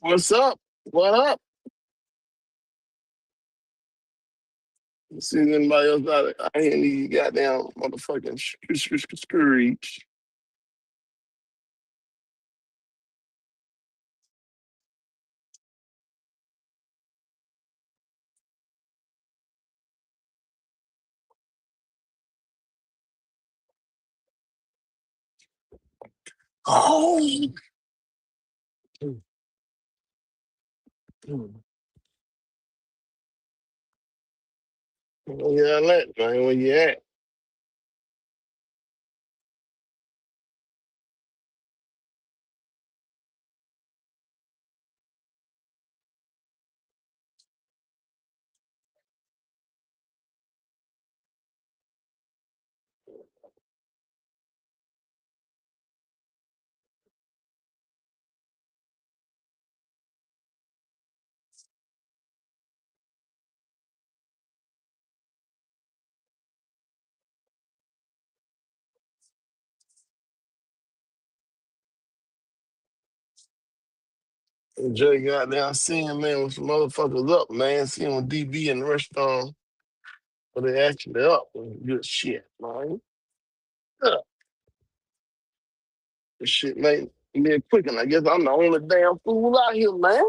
What's up? What up? See anybody else out here in these goddamn motherfucking screech. Oh, yeah, that man. Where you at? Jay got down seeing man with some motherfuckers up, man. Seeing with DB in the restaurant, but they actually up. Good shit, man. Yeah, this shit made me quick, and I guess I'm the only damn fool out here, man.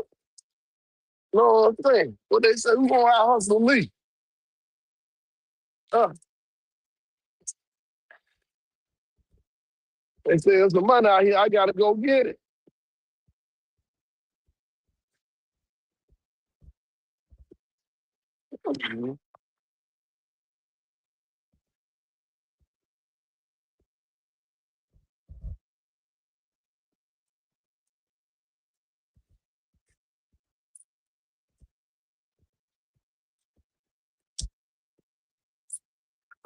Know what I'm saying? What they say, we gonna out hustle me. Uh, they say there's some money out here, I gotta go get it. Mhm.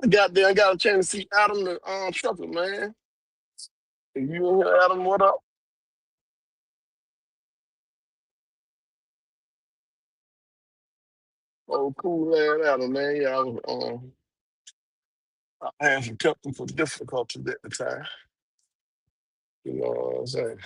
I got there, I got a chance to see Adam the trucker, man. If you in here, Adam, what up? Oh, cool ass Adam, man. Yeah, I had some technical difficulties at the time. You know what I'm saying?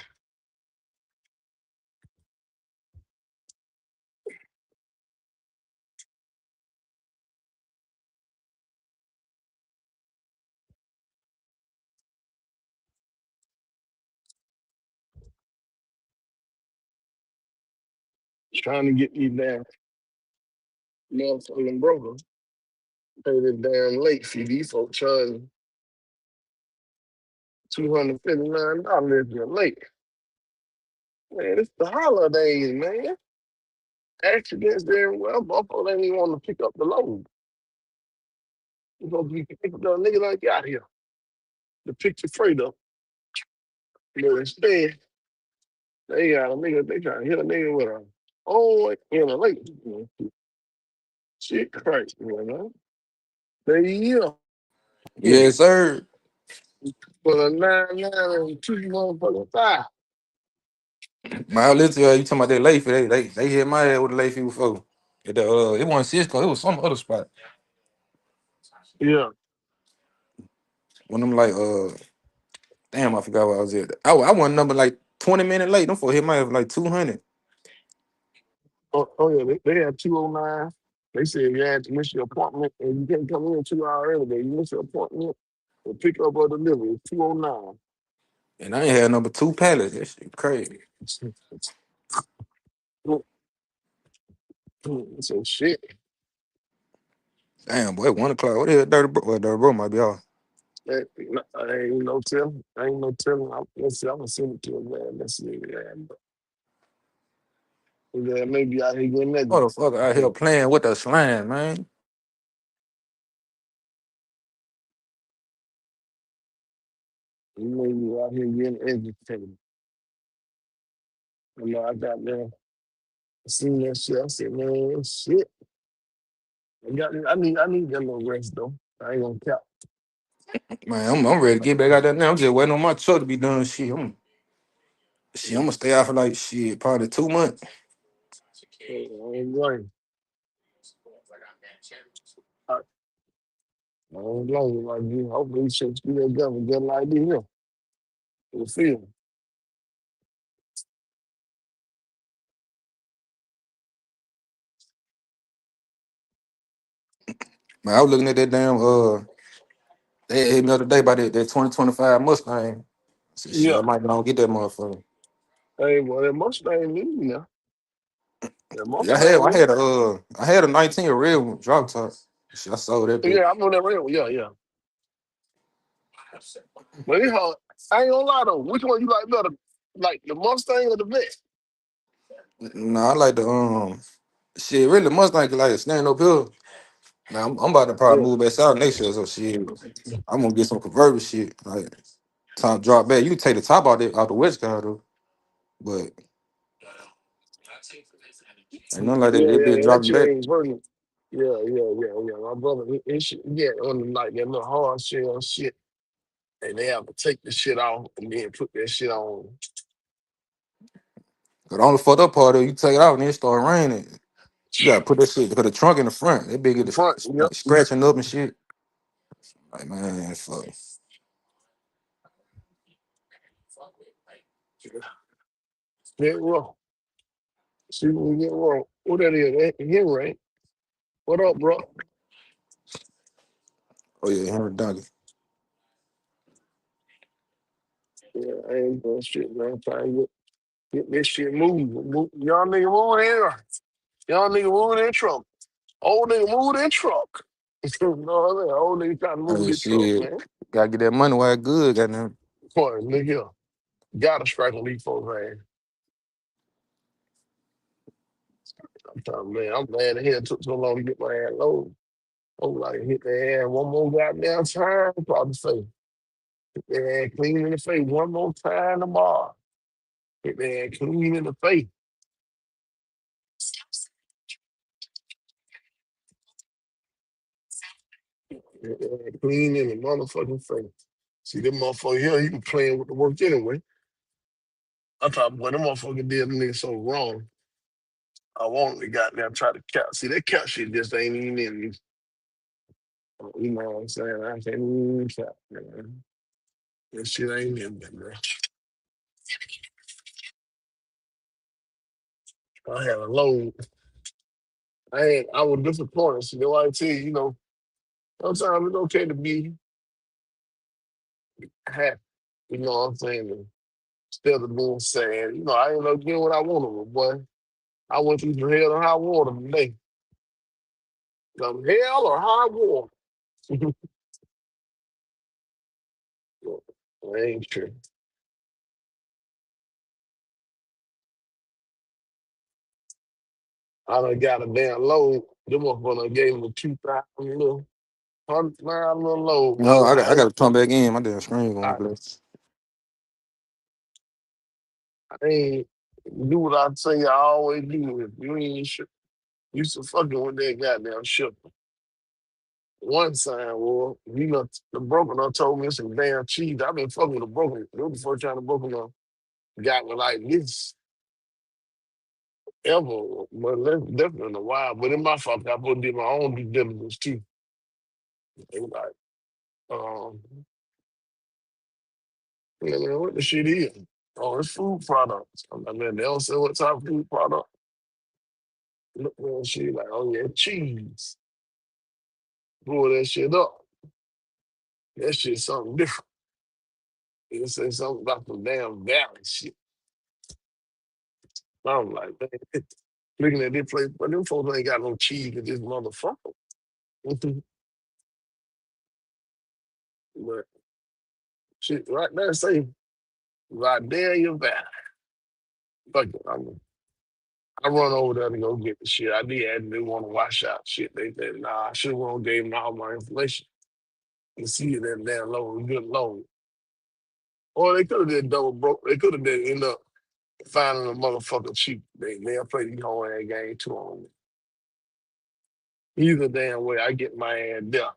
Trying to get these damn motherfucking brokers pay this damn late fee. These folks charging $259 a late. Man, it's the holidays, man. Accidents there, well, Buffalo ain't even want to pick up the load. You supposed to be picking up a nigga like out here to pick your freight up. But instead, they got a nigga, they trying to hit a nigga with a in a late. Shit crazy, man. They yeah. Yes, sir. For a 9-9 and 2 motherfucking 5. My listen, you talking about that late fee? They hit my head with the late fee before. It wasn't Cisco. It was some other spot. Yeah. When I'm like, damn, I forgot what I was at. I wasn't number like 20 minutes late. Them for hit my head with like 200. Oh yeah, they had 209. They said you had to miss your appointment and you can't come in 2 hours early. But you miss your appointment and pick up or deliver. It's 209. And I ain't had number two pallets. That shit crazy. So shit. Damn, boy, 1 o'clock. What the hell, Dirty Bro? Well, Dirty Bro might be off. Ain't no telling. Ain't no telling. Let's see. I'm gonna send it to him, man. Let's see, man. Yeah, maybe out here getting that. Motherfucker out here playing with the slime, man. Maybe out here getting educated. You know, I got there. I seen that shit. I said, man, shit. I need that little rest though. I ain't gonna cap. Man, I'm ready to get back out there now. I'm just waiting on my truck to be done. I'm gonna stay out for like shit, probably 2 months. I ain't going. I don't blame you like you. Hopefully, shit's still government just like this here. You feel me? Man, I was looking at that damn they hit me the other day about that 2025 Mustang. I said, shit, I Yeah. might go and get that motherfucker. Hey, well, that Mustang need me now. That Yeah, Mustang need. I had a 19 real one, drop top. Shit, I sold that bitch. Yeah, I'm on that rail. Yeah, yeah. But it hard. I ain't gonna lie though. Which one you like better? Like the Mustang or the Vet? Nah, I like the shit. Really, Mustang like stand up here. Now I'm about to probably Yeah. move back south next year. So shit, I'm gonna get some convertible shit. Like top drop back. You can take the top out the west car though, but ain't nothing like that. Yeah, That yeah, bitch yeah. That dropping shit back. ain't burning. Yeah, yeah, yeah, yeah. My brother, he shit, yeah, on like that little hard shell shit, and they have to take the shit off and then put that shit on But the only fucked up part of you take it out and then it start raining. You gotta put that shit because the trunk in the front. That big get the front. Yep. like scratching up and shit. Like man, fuck. Get wrong. See what we get wrong. What that is? That him, right? What up, bro? Oh yeah, Henry Duncan. Yeah, I ain't doing shit, man. Trying to get this shit moving. Y'all nigga moving in. Y'all nigga moving in truck. Old nigga moving in truck. You know what I mean? Old nigga trying to move Hey his truck, shit, man. gotta get that money while it good. Goddamn. Come on, nigga. Gotta strike on these folks, man. I'm telling man, I'm glad the hell it took so long to get my ass low. I'm like, hit the ass one more goddamn time, probably say. Hit the ass clean in the face one more time tomorrow. Hit the ass clean in the face. Hit the ass clean in the motherfucking face. See, them motherfucker here, he was playing with the work anyway. I thought, boy, them motherfucker did the nigga so wrong. I wanted to goddamn try to count. See, that count shit just ain't even in me. You know what I'm saying? I can't even count, man. That shit ain't in me, man. I had a load. I was disappointed. See, that's why I tell you, sometimes it's okay to be happy. You know what I'm saying? Instead of being sad. I ain't no getting what I wanted, but boy. I went through some hell and high water today. Some hell or high water. I ain't true. I done got a damn load. Them motherfucker gave me 2,000 little, 100 little load, No, boy. I gotta come back in. My damn screen going I, black. I ain't do what I say I always do. If you ain't sure, used to fucking with that goddamn ship. One sign, well, the broker done told me some damn cheese. I've been fucking with the broker. It was the first time the broker done got me like this ever. But that's definitely in a while. But in my fault, I both did my own due diligence too. They was like, man, what the shit is? Oh, it's food products. I'm like, man, they don't say what type of food product. Look at shit like, oh yeah, cheese. Pull that shit up. That shit something different. It say something about the damn valley shit. I'm like, man, looking at this place, but them folks ain't got no cheese in this motherfucker. But shit, right there say Vidalia Valley. Fuck it, I run over there to go get the shit. I did and they want to wash out shit. They said, nah, I should have won't gave them all my information and see that damn load, good load. Or they could have did double broke. They could have did end up finding a motherfucker cheap. They'll play these whole ass game too on me. Either damn way, I get my ass there.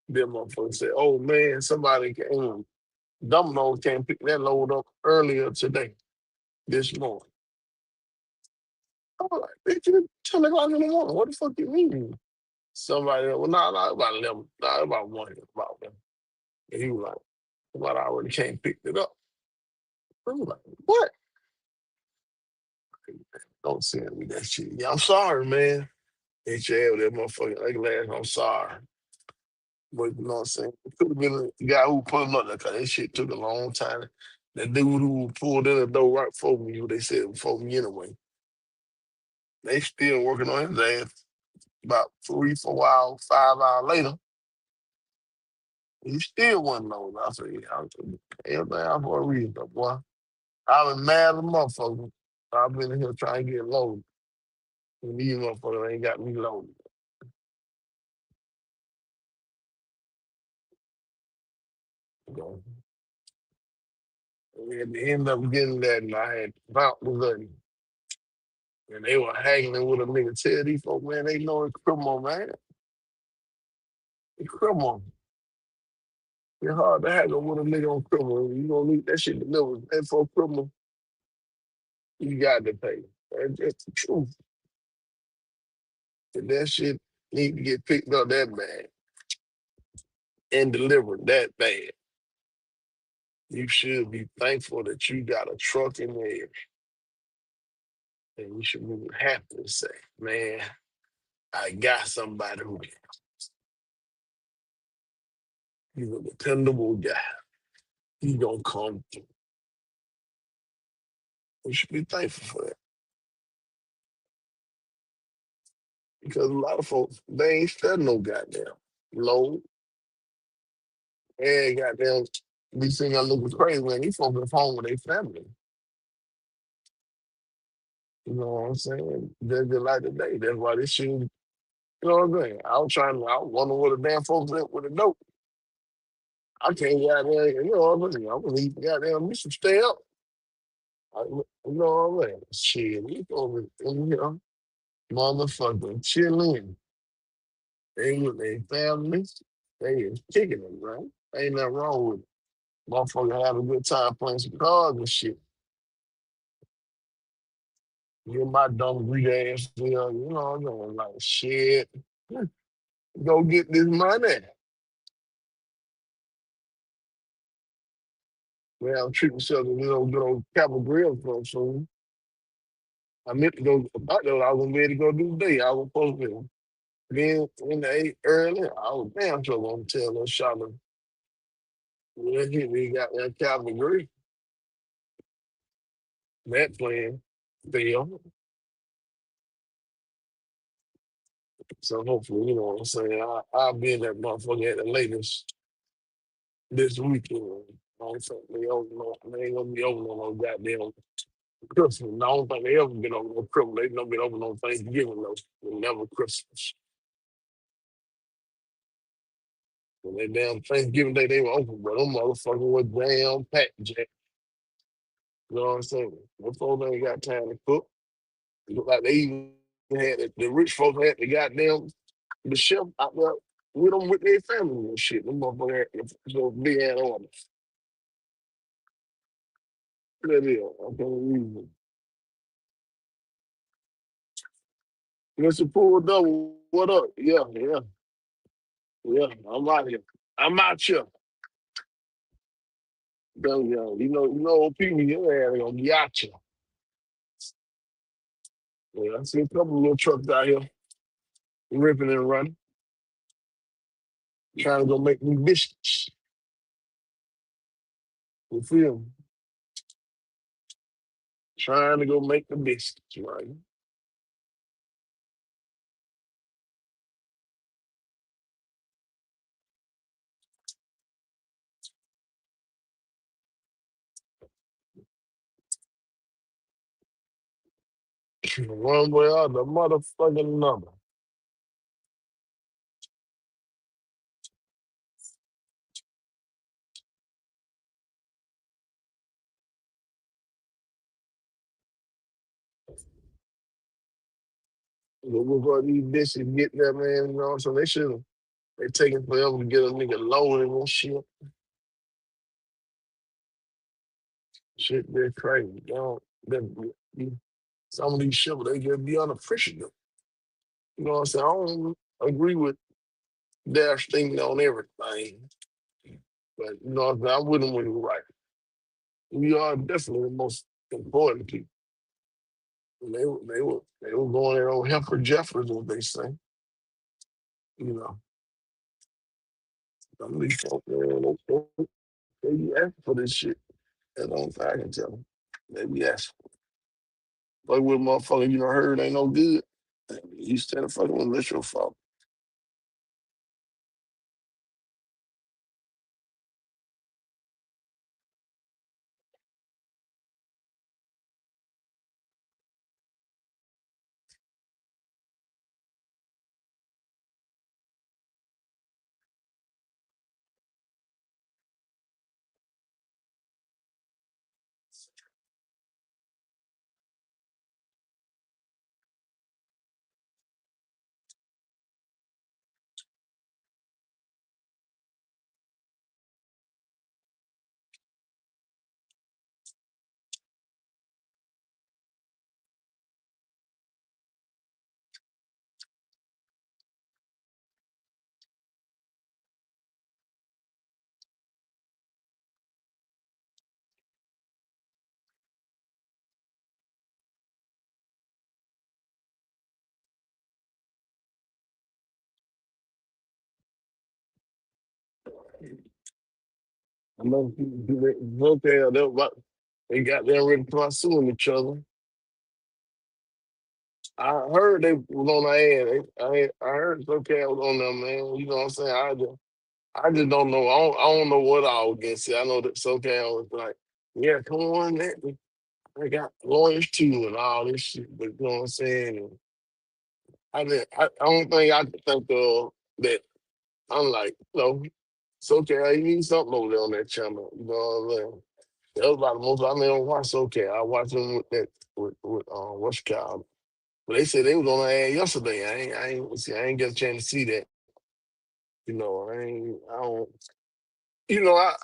Them motherfuckers say, "Oh man, somebody came. Domino's came pick that load up earlier today, this morning." I was like, "Bitch, it's 10 o'clock in the morning. What the fuck you mean?" Somebody, well, nah, about 11, nah, about 1, about them. And he was like, "Somebody already came picked it up." I was like, "What?" Don't send me that shit. Yeah, I'm sorry, man. HL, that motherfucker, like last, I'm sorry. But you know what I'm saying? It could have been the guy who put him up there because that shit took a long time. That dude who pulled in the door right before me, who they said before me anyway, they still working on his ass about 3, 4 hours, 5 hours later. He still wasn't loaded. I said, yeah, everything out for a reason, though, boy. I was mad as a motherfucker. I've been in here trying to get loaded. And these motherfuckers ain't got me loaded. You know? We had to end up getting that, and I had bounced with it. And they were hanging with a nigga. Tell these folks, man, they know it's criminal, man. It's criminal. It's hard to hang with a nigga on criminal. You gonna need that shit delivered. And for criminal, you got to pay. That's just the truth. And that shit need to get picked up that bad and delivered that bad. You should be thankful that you got a truck in there. And you should be happy to say, man, I got somebody who can. He's a dependable guy. He gonna come through. You should be thankful for that. Because a lot of folks, they ain't studying no goddamn load. And goddamn, be sitting I looking crazy when these folks at home with their family. You know what I'm saying? They're just like today. That's why this shit, you know what I'm saying? I was wondering what the damn folks at with the dope. I can't get out there, you know what I'm saying? I'm gonna leave goddamn mission stay up. You know what I'm saying? Shit, these folks in here, motherfucking chilling. They with their families. They is kicking it, right? Ain't nothing wrong with it. Motherfucker have a good time playing some cards and shit. Get my dumb Greek ass there, you know, I'm going like shit. Go get this money. Man, I'm treating myself to good old Capitol Grill for soon. I meant to go about that. I was ready to go do today. I was supposed to be in the 8 early. I was damn sure gonna tell those shoppers when hit me got that Capitol Grill. That plan failed. So hopefully, you know what I'm saying. I'll be in that motherfucker at the latest this weekend. I don't think they ain't gonna be open on no goddamn Christmas. I don't think they ever been open on Christmas. They never been open on Thanksgiving though. Never Christmas. When they damn Thanksgiving Day they were open, but them motherfuckers were damn packed, Jack. You know what I'm saying? Them folks ain't got time to cook. It look like they even had the rich folks had the goddamn the chef out there with them with their family and shit. Them motherfuckers had so big ass orders. That is, I can't believe it. Mr. Pool Double, what up? Yeah, yeah, yeah. I'm out here. I'm out here. Old people, your ass gonna be out you. Yeah, I see a couple of little trucks out here ripping and running, trying to go make me biscuits. You feel me? Trying to go make the biscuits, right? One way or the motherfucking another. Before these bitches get there, man, you know, so they should have. They taking forever to get a nigga loaded and shit. Shit, they're crazy. You know, some of these shit, they just be unappreciative. You know what I'm saying? I don't agree with their thinking on everything, but you know what I'm saying? I'm with them when you're right. We are definitely the most important people. And they were going there on Heifer Jeffers, what they say. You know, some of these folks, man, they be asking for this shit. That's the only thing I can tell them. They be asking. Like with motherfucker, you know, heard ain't no good. You stand a fucking with literal fault. I know people do that. Okay, they got them ready to start suing each other. I heard they was on their ass. I heard it's okay was on them, man. You know what I'm saying? I just don't know. I don't know what all against it. I know that SoCal was like, yeah, come on, that I got lawyers too and all this shit. But you know what I'm saying? And I don't think I could think of that. I'm like, SoCal, you need something over there on that channel. You know what I'm saying? That was about the most I never watch SoCal. I watched them with that with what's it called. But they said they was on the air yesterday. I ain't get a chance to see that. You know, I don't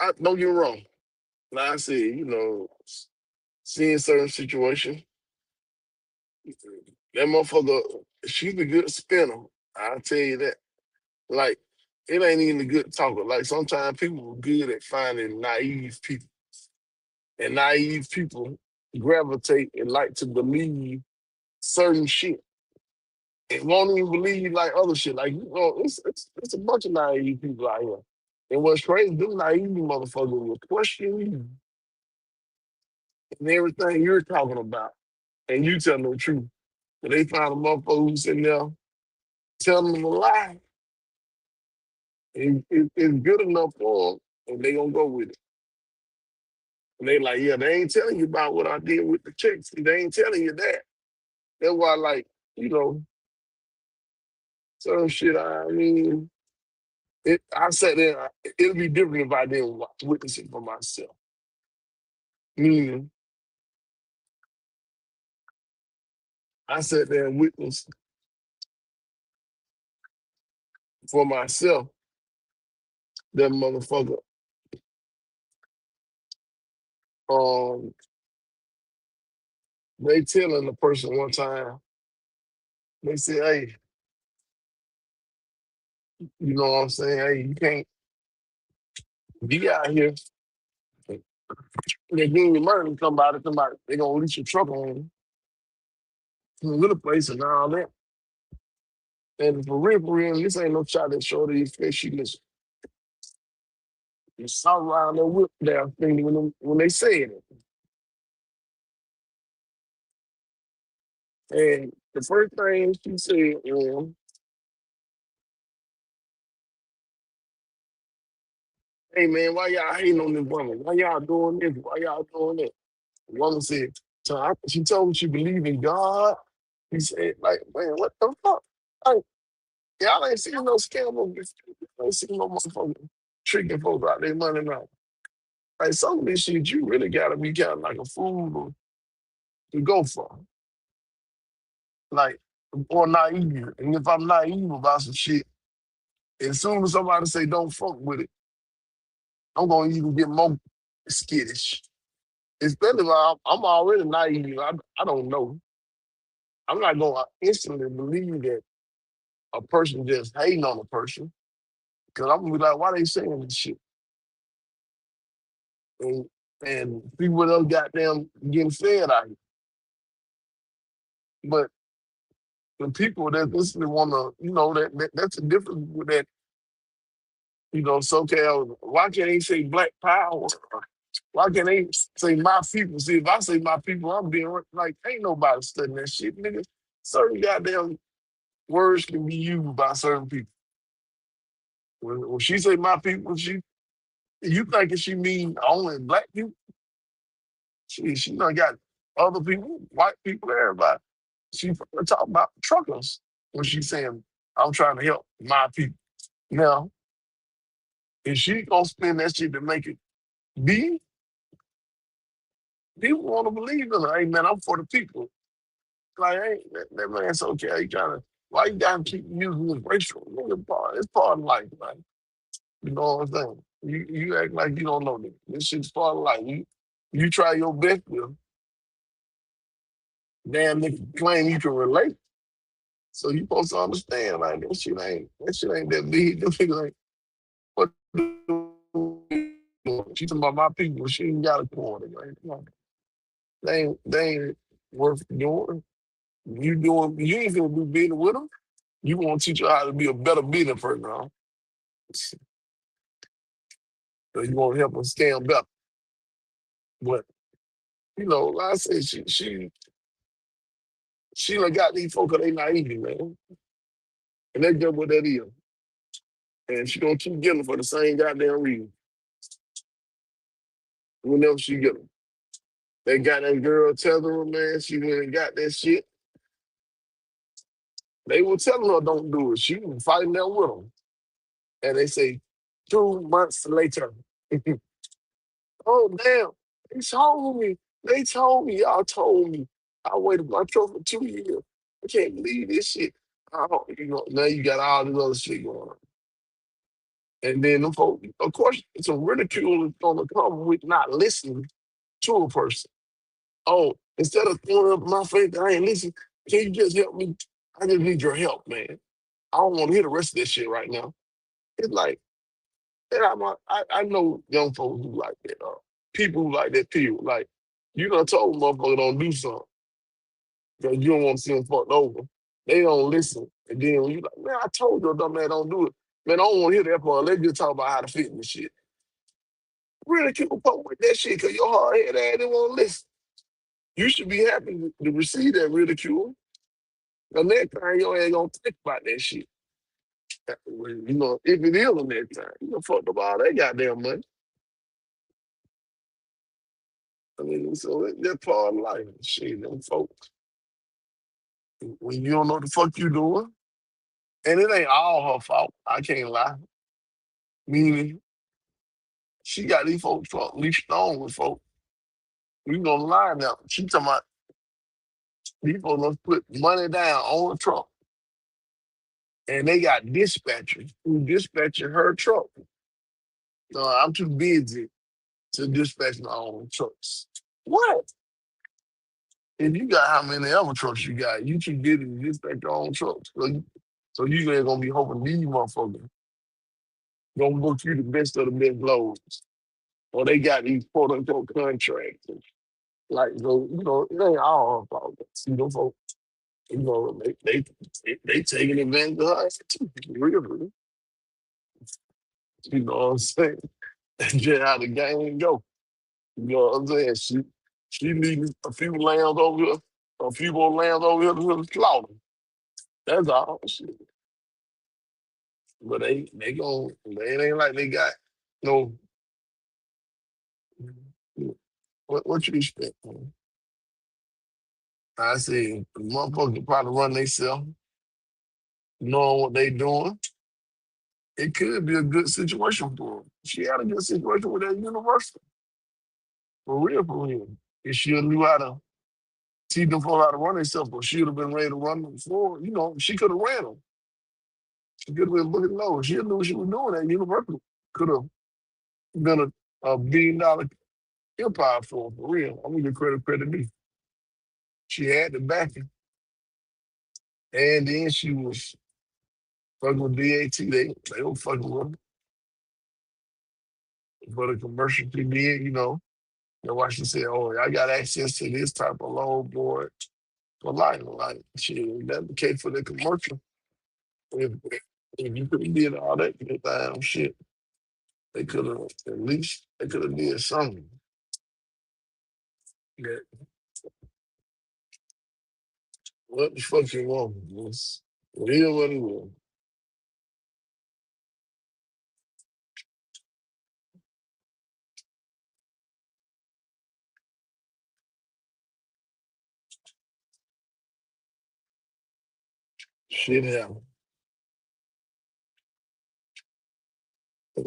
I don't get me wrong. Like I said, seeing certain situations, that motherfucker, she's a good spinner. I'll tell you that. Like, it ain't even a good talker. Like sometimes people are good at finding naive people. And naive people gravitate and like to believe certain shit. And won't even believe like other shit. Like, it's a bunch of naive people out here. And what's crazy, them naive motherfuckers will question you and everything you're talking about. And you tell them the truth. But they find a motherfucker who's sitting there telling them a lie. And it's good enough for them, and they gonna go with it. And they like, yeah, they ain't telling you about what I did with the chicks. They ain't telling you that. That's why, like, you know, some shit. I mean, I sat there. It'll be different if I didn't witness it for myself. Meaning, I sat there and witnessed for myself that motherfucker. Um, they telling the person one time. They say, "Hey, you know what I'm saying? Hey, you can't be out here. They're doing your murder. Somebody, they gonna lease your truck on to the place and all that. And for real, this ain't no shot at shorty fish. She just saw around their whip there thing when they said it. And the first thing she said was, "Hey man, why y'all hating on this woman? Why y'all doing this? Why y'all doing that?" The woman said, she told me she believed in God. He said, like, man, what the fuck? Like, y'all ain't seen no scandal. Ain't seen no motherfucker tricking folks out their money now. Like some of this shit, you really gotta be kind of like a fool to go for. Like, or naive. And if I'm naive about some shit, as soon as somebody say don't fuck with it, I'm gonna even get more skittish. Especially when I'm already naive. I don't know. I'm not gonna instantly believe that a person just hating on a person. Cause I'm gonna be like, why they saying this shit? And and people else goddamn getting fed out here. But the people that listen wanna, that's the difference with that, SoCal. Why can't they say black power? Why can't they say my people? See, if I say my people, I'm being like, ain't nobody studying that shit, nigga. Certain goddamn words can be used by certain people. When she say my people, you thinking she mean only black people? She done got other people, white people, everybody. She talking about truckers when she saying, I'm trying to help my people. Now, if she gonna spend that shit to make it be, people want to believe in her. Hey, man, I'm for the people. Like, hey, that man's okay. He trying to, why you gotta keep using this racial? It's part of life, man. You know what I'm saying? You act like you don't know this. This shit's part of life. You try your best to damn nigga claim you can relate. So you supposed to understand, like that shit ain't that big. Them niggas ain't what she talking about my people, she ain't got a quarter, man. Come on. They ain't worth doing. You ain't gonna do business with them. You want to teach her how to be a better business person, huh? So you want to help them scale better. But like I said, she done got these folk 'cause they naive, man. And that's just what that is. And she gonna keep getting them for the same goddamn reason. Whenever she get them. They got that girl telling her, man, she went and got that shit. They were telling her don't do it. She was fighting that with them. And they say 2 months later, oh damn, they told me. They told me, y'all told me. I waited my truck for 2 years. I can't believe this shit. Now you got all this other shit going on. And then them folks, of course, some ridicule is gonna come with not listening to a person. Oh, instead of throwing up my face, I ain't listen. Can you just help me? I just need your help, man. I don't want to hear the rest of this shit right now. It's like, and I know young folks who like that. People who like that too. Like, you done told motherfucker don't do something because you don't want to see them fucked over. They don't listen. And then when you like, man, I told your dumb man don't do it. Man, I don't want to hear that part. Let's just talk about how to fit this shit. Really keep a pump with that shit because your hard head ass didn't want to listen. You should be happy to receive that ridicule. The next time your ass gonna think about that shit. If it is the next time, you gonna fuck up all that goddamn money. I mean, so that's part of life. Shit, them folks. When you don't know what the fuck you doing, and it ain't all her fault. I can't lie. Meaning, she got these folks leashed on with folks. We gonna lie now. She talking about these folks done put money down on the truck, and they got dispatchers who dispatching her truck. No, I'm too busy to dispatch my own trucks. What? If you got how many other trucks you got, you too busy to dispatch your own trucks. So you ain't gonna be hoping these motherfuckers gonna book you the best of the best loads. Or they got these quote unquote contracts. Like, so, it ain't all her fault. See, them folks, they taking advantage of her too. Really. You know what I'm saying? That's just how the game go. You know what I'm saying? She leaving a few lambs over here, a few more lambs over here to slaughter. That's all. Shit. But it ain't like they got no, what you expect, man? I say, the motherfuckers probably run themselves, knowing what they doing. It could be a good situation for them. She had a good situation with that university. For real, for real. If she knew how to teach them for how to run themselves, but she'd have been ready to run them before. You know, she could have ran them. She could have been looking low. She knew what she was doing at University. Could have been a $1 billion empire for real. I'm gonna give credit me. She had the backing, and then she was fucking with DAT. They were fucking with her for the commercial she did. You know, and why she said, "Oh, I got access to this type of load board for life." Like, shit, that's the case for the commercial. If you could have did all that damn shit, they could have at least they could have did something. That what the fuck you want? It's, it is what it is. Shit happen. I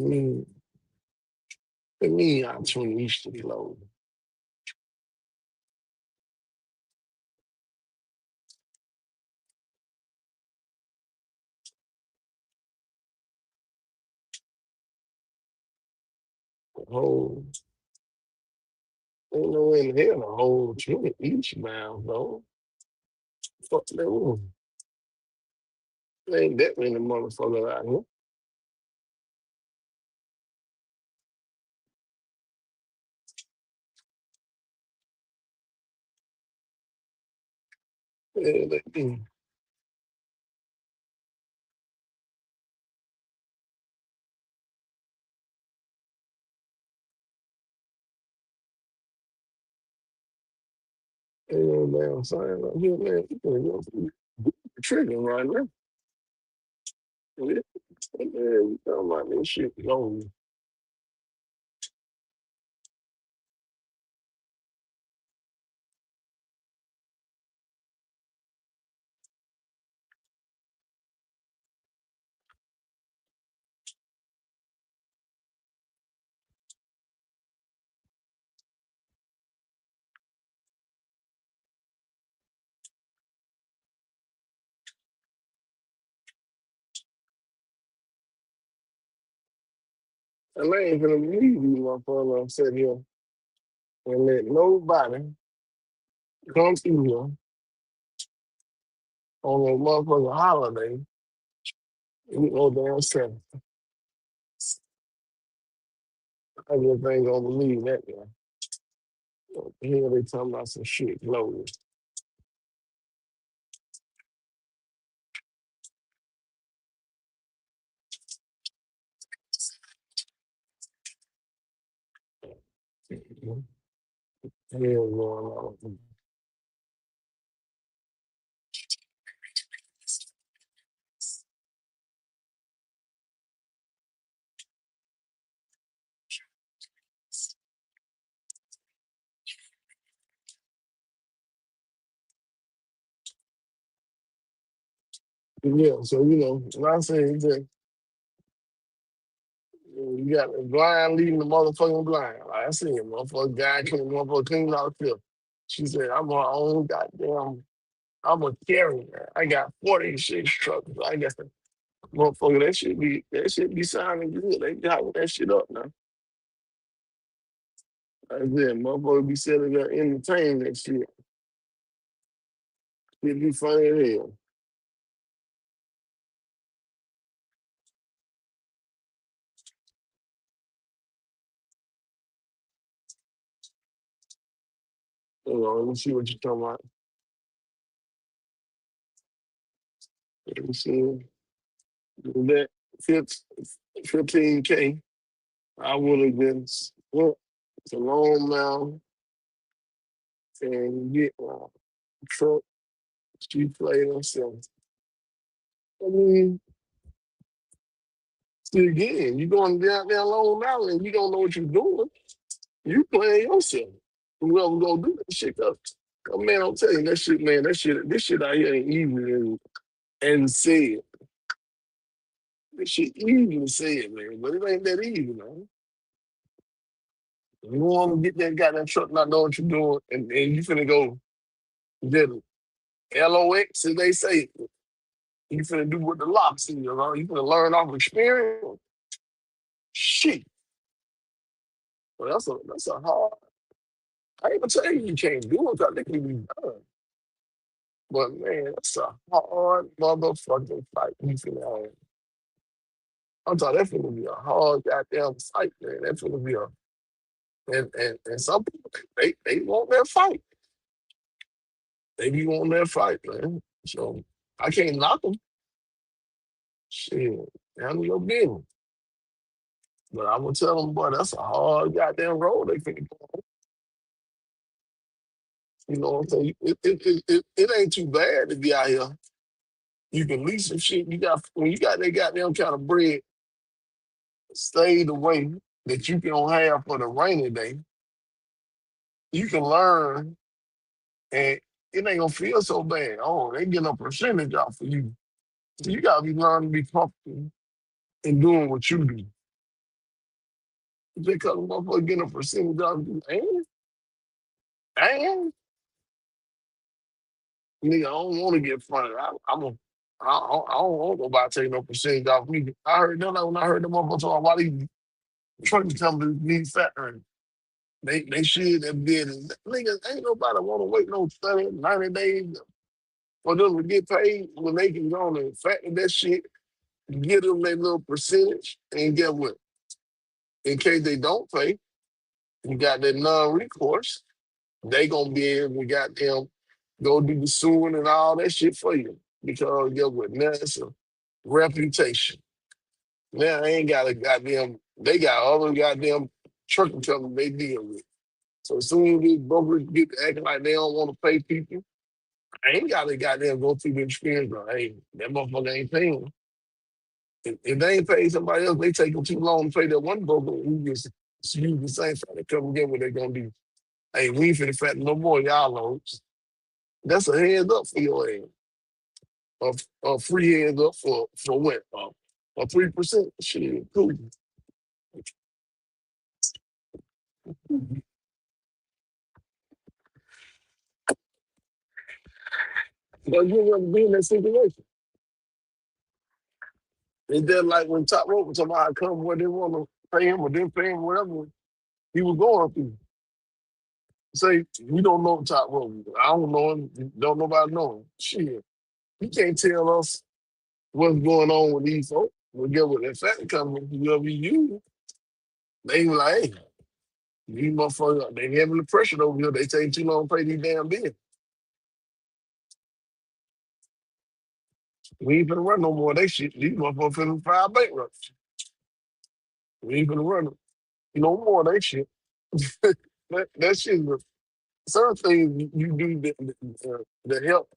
mean, I turn east to be low. The whole ain't no in here. The whole 20 eastbound though. Fuck that room. There ain't that many motherfuckers out here. Yeah, they be. Ain't no damn sign right here, man. You can go through the trigger right now. Yeah, you talking about this shit long. And I ain't gonna believe you, motherfucker, sit here and let nobody come through here on a motherfucking holiday. You know damn self. I just ain't gonna believe that, man. What the hell they talking about some shit closed? Hell going on. Yeah, so what I'm saying is that you got the blind leading the motherfucking blind. Like I said, motherfucker guy came, motherfucker clean out the field. She said, I'm my own goddamn, I'm a carrier. I got 46 trucks. I got the motherfucker, that should be sounding good. They got that shit up now. I said, motherfucker be sitting there entertaining that shit. It be funny as hell. Let me see what you're talking about. Let me see. That fif- 15K, I would have been went to Long Mountain and get a truck. She played herself. I mean, see again, you going down there Long Mountain and you don't know what you're doing. You playing yourself. Whoever gonna do that shit up. Oh, man, I'm telling you, that shit, man, this shit out here ain't even and said. This shit easy to say it, man, but it ain't that easy, man. You want to get that goddamn truck, not know what you're doing, and you finna go. Then LOX, as they say, you finna do what the locks in, you know? You finna learn off experience. Shit. Well, that's a hard. I ain't gonna tell you can't do it. I think it can be done. But man, that's a hard motherfucking fight. You finna have. I'm talking that's gonna be a hard goddamn fight, man. That's gonna be a and some people they want that fight. They be wanting that fight, man. So I can't knock them. Shit, handle your business. But I'm gonna tell them, boy, that's a hard goddamn road they finna go on. You know what I'm saying? It ain't too bad to be out here. You can lease some shit. You got when you got that goddamn kind of bread stayed away that you can have for the rainy day, you can learn and it ain't gonna feel so bad. Oh, they getting a percentage off of you. So you gotta be learning to be comfortable in doing what you do. Because motherfucker getting a percentage off you, and nigga, I don't want to get fronted. I don't want nobody taking no percentage off me. I heard them like when I heard them motherfuckers talking about why these trucking companies need factoring. They should have been. Niggas ain't nobody want to wait no 30, 90 days for them to get paid when they can go on and factor that shit, get them their little percentage, and get what? In case they don't pay, you got that non-recourse. They gonna be able to goddamn go do the suing and all that shit for you because get what? Now it's a reputation. Now they ain't got a goddamn. They got other goddamn trucking companies they deal with. So as soon as these brokers get to acting like they don't want to pay people, I ain't got to goddamn go through the experience. But hey, that motherfucker ain't paying. If they ain't paying somebody else, they take them too long to pay that one broker who just use the same thing to come and get what they're gonna do. Hey, we ain't finna fatten no more, y'all loads. That's a heads up for your ass. A free heads up for what? A 3%? Shit, cool. But you want to be in that situation. It's just like when Top Rope was talking about how come where they want to pay him or didn't pay him, whatever he was going through. Say, we don't know Top Rope. I don't know him. Don't nobody know him. Shit. You can't tell us what's going on with these folks. We get what that fact coming, whoever you use, they be like, hey, these motherfuckers, they having the pressure over here. They take too long to pay these damn bills. We ain't finna run no more of that shit. These motherfuckers finna file bankruptcy. We ain't finna run no more of that shit. That shit, certain things you do that help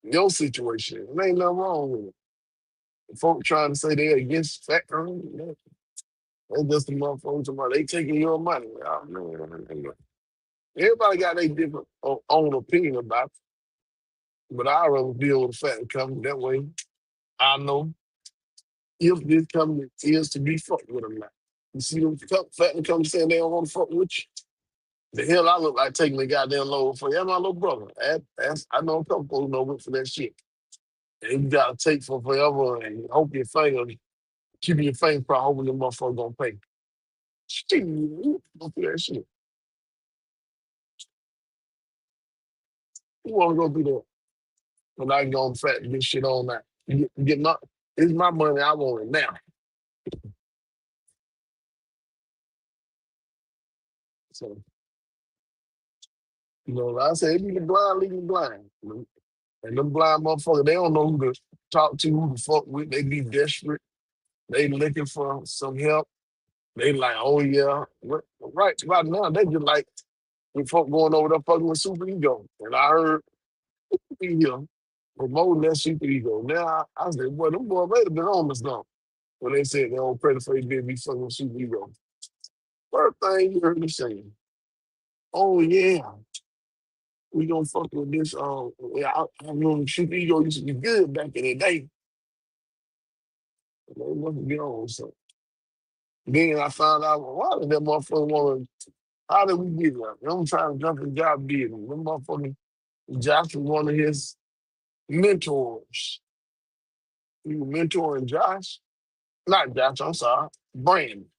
your situation. There ain't nothing wrong with it. Folk trying to say they're against factoring, that's just the motherfuckers about they taking your money. Everybody got their different own opinion about it, but I rather deal with the fact company that way. I know if this company is to be fucked with or not. You see them fat company saying they don't want to fuck with you. The hell I look like taking the goddamn load for you. That's my little brother. I know a couple people who know what for that shit. And you gotta take for forever and hope your finger, keep your finger crossed, hoping the motherfucker gonna pay. Shit, you go through that shit. You wanna go through that? But I can go on fat and get shit on that. Get my, it's my money. I want it now. So, like I said, if you the blind, leave the blind. And them blind motherfuckers, they don't know who to talk to, who to fuck with. They be desperate. They looking for some help. They like, oh yeah. Right now, they just like when folk going over there fucking with super ego. And I heard ego promoting that super ego. Now I said, boy, them boys might have been on this now. When they said they don't credit for they be fucking with super ego. First thing you heard me saying, oh yeah, we gonna fuck with this. Yeah, I remember super ego used to be good back in the day. They must get on so. Then I found out, well, why did that motherfucker want to, how did we get there? I'm trying to jump in job business. Them motherfuckers Josh was one of his mentors. He was mentoring Josh. Not Josh, I'm sorry. Brandon.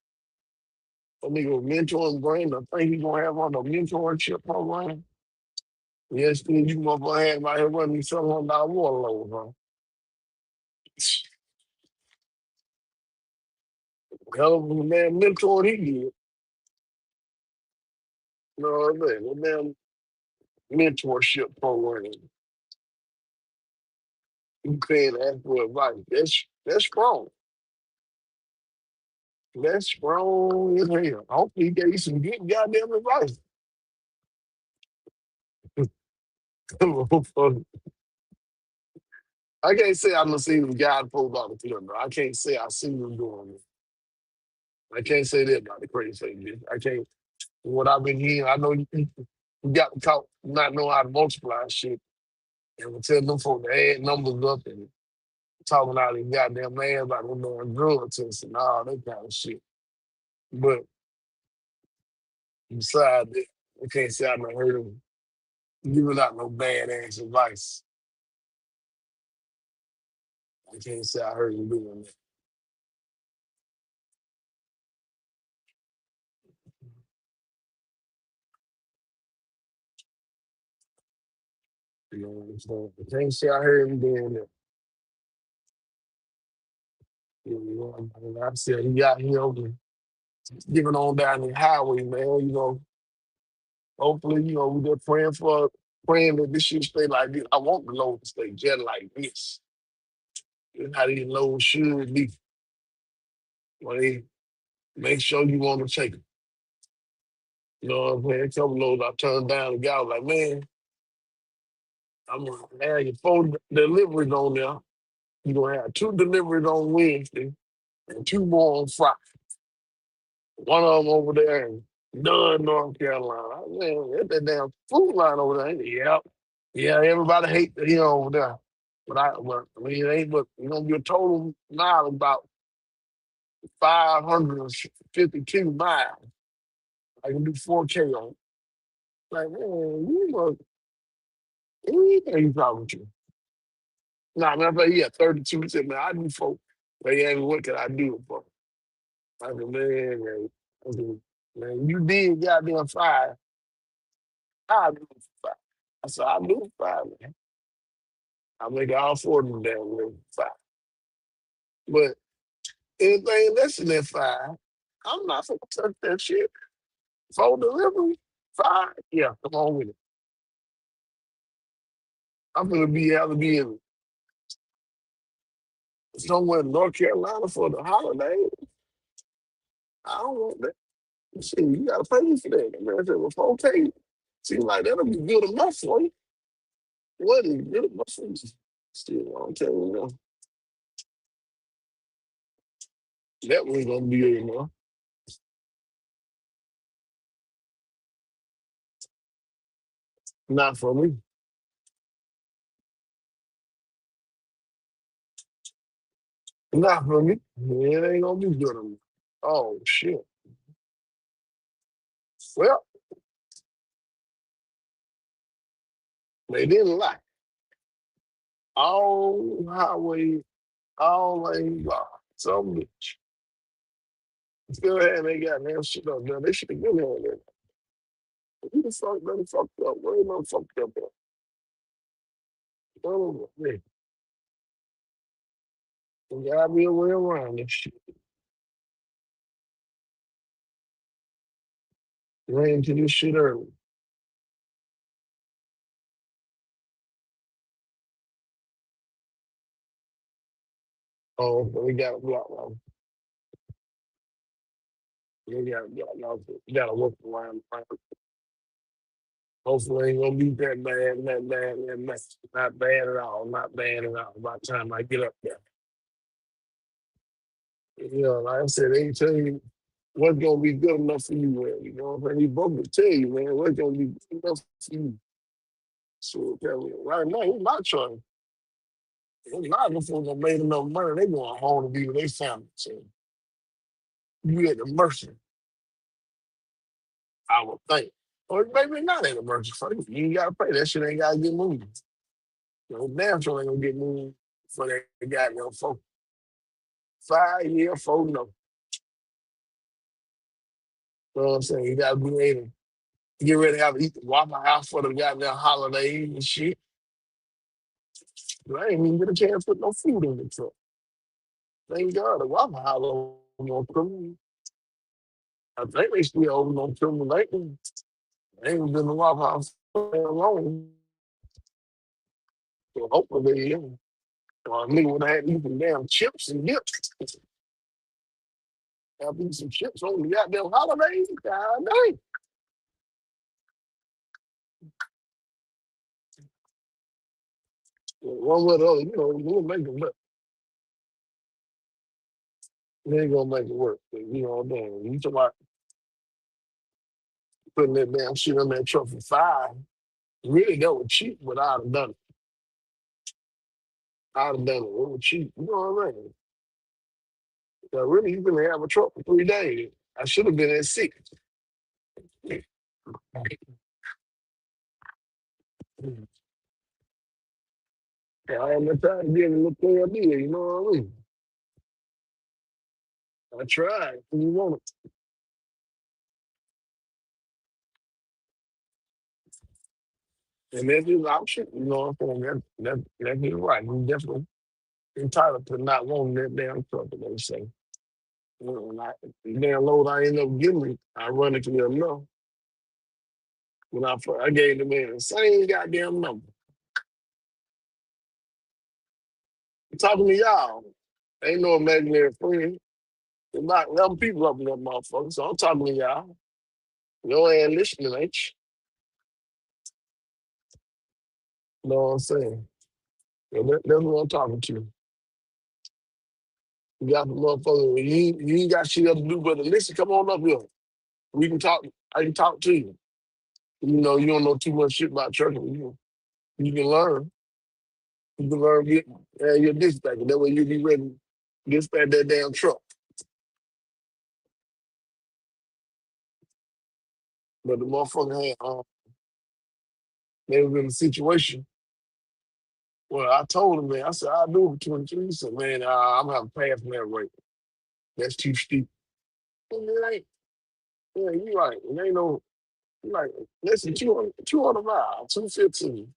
That nigga was mentoring Brandon. I think he's gonna have on the mentorship program. Yes, then you motherfucker had my head running $700 water load, huh? Hell of a man mentor he did. You know what I mean? That damn mentorship program. You can't ask for advice. That's strong. That's strong as hell. Hopefully he gave you some good goddamn advice. I can't say I've seen him guide folks out the field, bro. I can't say I've seen him doing it. I can't say that about the crazy thing. I can't. What I've been hearing, I know you got to talk, not know how to multiply shit, and we tell them folks to add numbers up and talking out these goddamn man about them doing drug tests and all that kind of shit. But besides that, I can't say I never heard him giving out no bad ass advice. I can't say I heard him doing that. You know what I'm saying? I can't say I heard him doing that. You know, and I said he got giving on down the highway, man. You know, hopefully, we just praying that this shit stay like this. I want the load to stay just like this. It's how these loads should be. Well, they make sure you want to take it. You know what I'm saying? A couple loads I turned down. The guy was like, man, I'm gonna have your 4 deliveries on there. You're gonna have 2 deliveries on Wednesday and 2 more on Friday. One of them over there in Dunn, North Carolina. Man, that's that damn food line over there. Yep. Yeah, everybody hate the hill over there. But I mean, it ain't but it's gonna be a total mile about 552 miles. I can do 4K on it. Like, man, you think you talking to? Nah, man, but yeah, 32. He said, man, I do 4. But yeah, what can I do it for? I said, I said, man, you did goddamn 5. I do 5. I said, I do 5, man. I make all 4 of them damn way 5. But anything less than that 5, I'm not gonna touch that shit. 4 delivery, 5. Yeah, come on with it. I'm gonna have to be in somewhere in North Carolina for the holiday. I don't want that. Shit, you gotta pay me for that. Man, I said, well, 4K. Seems like that'll be good enough for you. What is good enough for you? Still, I'm telling you now, that was gonna be good enough. Not for me. Not for me. It ain't gonna be good enough. Oh shit. Well, they didn't lie. All highway, all lane block. So bitch. Still had they got damn shit up there. They should have been on there. Who the fuck done fucked up? Where done fucked up at? Oh, man. There gotta be a way around this shit. Ran into this shit early. Oh, but we got a block now. We got a block now. We gotta work around. Hopefully, ain't gonna be that bad, that bad, that bad. Not bad at all. Not bad at all. By the time I get up there, like I said, they tell you what's gonna be good enough for you, man. You know what I'm saying? He broke to tell you, man, what's gonna be good enough for you. So tell me, right now, it's my choice. A lot of them folks that made enough money, they going home to be with their family. So you at the mercy, I would think. Or maybe not an emergency fund. You ain't gotta pay. That shit ain't gotta get moved. Damn sure ain't gonna get moved for that goddamn 5 year, 4 no. You know what I'm saying? You gotta be able to get ready to have to eat the Waffle House for the goddamn holidays and shit. But I ain't even get a chance to put no food in the truck. Thank God the Waffle House on criminal. I think they still open on criminal lately. They ain't been in the Waffle House for that long. So hopefully, yeah. Nigga would have had to eat some damn chips and dips. Have eat some chips on the goddamn holidays. God dang. One way or the other, we'll make it work. We ain't gonna make it work. But, damn, you talk about putting that damn shit on that truck for 5. Really, that was cheap, but I'd have done it. I'd have done it. It was cheap. You know what I mean? So really, you can have a truck for 3 days. I should have been at 6. Yeah, I had no time to get a little clear deal, you know what I mean? I tried. You want it. And that's his option. You know what I'm saying? That's his right. He's definitely entitled to not wanting that damn truck, as they say. And the damn load I end up giving me, ironically enough, when I gave the man the same goddamn number. I'm talking to y'all. Ain't no imaginary friend. There's about 11 people up in that motherfucker, so I'm talking to y'all. Your ass listening, ain't you? You know what I'm saying? Yeah, that's what I'm talking to. You got the motherfucker. You ain't got shit else to do but to listen. Come on up here. We can talk. I can talk to you. You don't know too much shit about church. You can learn. You can learn get your dispatcher. That way you be ready to dispatch that damn truck. But the motherfucker had they was in a situation where I told him, man, I said, I'll do it for 23. He said, man, I'm gonna have to pay from that rate. That's too steep. And it ain't, yeah, you right. It ain't no like listen, 200 miles, 215.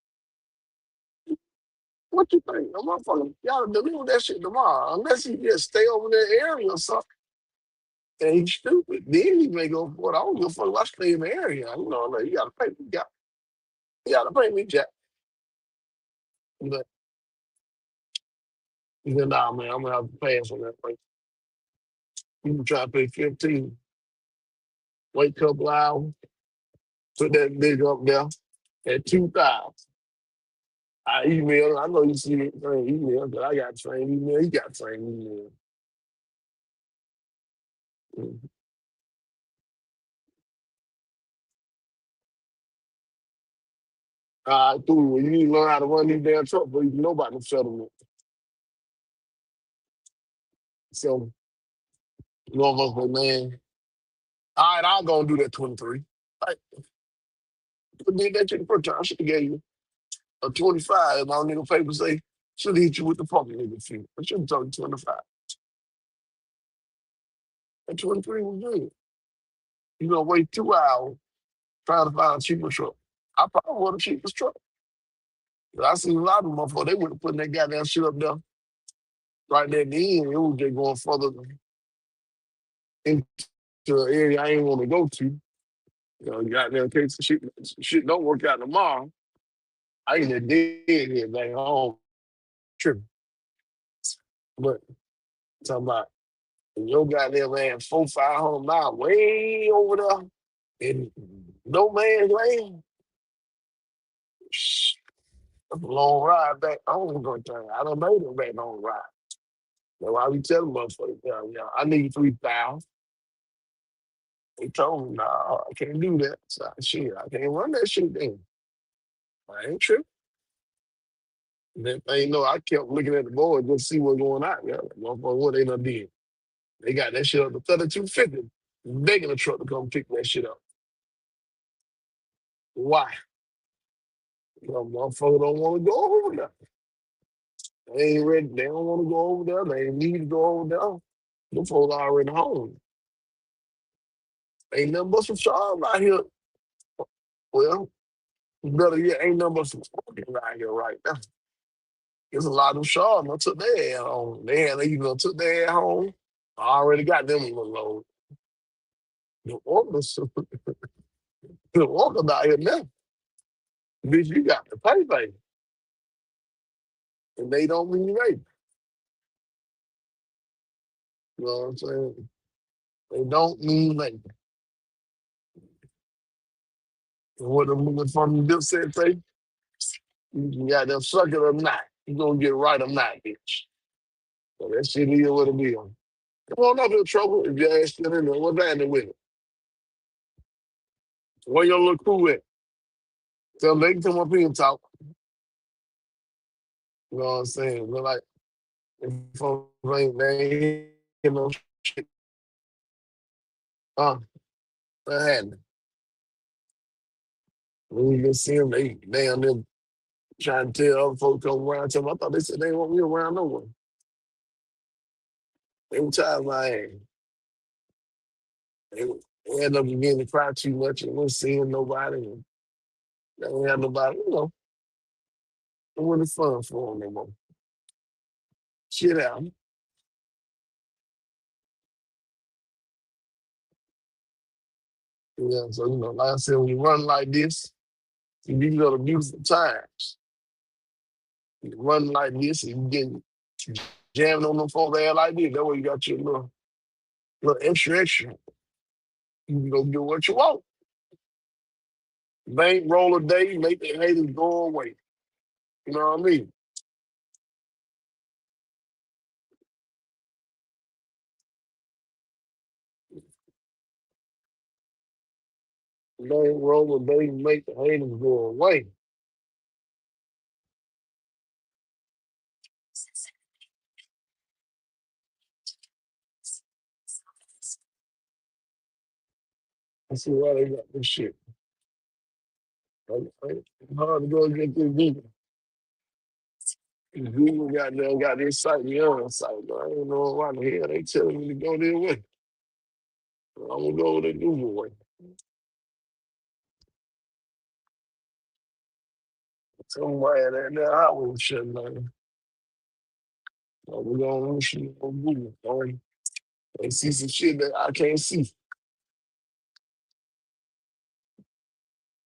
What you think? A motherfucker, y'all deliver that shit tomorrow. Unless he just stay over that area or something. And he's stupid. Then he may go for it. I don't give a fuck if I stay in the area. Like, you gotta pay me. You gotta pay me, Jack. But he said, nah, man, I'm gonna have to pass on that. Like, you can try to pay 15, wait a couple hours, put that nigga up there at 2,000. I email him. I know you see it, email, but I got trained email. He got trained email. Mhm. Dude, you need to learn how to run these damn trucks, but you know about the settlement. So, motherfucker, man, all right, I'll go and do that 23. Like, I did that shit the first time. I should have gave you a 25. My nigga paper say, should have hit you with the fucking nigga fee. I should have told you 25. And 23 was good. You gonna wait 2 hours trying to find a cheaper truck. I probably want the cheapest truck. But I seen a lot of them motherfuckers, they would have put that goddamn shit up there right there at the end. It was just going further into an area I ain't want to go to. Goddamn in case shit don't work out tomorrow. I ain't that dead here back home tripping. But talking about your goddamn man 400-500 miles way over there in no man's land. Shh, that's a long ride back home. I don't made it back long ride. That's why we tell them motherfuckers, I need 3,000. They told me, nah, I can't do that. So shit, I can't run that shit then. I ain't tripping. That thing, I kept looking at the board just to see what's going on. Motherfucker, what they done did. They got that shit up to 3250, begging the truck to come pick that shit up. Why? Because motherfucker don't want to go over there. They ain't ready. They don't want to go over there. They ain't need to go over there. Them folks already home. Ain't nothing but some stars out here. Well, better yet, ain't nothing but some smoking out here right now. There's a lot of them Shaw done took their ass home. They either took their ass home. I already got them on the load. The orcas, the orcas out here now. Bitch, you got to pay, baby. And they don't mean rape. You know what I'm saying? They don't mean rape. And what the moving from the dip said say, you got them suck it or not. You gonna get right or not, bitch. So that shit is what it is. Come on up here, trouble. If your ass still in there, what's happening with it? Where your little crew at? Tell them they can come up here and talk. You know what I'm saying? Look like if folks ain't they ain't no shit. What happened? When you just see them, they down there trying to tell other folks come around. Tell them, I thought they said they didn't want me around no one. They were tired of my ass. They ended up beginning to cry too much and wasn't seeing nobody. And they didn't have nobody, it wasn't fun for them no more. Shit out. Yeah, so, like I said, when you run like this, you got to do some times. You run like this and you get jamming on them folks there like this. That way you got your little extra. You can go get what you want. Bank roll a day, make the haters go away. You know what I mean? Bank roll a day, make the haters go away. I see why they got this shit. It's hard to go get this Google. Google got this site, the other site, but I don't know why the hell they telling me to go their way. I'm gonna go the Google way. Somewhere that I was shutting down. We're gonna shoot on Google. They see some shit that I can't see.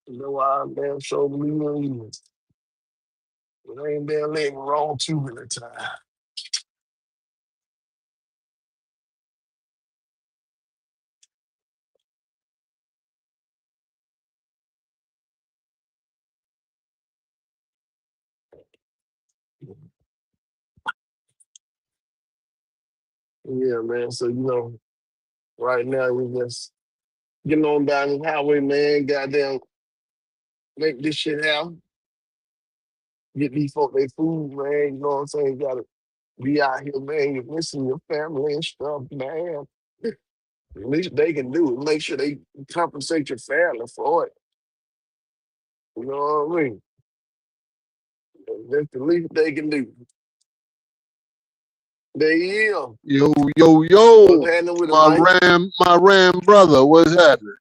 You know why I'm damn sure believe in you. But I ain't damn letting wrong too many times. Yeah, man. So right now we just getting on down the highway, man. Goddamn, make this shit happen. Get these folk their food, man. You know what I'm saying? You gotta be out here, man. You're missing your family and stuff, man. At least they can do it. Make sure they compensate your family for it. You know what I mean? That's the least they can do. They is. Yo, What's happening with it, my Mike? Ram brother, what's happening?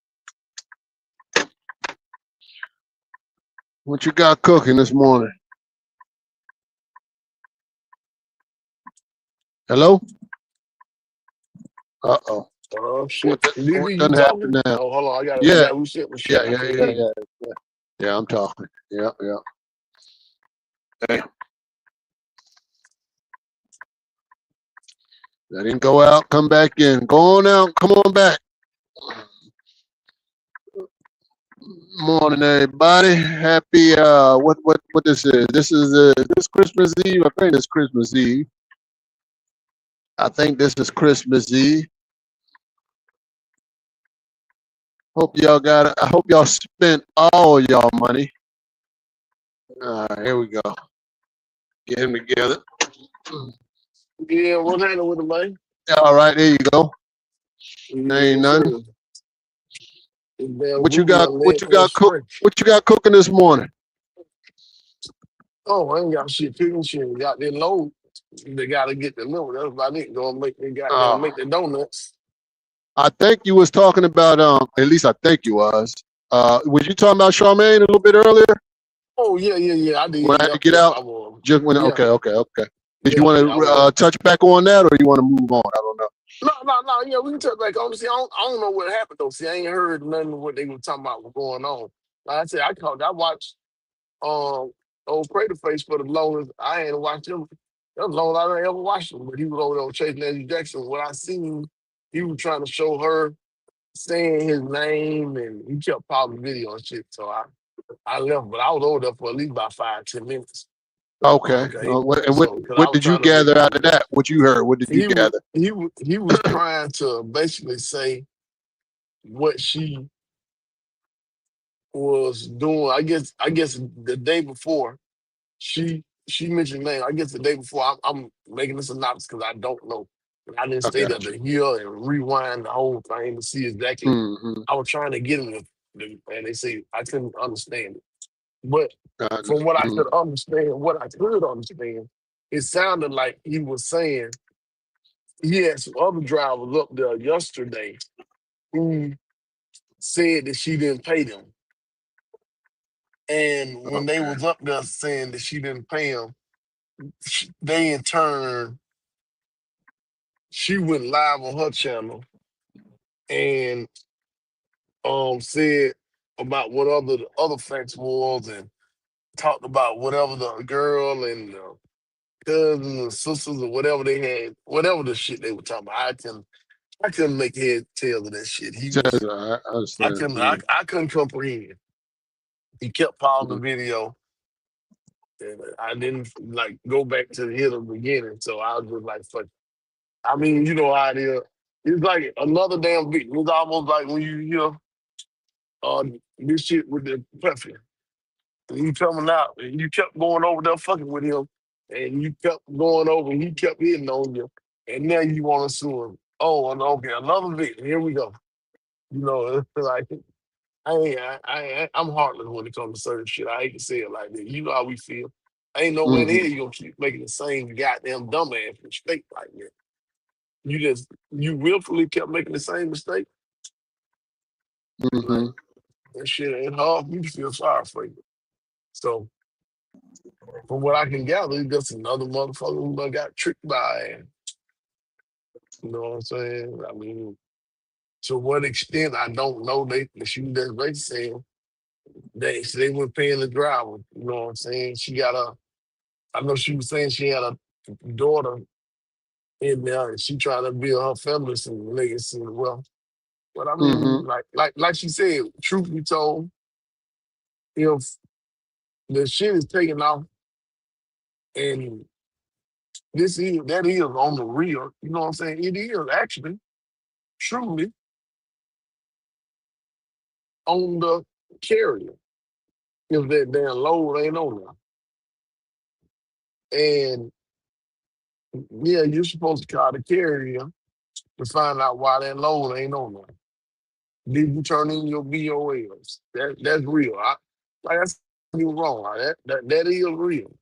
What you got cooking this morning? Hello? Oh shit. What DB, you done happened talking? now? Oh, hold on. I Yeah, got reset my shit. I can't hear you. Yeah, I'm talking. Yeah. Hey, I didn't go out, come back in. Go on out, come on back. Morning, everybody. Happy what this is? This Christmas Eve. I think it's Christmas Eve. I think this is Christmas Eve. Hope y'all got it. I hope y'all spent all y'all money. All right, here we go. Get him together. Yeah, what's happening with it, Mike? All right, there you go. Yeah, Ain't what's nothing. up? This damn What you Google got? done What led you me got cook? astray. What you got cooking this morning? Oh, I ain't got shit cooking shit. Got their load. They gotta get delivered. That's about it. Gonna make they goddamn Uh, make the donuts. I think you was talking about at least I think you was you talking about Charmaine a little bit earlier Oh yeah. I when did. I had to Yep, get yep. out? I was. Just when Yeah, okay. Did you yeah, want I to was. touch back on that, or you want to move on? I don't know. No. Yeah, we can touch back on. See, I don't know what happened though. See, I ain't heard none of what they were talking about was going on. Like I said, I watched old Crater Face for the longest. I ain't watched him. That was the longest I ever watched him. But he was over there chasing Eddie Jackson. What I seen, he was trying to show her saying his name, and he kept pausing the video and shit. So I left, but I was over there for at least about 5, 10 minutes. Okay. Okay, And so because I what was did you trying to make gather out of that? What you heard? What did you gather? he was trying to basically say what she was doing. I guess the day before she mentioned name. I guess the day before I'm making this synopsis because I don't know. I didn't I stay there got to you. hear and rewind the whole thing to see exactly. Mm-hmm. I was trying to get him and they say I couldn't understand it. But Got from what I mm, could understand, it sounded like he was saying he had some other drivers up there yesterday who said that she didn't pay them. And when they okay. was up there saying that she didn't pay them, they in turn, she went live on her channel and said about what the other facts was and talked about whatever the girl and cousins and sisters or whatever they had, whatever the shit they were talking about. I couldn't make head tail of that shit. I understand. I couldn't comprehend. He kept pausing the Mm, video, and I didn't like go back to hear the beginning. So I was just like, "Fuck." I mean, you know how it is. It's like another damn beat. It's almost like when you hear uh, this shit with the Puffy. And you coming out, and you kept going over there fucking with him, and you kept going over, and he kept hitting on you, and now you want to sue him. Oh, and okay, another beat. Here we go. You know, it's like I'm heartless when it comes to certain shit. I hate to say it like that. You know how we feel. Ain't no way in hell mm-hmm. you gonna keep making the same goddamn dumbass mistake like that. You willfully kept making the same mistake. Like Mm-hmm. that shit ain't hard. You feel sorry for you. So from what I can gather, he's just another motherfucker who done got tricked by. You know what I'm saying? I mean, to what extent I don't know. The shooting that they saying they weren't paying the driver. You know what I'm saying? I know she was saying she had a daughter in there and she trying to build her family some legacy and wealth. But I Mm-hmm. mean, like she said, truth be told, if the shit is taken off and that is on the real, you know what I'm saying? It is actually truly on the carrier if that damn load ain't on there. And yeah, you're supposed to call the carrier to find out why that load ain't on there. Did you turn in your BOLs? That's real. Like I said, you wrong. That is real.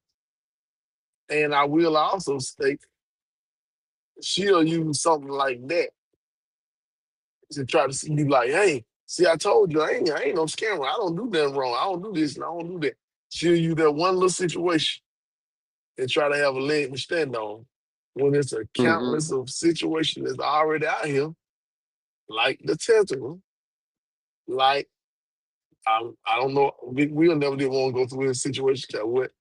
And I will also state she'll use something like that to try to see you like, hey, see, I told you I ain't no scammer. I don't do nothing wrong. I don't do this and I don't do that. She'll use that one little situation and try to have a leg to stand on when it's a Mm-hmm. countless of situations that's already out here, like the tentacle, like I don't know. We'll never did want to go through this situation that what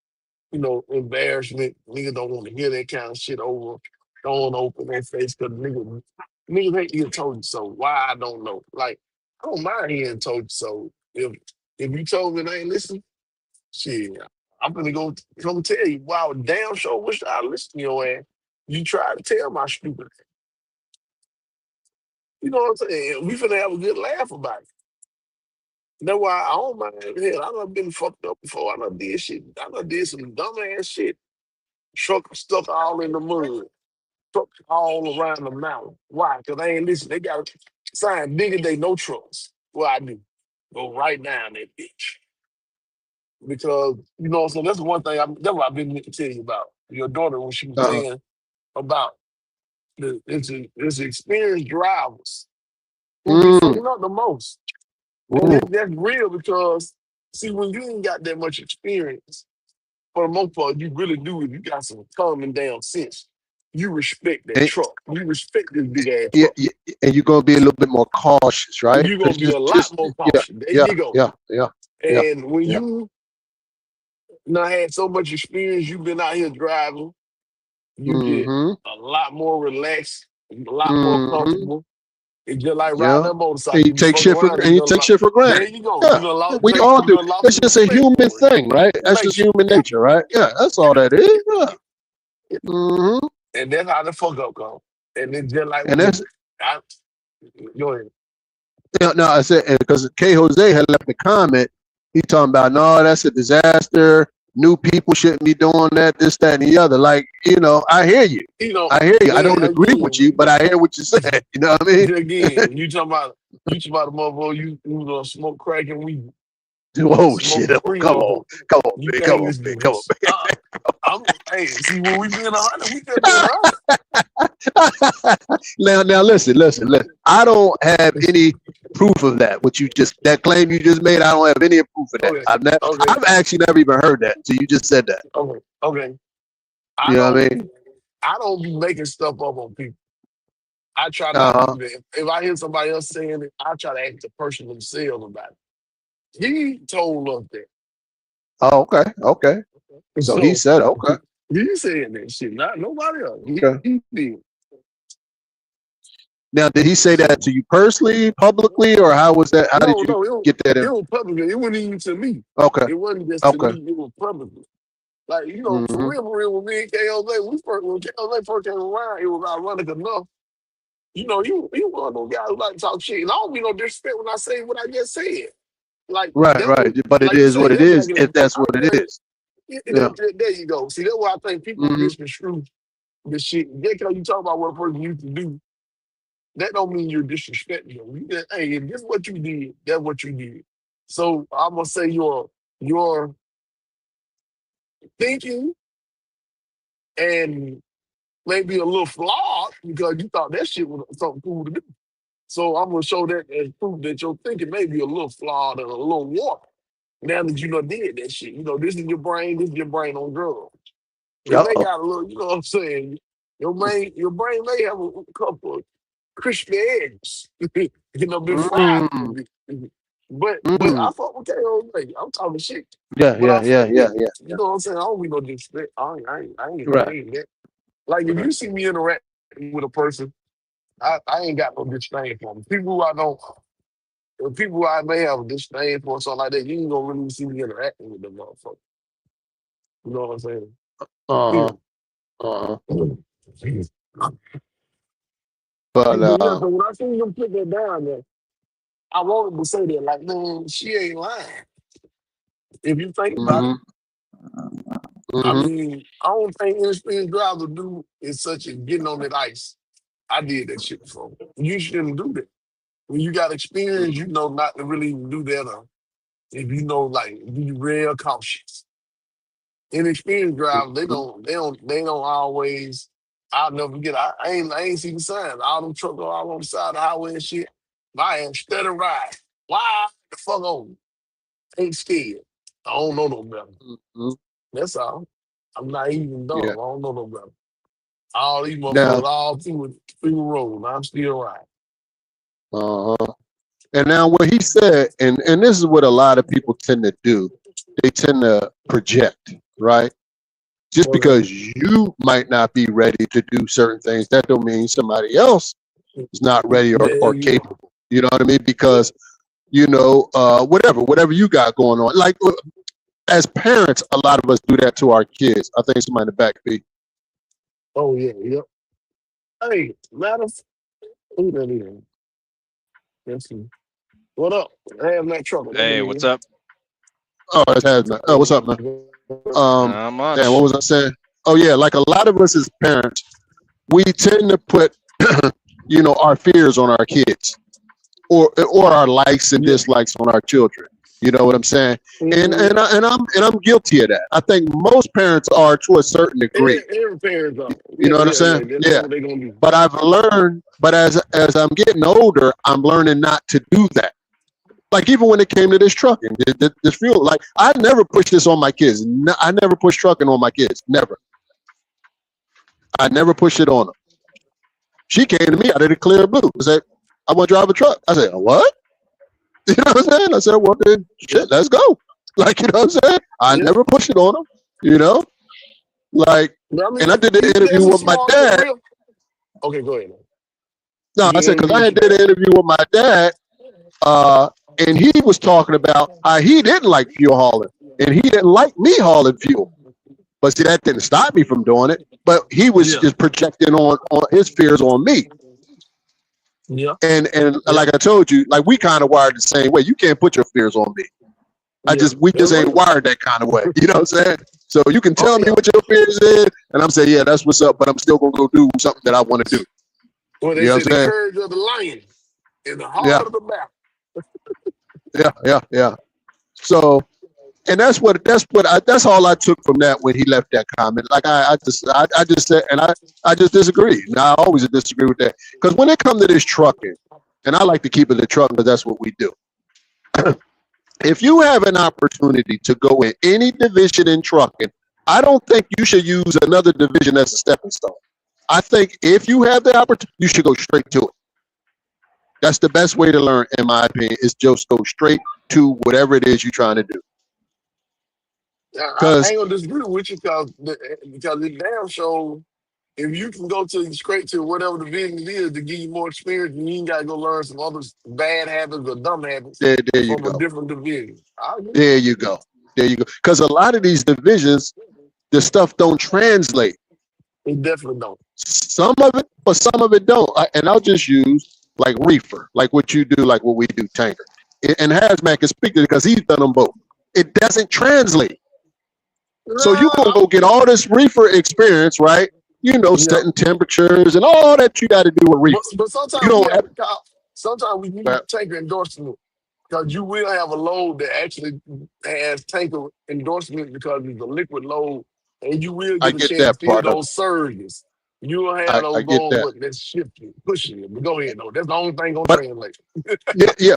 embarrassment. Niggas don't want to hear that kind of shit over, thrown open their face because niggas hate you told you so. Why I don't know. Like I don't mind hearing told you so. If you told me and I ain't listen, shit, I'm gonna go come tell you. Wow, damn sure wish I listened to your ass. You tried to tell my stupid ass. You know what I'm saying? We finna have a good laugh about it. That's why I don't mind. Hell, I done been fucked up before. I done did shit. I done did some dumbass shit. Truck stuck all in the mud. Truck all around the mountain. Why? Because they ain't listen. They got a sign bigger, they no trucks. what I do. Go right down that bitch. Because, so that's one thing that's what I've been meaning to tell you about. Your daughter, when she was Uh, saying about it's experienced drivers who be mm, fucking up the most. And ooh. that's real because, see, when you ain't got that much experience, for the most part, you really do if you got some calming down sense. You respect that And, truck. You respect this big ass yeah, truck. yeah, and you're gonna be a little bit more cautious, And right? you're gonna Because be a lot just more yeah, cautious. There yeah, you go. yeah, yeah, yeah, And when yeah. you now had so much experience, you've been out here driving, you get Mm-hmm. a lot more relaxed, a lot more Mm-hmm. comfortable. It's just like riding Yeah. a And motorcycle. you You take fuck shit for around, and you take shit for there granted. you go. Yeah, we all You do. done lost It's some just a respect human for it. thing, right? It That's just makes you, human yeah, nature, right? Yeah, that's all that is. Yeah. Mm-hmm. and that's how the fuck up come. And it's just like And that's I, go ahead. no, I said because K Jose had left a comment. He talking about no, that's a disaster. New people shouldn't be doing that, this, that, and the other. Like, I hear you. I hear you. I Man, don't agree with you, but I hear what you said. You know what I mean? again, you talking about a motherfucker, you gonna smoke crack and weed. Oh shit! Smoking Oh, free come on, motherfucker. come on, You man, come think on, it's man, come this? Hey, see, when we being 100, we just being 100. on. Now, listen. I don't have any proof of that. That claim you just made, I don't have any proof of that. Okay, okay, I've actually never even heard that. So you just said that. okay. I You know what I don't, mean? I don't be making stuff up on people. I try not to Uh huh. do that. If I hear somebody else saying it, I try to ask the person themselves about it. He told us that. Oh, okay. So he So said, okay, he said that shit, not nobody else. okay. He did. Now, did he say that to you personally, publicly, or how was that? How did No, you no, get that it in? was public. It wasn't even to me. Okay, It wasn't just to okay. me. It was public. Like, Mm-hmm. for real, with me and KLJ, when KLJ first came around, it was ironic enough. You one of those guys who like to talk shit. And I don't mean no disrespect when I say what I just said. Like, that Right. was, But it like you is say, what it that back is, in if the, that's what it is. Yeah. there you go. See, that's why I think people Mm-hmm. misconstrue the shit. Just because you talk about what a person used to do, that don't mean you're disrespecting them. You just, hey, if this is what you did, that's what you did. So I'm gonna say your thinking and maybe a little flawed because you thought that shit was something cool to do. So I'm gonna show that as proof that your thinking may be a little flawed and a little warped. Now that you done did that shit, this is your brain on drugs. It may Uh-oh. got a little, you know what I'm saying? Your brain may have a couple of crispy eggs, been fried a little Mm, bit. But I mm. fuck with KO. I'm talking shit. But I fuck Yeah. with him. You know what I'm saying? I don't be no disrespect. I Right. ain't that. Like if Right. you see me interact with a person, I ain't got no disdain for them. People who I may have a disdain for or something like that, you ain't gonna really see me interacting with them motherfuckers. You know what I'm saying? Uh-huh. Yeah. Uh-huh. Yeah, But so when I seen them put that down there, I wanted to say that, like, man, she ain't lying. If you think about it, mm-hmm. I Mm-hmm. mean, I don't think inexperienced driver do is such as getting on that ice. I did that shit before. You shouldn't do that. When you got experience, you know not to really do that. If you know, like, be real cautious. Inexperienced drivers, they don't always. I'll never forget. I ain't seen the signs. All them trucks are all on the side of the highway and shit. My ass steady ride. Why the fuck on? Ain't scared. I don't know no better. Mm-hmm. That's all. I'm not even dumb. Yeah. I don't know no better. All these Now, motherfuckers all through the road. I'm still riding. uh-huh. And now what he said, and this is what a lot of people tend to do. They tend to project, right? Just Okay. because you might not be ready to do certain things, that don't mean somebody else is not ready There or you go. capable. You know what I mean? Yeah. Because whatever you got going on. Like as parents, a lot of us do that to our kids. I think somebody in the back beat. Oh yeah. Yep. Hey, who that is? Let's see. What up? I have that trouble. Come Hey, what's in. up? Oh, it's hazmat. Oh, what's up, man? Not Damn, what much. was I saying? Oh yeah, like a lot of us as parents, we tend to put our fears on our kids. or our likes and dislikes on our children. You know what I'm saying? And I'm guilty of that. I think most parents are to a certain degree. Every parents are. You know what I'm saying? Yeah. What they gonna do. But I've learned. But as I'm getting older, I'm learning not to do that. Like even when it came to this trucking, this fuel, like I never pushed this on my kids. I never pushed trucking on my kids. Never. I never pushed it on them. She came to me out of the clear blue and said, I want to drive a truck. I said, what? You know what I'm saying? I said, well, then, shit, let's go. Like, you know what I'm saying? I never pushed it on them, you know? Like, and I did the interview with my dad. Okay, go ahead. No, I said, because I did an interview with my dad, and he was talking about how he didn't like fuel hauling, and he didn't like me hauling fuel. But see, that didn't stop me from doing it. But he was just projecting on his fears on me. Yeah. And like I told you, like we kind of wired the same way. You can't put your fears on me. We just ain't wired that kind of way. You know what I'm saying? So you can tell me what your fears is, and I'm saying, yeah, that's what's up, but I'm still gonna go do something that I want to do. Well, they say the courage of the lion in the heart of the battle. Yeah. So, and that's all I took from that when he left that comment. Like I just said, and I just disagree. Now I always disagree with that because when it comes to this trucking, and I like to keep it the truck because that's what we do. If you have an opportunity to go in any division in trucking, I don't think you should use another division as a stepping stone. I think if you have the opportunity, you should go straight to it. That's the best way to learn, in my opinion, is just go straight to whatever it is you're trying to do. I ain't gonna disagree with you because it damn show if you can go straight to whatever the business is to give you more experience, and you ain't gotta go learn some other bad habits or dumb habits there you from go. a different division. There you go. Because a lot of these divisions, the stuff don't translate. It definitely don't. Some of it, but some of it don't. And I'll just use like reefer, like what you do, like what we do, tanker. And Hazmat can speak to it because he's done them both. It doesn't translate. So you gonna go get all this reefer experience, right? You know, setting temperatures and all that you got to do with reefer. But sometimes sometimes we need tanker endorsement because you will have a load that actually has tanker endorsement because it's a liquid load, and you will get a chance to feel those surges. You will have those loads that's shifting, pushing it. But go ahead, though. That's the only thing gonna translate.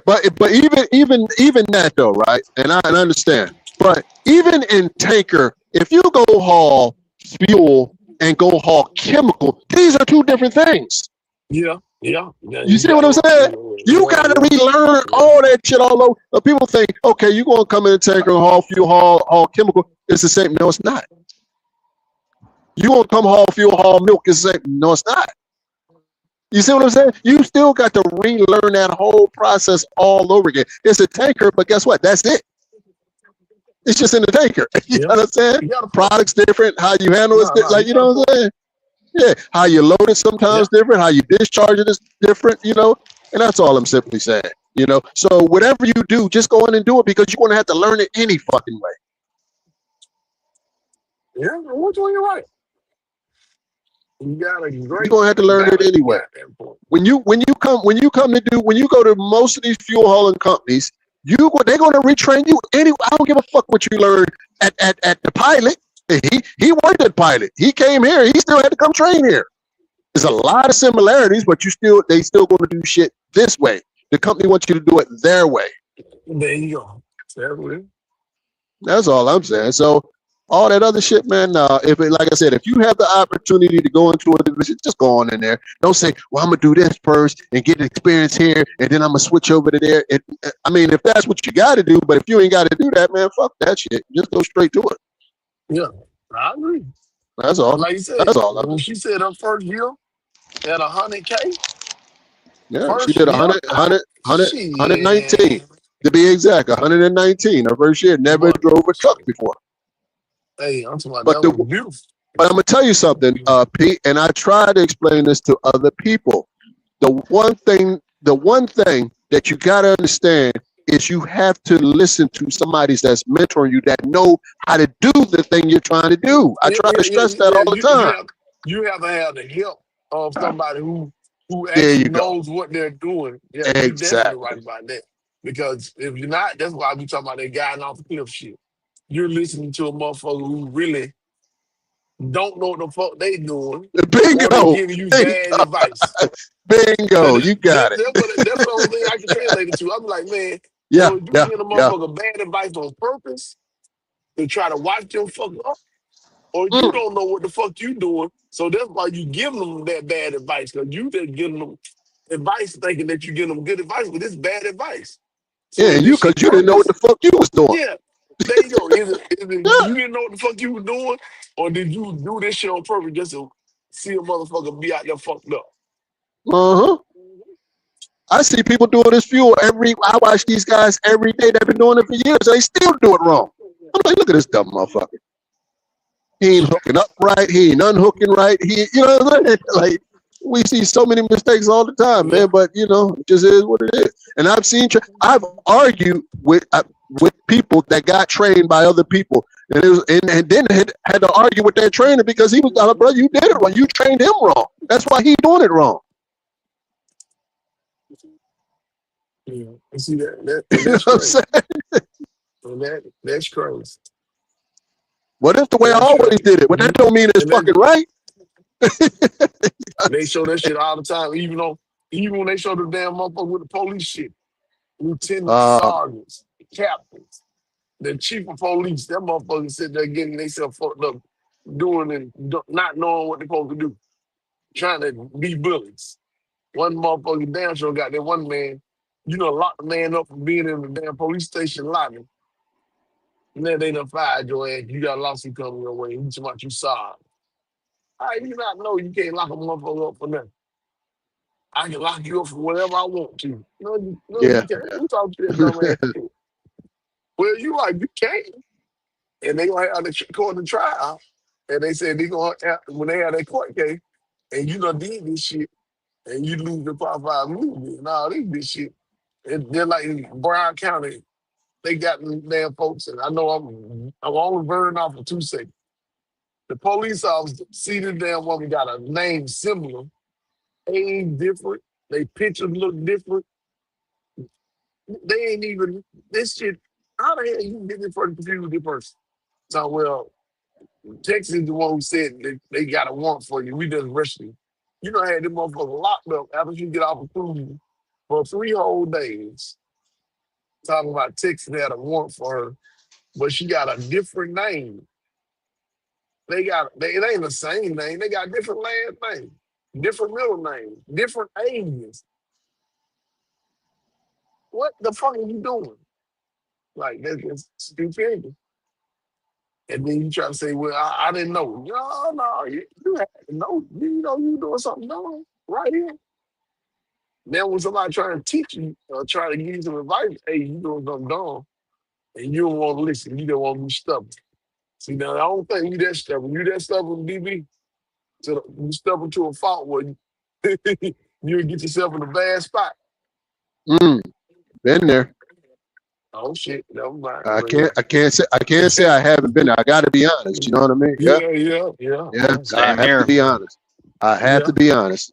But even that though, right? And I understand. But even in tanker, if you go haul fuel and go haul chemical, these are two different things. Yeah. You see what I'm saying? You gotta relearn all that shit all over. People think, okay, you're gonna come in a tanker and haul fuel, haul chemical. It's the same. No, it's not. You gonna come haul fuel, haul milk. It's the same. No, it's not. You see what I'm saying? You still got to relearn that whole process all over again. It's a tanker, but guess what? That's it. It's just in the tanker. You know what I'm saying? Products different. How you handle it, like you know what I'm saying? Yeah. How you load it sometimes different. How you discharge it is different. You know, and that's all I'm simply saying. You know, so whatever you do, just go in and do it because you're gonna have to learn it any fucking way. Yeah, which one you're right. You got a great. You're gonna have to learn it anyway. When you go to most of these fuel hauling companies, they're gonna retrain you anyway. I don't give a fuck what you learned at the pilot. He worked at pilot. He came here. He still had to come train here. There's a lot of similarities, but they still gonna do shit this way. The company wants you to do it their way. There you go. That's all I'm saying. So all that other shit, man. Like I said, if you have the opportunity to go into a division, just go on in there. Don't say, "Well, I'm gonna do this first and get experience here, and then I'm gonna switch over to there." I mean, if that's what you got to do, but if you ain't got to do that, man, fuck that shit. Just go straight to it. Yeah, I agree. That's all. Like you said, that's all. When she said her first year at 100K. Yeah, she did 119 to be exact. 119 her first year. Never drove a truck before. Hey, I'm talking about that was beautiful. But I'm gonna tell you something, Pete, and I try to explain this to other people. The one thing that you gotta understand is you have to listen to somebody that's mentoring you that know how to do the thing you're trying to do. I try to stress that all the time. You have to have the help of somebody who who There actually you go. knows what they're doing. Yeah, you definitely right Exactly. about that. Because if you're not, that's why we talking about that guy off the cliff shit. You're listening to a motherfucker who really don't know what the fuck they doing, or they Bingo. giving you bad Bingo. advice. Bingo. You got it. That's the only thing I can translate it to. I'm like, man, Yeah. so you Yeah. giving a Yeah. motherfucker bad advice on purpose to try to watch them fuck up, or you Mm. don't know what the fuck you doing, so that's why you give them that bad advice, because you just giving them advice thinking that you giving them good advice, but it's bad advice. So Yeah. is You, this because shit you didn't know what purpose? the fuck you was doing. Yeah. There you go. Is it Yeah. you didn't know what the fuck you was doing, or did you do this shit on purpose just to see a motherfucker be out there fucked up? Uh-huh. I see people doing this fuel I watch these guys every day. They've been doing it for years. They still do it wrong. I'm like, look at this dumb motherfucker. He ain't hooking up right. He ain't unhooking right. You know what I'm saying? Like, we see so many mistakes all the time, Yeah. man. But it just is what it is. And I've argued with people that got trained by other people, and then had to argue with that trainer because he was like, brother, you did it wrong. You trained him wrong. That's why he's doing it wrong. Yeah. You see that and You know that's what I'm crazy. saying? And that's crazy. Well, that's the way I That's always crazy. did it. But that don't mean it's And then fucking right. they show that shit all the time, even when they show the damn motherfucker with the police shit. Lieutenants, sergeants, captains, the chief of police, that motherfucker sit there getting themselves fucked up, doing and not knowing what they're supposed to do, trying to be bullies. One motherfucker damn sure got that one man, locked the man up for being in the damn police station lobby. And then they done fired your ass. You got a lawsuit coming your way. You talking about you sorry. How you not know you can't lock a motherfucker up for nothing? I can lock you up for whatever I want to. No, Yeah. you can't. Who talking to that dumb ass? Well, you like, you can't. And they gonna have the court to trial. And they said they gonna have, when they have that court case, and you done did this shit, and you lose the qualified movie and all this shit. And they're like in Brown County, they got them damn folks, and I know I'm only burning off for 2 seconds. The police officer see the damn woman got a name similar, age different, they pictures look different. They ain't even this shit. How the hell you get in front of the confused person? So well, Texas is the one who said they got a warrant for you. We just arrested you. You know, had them motherfuckers locked up after you get off of cruise for 3 whole days. Talking about Texas had a warrant for her, but she got a different name. It ain't the same name. They got different last names, different middle names, different ages. What the fuck are you doing? Like, that's just stupidity. And then you try to say, well, I didn't know. No, you had to know. You know you doing something wrong right here. Then when somebody trying to teach you or try to give you some advice, hey, you doing something dumb, and you don't want to listen. You don't want to be stubborn. See, now, I don't think you that stubborn. You that stubborn, DB, you stubborn to a fault where you'll get yourself in a bad spot. Been there. Oh, shit. Never mind. I But can't say I haven't been there. I got to be honest. You know what I mean? Yeah. yeah. I have to be honest. I have to be honest.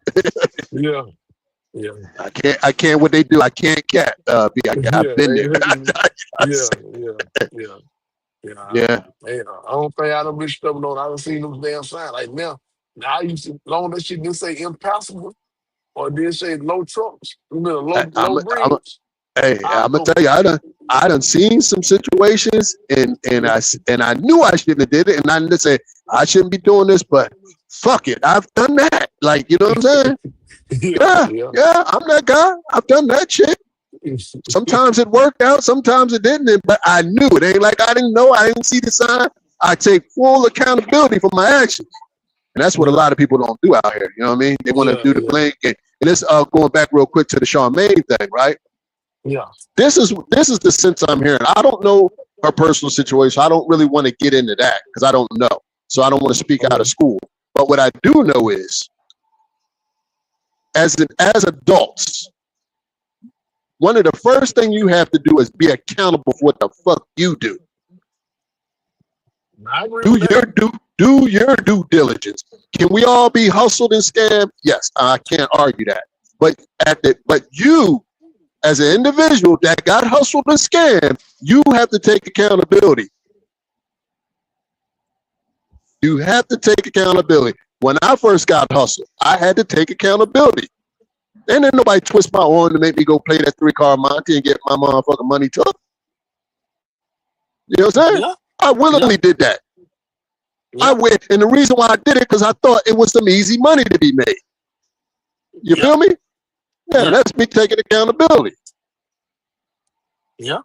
Yeah. I can't what they do. I can't cat. I've been there. Yeah. Man, I don't think I done been stubborn on. I done seen them damn signs. Like now I used to, long that shit didn't say impassable or didn't say low trucks. Remember, low bridge. Hey, I'm gonna tell you, I done seen some situations, and I knew I shouldn't have did it, and I didn't say I shouldn't be doing this, but fuck it, I've done that. Like, you know what I'm saying? Yeah, I'm that guy. I've done that shit. Sometimes it worked out, sometimes it didn't, but I knew it. Ain't like I didn't know, I didn't see the sign. I take full accountability for my actions. And that's what a lot of people don't do out here. You know what I mean? They want to do the blame game. And this going back real quick to the Charmaine thing, right? Yeah. This is the sense I'm hearing. I don't know her personal situation. I don't really want to get into that because I don't know. So I don't want to speak out of school. But what I do know is, as adults, one of the first things you have to do is be accountable for what the fuck you do. I agree Do with that. your due diligence. Can we all be hustled and scammed? Yes, I can't argue that. But you as an individual that got hustled and scammed, you have to take accountability. You have to take accountability. When I first got hustled, I had to take accountability. And then nobody twist my arm to make me go play that 3-car Monte and get my motherfucking money took. You know what I'm saying? Yeah, I willingly did that. yeah, And the reason why I did it because I thought it was some easy money to be made. You yeah, feel me? Yeah, yeah, that's me taking accountability. yeah.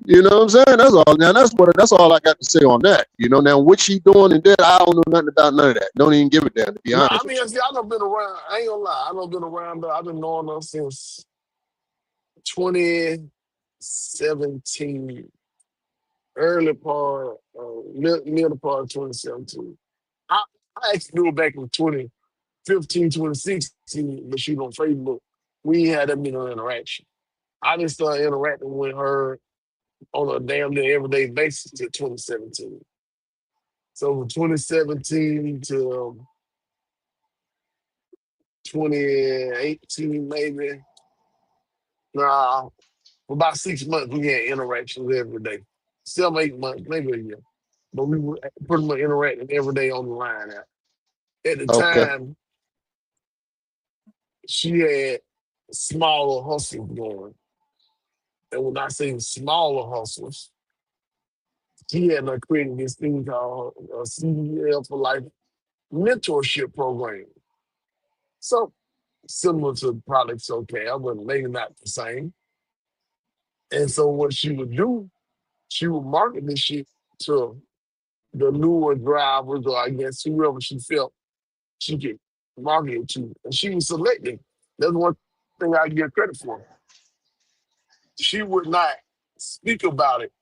You know what I'm saying? That's all. Now that's all I got to say on that. You know, now what she doing and that, I don't know nothing about none of that. Don't even give a damn, to be No, I honest with mean, see, I done been around. I ain't gonna lie. I done been around. I've been knowing her since 2017, early part, middle part of 2017. I, I actually knew her back in 2015, 2016, but she was on Facebook. We had a minute interaction. I just started interacting with her on a damn near everyday basis in 2017. So from 2017 to 2018, maybe. Nah, for about 6 months, we had interactions every day. 7, 8 months, maybe a year. But we were pretty much interacting every day on the line. At the you. Okay. time, she had smaller hustles going. And when I say smaller hustles, she had created this thing called a CDL for Life mentorship program. So similar to Project SoCal, but maybe not the same. And so what she would do, she would market this shit to the newer drivers, or I guess whoever she felt she could market it to. And she was selecting. That's one thing I give credit for. She would not speak about it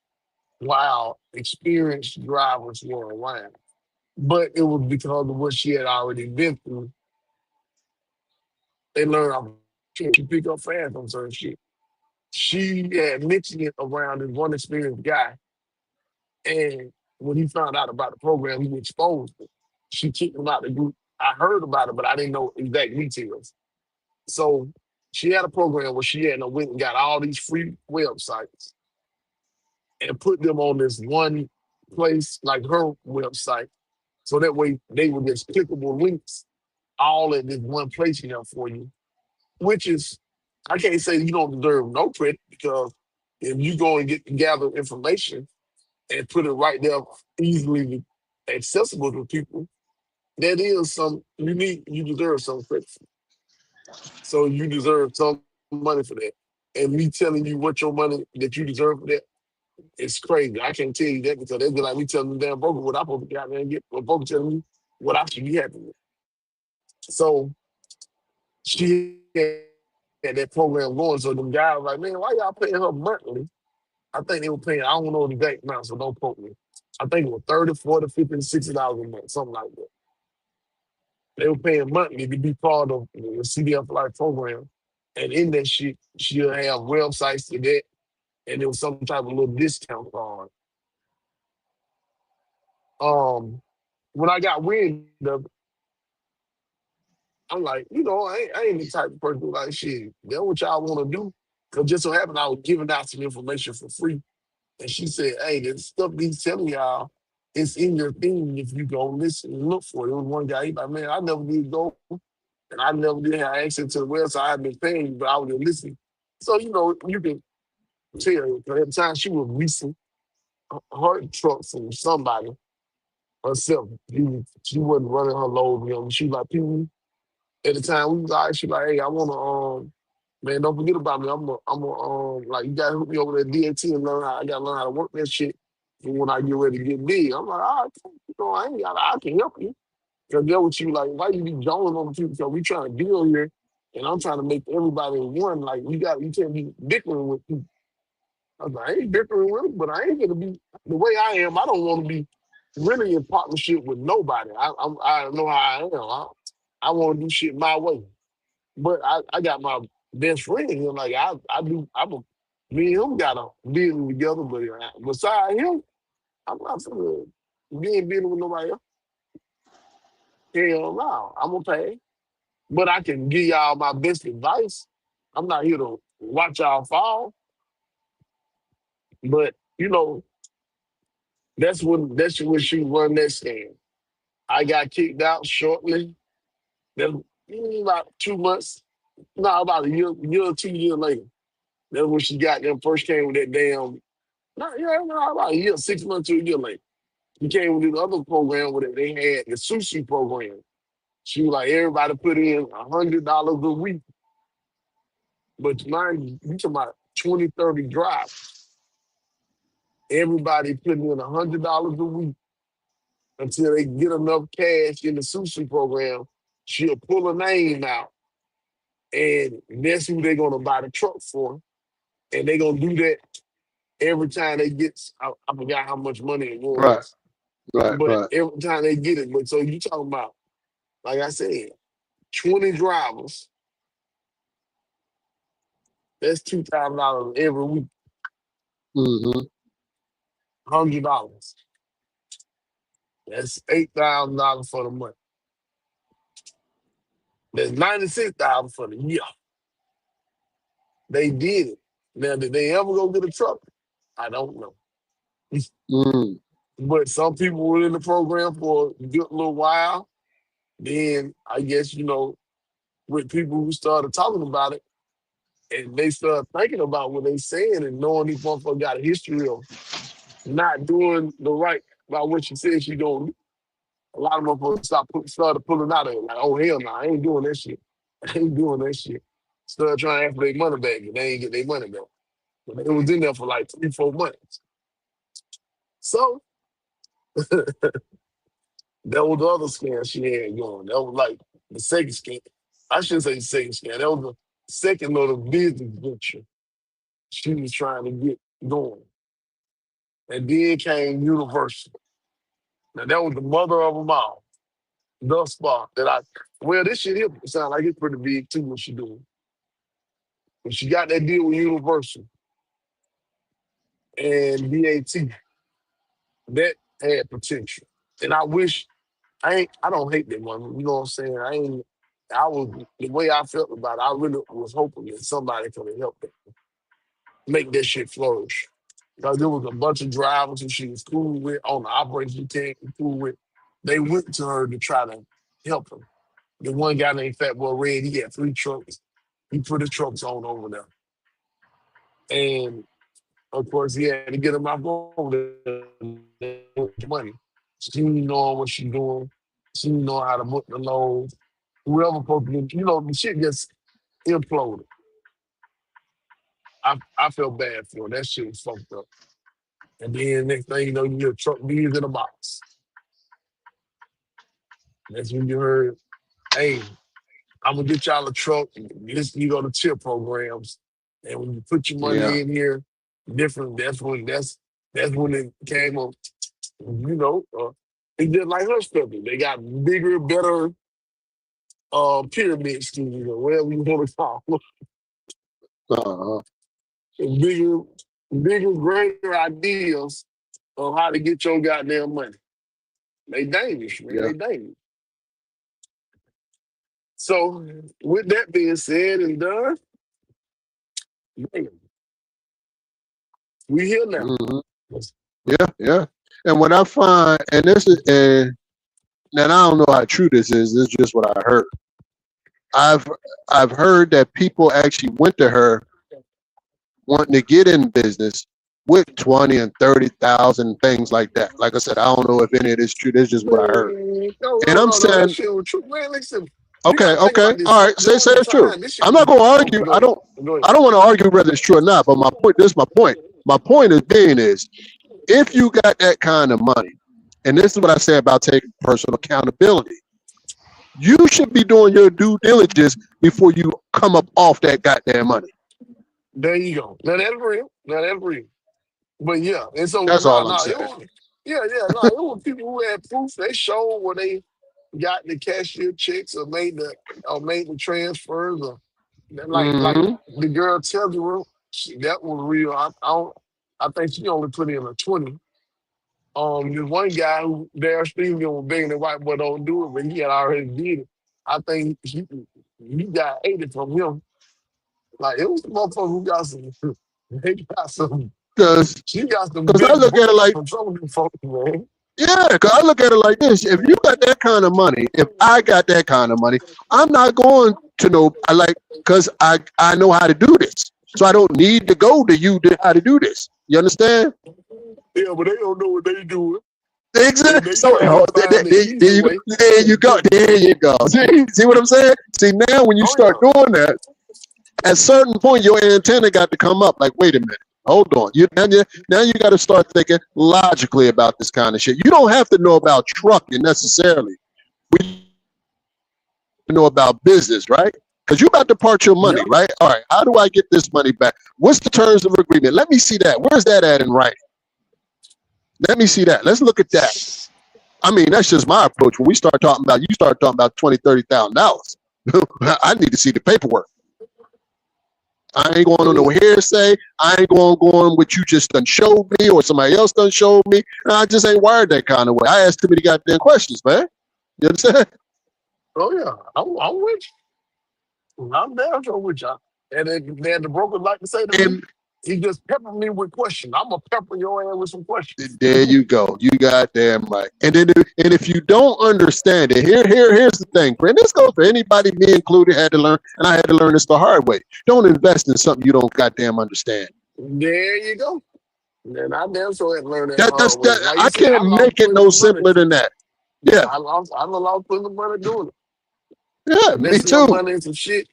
while experienced drivers were around. But it was because of what she had already been through. They learned how she pick up fast on certain shit. She had mentioned it around this one experienced guy. And when he found out about the program, he exposed it. She kicked him out of the group. I heard about it, but I didn't know exact details. So she had a program where she had went and got all these free websites and put them on this one place, like her website. So that way they were just clickable links all in this one place here for you, which is, I can't say you don't deserve no credit because if you go and gather information and put it right there easily accessible to people, that is some you deserve some credit. So you deserve some money for that. And me telling you what your money that you deserve for that, it's crazy. I can't tell you that because they'd be like me telling the damn broker what I'm supposed to get out there and get, or broker telling me what I should be happy with. So she had that program going. So them guys were like, man, why y'all paying her monthly? I think they were paying, I don't know the exact amount, so don't quote me. I think it was 30, 40, 50, $60 a month, something like that. They were paying monthly to be part of the CDF Life program. And in that shit, she'll have websites to that, and there was some type of little discount card. Um, when I got wind of it, I'm like, I ain't the type of person like shit. That's what y'all want to do. Cause just so happened I was giving out some information for free. And she said, hey, the stuff he's telling y'all, it's in your thing if you go listen and look for it. There was one guy, he like, man, I never did go and I never did have access to the website. I've been paying, but I was just listening. So, you can tell, 'cause at the time she was leasing her truck from somebody herself. She wasn't running her load, She was like, people, at the time, we was like, she like, hey, I want to, man, don't forget about me. Like, you got to hook me over at DAT and I got to learn how to work that shit for when I get ready to get big. I'm like, all right, I ain't got, I can help you. Because that what you like, why you be joning on people? Because we trying to deal here, and I'm trying to make everybody one. Like, you can't be bickering with people. I was like, I ain't bickering with them, but I ain't going to be, the way I am, I don't want to be really in partnership with nobody. I know how I am. I want to do shit my way. But I got my best friend here. Like me and him got a business together. But beside him, I'm not feeling. You ain't dealing with nobody else. Hell no, I'm gonna pay. But I can give y'all my best advice. I'm not here to watch y'all fall. But that's when she run that scam. I got kicked out shortly. Then about 2 months, no, about a year or 2 years later. That's when she got them first came with that damn. No, yeah, no, about a year, 6 months to a year later. She came with this other program where they had the sushi program. She was like, everybody put in $100 a week. But mind you talking about 20, 30 drops. Everybody putting in $100 a week until they get enough cash in the sushi program. She'll pull a name out, and that's who they're gonna buy the truck for. And they're gonna do that every time they get. I forgot how much money it Right, was, right, but right. every time they get it. But so you talking about, like I said, 20 drivers. That's $2,000 every week. Mm-hmm. $100. That's $8,000 for the month. That's 96,000 for the year. They did it. Now, did they ever go get a truck? I don't know. Mm. But some people were in the program for a good little while. Then I guess, with people who started talking about it and they started thinking about what they saying and knowing these motherfuckers got a history of not doing the right by what she said she gonna do. A lot of motherfuckers started pulling out of it. Like, oh hell no, I ain't doing that shit. I ain't doing that shit. Started trying to ask for their money back and they ain't get their money back. But they was in there for like 3, 4 months. So that was the other scam she had going. That was like the second scam. I shouldn't say the second scam. That was the second little business venture she was trying to get going. And then came Universal. Now that was the mother of them all. Thus far well, this shit here sound like it's pretty big too what she doing. When she got that deal with Universal and BAT, that had potential. And I don't hate that one. You know what I'm saying? The way I felt about it, I really was hoping that somebody could have helped her make that shit flourish. Because there was a bunch of drivers who she was cool with on the operation team, cool with. They went to her to try to help her. The one guy named Fat Boy Red, he had 3 trucks. He put his trucks on over there. And of course, he had to get them out over there with money. She knowing what she doing. She know how to book the loads. Whoever supposed to be, the shit gets imploded. I felt bad for her. That shit was fucked up. And then next thing you know, you hear truck bees in a box. That's when you heard, hey, I'm gonna get y'all a truck. You go to tip programs. And when you put your Yeah. money in here, different, that's when it came up, it's just like Hush Pepper. They got bigger, better pyramid schemes or whatever you want to call them. Uh-huh. Bigger, bigger, greater ideas of how to get your goddamn money. They dangerous, man. Yeah. They dangerous. So, with that being said and done, man, we here now. Mm-hmm. Yeah, yeah. And what I find, and this is, and I don't know how true this is. This is just what I heard. I've heard that people actually went to her wanting to get in business with 20 and 30,000 things like that. Like I said, I don't know if any of this is true. This is just what I heard. And I'm That saying, shit was true. Man, listen, okay, think about this. all right, say it's true. I'm not going to argue. I don't want to argue whether it's true or not. But my point, this is my point. My point is, if you got that kind of money, and this is what I say about taking personal accountability, you should be doing your due diligence before you come up off that goddamn money. There you go. Now that's real. But yeah, and so that's all I'm saying. It was people who had proof. They showed where they got the cashier checks or made the transfers or like the girl Tezera, that was real. I think she only put in a 20. This one guy who Darryl Stevens was begging the white boy don't do it, but he had already did it. I think he got 80 from him. Like it was the motherfucker who got some. They got some. Because She got some I big look at it like, from some of them folks, man. yeah, because I look at it like this. If you got that kind of money, if I got that kind of money, I'm not going to know, because I know how to do this. So I don't need to go to you to how to do this. You understand? Yeah, but they don't know what they doing. Exactly. They So trying to find the easy way. there you go. There you go. See what I'm saying? See, now when you Oh start yeah. doing that, at a certain point, your antenna got to come up. Like, wait a minute. Hold on. Now you got to start thinking logically about this kind of shit. You don't have to know about trucking necessarily. We know about business, right? Because you about to part your money, Yep. right? All right. How do I get this money back? What's the terms of agreement? Let me see that. Where's that at in writing? Let me see that. Let's look at that. I mean, that's just my approach. When you start talking about $20,000, $30,000, I need to see the paperwork. I ain't going on no hearsay. I ain't going on what you just done showed me or somebody else done showed me. I just ain't wired that kind of way. I ask too many goddamn questions, man. You understand? Oh yeah. I'm with you. I'm down sure with y'all. And then the broker like to say to me, And he just pepper me with questions. I'm gonna pepper your ass with some questions. there you go. You goddamn right. And if you don't understand it, here's the thing, friend. This goes for anybody, me included, had to learn, and I had to learn this the hard way. Don't invest in something you don't goddamn understand. There you go. And I damn sure had to learn that That's hard way. that. Like I you said, I can't lost make it plenty no of money. simpler than that. Yeah, I lost plenty of money doing it. yeah, me Investing your too. money in some shit.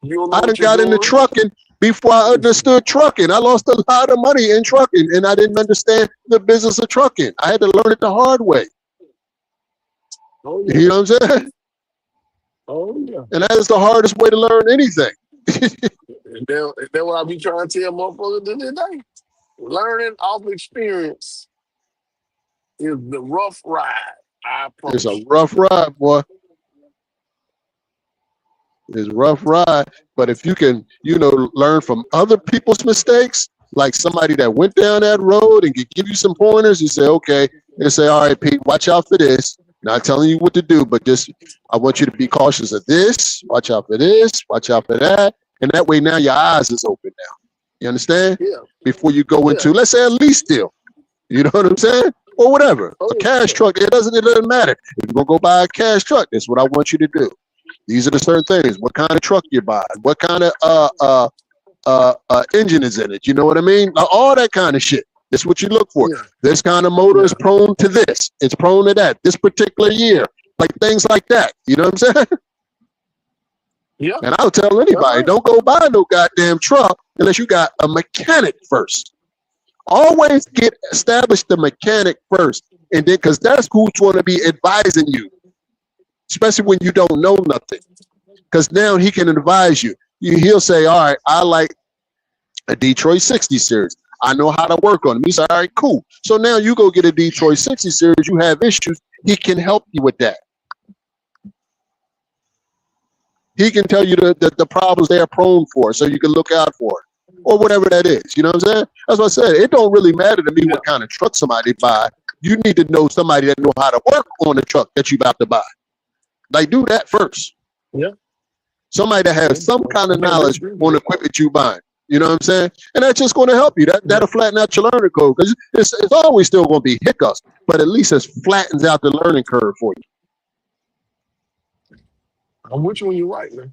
You don't know I done what you're got into doing. trucking before I understood trucking. I lost a lot of money in trucking, and I didn't understand the business of trucking. I had to learn it the hard way. Oh yeah. You know what I'm saying? Oh yeah. And that is the hardest way to learn anything. And then what I be trying to tell motherfuckers today. Learning off experience is the rough ride. I It's a promise rough ride, boy. It's a rough ride. But if you can, learn from other people's mistakes, like somebody that went down that road and could give you some pointers, you say, okay, and say, all right, Pete, watch out for this. Not telling you what to do, but just I want you to be cautious of this. Watch out for this. Watch out for that. And that way now your eyes is open now. You understand? you. Yeah. Before you go Yeah. into, let's say, a lease deal. You know what I'm saying? Or whatever. Oh A yeah. cash truck, it doesn't matter. If you're gonna go buy a cash truck, that's what I want you to do. These are the certain things. What kind of truck you buy? What kind of engine is in it? You know what I mean? All that kind of shit. That's what you look for. Yeah. This kind of motor is prone to this. It's prone to that. This particular year, like things like that. You know what I'm saying? Yeah. And I'll tell anybody, right. don't go buy no goddamn truck unless you got a mechanic first. Always get established the mechanic first, and then because that's who's going to be advising you, especially when you don't know nothing. Because now he can advise you. He'll say, all right, I like a Detroit 60 series. I know how to work on them. He said, all right, cool. So now you go get a Detroit 60 series. You have issues. He can help you with that. He can tell you the problems they are prone for, so you can look out for it, or whatever that is. You know what I'm saying? That's what I said. It don't really matter to me what kind of truck somebody buy. You need to know somebody that know how to work on the truck that you about to buy. Like, do that first. Yeah. Somebody that has some kind of knowledge on the equipment you buying. You know what I'm saying? And that's just going to help you. That'll flatten out your learning curve, because it's always still going to be hiccups, but at least it flattens out the learning curve for you. I'm with you when you're right, man.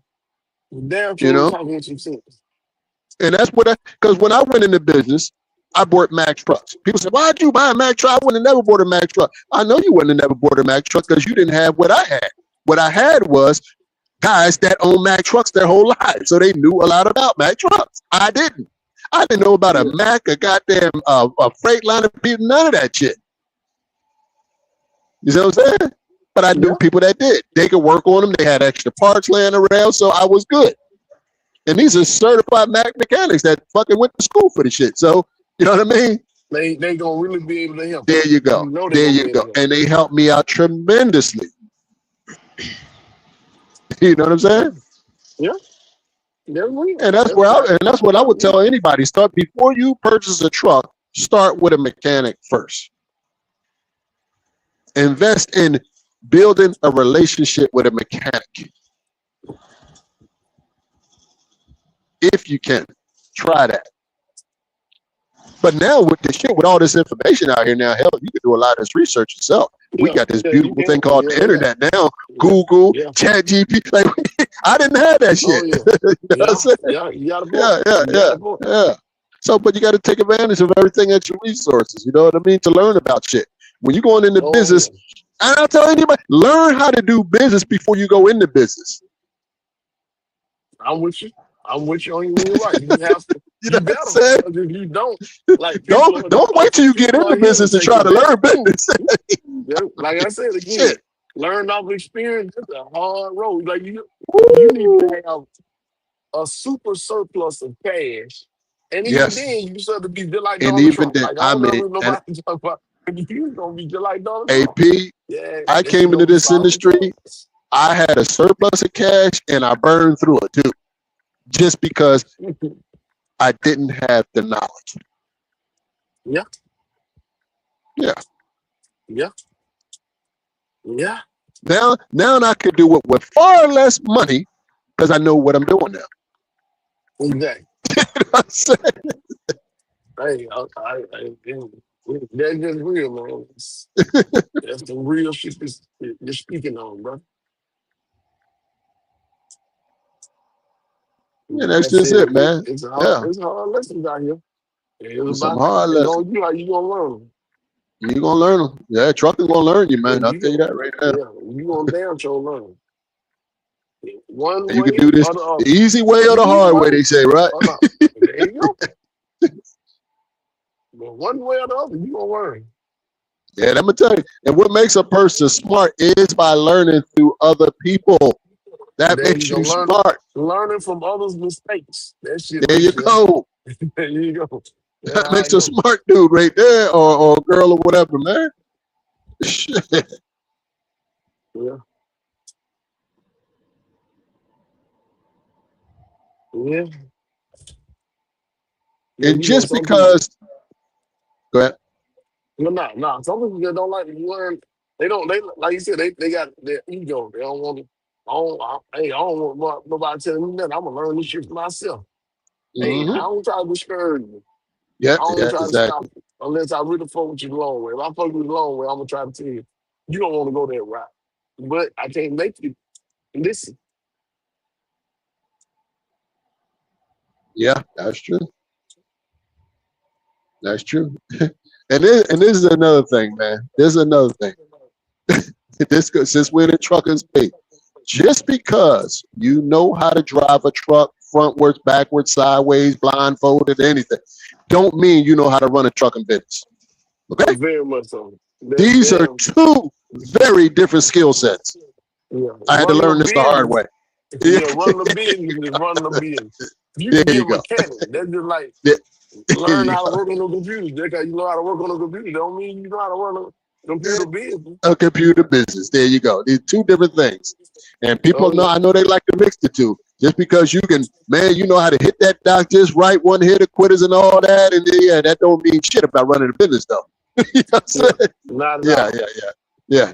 Damn You know? talking some sense. And that's what because when I went into business, I bought Mack trucks. People say, why'd you buy a Mack truck? I wouldn't have never bought a Mack truck. I know you wouldn't have never bought a Mack truck because you didn't have what I had. What I had was guys that own Mack trucks their whole lives. So they knew a lot about Mack trucks. I didn't. I didn't know about a Mack, a goddamn a Freightliner, none of that shit. You see what I'm saying? But I knew people that did. They could work on them. They had extra parts laying around, so I was good. And these are certified Mack mechanics that fucking went to school for the shit. So, you know what I mean? They gonna really be able to help. There you go. There you go. And they helped me out tremendously. You know what I'm saying? Yeah. And that's what I would tell anybody. Start before you purchase a truck, start with a mechanic first. Invest in building a relationship with a mechanic. If you can, try that. But now with this shit, with all this information out here now, hell, you can do a lot of this research yourself. We got this beautiful thing called the internet now. Google, ChatGPT. Like, I didn't have that shit. You know what I'm saying? You got a point. Yeah. So, but you got to take advantage of everything at your resources. You know what I mean? To learn about shit. When you're going into business, and I'll tell anybody, learn how to do business before you go into business. I'm with you on you're right. You have to. You know better. what I'm saying? If you don't, like, don't wait till you get into business to try to learn business. Like I said again, learn off experience. It's a hard road. Like you need to have a super surplus of cash, and even then, you start to be just like Donald Trump. Then, like, I don't know nobody talk about. You're gonna be just like Donald Trump. AP, I came into this industry. I had a surplus of cash, and I burned through it too, just because I didn't have the knowledge. Yeah. Now I can do it with far less money because I know what I'm doing now. Exactly. You know what I'm saying? Hey, that's just real, man. That's the real shit you're speaking on, bro. Yeah, that's just it, man. It's hard lessons out here. It's some hard lessons. How you gonna learn them? You're gonna learn them. Yeah, trucking gonna learn you, man. I'll tell you that right now. Yeah, you gonna damn sure learn them. One you way can do this the easy way or the hard way, they say, right? There you go. But one way or the other, you gonna learn. Yeah, I'm gonna tell you. And what makes a person smart is by learning through other people. That makes you smart. Learning from others' mistakes. That shit. There you go. There you go. That makes a smart dude right there, or girl or whatever, man. Shit. Yeah. Yeah. And just because, go ahead. No. Some people just don't like to learn. They like you said, they got their ego. They don't want to. I don't want nobody telling me nothing. I'm gonna learn this shit for myself. Hey, I don't try to discourage you. Yeah, I don't try to stop you unless I really fuck with you the long way. If I fuck with you the long way, I'm gonna try to tell you, you don't want to go that route. But I can't make you listen. Yeah, that's true. That's true. And this is another thing, man. There's another thing. Since we're in truckers pay, just because you know how to drive a truck frontwards, backwards, sideways, blindfolded, anything, don't mean you know how to run a trucking business. Okay? Very much so. These are two very different skill sets. Yeah. I had to learn this the hard way. Yeah, run the business, run the business. You can be a mechanic. That's just like learn how to work on a computer. Just because you know how to work on a computer, don't mean you know how to run a computer business. A computer business. There you go. These two different things. And people know, I know they like to mix the two. Just because you can, man, you know how to hit that dock just right, one hitter quitters and all that. And yeah, that don't mean shit about running a business though. You know what I'm saying? Yeah.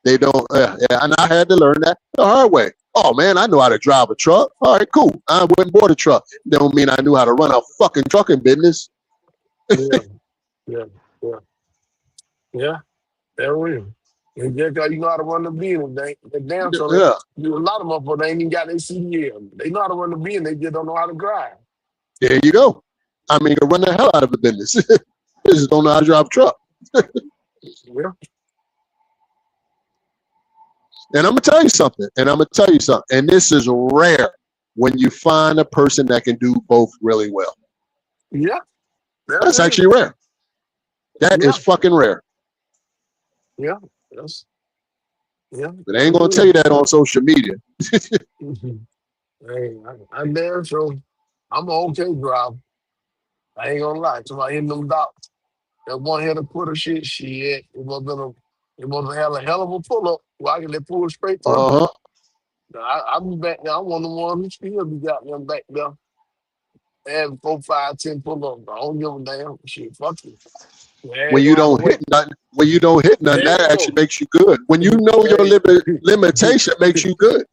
They don't, and I had to learn that the hard way. Oh man, I know how to drive a truck. All right, cool. I went and bought a truck. Don't mean I knew how to run a fucking trucking business. Yeah. They're real. And just because you know how to run the business, they damn sure. A lot of motherfuckers they ain't even got their CDL. They know how to run the business, they just don't know how to drive. There you go. I mean, you can run the hell out of a business. They just don't know how to drive a truck. Yeah. And I'm gonna tell you something. And this is rare when you find a person that can do both really well. Yeah. That's actually rare. That is fucking rare. Yeah. Yes. Yeah. But I ain't gonna tell you that on social media. Hey, I'm there, so I'm an okay driver. I ain't gonna lie. Somebody hitting them dots. That one hitter quitter shit. It must have a hell of a pull up. Well, I can let pull straight through. I'll be back there. I'm one of the ones who still be got them back there. And 4, 5, 10 pull ups. I don't give a damn. Shit, fuck you. When you don't hit nothing, that actually makes you good. When you know your limitation makes you good.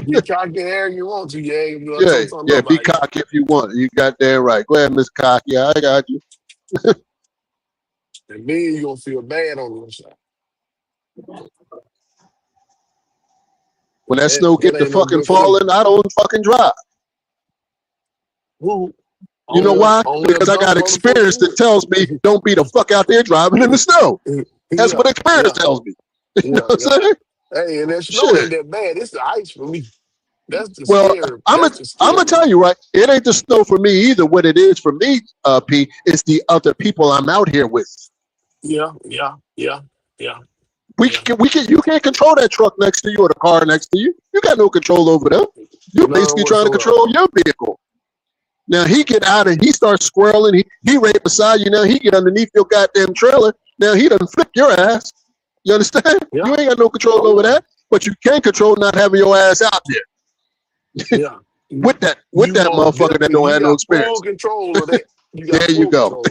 Be cocky here you want to, Yeah, be cocky if you want. You got that right. Go ahead, Miss Cocky. I got you. And then you're gonna feel bad on the inside. When that snow get to ain't no fucking good feeling. falling, I don't fucking drive. Who? You know why? Because I got experience that tells me don't be the fuck out there driving in the snow. That's what experience tells me. You know what I'm saying? Hey, and that snow ain't that bad. It's the ice for me. That's the scare. I'm gonna tell you, right? It ain't the snow for me either. What it is for me, P, it's the other people I'm out here with. Yeah. You can't control that truck next to you or the car next to you. You got no control over them. You're basically trying to control your vehicle. Now he get out and he starts squirreling. He right beside you now. He get underneath your goddamn trailer. Now he done flip your ass. You understand? Yeah. You ain't got no control over that, but you can control not having your ass out there. Yeah. with that motherfucker that don't have no experience. Full control of that. There you go.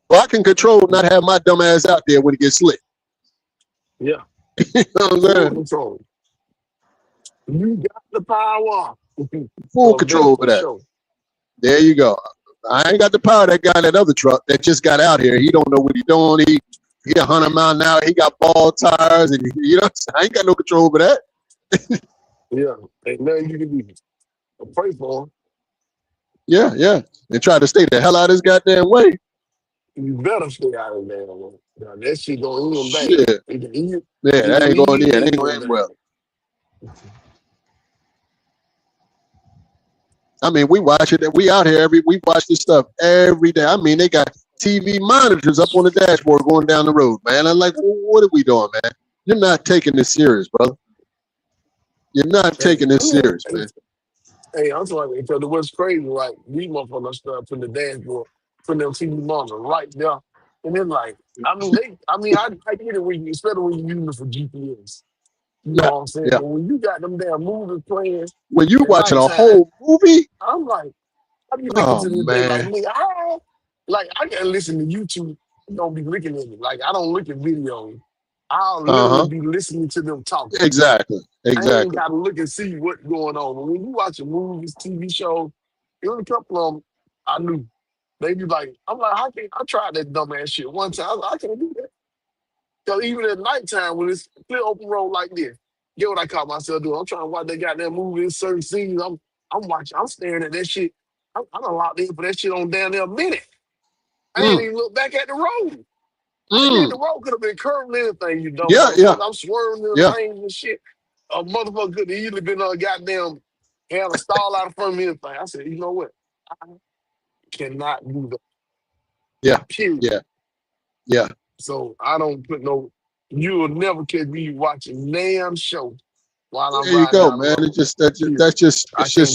Well, I can control not have my dumb ass out there when it gets slick. Yeah. You know what I'm saying? Control. You got the power. Full control over that. Show. There you go. I ain't got the power that guy in that other truck that just got out here. He don't know what he's doing. He 100 miles an hour. He got ball tires, and I ain't got no control over that. Yeah, ain't nothing you can do. Pray for him. Yeah, and try to stay the hell out of his goddamn way. You better stay out of there. Now, that shit going in bad. Yeah, that ain't going in. That ain't going in well. I mean, we watch it. We out here we watch this stuff every day. I mean, they got TV monitors up on the dashboard going down the road, man. I'm like, what are we doing, man? You're not taking this serious, brother. You're not taking this serious, man. Hey, I'm talking because what's crazy, like, we motherfuckers stuff from the dashboard, putting them TV monitors right there. And then, like, I get it when you, especially when you use it for GPS. You know what I'm saying? But when you got them damn movies playing. When you watching a whole movie? I'm like, how do you listen to this day? Like, nigga, I can listen to YouTube. I don't be looking at it. Like, I don't look at videos. I'll literally be listening to them talk. Exactly. I ain't got to look and see what's going on. But when you watching movies, TV shows, there was a couple of them I knew. They be like, I'm like, I tried that dumbass shit one time. I can't do that. Because even at nighttime, when it's clear open road like this, get what I caught myself doing? I'm trying to watch that goddamn movie in certain scenes. I'm watching, I'm staring at that shit. I'm locked in for that shit on down there a minute. I ain't even look back at the road. The road could have been curved and everything, you know. Yeah. I'm swerving in the lanes and shit. A motherfucker could have easily been goddamn had a stall out in front of me and everything. I said, you know what? I cannot do that. Yeah. Period. Yeah. So I don't put you will never catch me watching damn show while I'm riding. There you go, man. That's just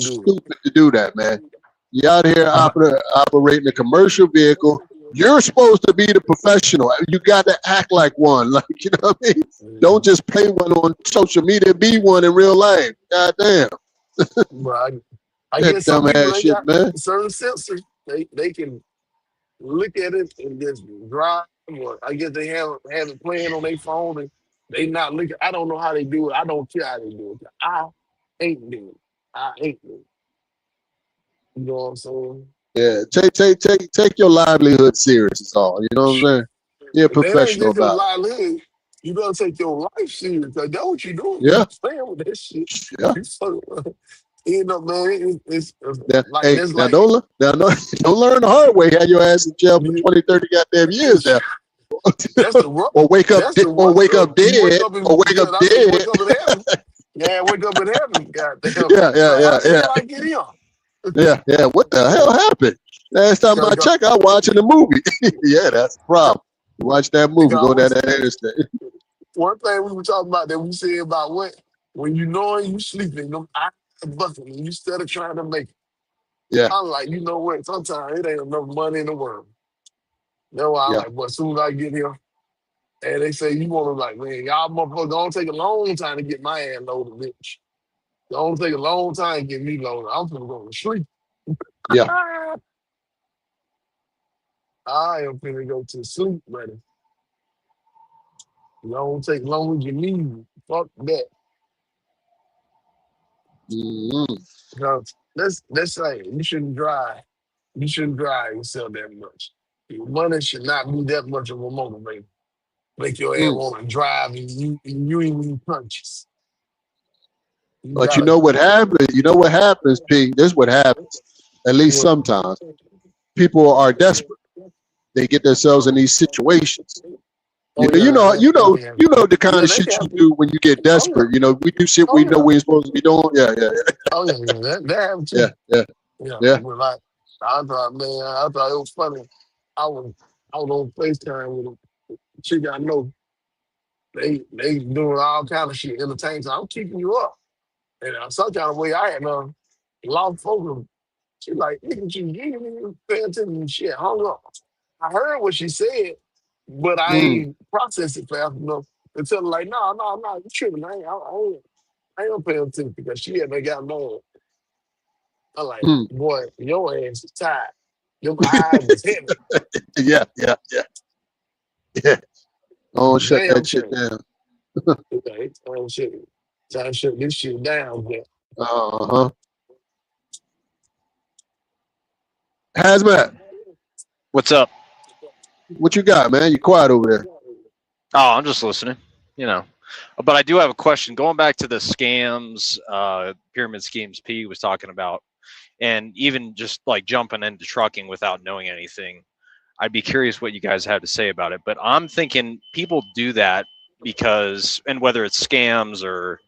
stupid to do that, man. You out here operating a commercial vehicle. You're supposed to be the professional. You got to act like one. Like, you know what I mean? Don't just play one on social media. Be one in real life. God damn. I guess some people shit, man. Certain sensors, they can look at it and just drive. Or I guess they have it playing on their phone and they not looking. I don't know how they do it. I don't care how they do it. I ain't doing it. I ain't doing it. You know what I'm saying? Yeah, take your livelihood serious. Is all. You know what I'm saying? You're professional about it. You better take your life serious. Cause that's what you doing. Yeah, you playing with that shit. Yeah. You know, man. It's like don't learn the hard way. Have your ass in jail for 20, 30 goddamn years now. Or wake up dead. Or wake up dead. Yeah, wake up in heaven. Goddamn. Yeah. What the hell happened? Last time I checked, I was watching the movie. Yeah, that's the problem. Watch that movie, go down that interstate. One thing we were talking about that we said about when you know you sleeping, them eyes bucking, and you instead of trying to make it. Yeah. I'm like, you know what? Sometimes it ain't enough money in the world. That's why I'm like, but as soon as I get here, and they say you want to like, man, y'all motherfuckers gonna take a long time to get my ass loaded, bitch. Gonna take a long time to get me loaded. I'm gonna go to sleep. Yeah. I am finna go to sleep, buddy. You don't take long as you need. Fuck that. Mm-hmm. Because let's say you shouldn't drive. You shouldn't drive yourself that much. Your money should not be that much of a motivator. Make your ass Mm. want to drive and you ain't even conscious. You But you gotta know what happens? You know what happens, P? This is what happens. At least what sometimes people are desperate. They get themselves in these situations. oh You know, yeah, yeah. you know the kind Yeah, of they shit you have to. do when you get Oh yeah. desperate. You know, we do shit Oh we know yeah. we ain't supposed to be doing. Yeah, yeah, Oh yeah, yeah. That happened yeah, too. yeah, Yeah. yeah. But like I thought, man, I thought it was funny. I was I was on FaceTime with a chick I know. They doing all kind of shit, entertaining. So I'm keeping you up. And some kind of way I had lost focus. She like, look at you didn't even pay attention to shit. Hung up. I heard what she said, but I Mm, ain't processed it fast enough until like, no, you tripping. I ain't gonna pay attention because she had got mad. I'm like, mm. boy, your ass is tired. Your eyes is heavy. Yeah, yeah, yeah, yeah. Oh, shut Damn that shit shame. down. Okay, trying to shut this shit down. But Uh huh. Hazmat, What's up? what you got, man? You quiet over there. Oh, I'm just listening, you know. But I do have a question. Going back to the scams, pyramid schemes P was talking about, and even just like jumping into trucking without knowing anything, I'd be curious what you guys have to say about it. But I'm thinking people do that because, and whether it's scams or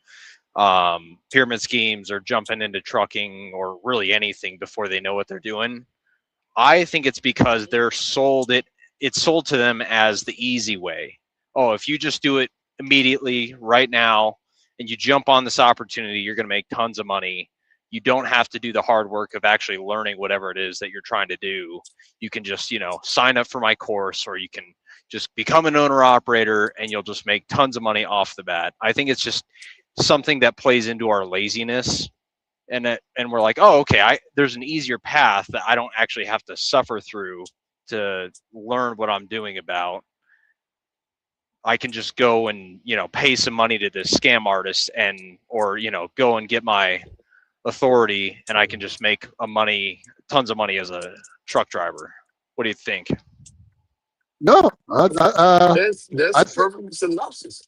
pyramid schemes or jumping into trucking or really anything before they know what they're doing, I think it's because it's sold to them as the easy way. Oh, if you just do it immediately right now and you jump on this opportunity, you're going to make tons of money. You don't have to do the hard work of actually learning whatever it is that you're trying to do. You can just, sign up for my course, or you can just become an owner operator and you'll just make tons of money off the bat. I think it's just something that plays into our laziness, and we're like, oh, okay, there's an easier path that I don't actually have to suffer through to learn what I'm doing about. I can just go and pay some money to this scam artist or go and get my authority, and I can just make tons of money as a truck driver. What do you think? No, that's I the perfect synopsis.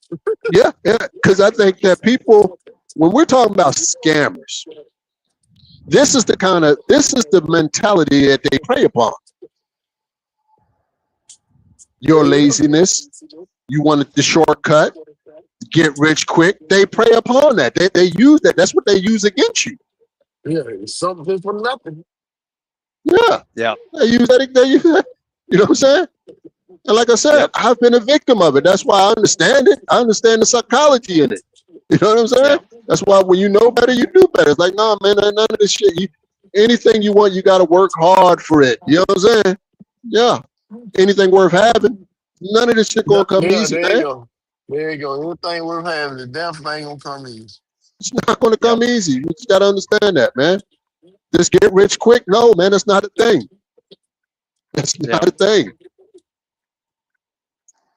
yeah, yeah, because I think that people, when we're talking about scammers, this is the mentality that they prey upon. Your laziness, you wanted the shortcut, get rich quick. They prey upon that. They use that. That's what they use against you. Yeah, something for nothing. Yeah, Yeah. They use that. They use that. You know what I'm saying? And like I said, Yep. I've been a victim of it. That's why I understand it. I understand the psychology in it. You know what I'm saying? Yeah. That's why when you know better, you do better. It's like, no, man, none of this shit. Anything you want, you got to work hard for it. You know what I'm saying? Yeah. Anything worth having, none of this shit gonna come Yeah, easy, there you man. go. There you go. Anything worth having, the damn thing gonna come easy. It's not gonna Yep. come easy. You just gotta understand that, man. Just get rich quick. No, man, that's not a thing. That's not a thing.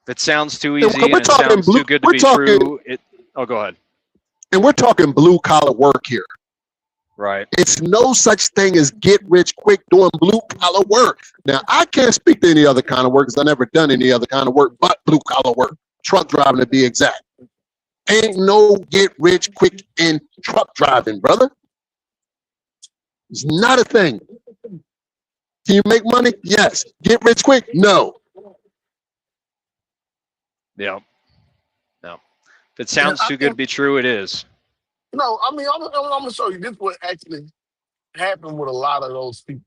If it sounds too And easy and we're it talking sounds blue. too good to We're be talking, true, go ahead. and we're talking blue collar work here. Right. It's no such thing as get rich quick doing blue collar work. Now, I can't speak to any other kind of work because I've never done any other kind of work but blue collar work. Truck driving, to be exact. Ain't no get rich quick in truck driving, brother. It's not a thing. Can you make money? Yes. Get rich quick? No. Yeah. No. If it sounds too good to be true, it is. No, I mean, I'm gonna show you this what actually happened with a lot of those people.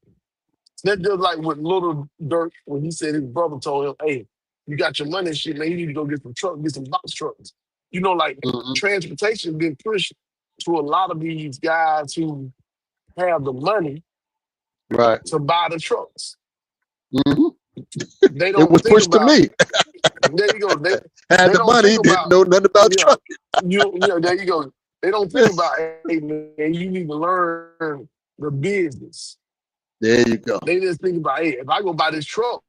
That's just like with Little Dirk when he said his brother told him, "Hey, you got your money and shit, man. You need to go get some box trucks." Like transportation been pushed to a lot of these guys who have the money Right. to buy the trucks. Mm-hmm. They It don't was think pushed to about. me. There you go. They Had the don't money, think didn't about. know nothing about Yeah, trucking. there you go. They don't think about, hey man, you need to learn the business. There you go. They just think about, hey, if I go buy this truck,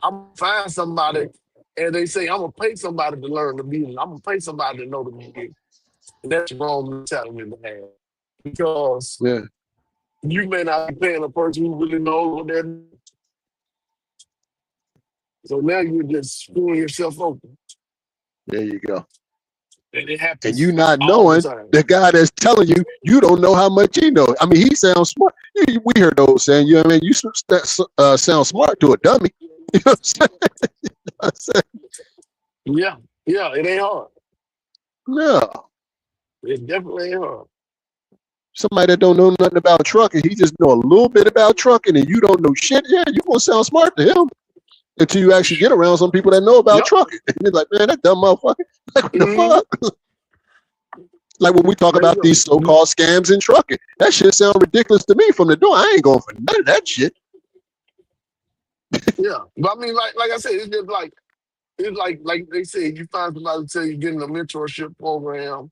I'm gonna find somebody, and they say I'm gonna pay somebody to learn the music. I'm gonna pay somebody to know the music. And that's wrong mentality to have because Yeah, you may not be paying a person who really knows what they're doing. So now you're just screwing yourself open, there you go. and it And happens you not all the knowing time. the guy that's telling you, you don't know how much he knows. I mean, he sounds smart. We heard those saying, you know what I mean? You sound smart to a dummy. You know what I'm saying? Yeah, it ain't hard. No. It definitely ain't hard. Somebody that don't know nothing about trucking, he just know a little bit about trucking and you don't know shit. Yeah, you gonna sound smart to him until you actually get around some people that know about Yep. trucking. And you're like, man, that dumb motherfucker. Like, what the Mhm. fuck? Like when we talk There you about go. these so-called scams in trucking, that shit sound ridiculous to me from the door. I ain't going for none of that shit. Yeah, but I mean, like I said, it's just like they said, you find somebody to tell you getting a mentorship program,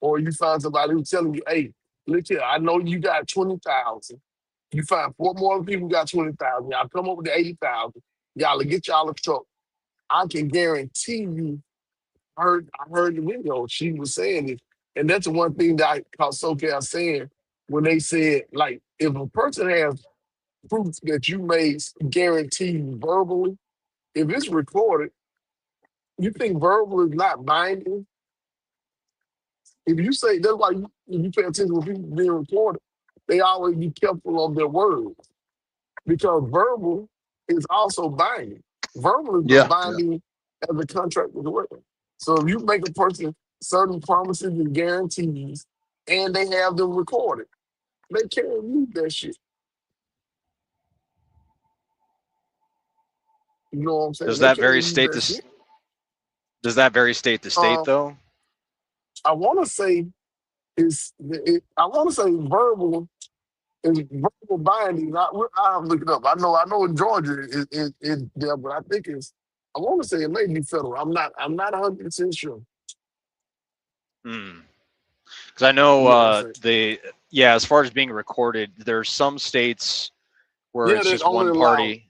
or you find somebody who's telling you, hey, look here, I know you got 20,000. You find 4 more people who got 20,000. Y'all come up with the 80,000. Y'all will get y'all a truck. I can guarantee you. I heard the video. She was saying it, and that's the one thing that I caught SoCal saying when they said, like, if a person has proof that you made guaranteed verbally, if it's recorded, you think verbal is not binding? If you say that's why if you pay attention when people being recorded, they always be careful of their words because verbal is also binding. Verbal is Yeah, binding as a contract with the worker. So if you make a person certain promises and guarantees, and they have them recorded, they can't use that shit. You know what I'm saying? Does They that can't vary use state that to shit. does that vary state to state Um, though? I want to say I want to say verbal is verbal binding. I'll look it up. I know in Georgia it's there, but I think I want to say it may be federal. I'm not 100% sure. Because I know You know what I'm saying? as far as being recorded, there's some states where Yeah, it's they just only one allow party.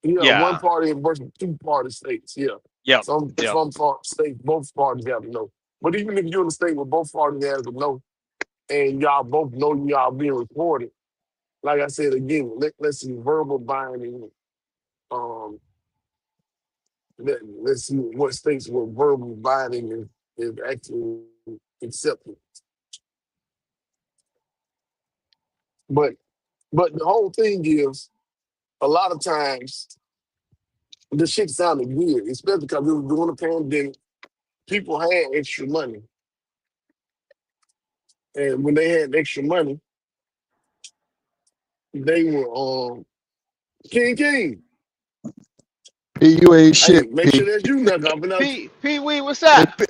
one Yeah. party versus 2-party states. Yeah. Yep. Some Yep. states, both parties have to know. But even if you're in a state where both parties have to know and y'all both know y'all being recorded, like I said again, let's see verbal binding. Let's see what states where verbal binding is actually accepted. But the whole thing is a lot of times the shit sounded good, especially because we were during the pandemic. People had extra money. And when they had extra money, they were King. P, you ain't Hey, shit, make sure P. that's you now, Governor. Pee Wee, what's Hey, up?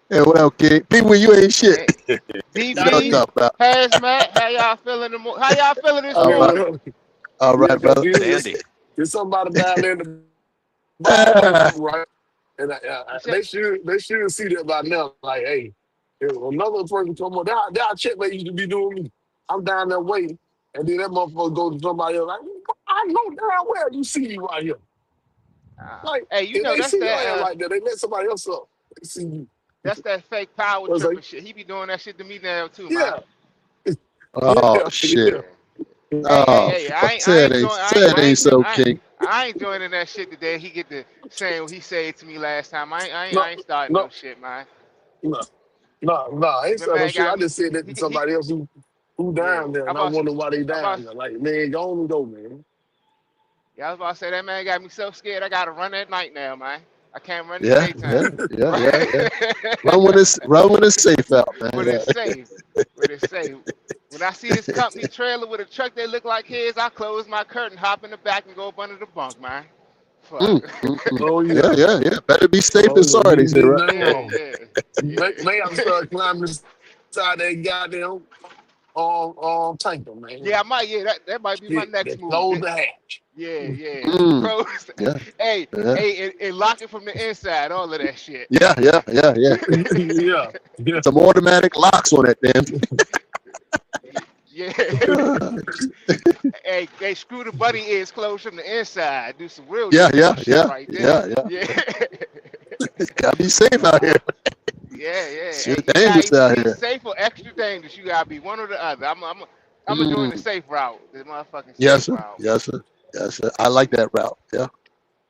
hey, what up, kid? P, when you ain't shit. Hey, What y'all DB, talk about? Hazmat, how y'all feeling? How y'all feeling this All right, morning? all Yeah, right, because brother. Dandy. there's somebody down there in the bottom Ah, right, and You said, they should see that by now. Like, hey, if another person come on, that check they used to be doing me. I'm down there waiting, and then that motherfucker goes to somebody else. Like, I know damn well you see you right here. Like, hey, you if know they see your ass like that, they let somebody else up. They see you. that's that fake power I was trip like, and shit. He be doing that shit to me now too, man. yeah, oh yeah, shit. yeah. Oh, Hey, fuck. Say it ain't so, King. I ain't joining that shit today. He get to saying what he said to me last time. No, I ain't starting no, no shit, man. no. No, I ain't That saying no man shit. I got me. just said that to He somebody else who yeah. down there, I and I about wonder why they I about down there. Like, man, go on and go, man. yeah, I was about to say that man got me so scared. I gotta run at night now, man. I can't run in the Yeah, daytime. yeah. Run when it's safe out, man. But Yeah. it's safe. But it's safe. When I see this company trailer with a truck that look like his, I close my curtain, hop in the back, and go up under the bunk, man. Fuck. Oh Yeah, yeah, yeah. Better be safe oh than yeah. sorry, You they say, did right? nothing Yeah, wrong. yeah, They have to yeah. start climbing inside that goddamn tanker, man. Yeah, I might. Yeah, that might be my next They move. close the hatch. Yeah. Mm, Close. yeah, Hey, yeah. and lock it from the inside. All of that shit. Yeah. Yeah, yeah. Some automatic locks on that damn. Yeah. Ah, Hey, they screw the bunny ears closed from the inside. Do some real Yeah, gangster shit yeah, right there. yeah, yeah. Yeah. Gotta be safe out here. Yeah, yeah. Shit And you gotta dangerous either out be here. safe or extra dangerous. You gotta be one or the other. I'm doing the Mm. safe route. The motherfucking safe Yes, sir. route. Yes, sir. Yes, sir. I like that route. Yeah,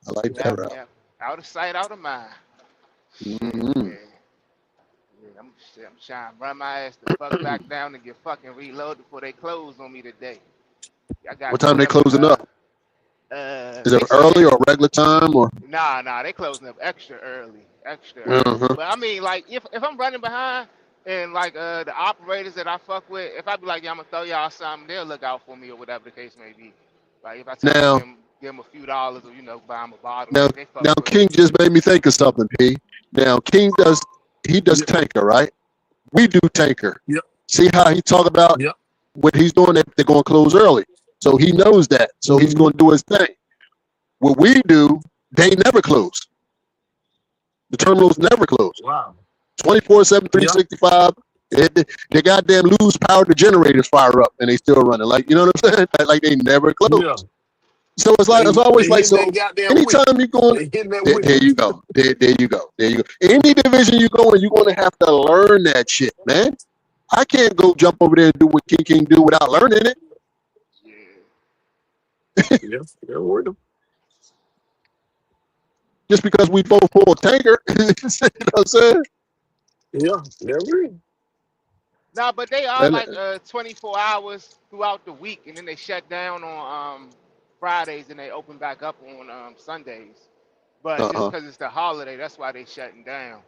I like Yeah, that route. yeah. Out of sight, out of mind. Shit, Mm-hmm. yeah. Yeah, I'm trying to run my ass the fuck back down and get fucking reloaded before they close on me today. I got What time caught they up in closing up? Is it they early said or regular time or? nah, they closing up extra early. Extra early. Uh-huh. But I mean like if I'm running behind and like the operators that I fuck with, if I be like, yeah, I'm gonna throw y'all something, they'll look out for me or whatever the case may be. Like if I tell them Now, give them a few dollars or buy them a bottle, now, they fuck now, with me. King just made me think of something. P. Now, King does Yep. tanker, right? We do tanker. Yep. See how he talk about Yep. what he's doing? They're going to close early, so he knows that. So he's Mhm. going to do his thing. What we do, they never close. The terminals never close. Wow. 24/7, Yeah. 365. They goddamn lose power, the generators fire up and they still running. Like, you know what I'm saying? Like they never close. Yeah. So it's like it's always They like, hitting so that goddamn wick. anytime you going, They hitting that there, wick. there you go. There you go. There you go. Any division you go in, you're gonna have to learn that shit, man. I can't go jump over there and do what King do without learning it. Yeah. Yes. Yeah, word. Just because we both pull a tanker, you know what I'm saying? Yeah. Yeah, we. Nah, but they are And, like 24 hours throughout the week, and then they shut down on Fridays and they open back up on Sundays. But it's uh-huh. because it's the holiday. That's why they shutting down.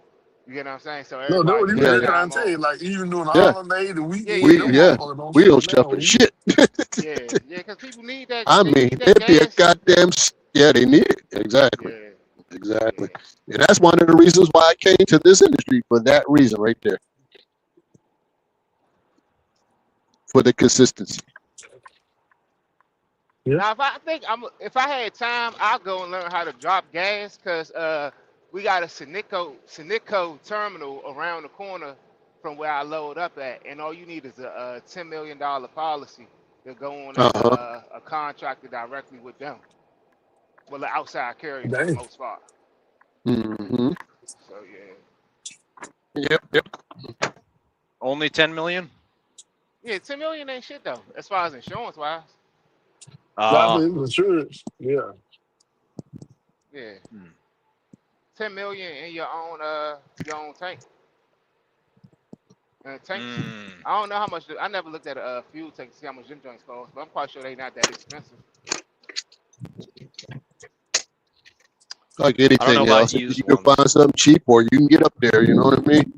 You get what I'm saying? So No, everybody what can you get Yeah, mean. yeah, Trying time to tell you, off. like even during the yeah. holiday, the Yeah, weekend, them Yeah, motherfuckers don't we shut don't shut for down. shit. yeah, because people need that. I They mean, need that it'd be a gas. goddamn yeah, they need it. Exactly. Yeah, Exactly. yeah. And that's one of the reasons why I came to this industry, for that reason right there. For the consistency. Yeah. Now, if I had time, I'll go and learn how to drop gas because we got a Sinico terminal around the corner from where I load up at, and all you need is a $10 million policy to go on as Uh-huh. a contractor directly with them. Well, the outside carrier for the Dang. most part. Mm-hmm. So Yep. Only 10 million? yeah, 10 million ain't shit though, as far as insurance wise. Probably insurance. Yeah. Yeah, Hmm. 10 million in your own tank. And tanks, Mm. I don't know how much. I never looked at a fuel tank to see how much them joints cost, but I'm quite sure they not that expensive. Like I don't know anything about else, if used you can ones. find something cheap or you can get up there, you know what I mean?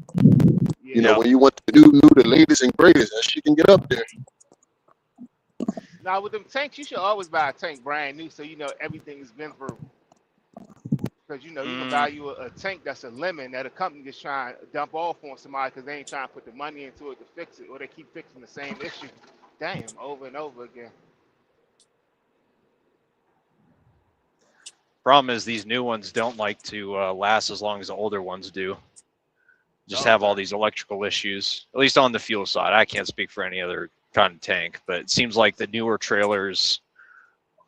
Yeah. You know, Yeah. when you want to do the latest and greatest, that shit can get up there. Now with them tanks, you should always buy a tank brand new, so you know everything has been through. Because you can buy you a tank that's a lemon that a company is trying to dump off on somebody because they ain't trying to put the money into it to fix it, or they keep fixing the same issue, damn, over and over again. Problem is these new ones don't like to last as long as the older ones do. Just Oh, have all okay. these electrical issues, at least on the fuel side. I can't speak for any other kind of tank, but it seems like the newer trailers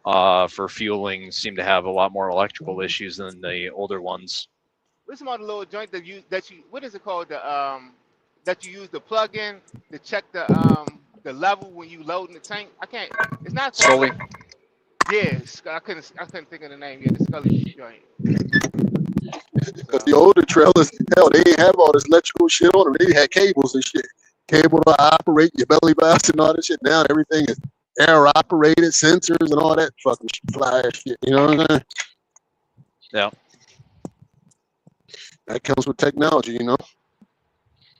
for fueling seem to have a lot more electrical issues than the older ones. What's some other little joint that you what is it called, the that you use the plug in to check the level when you load in the tank? It's not called Scully? yes, I couldn't think of the name. Yeah, the Scully joint. Because So the older trailers, hell, they didn't have all this electrical shit on them. They had cables and shit. Cable to operate your belly valves and all that shit. Now everything is air operated, sensors and all that fucking fly ass shit. You know what I'm saying? Yeah. That comes with technology, you know?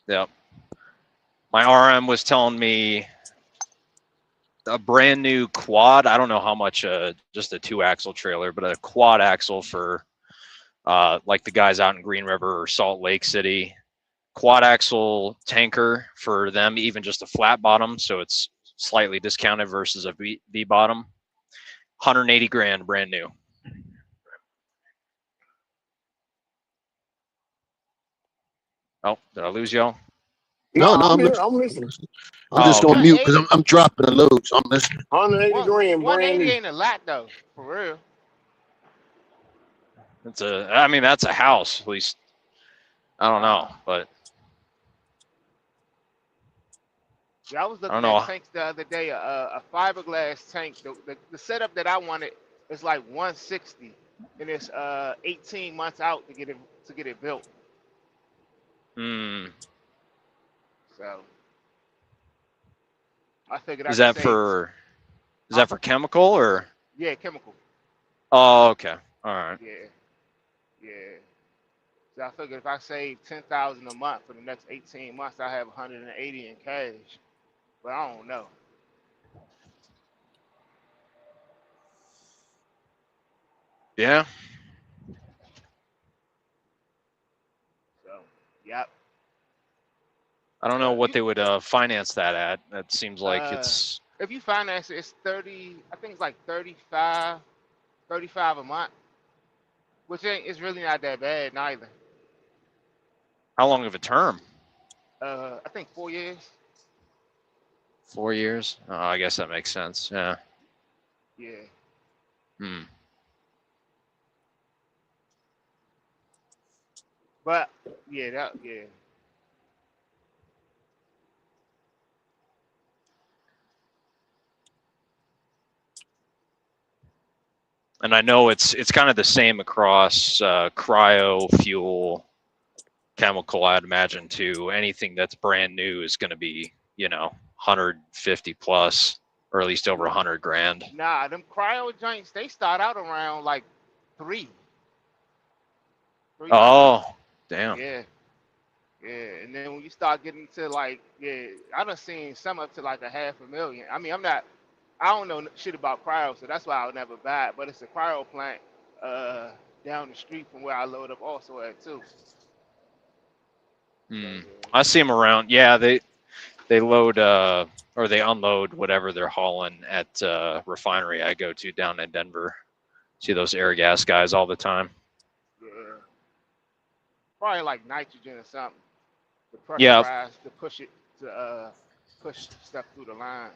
Yeah. My RM was telling me a brand new quad. I don't know how much just a 2-axle trailer, but a quad axle for like the guys out in Green River or Salt Lake City. Quad axle tanker for them, even just a flat bottom, so it's slightly discounted versus a V bottom. 180 grand, brand new. Oh, did I lose y'all? No, No, I'm I'm here. listening. I'm listening. I'm just Oh, on okay. mute because 180, I'm dropping a load, so I'm listening. 180 grand, brand 180 new. ain't a lot though, for real. I mean, that's a house. At least I don't know, but Yeah, I was I don't looking at know. tanks the other day. A fiberglass tank. The setup that I wanted is like 160, and it's 18 months out to get it built. Hmm. So I figured I Is could that save. for Huh? chemical or? Yeah, chemical. Oh, okay. All right. Yeah, yeah. So I figured if I save 10,000 a month for the next 18 months, I have 180 in cash. But I don't know. Yeah. So, yep. I don't know But what they would finance that at. That seems like uh, it's. if you finance it, it's 30. I think it's like 35 a month, which ain't it's really not that bad neither. How long of a term? I think 4 years. 4 years? Oh, I guess that makes sense. Yeah. Yeah. Hmm. But yeah. And I know it's kind of the same across cryo, fuel, chemical. I'd imagine too. Anything that's brand new is going to be 150 plus, or at least over 100 grand. Nah, them cryo joints they start out around like 300. Oh, damn. Yeah. Yeah, and then when you start getting to like, I done seen some up to like $500,000. I mean, I don't know shit about cryo, so that's why I'll never buy it. But it's a cryo plant down the street from where I load up also at too. So, Hmm. yeah. I see them around. Yeah, they load or they unload whatever they're hauling at refinery I go to down in Denver. See those air gas guys all the time. Yeah. Probably like nitrogen or something. To Yeah. pressurize to push it to push stuff through the lines.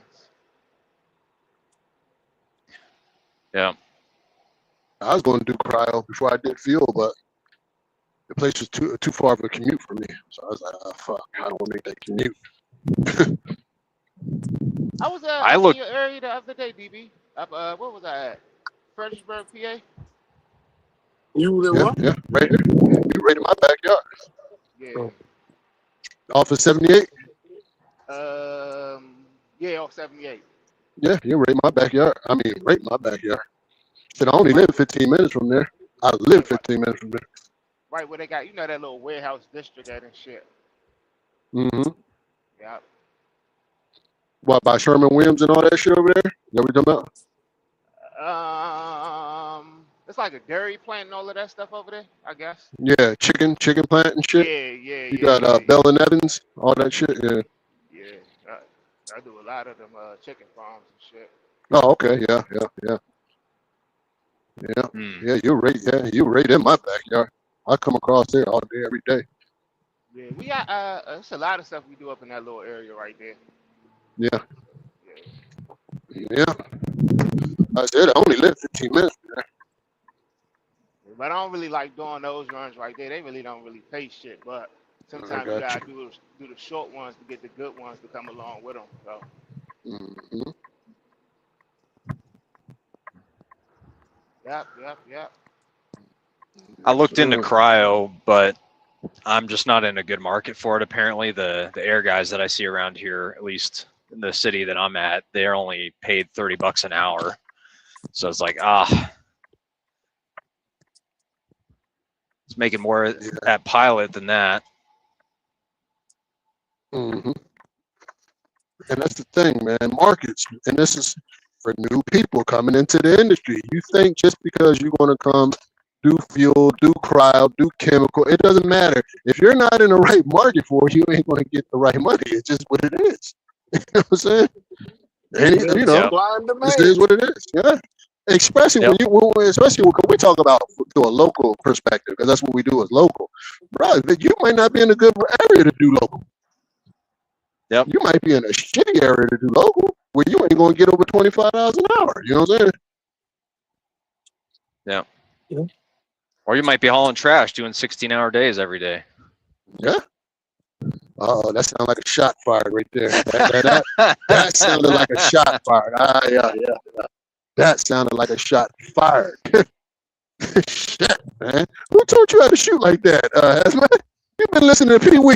Yeah. I was going to do cryo before I did fuel, but the place was too far of a commute for me. So I was like, oh, fuck, I don't want to make that commute. I was I up look. in your area the other day, DB. Up what was I at? Fredericksburg, PA. You was in Yeah, what? yeah, right there. You right in my backyard. Yeah. Off of 78. Yeah, off 78. Yeah, you're right in my backyard. I mean, right in my backyard. Said I only live 15 minutes from there. I live 15 minutes from there. Right where they got, that little warehouse district at and shit. Mm-hmm. Yeah. What, by Sherman Williams and all that shit over there? Is that what you're talking about? It's like a dairy plant and all of that stuff over there, I guess. Yeah, chicken plant and shit. Yeah. You got Bell and Evans, all that shit. Yeah. Yeah. I do a lot of them chicken farms and shit. Oh, okay. Yeah. Hmm. Yeah, you're right. Yeah, you're right in my backyard. I come across there all day, every day. Yeah, we got it's a lot of stuff we do up in that little area right there. Yeah. I said I only live 15 minutes from there. But I don't really like doing those runs right there. They really don't really pay shit. But sometimes you gotta do the short ones to get the good ones to come along with them. So. Mm-hmm. Yep. I looked into cryo, but I'm just not in a good market for it. Apparently, the air guys that I see around here, at least in the city that I'm at, they're only paid $30 an hour. So it's like, it's making more at pilot than that. Mm-hmm. And that's the thing, man. Markets, and this is for new people coming into the industry. You think just because you're going to come do fuel, do cryo, do chemical, it doesn't matter. If you're not in the right market for it, you ain't going to get the right money. It's just what it is. You know what I'm saying? And, this is what it is. Yeah. Especially when we talk about to a local perspective, because that's what we do as local. Bro, you might not be in a good area to do local. Yep. You might be in a shitty area to do local where you ain't going to get over $25 an hour. You know what I'm saying? Yeah. Yeah. Or you might be hauling trash doing 16-hour days every day. Yeah. Oh, that sounds like a shot fired right there. That sounded like a shot fired. Yeah. That sounded like a shot fired. Shit, man. Who taught you how to shoot like that? Hazmat? You've been listening to Pee Wee.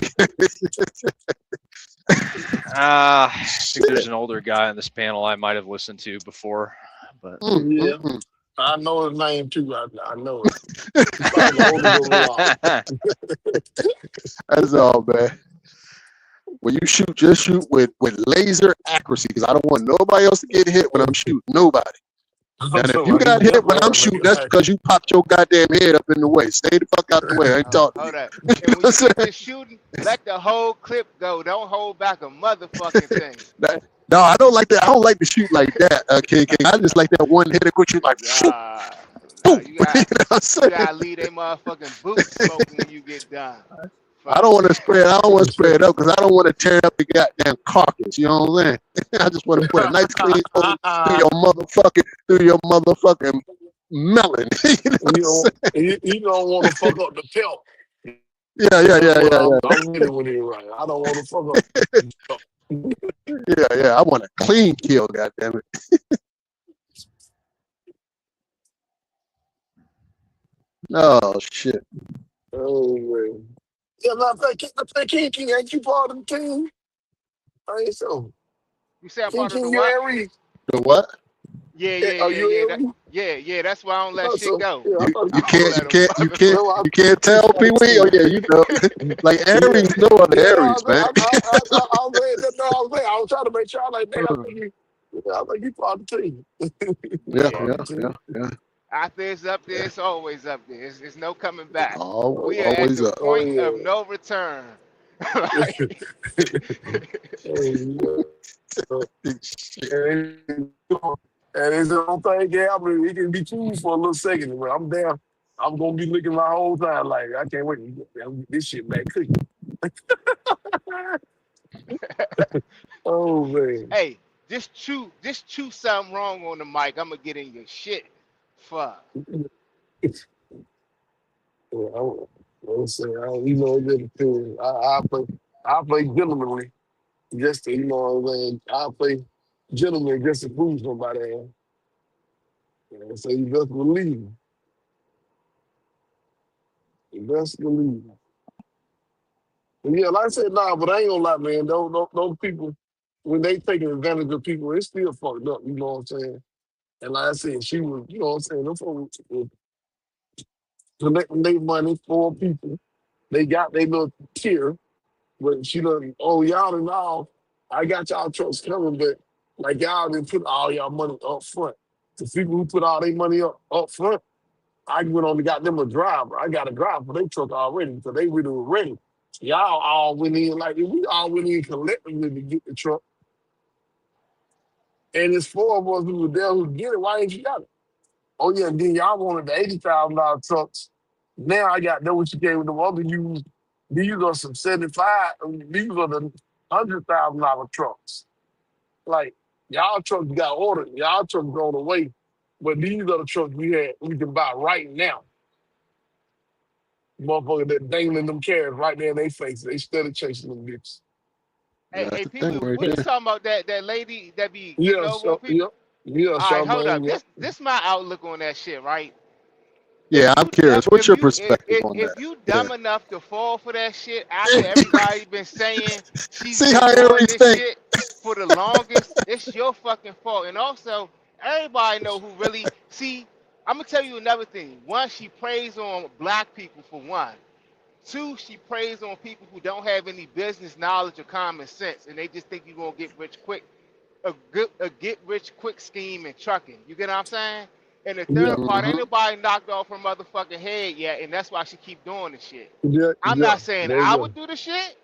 I think there's an older guy on this panel I might have listened to before, but Yeah. I know his name too. I know it. He's probably older than a lot. That's all, man. When you shoot, just shoot with laser accuracy because I don't want nobody else to get hit when I'm shooting. Nobody. And if you got hit when I'm shooting, that's because you popped your goddamn head up in the way. Stay the fuck out the way. I ain't talking. Hold up. And when you get shooting, let the whole clip go. Don't hold back a motherfucking thing. No, I don't like that. I don't like to shoot like that, King. I just like that one hit quick shoot like shoot. Boom. You gotta leave they motherfucking boots smoking when you get done. I don't want to spray it. I don't want to spray it up because I don't want to tear up the goddamn carcass. You know what I'm saying? I just want to put a nice clean hole through your motherfucking melon. You don't want to fuck up the pelt. Yeah. I'm getting with it right. I don't want to fuck up. Yeah. I want a clean kill. Goddamn it. Oh shit. Oh man. Yeah, matter of fact, King, ain't you part of the team? I ain't so. You say I'm part of the what? Aries? The what? Yeah. That's why I don't let shit go. Yeah, you can't tell Pee Wee. Oh yeah, you know, like Aries, no other Aries, man. I was trying to make sure I like that. I think you part of the team. Yeah. After it's up there, it's always up there. It's no coming back. Always we are at the up. point of no return. And it's don't think it can be cool for a little second. But I'm down. I'm gonna be looking my whole time like I can't wait to get this shit back cooking. Oh man. Hey, just chew something wrong on the mic. I'm gonna get in your shit. Fuck. I'll say, you know, I play gentlemanly, just to, you know what I'm saying. I play gentleman just to prove somebody. So you best believe. You best believe. But yeah, like I said, but I ain't gonna lie, man. Those people, when they taking advantage of people, it's still fucked up. You know what I'm saying? And like I said, she was, you know what I'm saying. Them folks were collecting their money for people. They got their little tier, but she done, y'all done all, I got y'all trucks coming, but like y'all didn't put all y'all money up front. The people who put all their money up front, I went on and got them a driver. I got a driver for their truck already, so they really were ready. Y'all all went in, like, if we all went in collectively to get the truck, and it's 4 of us who were there who get it, why ain't you got it? Oh yeah, then y'all wanted the $80,000 trucks. Now I got know what you gave with the other used. These are some 75. These are the $100,000 trucks. Like y'all trucks got ordered. Y'all trucks going away, but these are the trucks we can buy right now. Motherfucker that dangling them carrots right there in their face. They steady chasing them bitches. Hey, people, what you talking about? That lady that be people? Yeah. All right, hold up. This my outlook on that shit, right? Yeah, I'm curious. What's your perspective on that? If you dumb enough to fall for that shit after everybody been saying she's See been how doing this think. shit for the longest, it's your fucking fault. And also, everybody know who really see. I'm gonna tell you another thing. One, she preys on black people for one. Two, she preys on people who don't have any business knowledge or common sense, and they just think you're gonna get rich quick. A get rich quick scheme in trucking. You get what I'm saying? And the third part, ain't nobody knocked off her motherfucking head yet, and that's why she keep doing the shit. I'm not saying I would do the shit,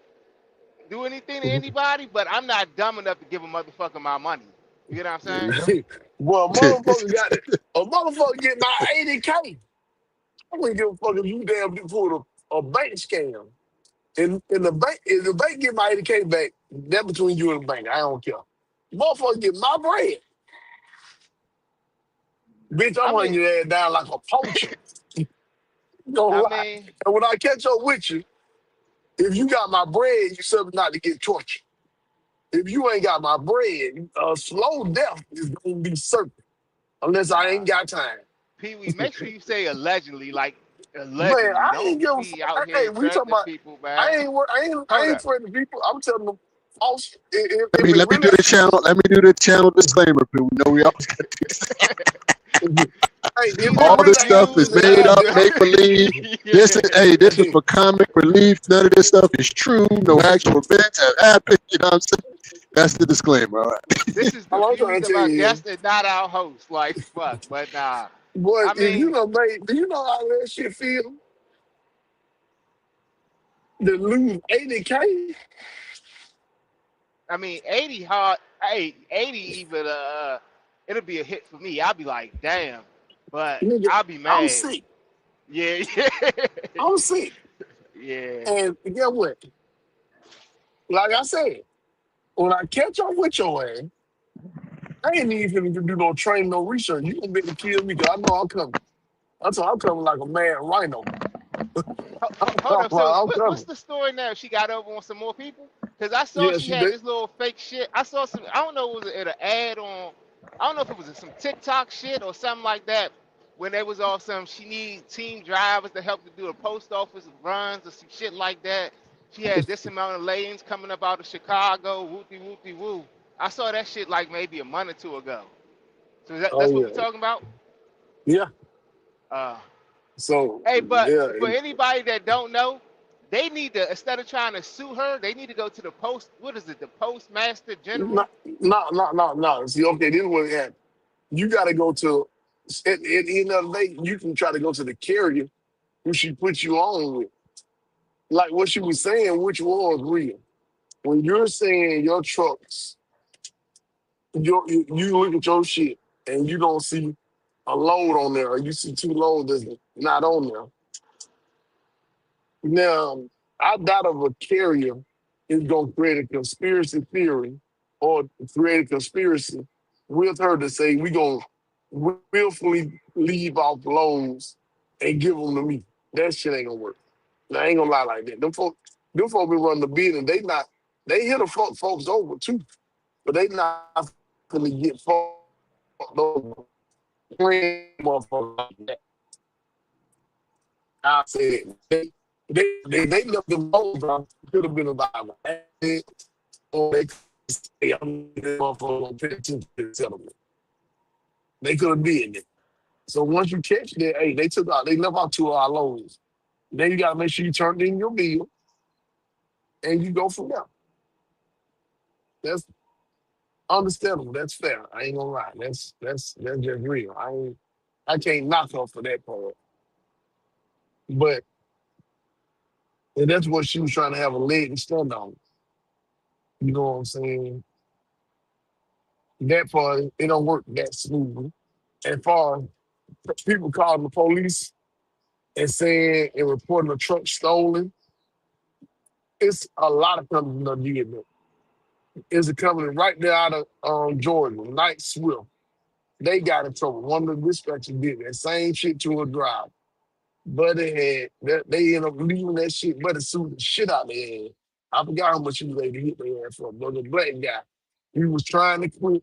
do anything to anybody, but I'm not dumb enough to give a motherfucker my money. You get what I'm saying? Well, motherfucker got it. A motherfucker get my 80K. I wouldn't give a fuck if you damn pulled a bank scam. And the bank, if the bank get my 80K back, That between you and the bank. I don't care. Motherfucker get my bread. Bitch, I'm I hunting mean, your ass down like a poacher. Don't I lie. mean, And when I catch up with you, if you got my bread, you something not to get tortured. If you ain't got my bread, slow death is gonna be certain unless I nah. ain't got time. Pee Wee, make sure you say allegedly, like Man, allegedly. I Don't ain't give a be fuck. out Hey, here we talking threatening about. people, man. I Hold ain't up. threatening people. I'm telling them false. Let If me it let me really, do the channel. Let me do the channel disclaimer. People, we know we always got hey, if Do it not all this really stuff is use happened, made up, the make believe. This is this is for comic relief. None of this stuff is true. No actual events have happened. You know what I'm saying? That's the disclaimer. All right. This is the all I'm views trying to of tell our you is, guest and not our host. Like fuck, but nah. boy, I if you mean, know, mate, do you know how that shit feel to lose 80K? I mean, 80 hard. Hey, 80 even. It'll be a hit for me. I'll be like, damn, but Nigga, I'll be I'm mad. sick. Yeah, yeah, I'm sick. yeah. And get what? Like I said, when I catch up with your ass, I ain't even finna do no training, no research. You gonna be able to kill me because I know I'm coming. That's why I'm coming like a mad rhino. Hold up. So, I'm what's coming. the story now? She got over on some more people? Because I saw Yeah, she she had did. this little fake shit. I saw some. I don't know. Was it an ad on? I don't know if it was some TikTok shit or something like that. When there was all some, she need team drivers to help to do the post office runs or some shit like that. She had this amount of lanes coming up out of Chicago. Whoopty whoopty woo. I saw that shit like maybe a month or two ago. So Oh that's what we're yeah, talking about. yeah. Uh, So Hey, but yeah, for anybody that don't know, they need to instead of trying to sue her, they need to go to the post. What is it? The Postmaster General. no. See, okay, this is what happened. You got to go to at the end of the day. You can try to go to the carrier who she put you on with. Like what she was saying, which was real. When you're saying your trucks, you look at your shit and you don't see a load on there, or you see two loads that's not on there. Now, I doubt if a carrier is going to create a conspiracy theory or create a conspiracy with her to say we going to willfully leave off loads and give them to me. That shit ain't going to work. Now, I ain't going to lie like that. Them folk been running the business. They hit the folks over too, but they not going to get fucked over. Plain motherfucker like that. I said, they left them loads out. Could have been about an or they could say, I'm this motherfucker gonna pay attention to the settlement. They could have did it. So once you catch that, hey, they left out 2 of our loans. Then you gotta make sure you turn in your bill and you go from there. That's understandable. That's fair. I ain't gonna lie. That's just real. I can't knock her for that part. But and that's what she was trying to have a leg to stand on. You know what I'm saying? That part, it don't work that smoothly. As far as people calling the police and saying and reporting a truck stolen, it's a lot of companies that did that. It's a company right there out of Georgia, Night Swift. They got in trouble. One of the dispatchers did that same shit to a driver. But they ended up leaving that shit, but it sued the shit out of their head. I forgot how much he was able to hit their ass for. But the black guy, he was trying to quit.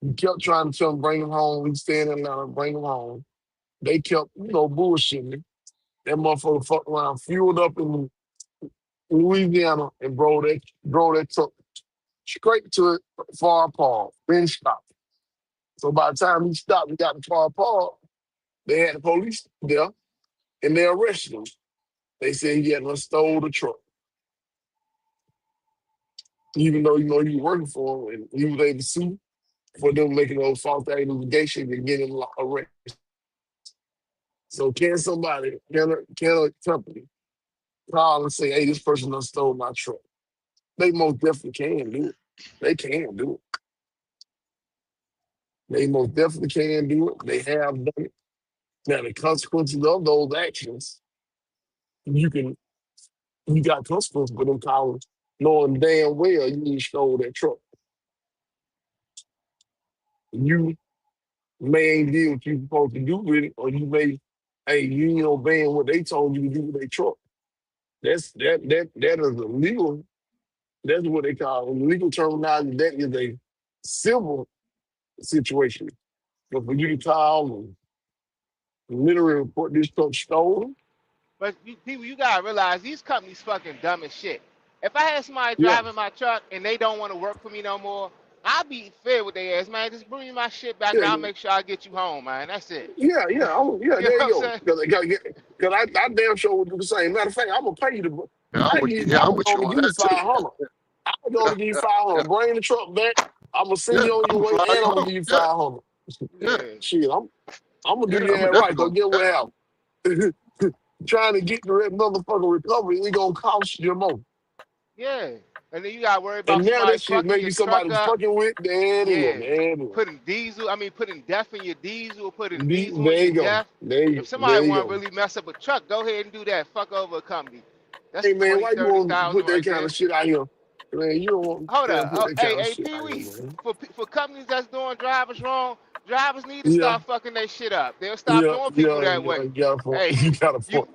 He kept trying to tell him, bring him home. He's staying in Atlanta, bring him home. They kept, bullshitting. That motherfucker fucked around, fueled up in Louisiana and drove that truck straight to it far apart, then stopped. So by the time he stopped and got to far apart, they had the police there and they arrested him. They said he had stole the truck. Even though he was working for him and he was able to sue for them making those false allegations and getting him arrested. So can a company call and say, hey, this person done stole my truck? They most definitely can do it. They can do it. They most definitely can do it. They have done it. Now the consequences of those actions, you got consequences for them calling. knowing damn well you stole that truck. You may ain't did what you supposed to do with it, or you may, hey, you ain't obeying what they told you to do with their truck. That is a legal. That's what they call in legal terminology. That is a civil situation. But for you to call and literally report this truck stolen, But people, you gotta realize these companies fucking dumb as shit. If I had somebody yeah, driving my truck and they don't want to work for me no more, I'll be fair with their ass, man. Just bring me my shit back and yeah, I'll make sure I get you home, man. That's it. yeah. You know There what you I'm go. saying? Because I damn sure would do the same. Matter of fact, I'm gonna pay you to. Yeah, I'm with you. Yeah, I I'm would with you only on give you that too. 500. I would Yeah, only give you yeah, 500. yeah, Bring the truck back. I'm gonna send yeah. you on I'm your gonna way, fly and you I'm gonna home. give you Yeah, 500. yeah, Yeah. Shit, I'm gonna do yeah. your I'm ass right. definitely Cause gonna get do what that. happened. Trying to get the motherfucking recovery, it gonna cost you more. Yeah. And then you gotta worry And about now somebody that shit fucking maybe your truck somebody up. fucking with. There it is. Yeah. There it is. Putting death in your diesel, putting diesel in There your you go. death. If There somebody you want to go. really mess up a truck, go ahead and do that. Fuck over a company. That's Hey man, 20, why you 30,000 want to put that right kind there. of shit out here? Man, you don't want Hold to up. put that Hey, kind of shit Pee out here, Wee. man. For companies that's doing drivers wrong, drivers need to Yeah, start fucking their shit up. They'll stop yeah, doing people yeah, that yeah. way. You got a point. Hey, You got a you point.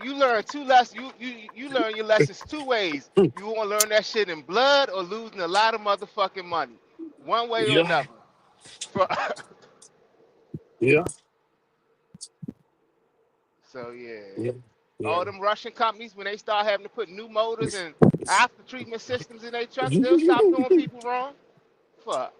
you learn two lessons. You learn your lessons two ways. You want to learn that shit in blood or losing a lot of motherfucking money, one way or Yeah, another. For, yeah, so yeah, yeah, yeah. all them Russian companies when they start having to put new motors and after treatment systems in their trucks, they'll stop doing people wrong. Fuck.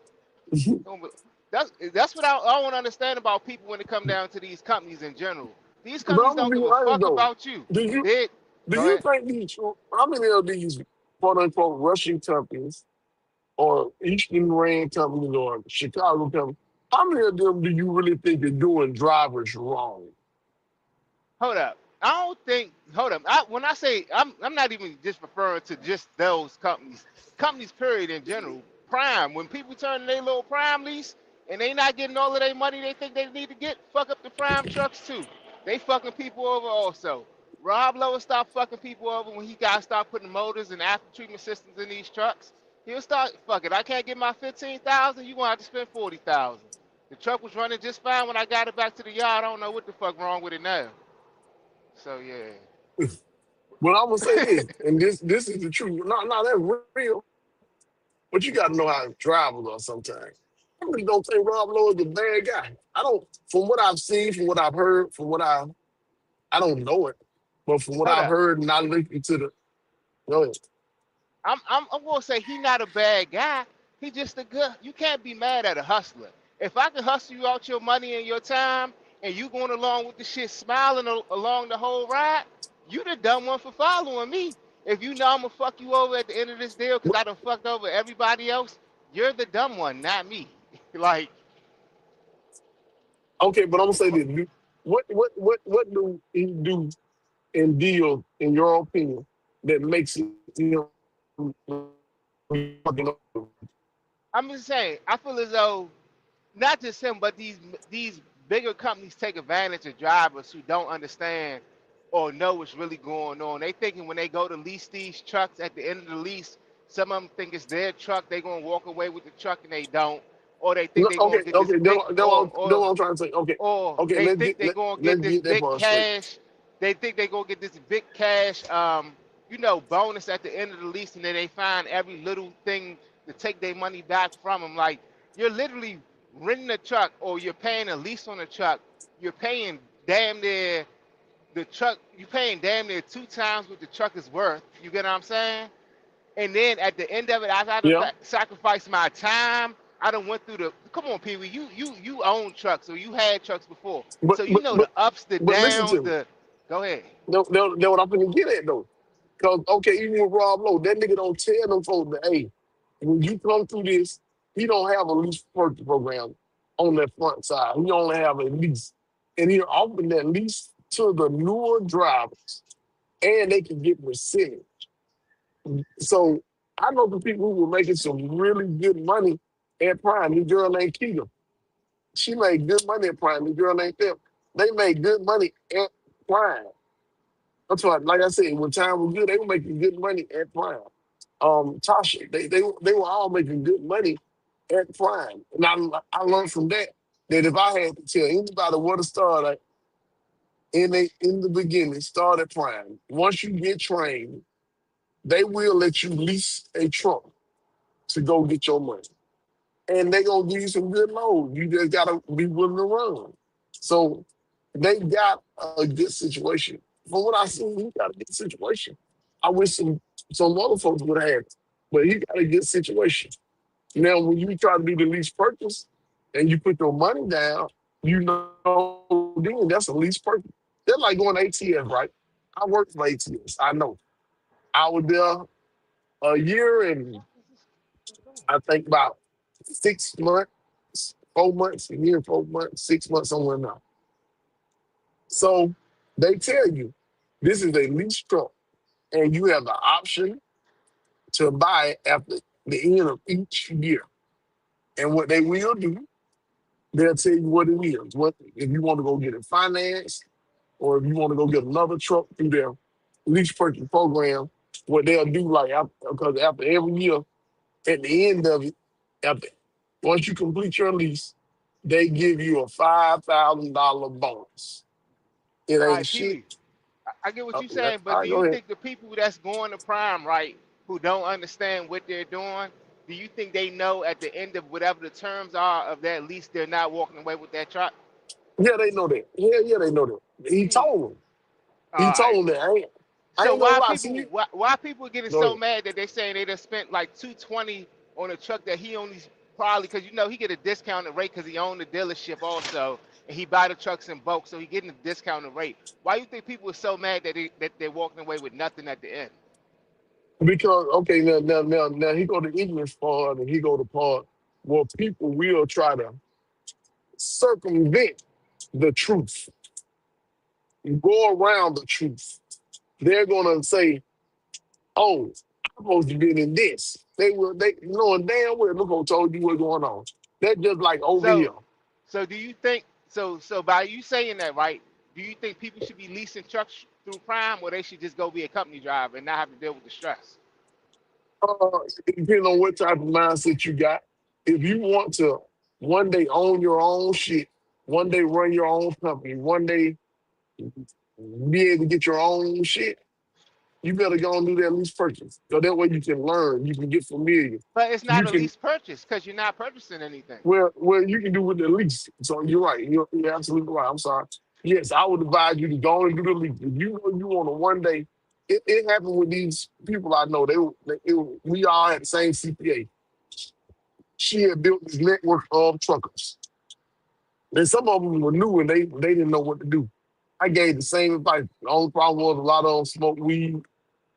That's what I want to understand about people when it come down to these companies in general. These But companies I'm gonna don't be give a honest fuck though. about you. Do you They do go you ahead. think these how many of these quote unquote Russian companies or Eastern Rand companies or Chicago companies, how many of them do you really think are doing drivers wrong? Hold up. I don't think. Hold up. When I say I'm not even just referring to just those companies. Companies, period, in general. Prime. When people turn their little prime lease and they not getting all of their money they think they need to get, fuck up the prime trucks too. They fucking people over also. Rob Lowe stopped fucking people over when he got to start putting motors and after treatment systems in these trucks. He'll start fuck it. I can't get my 15,000. You gonna have to spend 40,000. The truck was running just fine when I got it back to the yard. I don't know what the fuck wrong with it now. So yeah. But I'm gonna say this, and this is the truth. No, that's real. But you gotta know how drivers are sometimes. I really don't think Rob Lowe is a bad guy. I don't from what I've seen, from what I've heard, from what I don't know it, but from what Hold I've up. heard and I listened to the go ahead. I'm gonna say he not a bad guy. He just a good. You can't be mad at a hustler. If I can hustle you out your money and your time, and you going along with the shit, smiling along the whole ride, you the dumb one for following me. If you know I'm gonna fuck you over at the end of this deal because I done fucked over everybody else, you're the dumb one, not me. Like, Okay, but I'm gonna say this. What do he do in deals, in your opinion, that makes it fucking up? I'm just saying, I feel as though not just him, but these bigger companies take advantage of drivers who don't understand or know what's really going on. They thinking when they go to lease these trucks at the end of the lease, some of them think it's their truck. They gonna walk away with the truck and they don't, or they think No, they gonna okay, get this okay, big, that's what I'm trying to say. Okay, or okay, they think they gonna let's get this get that big part straight. cash. They think they gonna get this big cash, bonus at the end of the lease, and then they find every little thing to take their money back from them. Like you're literally renting a truck, or you're paying a lease on a truck. You're paying damn near the truck. You're paying damn near two times what the truck is worth. You get what I'm saying? And then at the end of it, I've had to Yeah, sacrifice my time. I done went through the. Come on, Pee Wee. You own trucks, or you had trucks before, but so you but know but the ups, the but listen downs. to me. The Go ahead. That's what I'm gonna get at though. Cause okay, even with Rob Lowe, that nigga don't tell them folks that hey, when you come through this, he don't have a lease purchase program on that front side. He only have a lease, and he offering that lease to the newer drivers, and they can get percentage. So I know the people who were making some really good money at Prime. The girl named Keita, she made good money at Prime. The girl named them, they made good money at Prime. That's why, like I said, when time was good, they were making good money at Prime. Tasha. They were all making good money at Prime, and I learned from that if I had to tell anybody where to start at in the beginning, start at Prime. Once you get trained, they will let you lease a truck to go get your money, and they gonna give you some good loads. You just gotta be willing to run. So they got a good situation. From what I see, he got a good situation. I wish some other folks would have, but he got a good situation. Now, when you try to do the lease purchase and you put your money down, you know then that's a lease purchase. They're like going to ATS, right? I worked for ATS. I know. I was there a year and I think about 6 months, 4 months, a year, 4 months, 6 months, somewhere now. So they tell you this is a lease truck and you have the option to buy it after the end of each year. And what they will do, they'll tell you what it is. What if you want to go get it financed, or if you want to go get another truck through their lease purchase program. What they'll do, like because after every year, at the end of it, after once you complete your lease, they give you a $5,000 bonus. It All ain't right, Pee shit. Wee. I get what you're Yeah. saying, All but right, do go you ahead. think the people that's going to Prime, right, who don't understand what they're doing, do you think they know at the end of whatever the terms are of that lease, they're not walking away with that truck? Yeah, they know that. Yeah, they know that. He Hmm. told them. All He right. told them that. I So ain't gonna why lie. See people you. why people getting Go so ahead. mad that they saying they just spent like 220 on a truck that he only probably because he get a discounted rate because he owned the dealership also and he buy the trucks in bulk so he getting a discounted rate. Why you think people are so mad that they're walking away with nothing at the end? Because okay, now he go to English part and he go to part where people will try to circumvent the truth, go around the truth. They're gonna say, "Oh, I'm supposed to be in this." They knowing damn well look who told you what's going on. That's just like over here. So so do you think so by you saying that right? Do you think people should be leasing trucks through Prime or they should just go be a company driver and not have to deal with the stress? It depends on what type of mindset you got. If you want to one day own your own shit, one day run your own company, one day be able to get your own shit, you better go and do that lease purchase. So that way you can learn, you can get familiar. But it's not You a can lease purchase because you're not purchasing anything. well you can do with the lease. So you're right. You're absolutely right. I'm sorry. Yes, I would advise you to go and do the lease. If you know you want to one day, it happened with these people I know. We all had the same CPA. She had built this network of truckers. And some of them were new and they didn't know what to do. I gave the same advice. The only problem was a lot of them smoked weed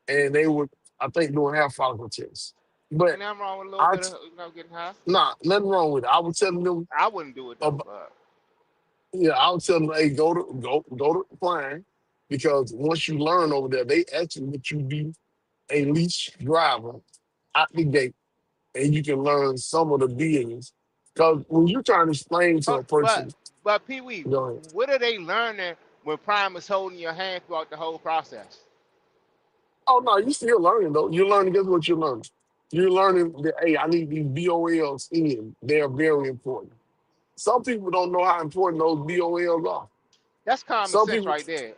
and they were, I think, doing half follicle tests. But And I'm wrong with a little I, bit of getting high. nah, nothing wrong with it. I was telling them, I wouldn't do it though, about, but yeah, I was telling them, hey, go to Prime because once you learn over there, they actually let you be a leash driver out the gate, and you can learn some of the business. Because when you're trying to explain to but a but person, but Pee Wee, you know, what are they learning when Prime is holding your hand throughout the whole process? oh no, you still learning though. You're learning. Guess what you're learning? You're learning that hey, I need these BOLs in. They're very important. Some people don't know how important those BOLs are. That's common Some sense people, right there.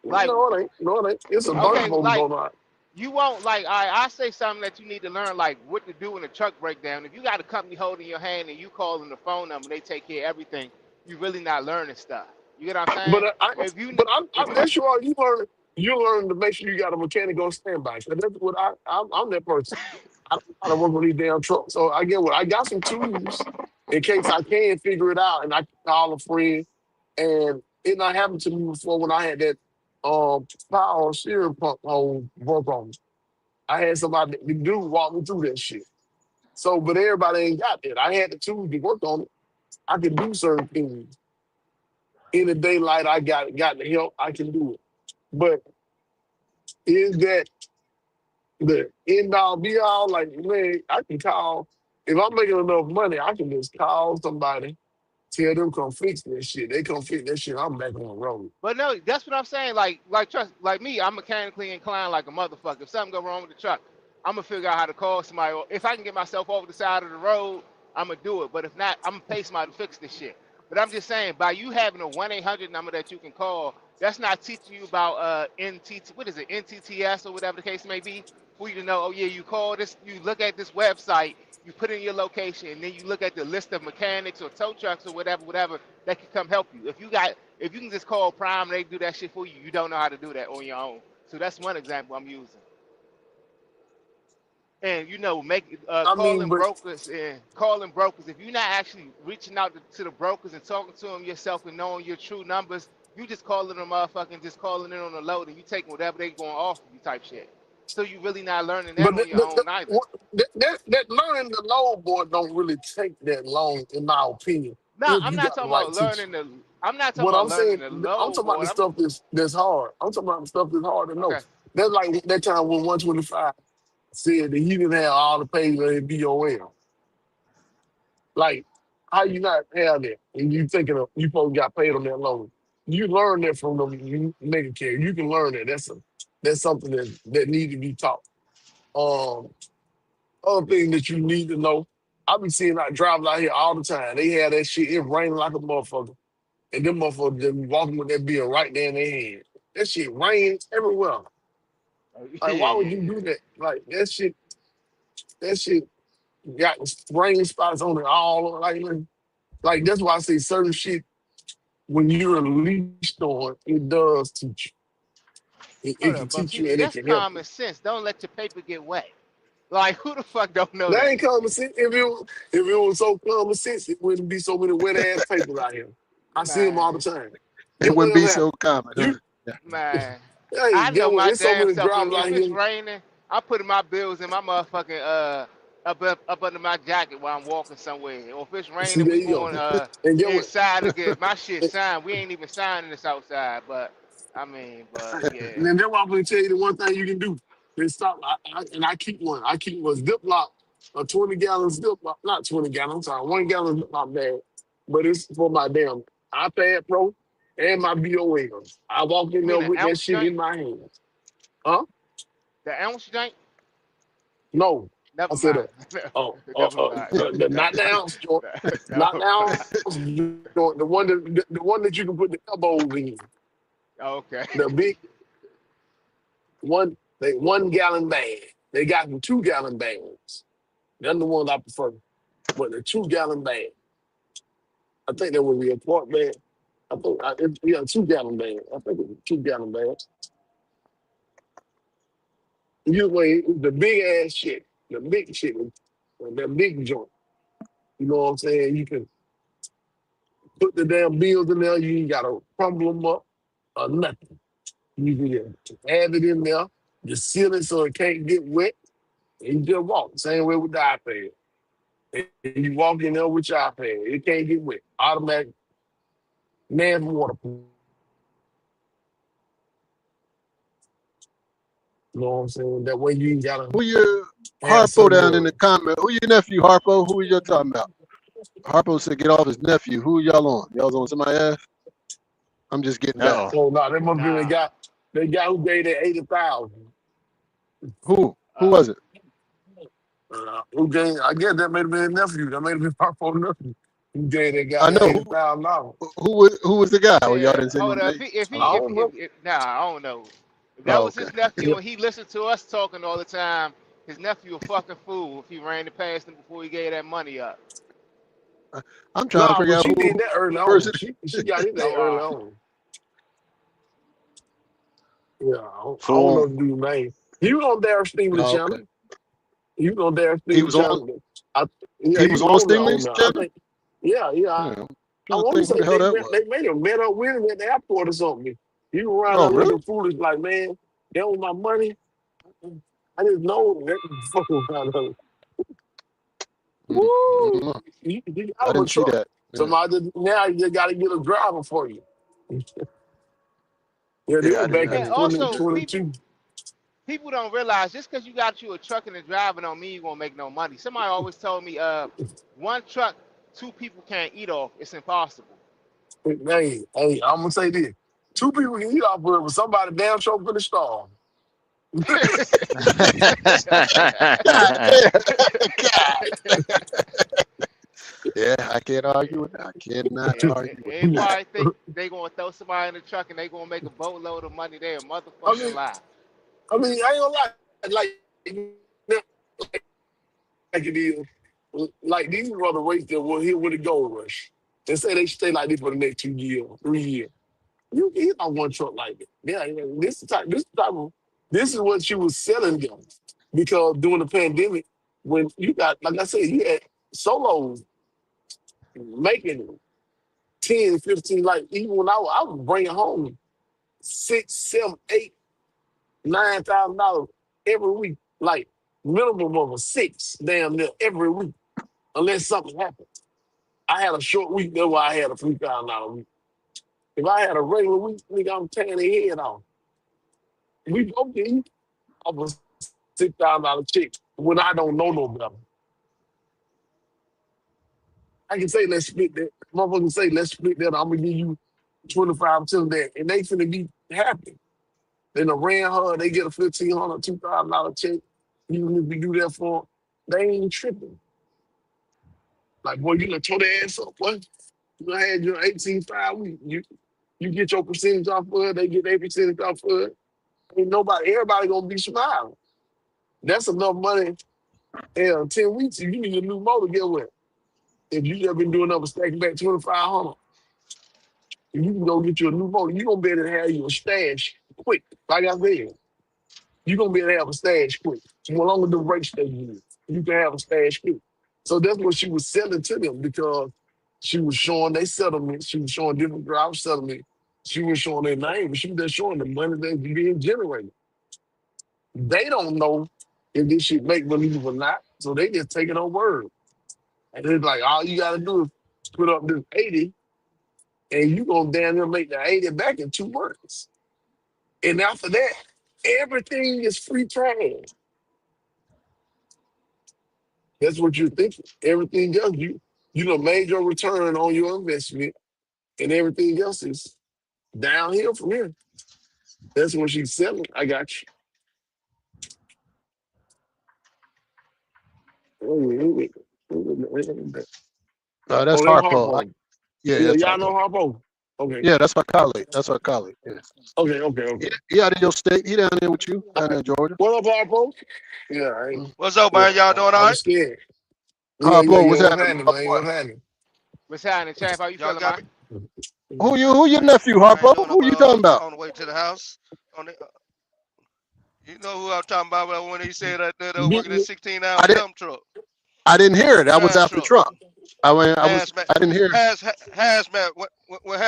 Like no, it ain't. No, it ain't. It's a bunch of okay, folks like don't know. you won't like I say something that you need to learn like what to do in a truck breakdown. If you got a company holding your hand and you calling the phone number, they take care of everything. You really not learning stuff. You get what I'm saying? But If you I'm that's sure you learn. You learn to make sure you got a mechanic on standby. So that's what I'm that person. I don't know how to work on these damn trucks. So I get what I got some tools in case I can figure it out and I can call a friend. And it not happened to me before when I had that power steering pump hole broke on me. I had somebody the dude walk me through that shit. So, but everybody ain't got that. I had the tools to work on it. I could do certain things. In the daylight, I got the help. I can do it. But is that the end all be all? Like, man, I can call. If I'm making enough money, I can just call somebody, tell them come fix that shit. They come fix that shit. I'm back on the road. but no, that's what I'm saying. Like trust like me, I'm mechanically inclined like a motherfucker. If something go wrong with the truck, I'm gonna figure out how to call somebody. Or if I can get myself over the side of the road, I'm gonna do it. But if not, I'm gonna pay somebody to fix this shit. But I'm just saying, by you having a 1-800 number that you can call, that's not teaching you about NTT. What is it, NTTS or whatever the case may be, for you to know. Oh yeah, you call this. You look at this website. You put in your location, and then you look at the list of mechanics or tow trucks or whatever that can come help you. If you can just call Prime, and they do that shit for you. You don't know how to do that on your own. So that's one example I'm using. And I mean, but calling brokers. If you're not actually reaching out to the brokers and talking to them yourself and knowing your true numbers, you just calling them motherfucking just calling in on the load and you taking whatever they going off of you type shit. So you really not learning that but on your own either. that learning the load board don't really take that long, in my opinion, No, if I'm you not got the talking right about teacher. learning the. I'm not talking What about I'm learning saying, the I'm load talking about the board. stuff that's hard. I'm talking about the stuff that's hard to know. Okay. That's like that time when 125 said that he didn't have all the pages on his BOL. Like, how you not have that? And you thinking of you supposed to got paid on that loan. You learn that from the mega carrier. You can learn that. That's something that need to be taught. Um, other thing that you need to know, I be seeing our drivers out here all the time. They have that shit, it raining like a motherfucker. And them motherfuckers just be walking with that bill right there in their hand. That shit rains everywhere. Like, why would you Yeah. do that? Like that shit got rain spots on it all. Like that's why I say certain shit when you're unleashed on it does teach you. It Hold can up, but teach you PB, and it that's can help you. common sense. Don't let your paper get wet. Like who the fuck don't know That that? ain't common sense. If it was so common sense, it wouldn't be so many wet ass papers out here. I see them all the Man, time. It Get what wouldn't be happened. so common, huh? You Yeah. man. hey, I know get what? my There's so damn many self. drivers out If it's here. raining, I put my bills in my motherfucking up under my jacket while I'm walking somewhere. Or if it's See, raining, there we you go. going And get what? inside to get my shit signed. We ain't even signing this outside, but but yeah. And then that's why I'm gonna tell you the one thing you can do. Is stop. And I keep one. I keep a Ziploc, a 20-gallon Ziploc, not 20 gallon. I'm sorry, 1 gallon Ziploc bag, but it's for my damn iPad Pro and my BOL. I walk in You there mean an with that ounce shit joint? in my hands. Huh? The ounce joint? No, I Never said, mind. Never mind. not the ounce joint, No. not the ounce joint, the one that you can put the elbows in, Okay. the big one, 1 gallon bag. They got the 2 gallon bags. They're the ones I prefer. But the 2 gallon bag, I think that would be a quart bag. I think, yeah, 2 gallon bag. I think it was 2 gallon bags. You weigh the big ass shit, the big shit, the big joint. You know what I'm saying? You can put the damn bills in there. You ain't gotta crumble them up or nothing. You can just have it in there, just seal it so it can't get wet, and you just walk. Same way with the iPad. And you walk in there with your iPad. It can't get wet. Automatic, man, waterproof. You know what I'm saying? That way you ain't gotta Who your have Harpo certain down in the words. comment? Who your nephew, Harpo? Who you talking about? Harpo said get off his nephew. Who y'all on? Y'all on somebody ass? I'm just getting back. No. Oh no, they must be Nah. the guy who gave that 80,000. Who? Who Uh, was it? Who gave? I guess that may have been a nephew. That may have been my phone nephew. Who gave that guy I that know. $80,000? Who was the guy? Oh, y'all yeah. didn't say no Hold up. name. I don't know. Nah, I don't know. If that Oh, was okay. his nephew Yeah. and he listened to us talking all the time, his nephew a fucking fool if he ran it past him before he gave that money up. I'm trying to Nah, figure but out she who did that early the on. person. She got it that Oh early on. Yeah, I don't know Fool. the dude's name. He was on Darren Stingley Oh, okay. channel. He was on Darren He Stingley was on. channel. I, yeah, He he was was on on there. On Stingley's there. I channel. think. Yeah, yeah. Yeah, I, I'm I trying to want to think who say the hell that was. they made him met up with him at the airport or something. He was around Oh, there really? looking foolish, like, man, that was my money. I didn't know that fucking around there. I don't Woo! know. You I out of a didn't see truck. that. Yeah, Now you got to get a driver for you. Yeah, they yeah were I didn't. back I in And didn't see also, that. 2022. people don't realize just because you got you a truck and a driver don't mean you gonna make no money. Somebody always told me, one truck, two people can't eat off. It's impossible. Hey, I'm gonna say this: two people can eat off of it, but somebody damn sure finna starve. Yeah, I can't argue with that. I cannot Yeah, argue with that. everybody think they gonna throw somebody in the truck and they gonna make a boatload of money. They a I motherfucking mean, lie. I ain't gonna lie. Like it is. Like these are the race that will hit with a gold rush. They say they stay like this for the next 2 years, 3 years. You can hit on one truck like that. Yeah, this is what you was selling them. Because during the pandemic, when you got, like I said, you had solos making 10, 15, like even when I was bringing home 6, 7, 8, $9,000 every week, like minimum of a 6 damn near every week, unless something happened. I had a short week, that's why I had a $3,000 week. If I had a regular week, nigga, I'm tearing their head off. We both get eat off a $6,000 check when I don't know no better. I can say let's split that. Motherfucker say let's split that. I'm gonna give you 25% of that, and they finna be happy. Then the ran her, they get a $1,500, $2,000 check. Even if we do that for, they ain't tripping. Like boy, you gonna tow their ass up, boy. You gonna have your 18.5 week. You get your percentage off of it, they get their percentage off of it. Ain't everybody gonna be smiling. That's enough money. Hell, 10 weeks, if you need a new motor, get what? If you just been doing up a stacking back 2,500, if you can go get you a new motor, you gonna be able to have you a stash quick. Like I said, you gonna be able to have a stash quick. So no longer the race they use, you can have a stash quick. So that's what she was selling to them because she was showing their settlement. She was showing different driver settlement. She was showing their name, but she was just showing the money that's being generated. They don't know if this shit make believe or not, so they just take it on word. And it's like all you gotta do is put up this 80, and you gonna damn near make the 80 back in 2 months. And after that, everything is free trade. That's what you're thinking. Everything else, you done made your return on your investment, and everything else is downhill from here. That's what she's selling. I got you. Oh, That's they Harpo. Harpo. Yeah, Yeah, that's y'all know Harpo. Harpo. Okay. Yeah, that's my colleague. That's our colleague. Yeah. Okay. He out of your state. He down there with you, down there in Georgia. What up, Harpo? Yeah, I ain't. What's up, man? Y'all doing all I'm right? scared. Harpo, what's What's happening? happening, man? What's happening? What's happening, champ? How you Y'all feeling, got man? me? Who your nephew, I ain't Harpo? doing Who you nothing talking about? on the way to the house. On the, you know who I'm talking about when he said that they're working a 16-hour I didn't. dump truck, I didn't hear it. I was trash after truck, Trump. I hazmat, didn't hear. hazmat. When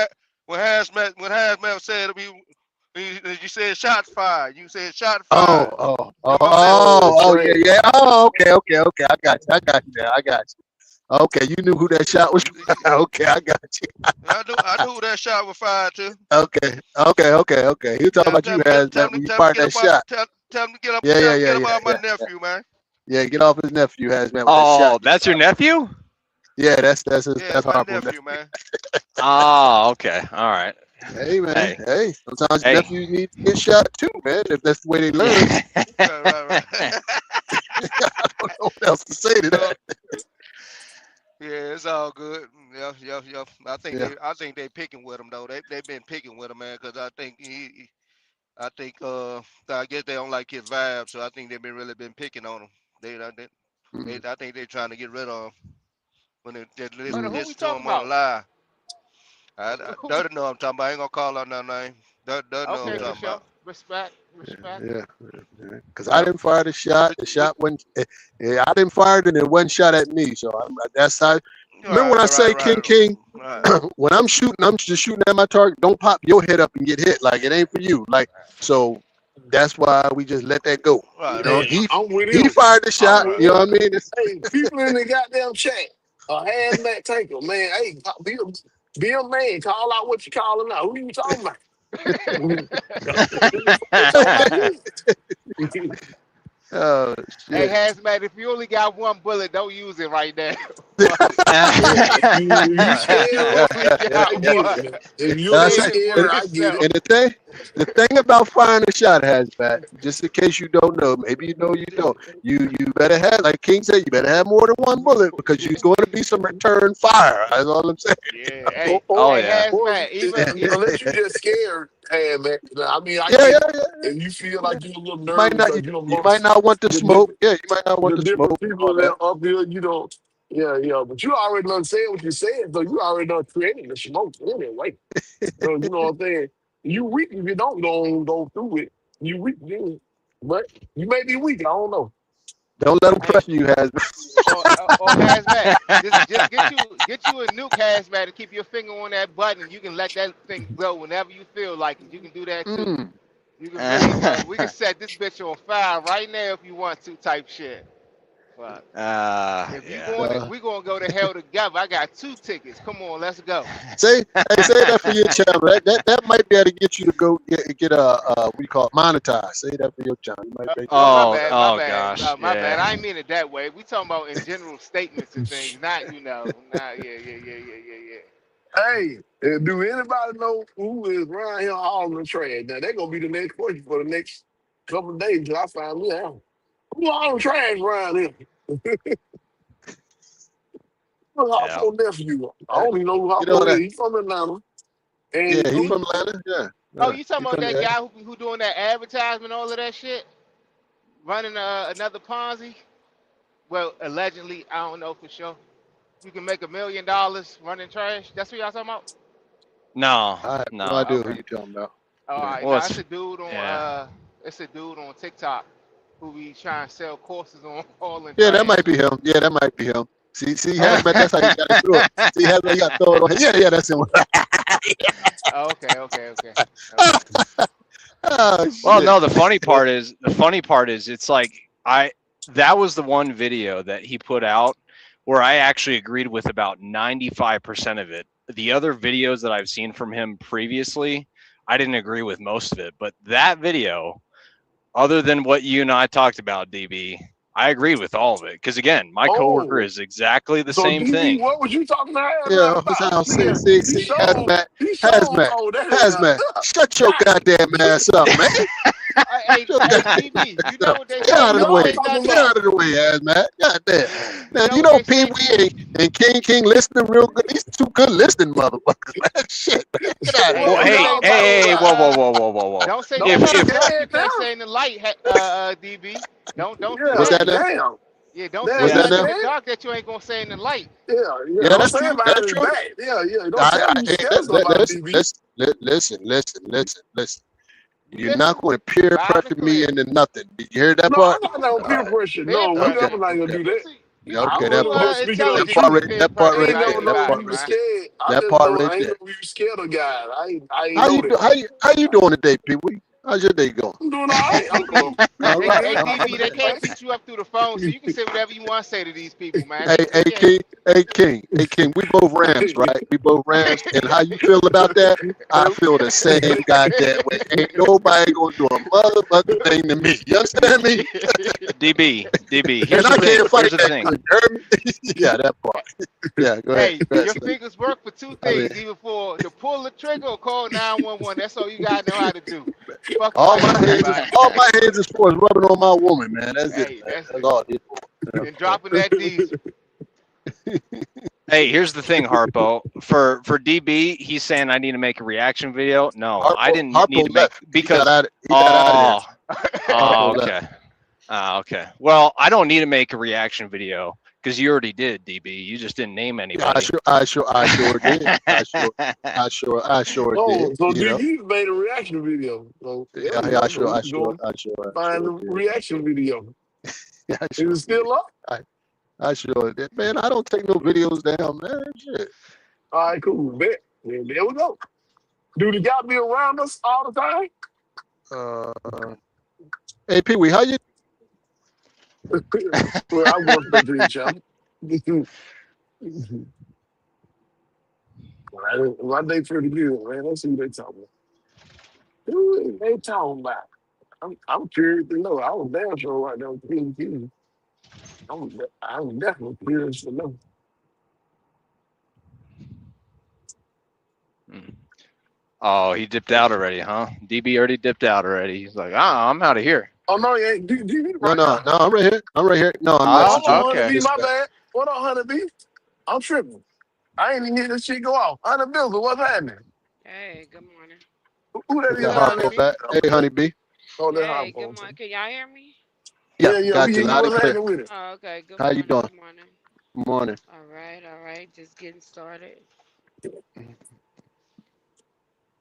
hazmat said you said shots fired. You said shot fired. Oh, And my man, yeah. Oh, okay. I got you there. I got you. Okay, you knew who that shot was. Okay, I got you. I knew who that shot was fired to. Okay. You talking about you, Hazmat, when you fired that shot. Tell him to get up. Yeah. Get up out my nephew, man. Yeah, get off his nephew, Hazmat, with that Oh, shot. that's your nephew? Yeah, that's Yeah, that's my Harpo. nephew, man. Oh, okay. All right. Hey, man. Hey, sometimes Hey. nephews need to get shot too, man. If that's the way they learn. Right. I don't know what else to say to that. Yeah, it's all good. Yeah. I think they picking with him though. They've been picking with him, man, because I think I guess they don't like his vibe, so I think they've really been picking on him. I think they're trying to get rid of him when they Who we listen to talking him on the about? live. Dirty know I'm talking about. I ain't gonna call out no name. Dirty know I'm Okay, for talking sure. about. Respect. Yeah. Because I didn't fire the shot. The shot went. I didn't fire it, and it wasn't shot at me. So that's how. Remember when I say King, Right. when I'm shooting, I'm just shooting at my target. Don't pop your head up and get hit. Like it ain't for you. Like so. That's why we just let that go. Right. You know, Hey, I'm with he him. fired the shot. with You know him. what I mean? Hey, people in the goddamn chat, a hazmat tanker, man. Hey, be a man. Call out what you calling out. Who you talking about? Oh Hey, shit! hazmat, if you only got one bullet, don't use it right now. You scared? You only got I get one. it. Man. If you I ain't say, Save it scared, for and, I get yourself. it. and the The thing about firing a shot, Hazmat, just in case you don't know, maybe you know you don't. You better have, like King said, you better have more than one bullet because you're going to be some return fire. That's all I'm saying. Yeah, Or, hey, or, Oh hey, yeah. or hazmat. Even unless you just scared, hey, man. I mean, I Yeah, get yeah, it. yeah. If you feel like you're a little You might nervous not. because you don't You might amongst not want to the smoke. different Yeah, you might not want the to different smoke and all people that. that up here, you know. Yeah, yeah. But you already done said what you said, so you already done created the smoke anyway. So you know what I'm saying? You weak if you don't go through it. You weak then. But you may be weak, I don't know. Don't let them hey, pressure you, Hazmat. or hazmat. Just get you a nuke hazmat and keep your finger on that button. You can let that thing go whenever you feel like it. You can do that too. Mm. You can really we can set this bitch on fire right now if you want to type shit. Fuck. If you Yeah. going to, Uh, we gonna go to hell together. I got 2 tickets. Come on, let's go. say that for your channel. That might be able to get you to go get a what do you call it, monetize. Say that for your channel. You might be. Oh my Oh, bad, my oh bad, gosh. my bad. I Yeah. ain't mean it that way. We talking about in general statements and things, not not yeah. Hey, do anybody know who is around here hauling the trash? Now they're gonna be the next question for the next couple of days till I find me out. Who hauling trash around here? My Yeah. poor nephew. I Uh, don't even know who you know Hoppo is. that? He's from Atlanta. Yeah, And he Oh, he from Atlanta. Yeah, oh, yeah. you talking He about from that there. guy who doing that advertisement, all of that shit, running another Ponzi? Well, allegedly, I don't know for sure. You can make $1 million running trash. That's what y'all talking about? No. I have no No. idea who Okay. you talking about. All Yeah, right. Well, Now it's yeah. it's a dude on TikTok who be trying to sell courses on hauling yeah, that trash. might be him. Yeah, that might be him. See, Hazmat. That's how you got to do it. See, Hazmat, you got to throw it on. Yeah, yeah, that's him. Okay. Oh Well, shit. no, the funny part is it's like I that was the one video that he put out where I actually agreed with about 95% of it. The other videos that I've seen from him previously, I didn't agree with most of it, but that video, other than what you and I talked about, DB, I agreed with all of it because again, my coworker oh, is exactly the so same DB, thing. what was you talking to Hazmat Yeah, what's about? out? See, Yeah, see, he see, showed Hazmat, he showed Hazmat, told that Hazmat. nigga. Shut your God, goddamn ass up, man. Hey, Your hey, goddamn DB, you ass know up. what they Get say? what out of the y'all Don't way. say talking nothing. Get about? out of the way, Hazmat. Goddamn. You Now know you what know they Pee say? Wee and King listening real good. These two good listening motherfuckers, man. Shit, man. Get out of Hey, the Well, What don't way. hey, say y'all hey, nothing. talking hey, about? whoa, whoa, whoa, whoa, whoa, whoa. Don't say Don't nothing If in the say if dark. that You can't now. say in the light, DB. Don't do What's Yeah, that that. now? damn. Yeah, don't say Damn, What's you that nothing in now? the scared? dark that you ain't gonna say in the light. Yeah, yeah. Yeah, Don't that's say true. it behind That's his true. back. Yeah, yeah. Don't tell him you scared somebody, DB. Listen. We You're not listen, going to peer loud and pressure me clear. into nothing. Did you hear that No, part? I'm not no All peer right. pressure. Peer No, we Okay. pressure. never not gonna Okay. do You that. see, Yeah, you okay. I'm That too part. just speaking of the That intelligent to part be truth. right. peer That part I pressured right ain't by there. never That know anybody, part. you was man. scared. That part right I ain't there. know you was scared of God. I ain't How know you that. do? How you doing today, Pee Wee? How's your day going? I'm doing all right. Hey, I'm doing DB. All Hey, right. hey, All DB. They right. can't beat you up through the phone, so you can say whatever you want to say to these people, man. Hey, They can't. Hey King, we both Rams, right? We both Rams. And how you feel about that? I feel the same goddamn way. Ain't nobody gonna do a motherfucking thing to me. You understand me? DB, And here's the I can't thing. fight Here's the that thing. good. You heard me? Yeah, that part. Yeah, go ahead. Hey, Go ahead, your Slim. fingers work for two I mean, things, either for to pull the trigger or call 911. That's all you gotta know how to do. Fuck all all my you worry hands is about. all my hands is for is rubbing on my woman, man. That's it, Hey, man. that's That's it. all it is for. Yeah, And yeah. dropping that diesel. Hey, here's the thing, Harpo. For DB, he's saying I need to make a reaction video. No, I didn't need Harpo to make left. because He got out of there. oh, oh, Harpo left. okay. Okay. Well, I don't need to make a reaction video because you already did, DB. You just didn't name Yeah, anybody. I sure did. I sure did. Oh, so You know. DB made a reaction video. So there Yeah, we yeah, go. So we can go I find sure the did. reaction video. Yeah, I Is sure it did. still up? I, I sure did. Man, I don't take no videos down, man. Shit. All right, cool. Bet. Yeah, there we go. Do the guy be around us all the time? Uh, hey, Pee Wee, how you? Well, I want to the channel. My day pretty good, man. Let's see what they talking about. Who they talking about? I'm curious to know. I was damn sure right there with PDQ. I'm definitely curious to know. Oh, he dipped out already, huh? DB already dipped out already. He's like, I'm out of here. Oh no, you ain't. Do you No, right no, now? no. I'm right here. I'm right here. No, I'm Oh, hold messaging. on, Hunter Okay. B. My Dispatch. bad. What up, Hunter B? I'm tripping. I ain't even hear this shit go off. Hunter Bill, what's happening? Hey, good morning. Who that We is got down Harpo there? back. Hey, honeybee. Oh, that Hey, hot good boy. morning. Can y'all hear me? Yeah, Yeah, yeah, we got hear you you. loud and What's clear. happening with it? Oh, okay. Good How you morning. doing? Good morning. Morning. All right. Just getting started.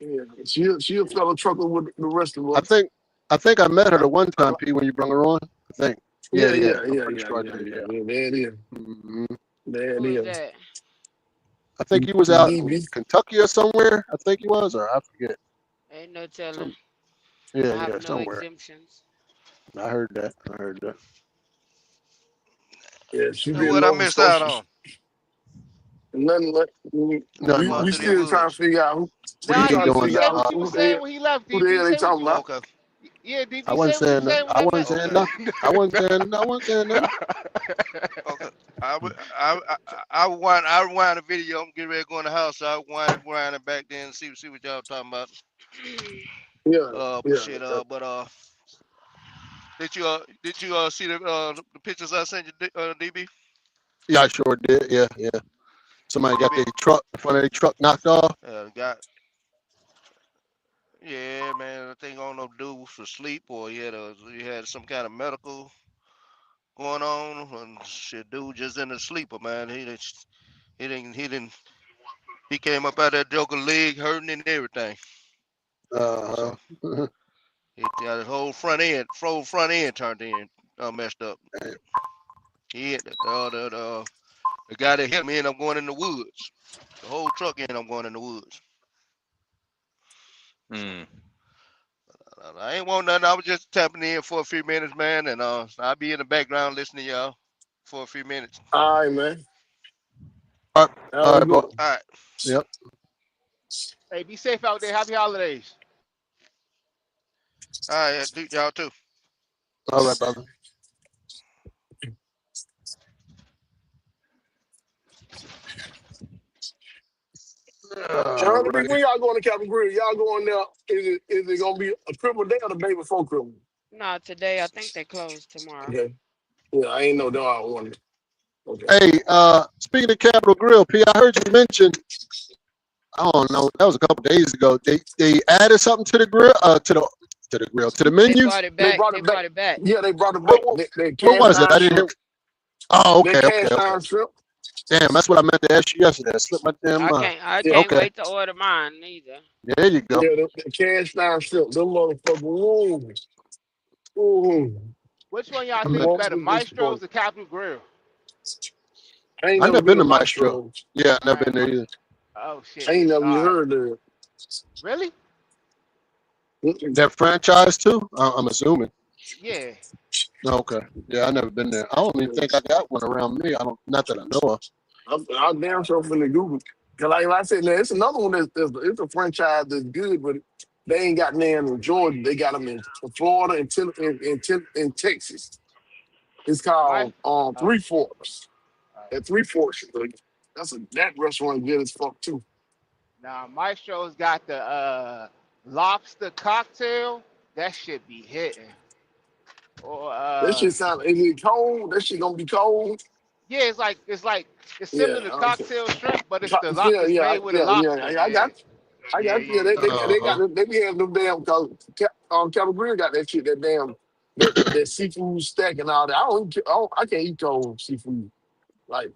Yeah, she a fellow trucker with the rest of I us. think I met her the one time, P, when you brought her on. I think. Yeah, Yeah, yeah. yeah, I'm yeah, pretty yeah, sure I yeah, did. yeah, Yeah. yeah. There it is. hmm There it Who is is. that? I think you was out in DB. Kentucky or somewhere. I think you was, or I forget. Ain't no telling. Some. Yeah, I have yeah, no somewhere. exemptions. I heard that. I heard that. Yeah, she And be in what I Nova missed out Scotia. on? Nothing like we, Nothing Going we much. through the still trying to woods. figure out We Nah, be trying to DB, doing figure the. say out what you was saying when he left. who the DB, hell they say what talking you. Oh, about. okay. Yeah, I DB, say wasn't what you saying that. saying when I I wasn't left. saying Okay. nothing. I wasn't saying. I wasn't saying nothing. Okay. I rewind the video. I'm getting ready to go in the house. So I rewind it back then and see what y'all talking about. Yeah, But yeah. shit. Did you see the pictures I sent you, DB? Yeah, I sure did. Yeah, yeah. Somebody You got been their truck in front of their truck knocked off. got yeah, man. I think I don't know if dude was asleep or he had some kind of medical going on and shit. Dude just in a sleeper, man. He didn't he came up out of that joker leg hurting and everything. Uh So he got his whole front end turned in, messed up. He hit the guy that hit me ended up going in the woods. The whole truck ended up going in the woods. So Hmm. I ain't want nothing. I was just tapping in for a few minutes, man, and I'll be in the background listening to y'all for a few minutes. All right, man. huh. That All was right, bro. good. All right. Yep. Hey, be safe out there. Happy holidays. All right, do y'all too. All right, brother. John, All when righty. y'all going to Captain Grill, y'all going there? Is it gonna be a triple day or the day before Christmas? Nah, today I think they close tomorrow. Okay. Yeah, I ain't know that. I wanted. Okay. Hey, speaking of Capitol Grill, P, I heard you mention. I don't know. That was a couple days ago. They added something to the grill. To the grill. To the They menu. brought it They back. brought They it back. brought it back. Yeah, they brought it back. What, what, They what cast was it? iron I didn't hear. shrimp. Oh, They okay, okay, cast okay. iron shrimp. Damn, that's what I meant to ask you yesterday. I slipped my damn mind. I Yeah, can't Okay, wait to order mine either. there you go. yeah, the cast iron shrimp. Them motherfuckers. Ooh, ooh. Which one y'all I think meant, is Won't better, be Maestro's disappointed. or Captain Grill? I ain't I never never been been to to Maestro. Maestro. Yeah, I never been Man, there either. oh I shit. ain't never All even right. heard of it. Really? Mm-mm. That franchise too. I'm assuming. Yeah. Okay. Yeah, I never been there. I don't even think I got one around me. I don't. Not that I know of. I'm damn sure finna Google. Cause like I said, now it's another one it's a franchise that's good, but they ain't got none in Georgia. They got them in Florida and in Texas. It's My called oh, Three Forks. all right. At Three Forks, like, that restaurant good as fuck too. Now Maestro's got the lobster cocktail. That should be hitting. Or That shit sound. Is it cold? That shit gonna be cold. yeah, it's Yeah. similar to Okay. cocktail shrimp, but Yeah. it's Yeah. made with a Yeah. lobster. I Yeah. got. I Yeah, got. Yeah. yeah, yeah. They Uh got. huh. They be having them damn. Cause Captain Grill got that shit. That damn. That seafood stack and all that. I can't eat cold seafood. Like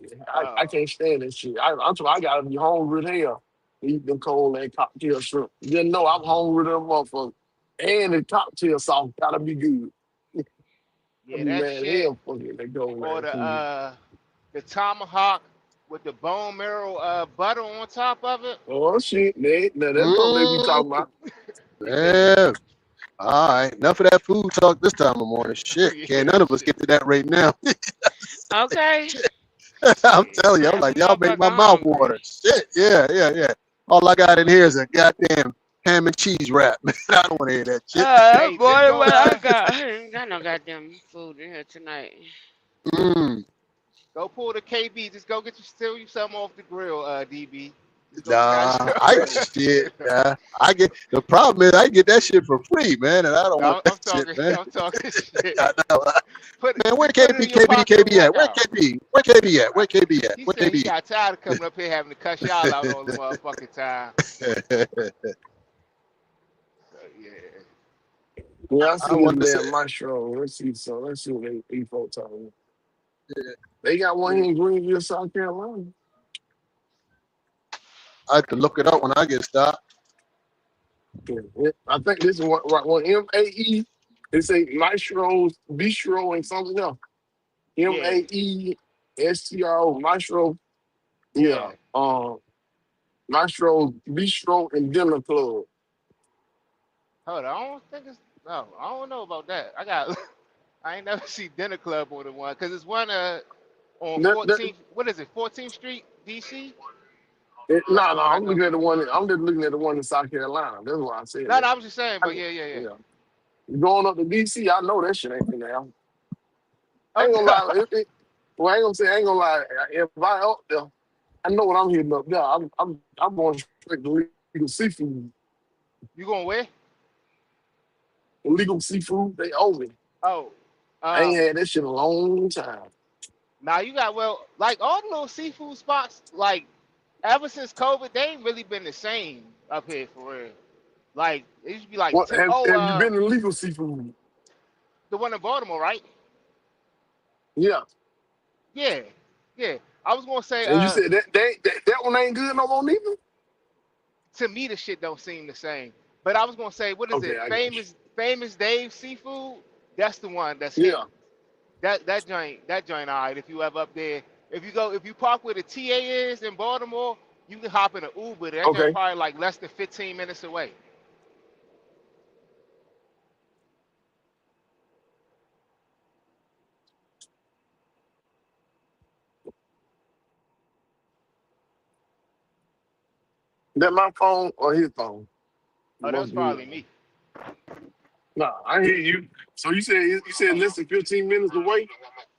I Oh, can't stand that shit. I gotta be hungry as hell to eat them cold and cocktail shrimp. You didn't know I'm hungry them motherfuckers. And the cocktail sauce gotta be good. I yeah, be that mad as shit. hell fucking that cold Or ass food. the tomahawk with the bone marrow butter on top of it. Oh shit, now that's something they be Mm, talking about. yeah. All right. Enough of that food talk this time of morning. Shit. Yeah, Can't that none of us shit. get to that right now. Okay. I'm Shit, telling you, I'm got a like, y'all make my motherfucker mouth hungry. water. Shit. Yeah, yeah, yeah. All I got in here is a goddamn ham and cheese wrap. Man, I don't want to hear that shit. That's Hey, just boy, go what I got. I ain't got no goddamn food in here tonight. Mm. go pull the KB. Just go get you steal you something off the grill, DB. Just don't cash Nah, out. I shit. I get the problem is I get that shit for free, man, and I don't want No, that shit, man. I'm talking shit. I know. Man, where Just put it KB, in your KB, pocket and KB at? walk Where out. KB? Where KB at? Where KB at? He Where said he KB? got tired of coming up here having to cuss y'all out all the motherfucking time. So, yeah. Yeah, I I see this want to say, damn maestro. Let's see. So let's see what they folks talking. They got one here in Greenville, South Carolina. I have to look it up when I get stopped. Yeah, I think this is one MAE. They say Maestro Bistro and something else. Yeah. MAESTRO Maestro. Yeah. Yeah. Maestro Bistro and Dinner Club. Hold on. I don't think it's. No, I don't know about that. I ain't never see Dinner Club on the one because it's one on That, that, 14th. What is it? 14th Street, DC. That's no, the no, one I I'm go looking at the to. one. I'm just looking at the one in South Carolina. That's why I said No, that. no, I was just saying, I, but yeah. yeah. Going up to DC, I know that shit ain't in there. I Oh ain't gonna no, lie. Well, I ain't gonna say. I ain't gonna lie. If I up there, I know what I'm hitting up there. I'm going straight to legal seafood. you going where? Legal seafood. They owe me. Oh, I ain't um, had that shit a long time. now you got like all the little seafood spots. Like ever since COVID, they ain't really been the same up here for real. Like it used to be like What have you been to legal seafood? the one in Baltimore, right? Yeah. Yeah, yeah. I was gonna say And you said that one ain't good no more neither. to me the shit don't seem the same. But I was gonna say, what is Okay, it? I got you. Famous Dave Seafood. That's the one that's Yeah. hitting. That joint, all right. If you ever up there, if you park where the TA is in Baltimore, you can hop in an Uber. That joint Okay. probably like less than 15 minutes away. That my phone or his phone? Oh, that was Must be probably his. me. Nah, I hear you. So you said less than 15 minutes away.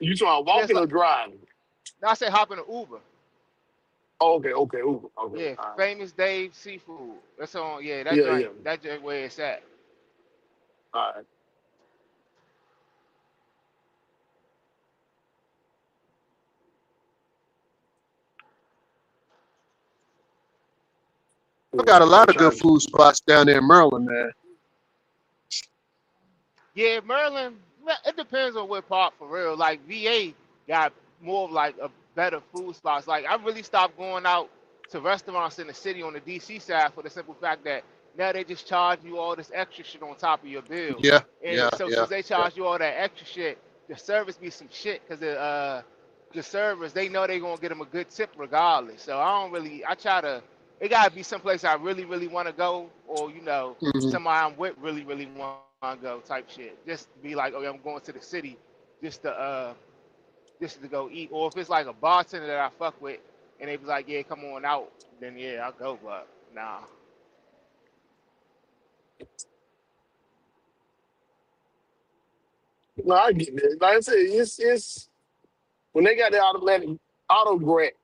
You trying Yeah, it's walking like or driving? no, I said hop in an Uber. Oh, okay, Ooh, okay. Yeah, All right. Famous Dave Seafood. That's on. Yeah, that Yeah, joint. yeah. That joint where it's at. All right. I Yeah, got a I'm lot of good trying. food spots down there in Maryland, man. Yeah, Maryland. It depends on what part for real. Like VA got more of like a better food spots. Like I really stopped going out to restaurants in the city on the DC side for the simple fact that now they just charge you all this extra shit on top of your bill. Yeah, And so yeah. since they charge you all that extra shit, the service be some shit because the servers they know they gonna get them a good tip regardless. So I don't really. I try to. It gotta be someplace I really want to go, or Hmm. somebody I'm with really want to go type shit. Just be like, okay, I'm going to the city just to uh just to go eat. Or if it's like a bartender that I fuck with and they be like, yeah, come on out, then yeah, I'll go. But nah. No, I get that. Like I said, it's when they got the automatic auto grant,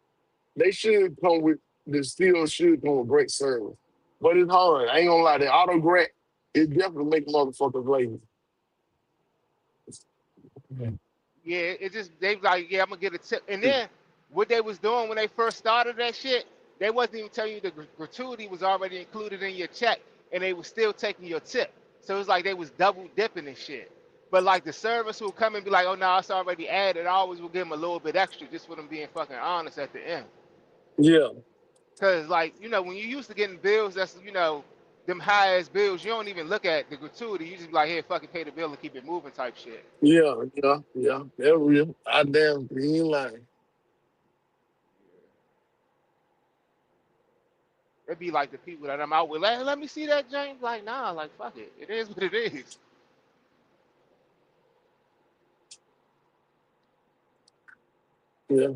they should come with the still should come with great service. But it's hard. I ain't gonna lie, the auto grant it definitely make motherfuckers lazy. Yeah, it just they be like, yeah, I'm gonna get a tip. And then what they was doing when they first started that shit, they wasn't even telling you the gratuity was already included in your check, and they was still taking your tip. So it's like they was double dipping and shit. But like the service will come and be like, oh no, it's already added. I always will give them a little bit extra just for them being fucking honest at the end. Yeah, Cause like when you used to getting bills, that's them high ass bills. You don't even look at the gratuity. You just be like, hey, fucking pay the bill and keep it moving type shit. yeah. They're real. I damn you ain't lying. It'd be like the people that I'm out with. Let me see that James. Like, nah, like fuck it. It is what it is. Yeah.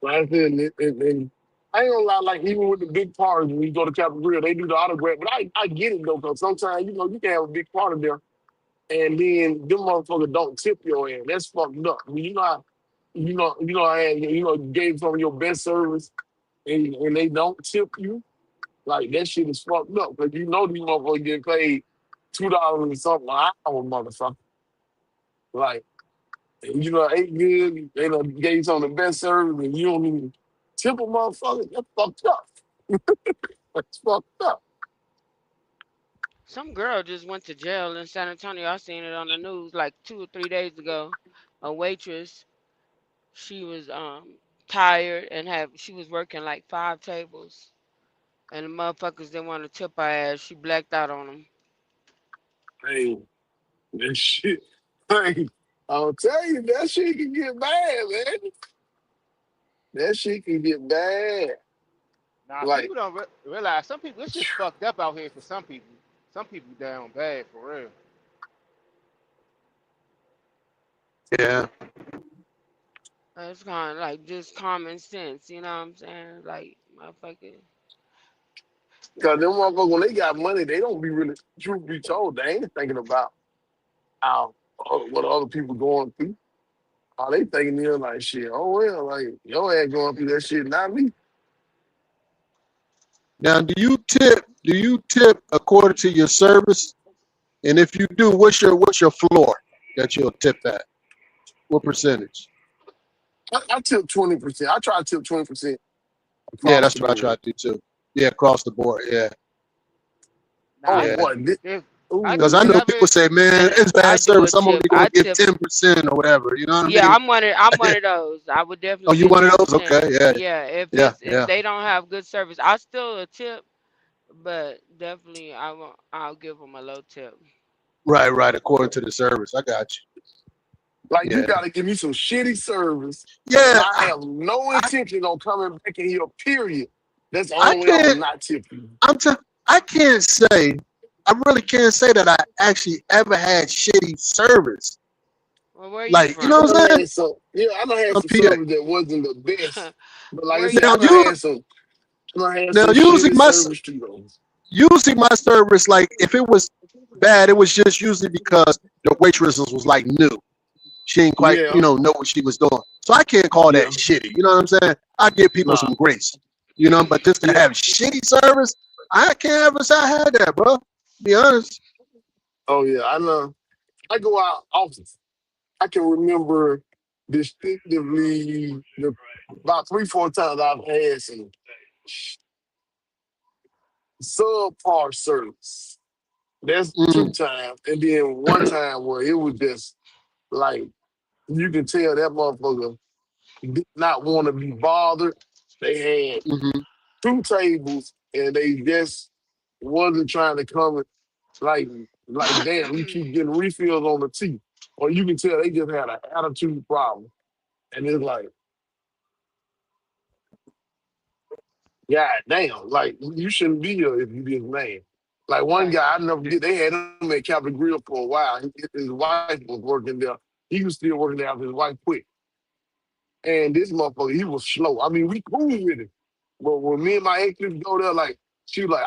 Like I said, and I ain't gonna lie, like even with the big parties when you go to Capitol Grill, they do the autograph. But I get it though, because sometimes you can have a big party there and then them motherfuckers don't tip your ass. That's fucked up. I mean, you know, you gave some of your best service, and they don't tip you, like that shit is fucked up. Because you know these motherfuckers get paid $2 and something an hour, motherfucker. Like, you know, ain't good. They done gave you some of the best service, and you don't even tip a motherfucker. That's fucked up. That's fucked up. Some girl just went to jail in San Antonio. I seen it on the news like 2 or 3 days ago. A waitress, she was tired and she was working like 5 tables, and the motherfuckers didn't want to tip her ass. She blacked out on them. Hey, that shit. Hey, I'll tell you, that shit can get bad, man. That shit can get bad. Now Like, people don't realize some people. It's just fucked up out here for some people. Some people down bad for real. Yeah. It's kind of like just common sense, you know what I'm saying? Like, motherfucker. cause them motherfuckers, when they got money, they don't be really, truth be told, they ain't thinking about how what other people going through. All they thinking they're like, shit, oh well, like your ass going through that shit, not me. Now, do you tip? Do you tip according to your service? And if you do, what's your floor that you'll tip at? What percentage? I tip 20%. I try to tip 20% Yeah, across that's the what I try board. to do too. Yeah, across the board. Yeah, Now, Oh yeah. boy, if I Because ooh, I you know ever people say, man, it's I bad do a service. I'm only tip. gonna I give tip. 10% or whatever. You know what I Yeah, mean? I'm one of those. I would Oh, definitely you give one of ten those? Okay. percent. Yeah, Yeah, yeah, if yeah. they don't have good service, I still a tip, but definitely I'll give them a low tip. Right, right. According to the service, I got like you. you Yeah, gotta give me some shitty service, and yeah. I have no intention on coming back in here. Period. That's the I only way I'm can't. gonna not tip you. I'm. T- I can't say. I really can't say that I actually ever had shitty service. Well, where you Like, you I know from? what I'm done saying? had some, yeah, I done had I'm some PA. service that wasn't the best, but like I Where said, you Now I done you. from? had some, I done had Now some usually shitty my service too, though. usually my service, like if it was bad, it was just usually because the waitress was like new. She ain't quite, Yeah, know what she was doing. So I can't call that yeah, shitty. You know what I'm saying? I give people nah, some grace. But just to yeah. have shitty service, I can't ever say I had that, bro. Be honest. Oh yeah, I know. I go out often. I can remember distinctively about 3, 4 times I've had some subpar service. That's Mm, 2 times, and then one time where it was just like you can tell that motherfucker did not want to be bothered. They had hmm 2 tables, and they just wasn't trying to come. Like, damn, you keep getting refills on the tea, or you can tell they just had an attitude problem, and it's like, God damn, like you shouldn't be here if you this man. Like one Right. guy, I never did. They had him at Captain Grill for a while. His wife was working there. He was still working there after his wife quit. And this motherfucker, he was slow. I mean, we cool with it. But when me and my ex used to go there, like, she was like,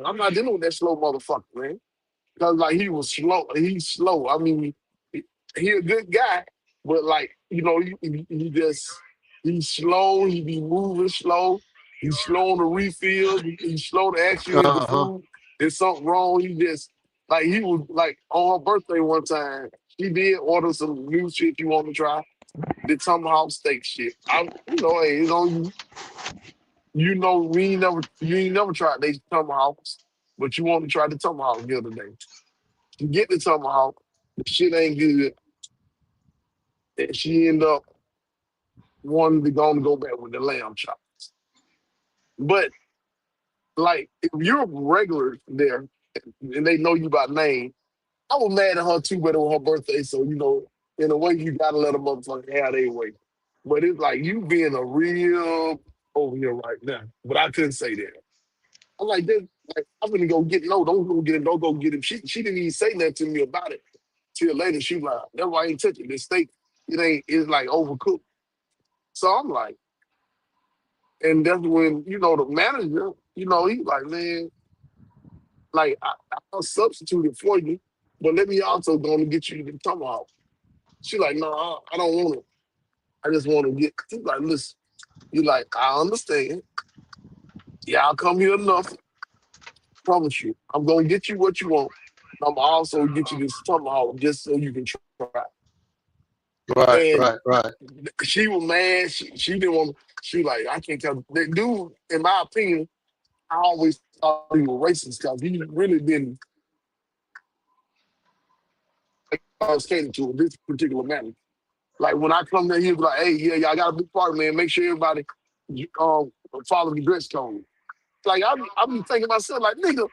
I'm not dealing with that slow motherfucker, man. Cause like he was slow. He's slow. I mean, he a good guy, but like, he just he's slow, he be moving slow, he's slow on the refills, he's slow to ask you if the uh-huh. food is something wrong. He just like he was like on her birthday one time, she did order some new shit you want to try. The tomahawk steak shit. Hey, it's on you. You ain't never tried they tomahawks, but you want to try the tomahawk the other day. You get the tomahawk, the shit ain't good, and she end up wanting to go back with the lamb chop. But like, if you're a regular there and they know you by name, I was mad at her too, but it was her birthday, so in a way, you gotta let a motherfucker have their way. But it's like you being a real over here right now. But I couldn't say that. I'm like, this, like, I'm gonna go get no, don't go get him, don't go get him. She didn't even say nothing to me about it till later. She was like, that's why I ain't touching this steak. It's like overcooked. So I'm like, and that's when, the manager, he's like, man, like, I'll substitute it for you, but let me also go and get you the tomahawk. She like, no, I don't want it. I just want to get, she's like, listen, You like, I understand. Y'all come here enough. Promise you. I'm gonna get you what you want. I'm also get you this tomahawk just so you can try. Right, And right, right. she was mad. She didn't want. She like, I can't tell. The dude, in my opinion, I always thought he was racist because he really didn't cater to this particular matter. Like when I come there, he was like, "Hey, yeah, y'all got a big party, man. Make sure everybody follow the dress code." Like I be thinking to myself, like, nigga,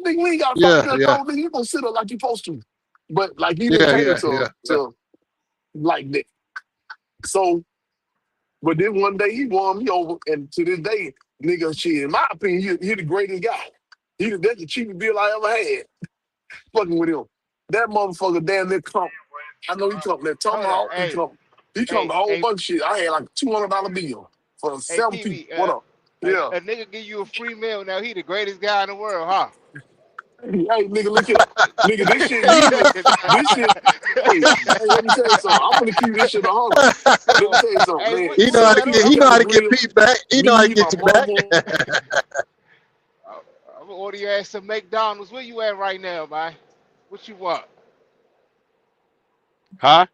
we ain't got to follow the Yeah, dress yeah, code. Nigga, you gonna sit up like you supposed to. But like he didn't yeah, cater yeah, yeah, yeah. to like that. So, but then one day he won me over, and to this day, nigga, shit, in my opinion, he the greatest guy. That's the cheapest bill I ever had. Fucking with him. That motherfucker damn near come. I know he come that Hold on. tomahawk. He come Hey, the whole hey, bunch of shit. I had like $200 bill for hey, 7 people. PB. What up? Yeah. A nigga give you a free meal. Now he the greatest guy in the world, huh? Hey, nigga, look here. Nigga, this shit usually, this shit, hey, let me tell you something. I'm gonna keep this shit 100. Let me tell you something, Hey, man. what, He know what how you to at? Me, get. I'm He know at how the to get grill. Pete back. He know how to Me, my get you back. mama. I'm gonna order your ass some McDonald's. Where you at right now, man? What you want? Huh?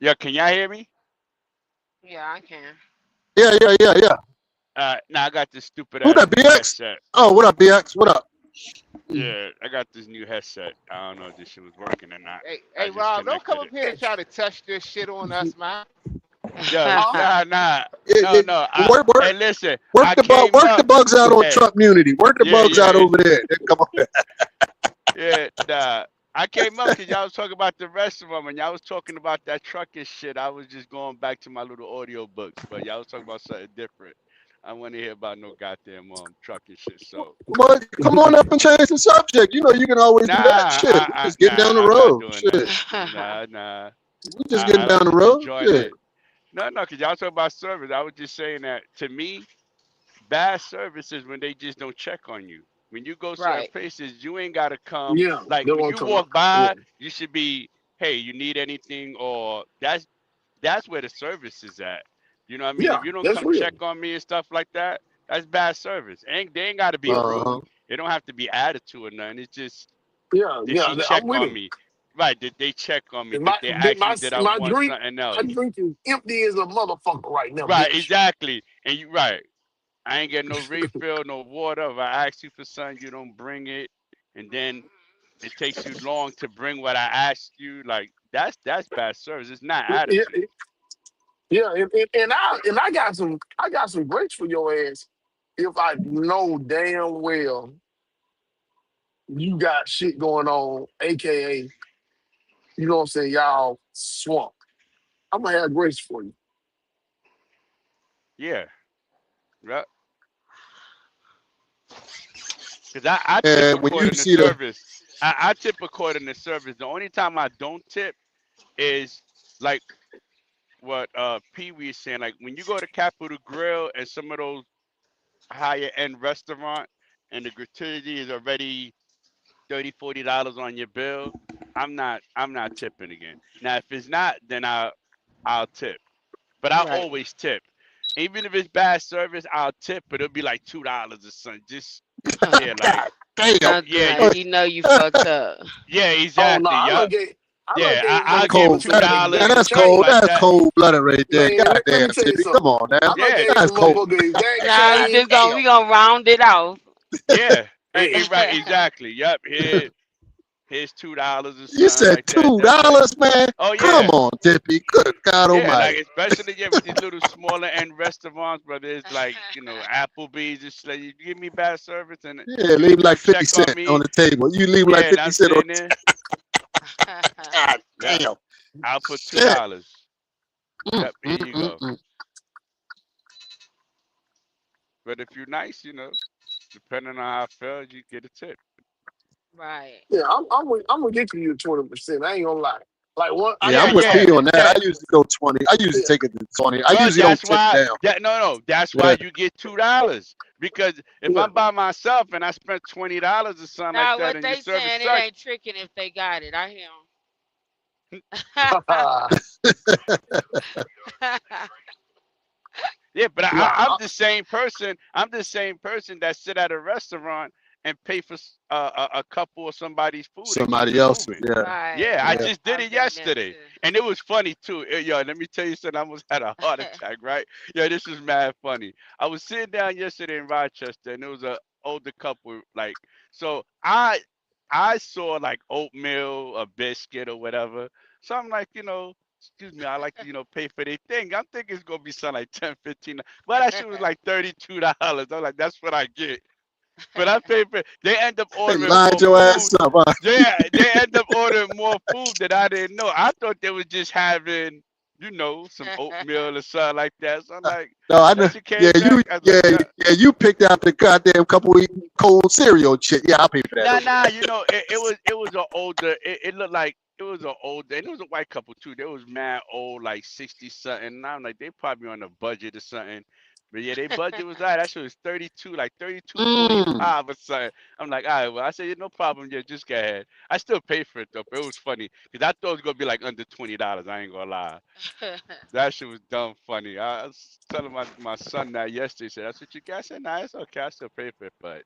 Yeah, can y'all hear me? Yeah, I can. Yeah, yeah, yeah, yeah. Now I got this stupid Who ass that? new BX? headset. Oh, what up, BX? What up? Yeah, I got this new headset. I don't know if this shit was working or not. Hey, I just Rob, don't come connected up it. here and try to test this shit on us, man. Yo, Huh? no, It, no. work, Hey, work, listen, I came work the up. bugs out on Hey, Trump Unity. Work the yeah, bugs yeah, out over there. Then come on. yeah. Nah. I came up because y'all was talking about the rest of them, and y'all was talking about that truck and shit. I was just going back to my little audio books, but y'all was talking about something different. I want to hear about no goddamn truck and shit. So Come on up and change the subject. You know you can always do that. Shit, we just getting down the I'm not road. doing that. Shit, Nah. we just getting I down was the just road. enjoying Shit. it. No, because y'all talking about service. I was just saying that to me, bad service is when they just don't check on you. When you go certain Right. places, you ain't gotta come. Yeah, Like they when want you to talk about. walk Yeah, by, you should be, hey, you need anything, or that's where the service is at. You know what I mean? yeah, If you don't that's come real. check on me and stuff like that, that's bad service. They ain't gotta be Uh-huh. rude. It don't have to be attitude or nothing. It's just, Yeah, did yeah, she check I'm with on him. me? Right. Did they check on me? And Did my they did ask my me, did I my want drink, something my else? drink is empty as a motherfucker right now, Right, bitch. exactly. And you right. I ain't getting no refill, no water. If I ask you for something, you don't bring it. And then it takes you long to bring what I asked you. Like that's bad service. It's not Yeah, attitude. yeah, and I got some grace for your ass if I know damn well you got shit going on, aka you know what I'm saying, y'all swamp. I'm gonna have grace for you. Yeah. Right. Because I tip And when you according to see the service. I tip according to service. The only time I don't tip is like what Pee Wee is saying. Like when you go to Capitol Grill and some of those higher end restaurant and the gratuity is already $30, $40 on your bill, I'm not tipping again. Now if it's not, then I'll tip. But I Right. always tip. Even if it's bad service, I'll tip, but it'll be like $2 or something. Just yeah, like God damn. Something yeah, like you know you fucked up. yeah, Oh no, exactly. I Yup. done gave Yeah, That's I'll motherfuckers give cold. two some dollars exact or That's something cold. change. like That's that. cold blooded right there. Man, God let damn, me tell you Tippy. Come something. on now. I done Yeah, gave That's some cold. motherfuckers exact Nah, you change. just gonna we gonna round it off. yeah. Hey, Right, exactly. Yup. Here's $2 or You something said like that. $2, That's it. man. Oh Come yeah. on, Tippy. Good God Yeah, like Almighty. especially yeah, with these little smaller end restaurants, whether it's like, Applebee's and shit, like, you give me bad service and Yeah, you leave don't like 50 check on cent on me. the table. You leave like Yeah, and 50 I'm cent on sitting the there. God Yep. damn. I'll put Shit. $2. Mm, Yep, here mm, you mm, go. mm. But if you're nice, depending on how I feel, you get a tip. Right. yeah, I'm gonna get you 20%. I ain't gonna lie. Like what I Yeah, Yeah, I'm got with yeah. P some. on that. I That usually go 20. I usually Yeah, take it to 20. I But usually don't that's tip why down. that no, that's why Yeah. you get $2 Because if Yeah. I'm by myself and I spent $20 or something like Now that what and your they service saying, it sucks, ain't tricking if they got it. I hear 'em. yeah, but I'm nah, the same person. I'm the same person that sit at a restaurant and pay for a couple of somebody's food and keep Somebody it else. moving. Yeah. Right. Yeah, I Yeah. just did I've it done that yesterday, too. and it was funny too. Yo, let me tell you something. I almost had a heart attack. Right? Yeah, this is mad funny. I was sitting down yesterday in Rochester, and there was a older couple. Like, so I saw like oatmeal, a biscuit, or whatever. So I'm like, excuse me, I like to, pay for their thing. I'm thinking it's gonna be something like 10, 15. But that shit was like $32. I'm like, that's what I get. But I pay for it. They end up They ordering lined more your food. ass up. Huh? Yeah, they end up ordering more food that I didn't know. I thought they was just having, some oatmeal or something like that. So I'm like, No, I know. that shit Yeah, came back. I was like, nah, you picked out the goddamn couple eating cold cereal shit. Yeah, I'll pay for that. nah. It was an older. It looked like it was an older, and it was a white couple too. They was mad old, like 60 something. And I'm like, they probably on a budget or something. But yeah, their budget was that shit was 32, like 32.45 Mm. or something. I'm like, all right, well, I said, yeah, no problem, yeah, just go ahead. I still pay for it though, but it was funny because I thought it was gonna be like under $20. I ain't gonna lie. That shit was dumb funny. I was telling my son that yesterday. He said, that's what you got? I said, nah, it's okay. I still pay for it, but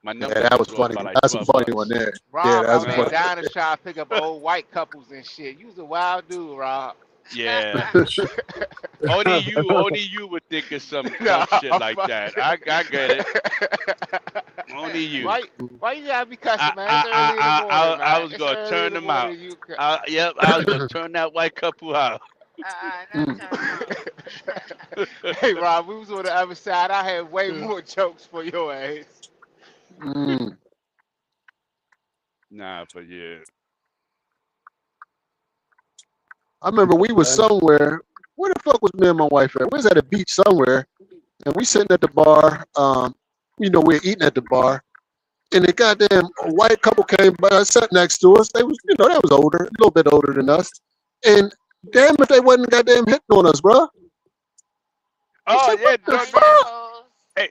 my Yeah, numbers that was was off funny. by like That's a 12 funny one bucks. there. Yeah, Rob that's out a there Uh, funny. dying to try to pick up old white couples and shit. You was a wild dude, Rob. yeah. Only you would think of some No, dumb shit I'm like that. fucking- I get it. Only you. why you gotta be cussing, I man? It's I early in the I I, morning, I man. was It's gonna early in turn the them out. morning. Yep, I was gonna turn that white couple out. Not Mm. turn Hey, Rob, we was on the other side. I had way more jokes for your ass. Mm. Nah, but yeah. I remember we was man. somewhere. Where the fuck was me and my wife at? We was at a beach somewhere, and we sitting at the bar. We're eating at the bar, and the goddamn white couple came by, sat next to us. They was, they was older, a little bit older than us, and damn if they wasn't goddamn hitting on us, bro. I Oh said, yeah, what the don't, fuck? hey,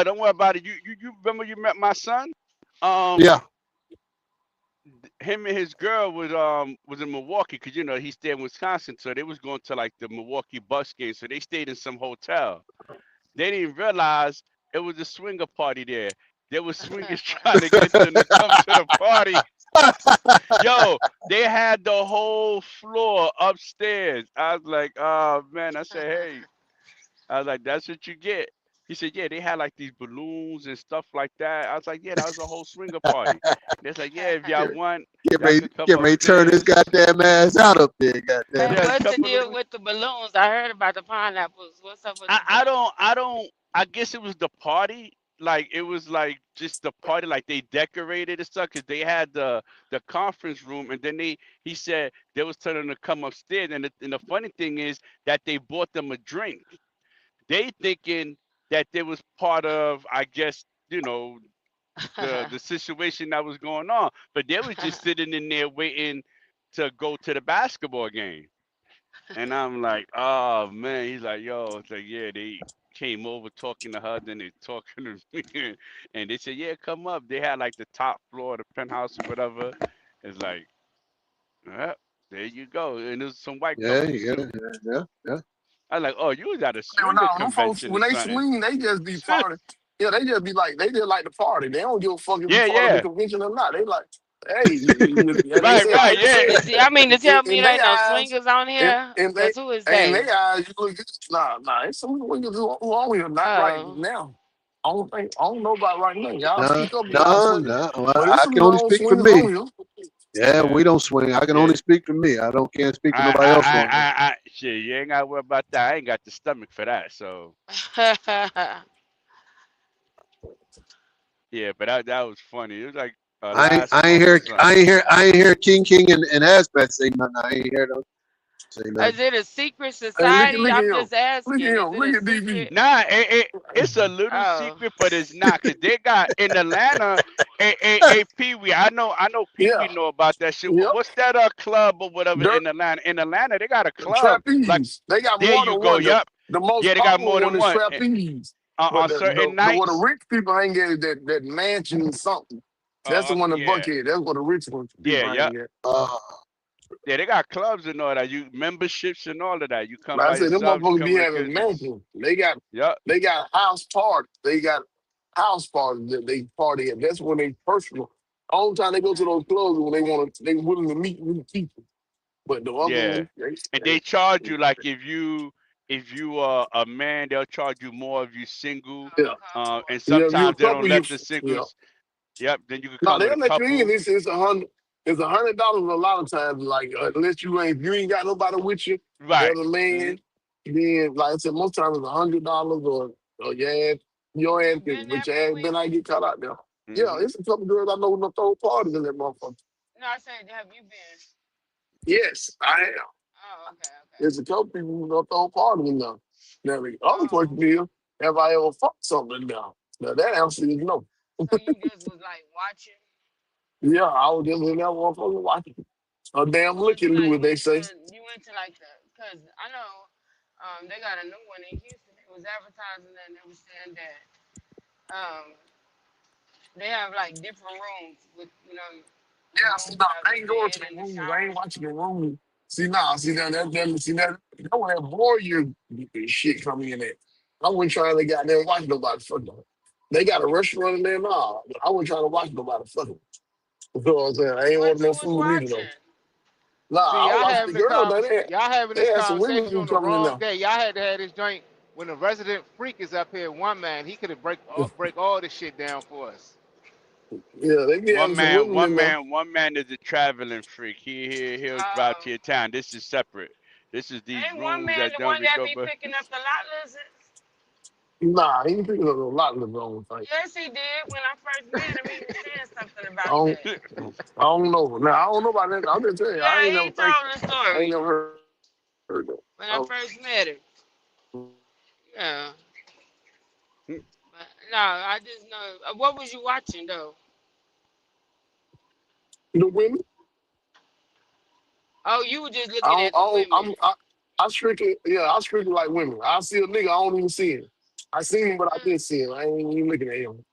don't worry about it. You remember you met my son? Yeah. Him and his girl was in Milwaukee because he stayed in Wisconsin, so they was going to like the Milwaukee Bucks game, so they stayed in some hotel. They didn't realize it was a swinger party there. There was swingers trying to get them to come to the party. Yo, they had the whole floor upstairs. I was like, oh man. I said, hey, I was like, that's what you get. He said, yeah, they had like these balloons and stuff like that. I was like, yeah, that was a whole swinger party. They're like, yeah, if y'all want, y'all could come Get ready to turn his upstairs. goddamn ass out up there, goddamn. Hey, Yeah, a what's the couple deal of with the balloons? I heard about the pineapples. What's up with the balloons? I don't I guess it was the party. Like it was like just the party, like they decorated and stuff because they had the conference room, and then he said they was telling them to come upstairs, and the funny thing is that they bought them a drink. They thinking that they was part of, I guess, the situation that was going on, but they was just sitting in there waiting to go to the basketball game. And I'm like, oh man. He's like, yo, it's like, yeah, they came over talking to her, then they talking to me, and they said, yeah, come up. They had like the top floor of the penthouse or whatever. It's like, yeah, there you go. And there's some white Yeah, couples yeah, too. yeah, yeah. I was like, oh, you was at a Hell swinger no, them folks convention or when they something. swing, they just be party. Yeah, they just be like they just like the party. They don't give a fuck if you Yeah, part of the yeah. convention or not. They like, hey, yeah, they Right, say right, like they yeah. say I mean, to tell me in there their ain't no eyes, swingers on here, in they cause who is in they? their eyes, you look nah. It's some niggas who on here not right Oh, now. I don't know about right now. Y'all No, speak up if y'all no, swingers. no. Well, But it's I some can only known speak for swingers me. on here. Yeah, we Yeah, don't swing. I can yeah. only speak for me. Can't speak for I, nobody I, else I, on here. shit, you ain't gotta worry about that. I ain't got the stomach for that. So yeah, but that was funny. It was like last month or something. I ain't hear King and Asbat say nothing. I ain't hear them say nothing. is it a secret Hey, society? look at I'm him. just asking. Is it Look a at DV. secret? Nah, it's a little Oh, secret, but it's not, cause they got in Atlanta a Pee Wee. I know Pee Yeah, Wee know about that shit. yep. What's that club or whatever Dirt in Atlanta? In Atlanta, they got a club. Like trapeze. They got there more you than go. one. Yep. The most Yeah, they got popular more one than is one. trapeze. on certain what the nights. rich people hang at that mansion something. That's the one in Yeah, Buckhead. That's what the rich ones people yeah. hang at. Yeah, they got clubs and all that. You memberships and all of that. You come Like I by said, them yourself. You motherfuckers be come with having cousins. mansions. Yep. They got house parties. They got house parties that they party at. That's when they personal. The only time they go to those clubs is when they willing to meet new people. But the other Yeah. ones, And they charge you like if you are a man, they'll charge you more if you single. yeah, And yeah, you a sometimes they couple don't you let the yeah. singles. Yep. Then you could No, come with they'll a let you in. couple. It's $100. It's $100 a lot of times. Like unless if you ain't got nobody with you, Right. the other man. Then like I said, most times it's $100 or your ass You been but there, your Pee ass Wee? better not get caught out there. Yeah, Mm-hmm. it's a couple girls I know who throw parties in that motherfucker. No, I said, have you been? Yes, I am. Oh, okay. There's a couple people who don't throw parties in there. Now the other Oh, question is, have I ever fucked something now? Now that answer is no. so you just was like watching? Yeah, I was just in that motherfucker watching. A damn So looking Lou, as they say. you went to like cause I know, they got a new one in Houston. It was advertising and they was saying that, they have like different rooms with, the Yeah, see, rooms now have I the ain't going to bed the and the room. I ain't shower. watching the room. See, now, that don't have warrior shit coming in there. I wasn't trying to goddamn watch nobody fucking. They got a restaurant in there now, but I wasn't trying to watch nobody fucking. You know what I'm saying? I ain't What want you no was food neither though. watching? Nah, See, I y'all watched having the this girl. y'all having They this had some women conversation who on the coming in wrong there. day. Y'all had to have this joint when the resident freak is up here. One man, he could have break all this shit down for us. Yeah, they be One having some man, women in one there. man, one man is a traveling freak. He'll drive to your town. This is separate. This is these Ain't one rooms man that the don't one be that go be but picking up the lot lizards? Nah, he ain't picking up a lot of the wrong thing. Yes, he did. When I first met him, he was saying something I about don't, that. I don't know. Now I don't know about that. I'm just telling you, I Yeah, ain't he never think. told the I ain't story never heard that. when I first met him. Yeah, but no, I just know. What was you watching though? The women. Oh, you were just I looking don't. at the women. I strictly. Yeah, I strictly like women. I see a nigga. I don't even see him. I seen him, but I Mm, didn't see him. I ain't even looking at him.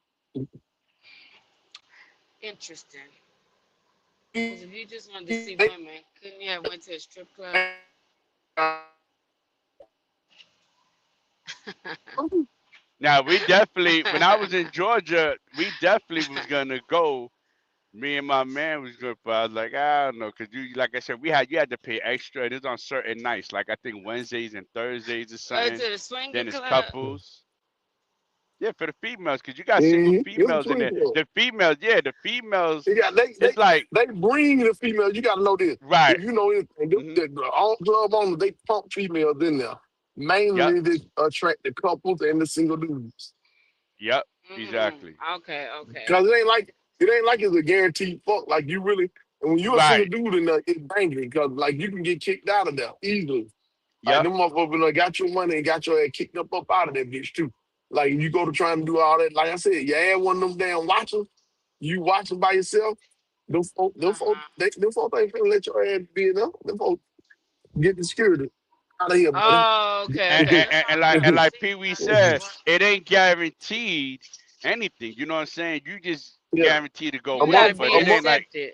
interesting. Because He- if you just wanted to he- see they- women, couldn't you have went to a strip club? now we definitely when I was in Georgia, we definitely was gonna go. Me and my man was good, but I was like, I don't know, cause like I said, you had to pay extra. It is on certain nights, like I think Wednesdays and Thursdays or Go something. to the swinger Then it's club. couples. Yeah, for the females, cause you got single Mhm. It's a females in twin there. club. The females, yeah, the females. They got It's like they bring the females. You got to know this. right. If you know anything, Hmm. the all club owners they pump females in there. Yep. Mainly to attract the couples and the single dudes. Yep. Mm, Exactly. okay. Cause it ain't like it's a guaranteed fuck. Like you really, and when you a single Right. dude in there, it's banking. Cause like you can get kicked out of there easily. Like Yep. them motherfuckers in there got your money and got your ass kicked up out of that bitch too. Like you go to try and do all that. Like I said, you add one of them damn watchers. You watching by yourself. Uh huh. Them folk ain't finna let your ass be in there. Them folk get the security out of here, buddy. Oh, And, okay. and, That's and, what and I'm like trying and to like see. Pee Wee I see said, what it ain't guaranteed anything. You know what I'm saying? You just Yeah, guaranteed to go a you in, gotta month, but be a it month. ain't like accepted.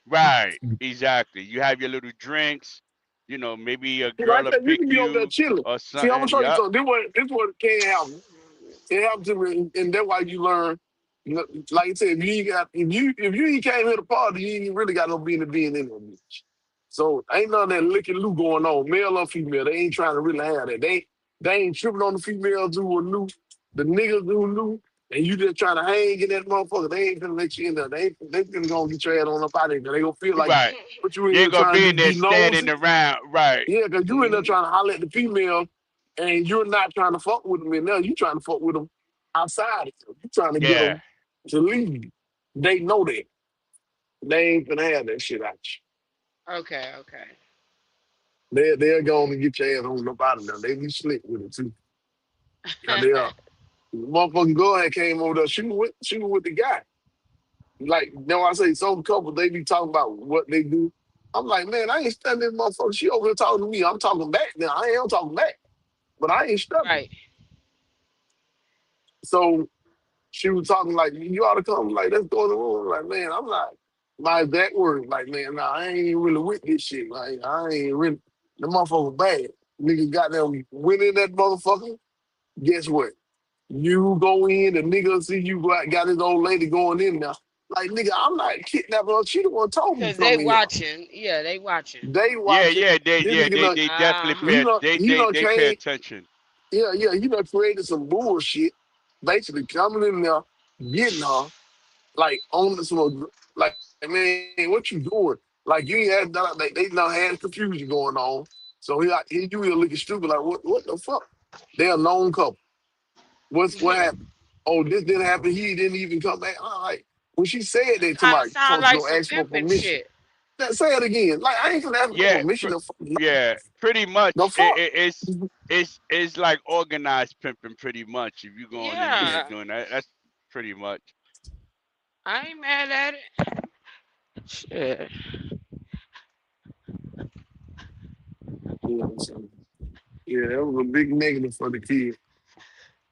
right. Exactly. You have your little drinks. Maybe a Like girl I will said, you pick can be over there you chilling. or See, I'm gonna something. show you Yep. something. This what can't happen. It happens to me, and that's why you learn. Like I said, if you ain't came here to party, you ain't really got no business being in there, bitch. So ain't none of that licking loo going on, male or female. They ain't trying to really have that. They ain't tripping on the females who were new, the niggas who knew, and you just trying to hang in that motherfucker. They ain't gonna let you in there. They finna go get your ass on up out of there. They gonna feel like Right. what you in You here ain't gonna trying be to in do, there be standing nosy. around. Right. Yeah, because you in there Hmm. trying to holler at the female, and you're not trying to fuck with them in there. You trying to fuck with them outside. You trying to get Yeah. them to leave. They know that. They ain't gonna have that shit out Okay. you. They're going to get your ass on up out of there. They be slick with it too. Cause they are. Motherfucking girl had came over there. She was with the guy. Like, I say some couple they be talking about what they do. I'm like, man, I ain't studying this motherfucker. She over there talking to me. I'm talking back now. I am talking back. But I ain't studying. Right. So she was talking like, you ought to come, like, let's go in the room. Like, man, I'm not my exact word. Like, man, nah, I ain't really with this shit. Like, I ain't really the motherfucker bad. Nigga got them winning that motherfucker. Guess what? You go in, the nigga see you got his old lady going in there. Like, nigga, I'm not kidnapping her. She the one told me to Cause they come in here. watching. Yeah, they watching. They Yeah, watching. yeah, This nigga done, they Uh definitely huh. pay they pay came, attention. he done created some bullshit, basically coming in there, getting her, like, on some, like, man, what you doing? Like, you ain't had, like, they done had confusion going on. So you here looking stupid, like, what the fuck? They a known couple. What happened? Oh, this didn't happen. He didn't even come back. I'm like, when she said that to Kind of my sound supposed to like go some ask for pimping permission. shit. Say it again. Like, I ain't gonna ask for Yeah, permission. The fuck. yeah, pretty The much. fuck? It's like organized pimping, pretty much. If you going in there Yeah, doing that, that's pretty much. I ain't mad at it. Shit. You know, so, yeah, that was a big negative for the kid.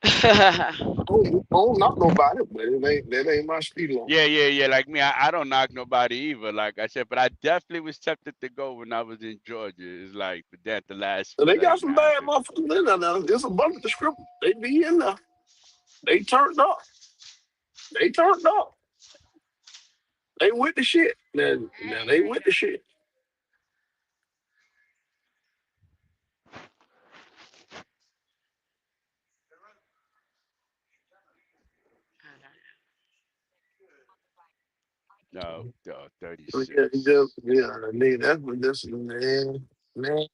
I don't knock nobody, but that ain't my speed limit. Yeah. Like me, I don't knock nobody either. Like I said, but I definitely was tempted to go when I was in Georgia. It's like, but then at the last So they minute, like, got some nah, bad motherfuckers in there now. There's a bunch of the script. They be in there. They turned up. They turned up. They with the shit. Now they with the shit. no, So yeah, 36. nigga, that's what this is, man.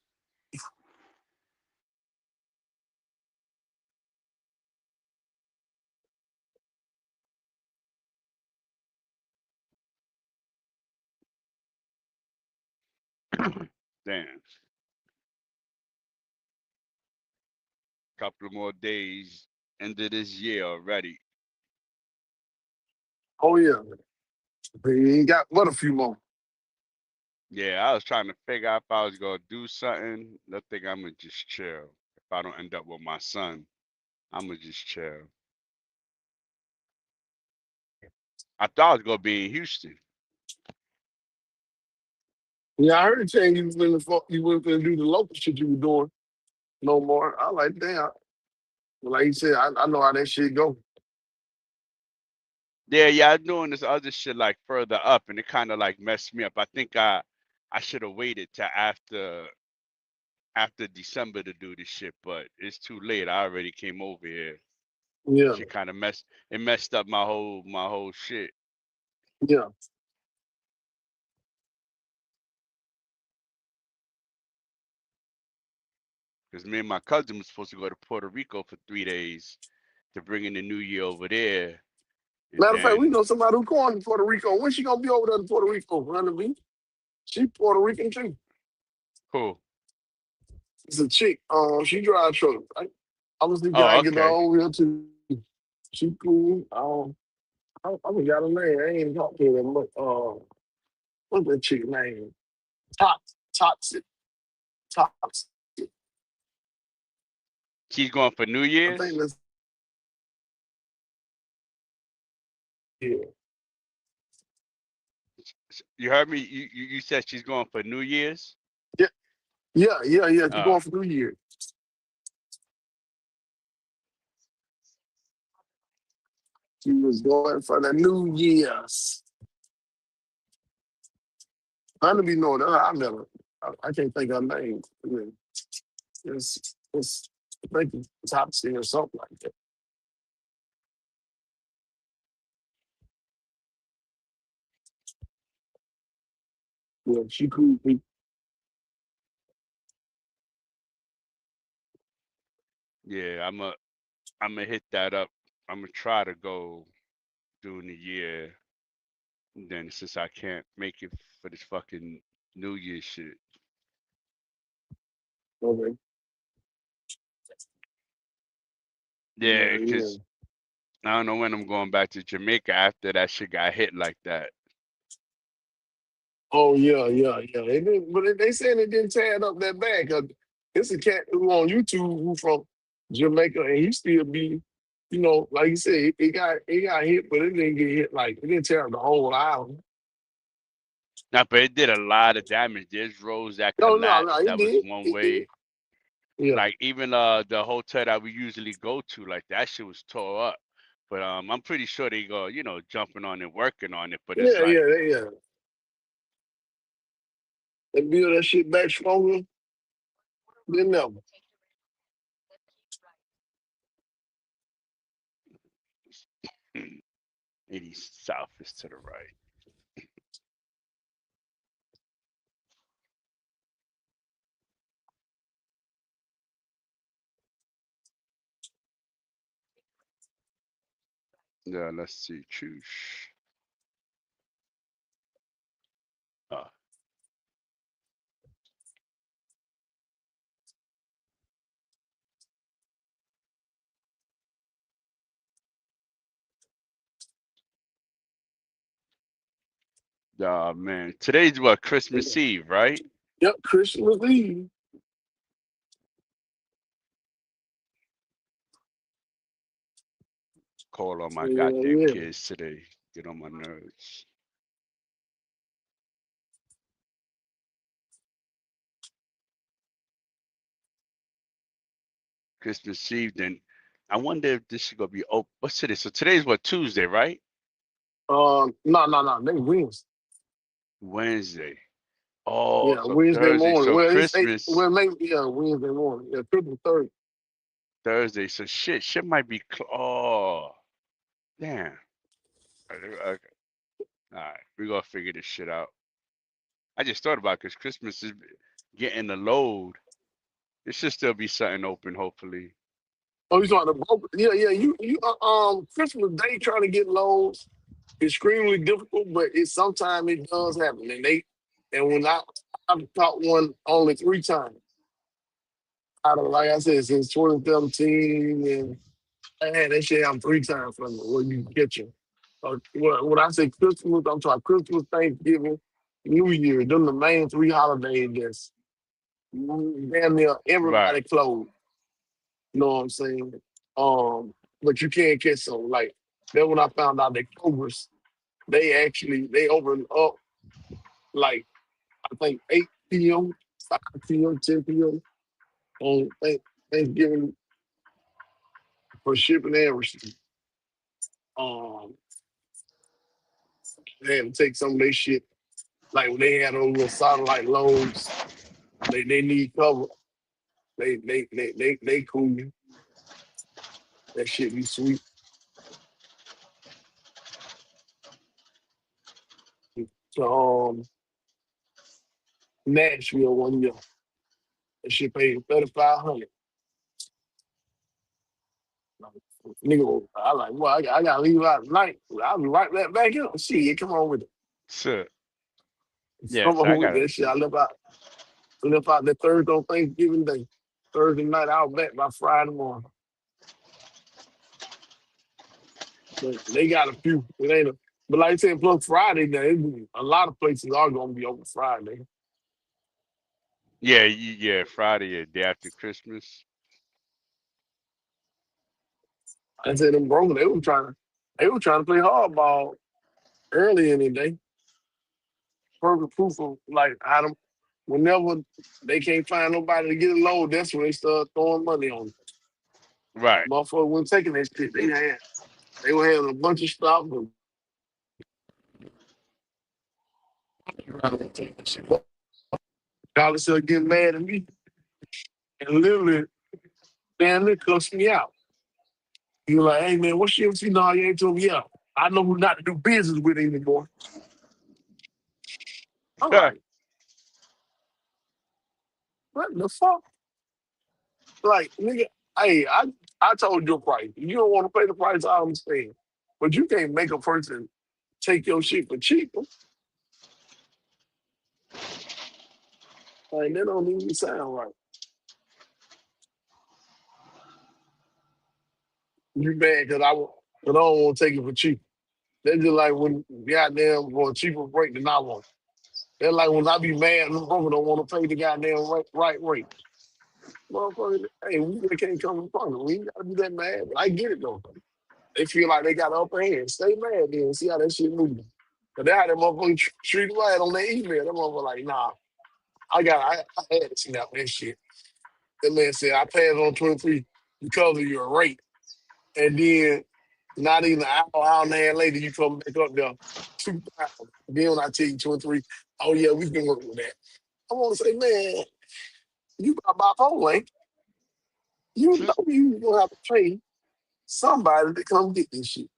Damn, couple of more days into this year already. Oh yeah, he ain't got but a few more. Yeah, I was trying to figure out if I was gonna do something. I think I'm gonna just chill. If I don't end up with my son, I'm gonna just chill. I thought I was gonna be in Houston. Yeah, I heard you saying you wasn't gonna do the local shit you were doing no more. I like damn. Like you said, I know how that shit go. Yeah, I'm doing this other shit like further up, and it kind of like messed me up. I think I should have waited till after December to do this shit, but it's too late. I already came over here. Yeah, Shit kind of messed up my whole shit. yeah. Because me and my cousin was supposed to go to Puerto Rico for 3 days to bring in the new year over there, and Matter of fact, we then know somebody who going to Puerto Rico. When she gonna be over there to Puerto Rico, Honey B? She Puerto Rican too. who? It's a chick. She drive truck. I was thinking Oh, I get her okay. over here too. She cool. I forgot her name. I ain't even talked to her much. What's that chick name? Top, toxic, toxic. She's going for New I think Year's. that's yeah. You heard me. You said she's going for New Year's. Yeah, yeah. She Uh, going for New Year. She was going for the New Year's. I don't be knowing that. I never. I can't think of her name. I mean, it's I think it's Topsy or something like that. Yeah, she cool. yeah, I'm gonna hit that up. I'm gonna try to go during the year. Then since I can't make it for this fucking New Year shit. Okay. Yeah, Yeah. because I don't know when I'm going back to Jamaica after that shit got hit like that. Oh yeah. They did, but they saying they didn't tear it up that bad. Cause it's a cat who on YouTube who from Jamaica and he still be you know, like you said, it got hit, but it didn't get hit like it didn't tear up the whole island. Nah, but it did a lot of damage. There's roads that No, no, no, collapsed it that was did. one It did. way. Yeah. Like even the hotel that we usually go to, like that shit was tore up. But I'm pretty sure they go, jumping on it, working on it. But it's Yeah, like, yeah. They build that shit back stronger than ever. 80 south is to the right. Yeah, let's see. Choose. Man. Today's what, Christmas Eve, right? Yep, Christmas Eve. Call on my Yeah, goddamn yeah. kids today. Get on my nerves. Christmas Eve, then I wonder if this is gonna be open. What's today? So today's what, Tuesday, right? No. They Wednesday. Wednesday. Oh, Yeah, so Wednesday Thursday. morning. So Well, Christmas maybe Wednesday morning. Yeah, Christmas Thursday. Thursday. So shit might be. Oh, damn. Okay. All right, we gonna figure this shit out. I just thought about because Christmas is getting the load. It should still be something open, hopefully. Oh, you talking about yeah. You Christmas Day trying to get loads extremely difficult, but sometimes it does happen. And when I've caught one only 3 times out of, like I said, since 2017, and I had that shit happen 3 times from where you get you. When I say Christmas, I'm talking Christmas, Thanksgiving, New Year. Them the main 3 holidays that's damn near Right. everybody closed. You know what I'm saying? But you can't catch some like then when I found out that Cobras, they open up like I think 8 p.m., 5 p.m., 10 p.m. on Thanksgiving for shipping and receiving. Um, they had to take some of their shit like when they had those little satellite loads. They need cover. They cool. That shit be sweet. So Nashville one year, that shit paid 3,500. Nigga, I like, well, I gotta leave out tonight. I'll be right back in. Shit, come on with it. So yeah, Come so I on with gotta that shit. I left out that Thursday on Thanksgiving Day. Thursday night, I'll back by Friday morning. But they got a few. It ain't a, but like I said, plus Friday, now, a lot of places are gonna be open Friday. yeah, Friday, day after Christmas. I said them broken. They were trying to play hardball early in the day. Perfect proof of like how them whenever they can't find nobody to get a load, that's when they start throwing money on it. Right. Motherfucker wasn't taking that shit. They were having a bunch of stuff. College still getting mad at me and literally damn near cussed me out. He was like, hey man, what's your MC? No, you ain't told me out. I know who not to do business with anymore. I'm like, what the fuck? Like, nigga, hey, I told you a price. You don't want to pay the price, I understand. But you can't make a person take your shit for cheaper. Like, that don't even sound right. You mad because I don't want to take it for cheap. That's just like when goddamn for a cheaper rate than I want. They're like when I be mad, the broker don't want to pay the goddamn right rate. Motherfucker, hey, we really can't come in front of them. We ain't gotta be that mad. But I get it though. They feel like they got the upper hand. Stay mad then and see how that shit moving. But they had that motherfucker treat right on their email. That motherfucker like, nah, I had to snap that shit. That man said, I passed on 23 because of your rate. And then not even an hour and a half later, you come back up there 2,000. Then when I tell you 23, oh yeah, we can work with that. I want to say, man, you got bipolar, ain't you? You know you gonna have to pay somebody to come get this shit.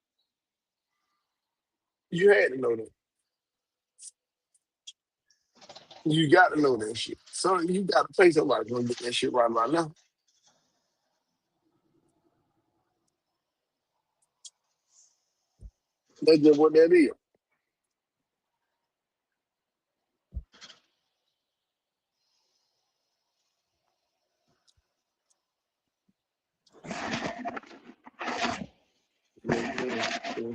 You had to know that. You got to know that shit. So you got to pay somebody to come get that shit right now. That's just what that is. Yeah.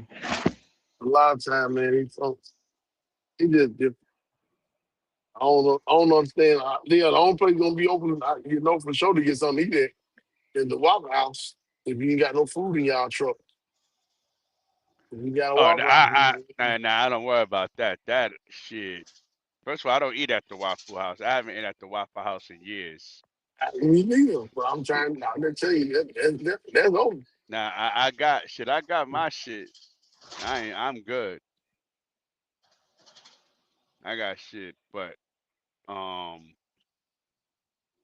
A lot of time, man, these folks, he just different. I don't understand. Yeah, the only place gonna be open, you know, for sure to get something to eat at is the Waffle House. If you ain't got no food in y'all truck, if you got a Oh, Waffle House, I don't worry about that. That shit. First of all, I don't eat at the Waffle House. I haven't eaten at the Waffle House in years. me neither. But I'm to tell you, that's over. Now I got shit. I got my shit. I'm good. I got shit. But um,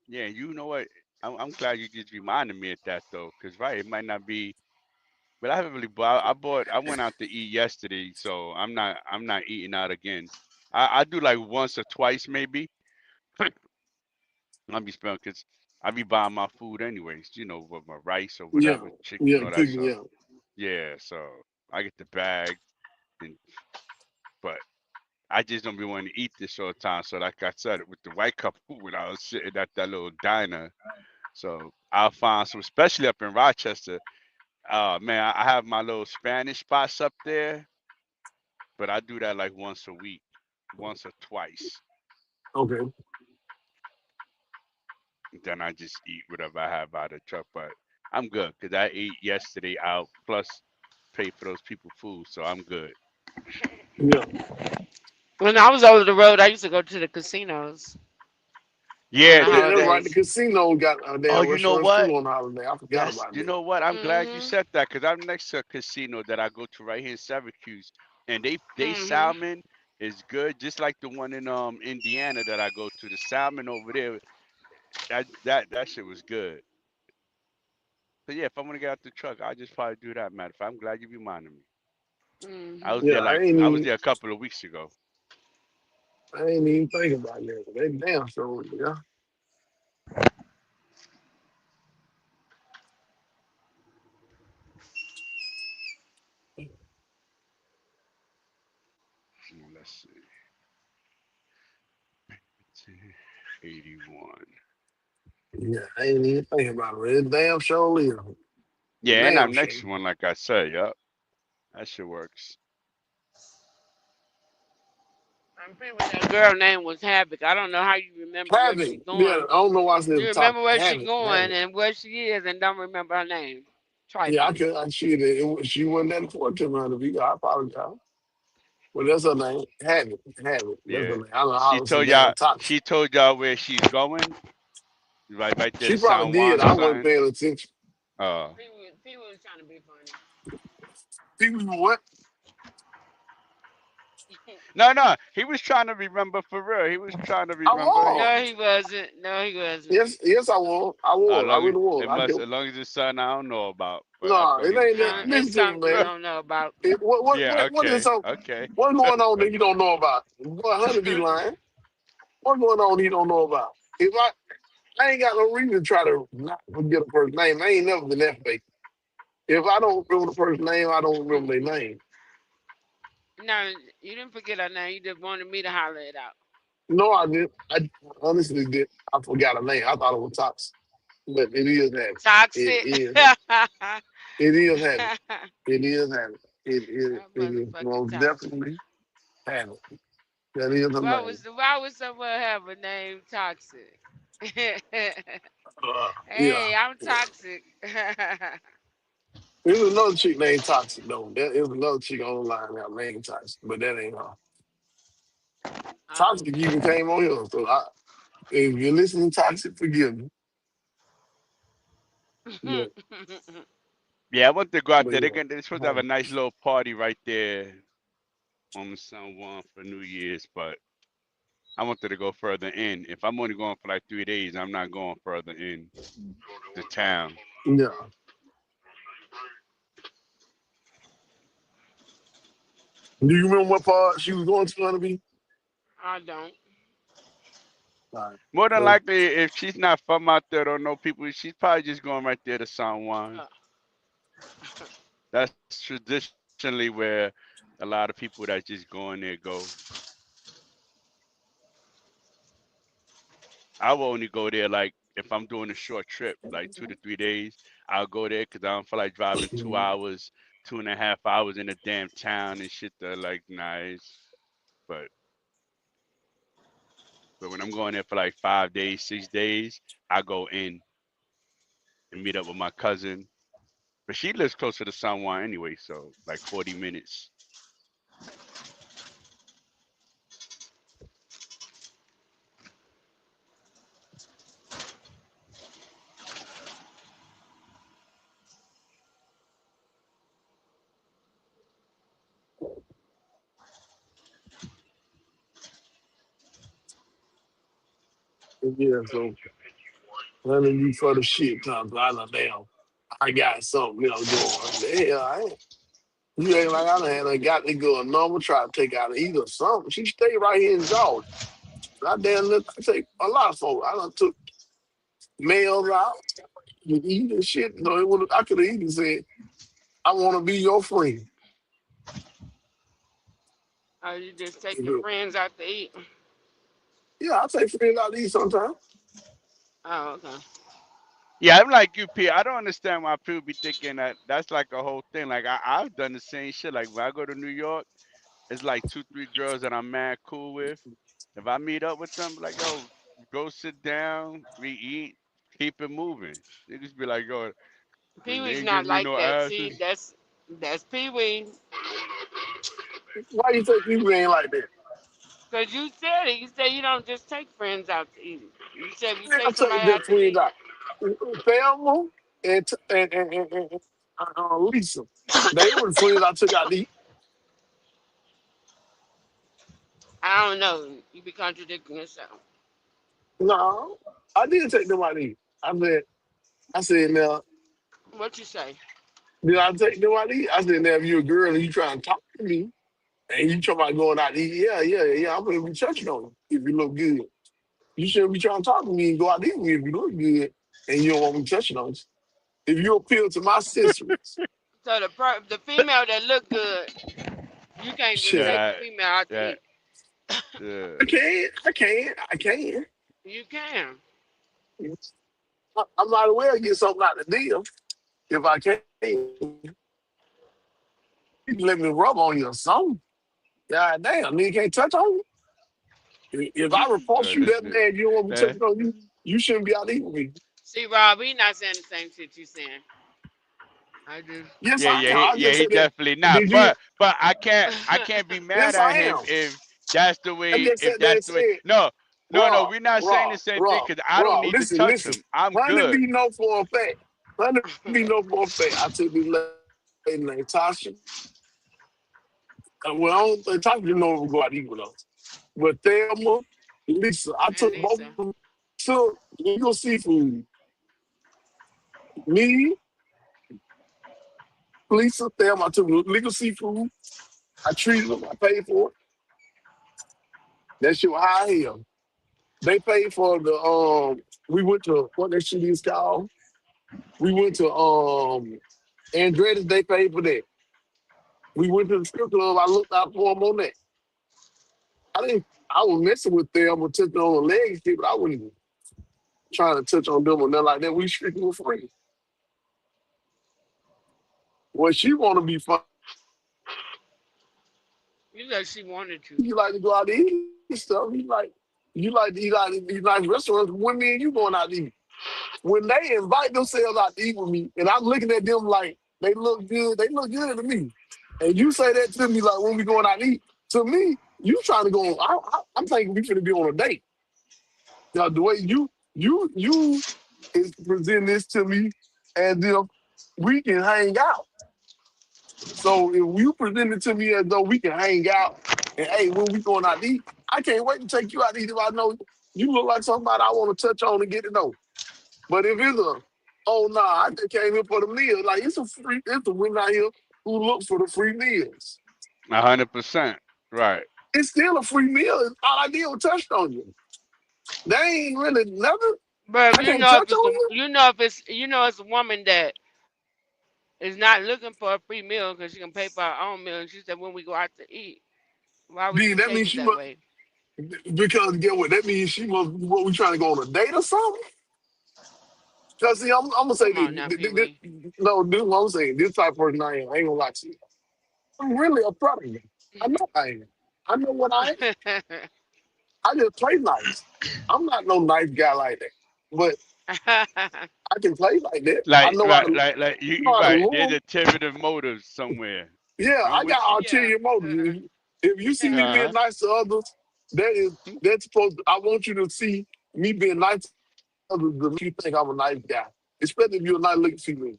yeah. You know what? I'm glad you just reminded me of that though, because right, it might not be. But I haven't really bought. I went out to eat yesterday, so I'm not eating out again. I do like once or twice maybe. I'll be spending because I be buying my food anyways, with my rice or Yeah, whatever, chicken, yeah, all that chicken, stuff. yeah. Yeah, so I get the bag, and but I just don't be wanting to eat this all the time. So like I said, with the white couple, when I was sitting at that little diner, so I'll find some, especially up in Rochester. Man, I have my little Spanish spots up there, but I do that like once a week, once or twice. Okay. Then I just eat whatever I have out of the truck. But I'm good because I ate yesterday out plus pay for those people food, so I'm good. Yeah. When I was over the road, I used to go to the casinos on Yeah, the Yeah, that's right. The holidays. casino got a oh, damn you know restaurants too what? on the holiday. I forgot That's about you that. know what? I'm glad you Mhm. said that because I'm next to a casino that I go to right here in Syracuse, and they Mhm. salmon is good, just like the one in Indiana that I go to. The salmon over there, that shit was good. So yeah, if I'm gonna get out the truck, I'll just probably do that. Matter of fact, I'm glad you reminded me. Mhm. Yeah, I was there a couple of weeks ago. I ain't even think about that. They damn sure, yeah. Let's see, 81. Yeah, I ain't even think about it. It damn sure is. Yeah, and Damn I'm sure. next one, like I said. Yup, that shit works. I'm pretty sure that girl name was Havoc. I don't know how you remember where she Havoc. Yeah, going. I don't know why I said You the top. remember where she Havoc. going Havoc. and where she is, and don't remember her name. Yeah, Trifling. I see it. She wasn't that important to me on the video. I apologize. Well, that's her name. Havoc. Havoc. That's her Yeah, name. I don't know she how some told damn y'all. toxic. She told y'all where she's going. Right there, She to probably San Juan did. or I wasn't something. paying attention. Uh, People was trying to be funny. People who what? no, no, he was trying to remember for real. He was trying to I remember. was. No, he wasn't. No, he wasn't. Yes, I was. I As was. I long as really was. it I must, do. as long as it's something I don't know about. But I No, thought it he was ain't that. trying. It's Listen to me, something you man. don't know about. Yeah. What is Okay. so? Okay. What's going on that you don't know about? Boy, Hunter be lying. What's going on he don't know about? If I ain't got no reason to try to not forget a person's name. I ain't never been that fake. If I don't remember the person's name, I don't remember their name. No, you didn't forget her name. You just wanted me to holler it out. No, I did. I honestly did. I forgot her name. I thought it was Tox, but it is Havoc. It Toxic. is. That It is Havoc. It is Havoc. It is motherfucking most toxic. definitely Havoc. That is her Why name. was why would someone have a name toxic? Hey, I'm toxic. There's another chick named Toxic though. There is another chick on the line now named Toxic, but that ain't her. Oh. Toxic even came on here. So if you're listening, Toxic, forgive me. But, Yeah, I want to go out but there. yeah. They're supposed to have a nice little party right there on San Juan for New Year's, but I wanted to go further in. If I'm only going for like 3 days, I'm not going further in the town. Yeah. Do you remember what part she was going to be? I don't. All right. More than So, likely, if she's not from out there or know people, she's probably just going right there to San Juan. Uh, That's traditionally where a lot of people that just go in there go. I will only go there like if I'm doing a short trip, like 2 to 3 days. I'll go there because I don't feel like driving 2 hours, 2.5 hours in a damn town and shit that like nice. But when I'm going there for like 5 days, 6 days, I go in and meet up with my cousin. But she lives closer to San Juan anyway, so like 40 minutes. yeah, so none of you for the shit comes. I know damn. I got something, going. The hell, I ain't. You ain't like I done had a got to go a number, try to take out either something. She stayed right here in Georgia. I damn near I take a lot of folks. I done took mails out to eat and shit. I could have even said, I want to be your friend. or you just take your friends out to eat. Yeah, I take friends out to eat sometimes. Oh, okay. Yeah, I'm like you, P. I don't understand why people be thinking that that's like a whole thing. Like I've done the same shit. Like when I go to New York, it's like 2, 3 girls that I'm mad cool with. If I meet up with them, like yo, go sit down, we eat, keep it moving. They just be like, yo, Pee they Wee's ain't not giving me like no that. See, asses. that's Pee Wee. Why you think people ain't like that? Cause you said it. You said you don't just take friends out to eat. You said if you I take take somebody their out to friends eat. out. Thelma and Lisa. They were the friends I took out to eat. I don't know. You be contradicting yourself. No, I did take them out to eat. I said, now, What you say? did I take them out to eat? I said, now, if you're a girl and you trying to talk to me and you talking about going out to eat, yeah, I'm going to be touching on you if you look good. You shouldn't be trying to talk to me and go out to eat with me if you look good and you don't want me touching on you. If you appeal to my sensories, So the female that look good, you can't just shit, take the Yeah, female out to yeah, eat. yeah. I can. You can. I might as well get something out the deal if I can. You can let me rub on you or something. God damn, nigga can't touch on you. If I repulse you that bad, you don't want me Uh, touching on you, you shouldn't be out eating with me. See, Rob, he not saying the same shit you saying. I do. Yes, Yeah, I yeah, am. I just he said that. definitely not. Did you? But I can't be mad Yes, I at him am. if that's the I way. just If sat there that's and the way. said, No, no, no. Raw, We're not saying raw, the same thing raw, because I don't raw. need to Listen, touch listen. him. I'm Honey good. be know for a fact. Honey be know for a fact. I took this lady named Tasha. Well, I don't think Tasha didn't know we go out to eat with us. But Thelma, Lisa, I And took both Lisa. of them to legal seafood. Me, Lisa, Thelma, I took legal seafood. I treated them. I paid for it. That shit was high hell. They paid for we went to what that shit is called. We went to Andretti's, they paid for that. We went to the strip club, I looked out for them on that. I was messing with them or touching on the legs, but I wasn't even trying to touch on them or nothing like that. We strictly were free. Well, she wanna be fun. You said she wanted to. You like to go out to eat and stuff. You like to eat out at these nice restaurants with me and you going out to eat. when they invite themselves out to eat with me, and I'm looking at them like they look good to me. And you say that to me like when we going out to eat, to me, you trying to go. I'm thinking we finna be on a date. Now the way you is presenting this to me as if we can hang out. So if you present it to me as though we can hang out, and hey, when we going out to eat, I can't wait to take you out to eat if I know you look like somebody I want to touch on and get to know. But if it's a, oh nah, I just came here for the meal. Like it's a women out here who look for the free meals. 100%. Right. It's still a free meal. All I did was touched on you. They ain't really nothing. But I can't touch on you. it's a woman that is not looking for a free meal because she can pay for her own meal, and she said when we go out to eat, why would Then you that take means it she that must, way? because get what? That means she must, what, we trying to go on a date or something? Because see, I'm gonna say Come this, on now, Pee Wee. no, this is what I'm saying. This type of person I am. I ain't gonna lie to you. I'm really a predator. I know I am. I know what I am. I just play nice. I'm not no nice guy like that. But I can play like that. I Like know how right, to like you know how to right. There's lure 'em. a ulterior motive somewhere. Yeah, I'm I got with you. Yeah. ulterior motives. If you see me being Uh nice to others, that's supposed I want you to see me being nice to others to make you think I'm a nice guy. Especially if you're a nice looking female.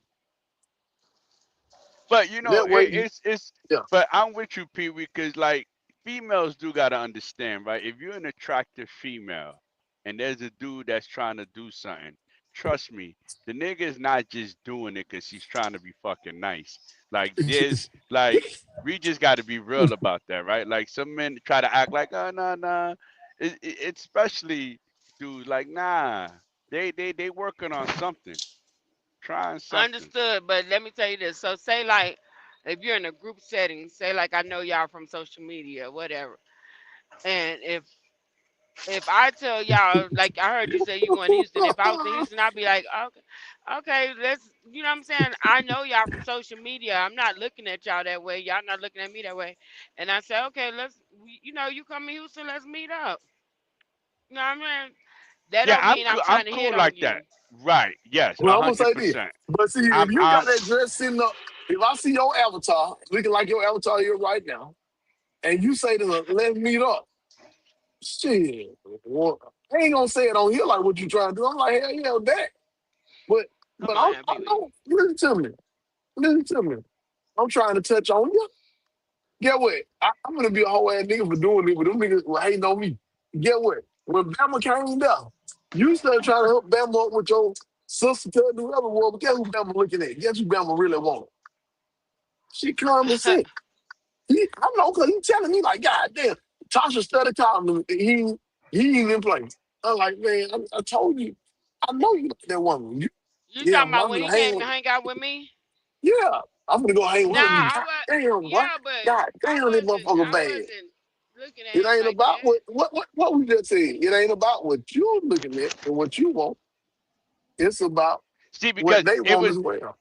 But you know, That way it's. yeah. But I'm with you, Pee, because like females do gotta understand, right? If you're an attractive female, and there's a dude that's trying to do something, trust me, the nigga is not just doing it because he's trying to be fucking nice. Like there's like we just got to be real about that, right? Like some men try to act like, oh no no, it's especially dudes like nah, they working on something, trying something. Understood, but let me tell you this. So say like if you're in a group setting, say like I know y'all from social media, whatever. And if I tell y'all, like I heard you say you going to Houston, if I was in Houston, I'd be like, okay, let's, you know what I'm saying? I know y'all from social media. I'm not looking at y'all that way. Y'all not looking at me that way. And I said, okay, you come to Houston, let's meet up. You know what I mean? That Yeah, don't mean I'm I'm trying to hit cool on like you. that. Right. Yes, Well, a I'm gonna hundred say this. percent. But see, if you I'm got that dress sitting up, if I see your avatar looking like your avatar here right now, and you say to them, let's meet up, shit. Well, I ain't gonna say it on here like what you trying to do. I'm like, hell yeah, that. But Come I, on now, I Pee Wee. don't listen to me. Listen to me. I'm trying to touch on you. Get what? I'm gonna be a whole ass nigga for doing it, but them niggas were hating on me. Get what? When Bama came down, you still trying to help Bama up with your sister, cousin, whoever was, but guess who Bama looking at? Guess who Bama really want? She come and sick. I know, cause he telling me like, God damn, Tasha started calling me. He ain't in place. I'm like, man, I told you, I know you like that woman. You Yeah, talking but about I'm when gonna he hang came with. to hang out with me? Yeah, I'm gonna go hang with Nah, her. God I was. damn, boy. Yeah, but God I damn, that wasn't. motherfucker I bad. wasn't looking at It him ain't like about that. what we just said. It ain't about what you're looking at and what you want. It's about see what because they it want was as well.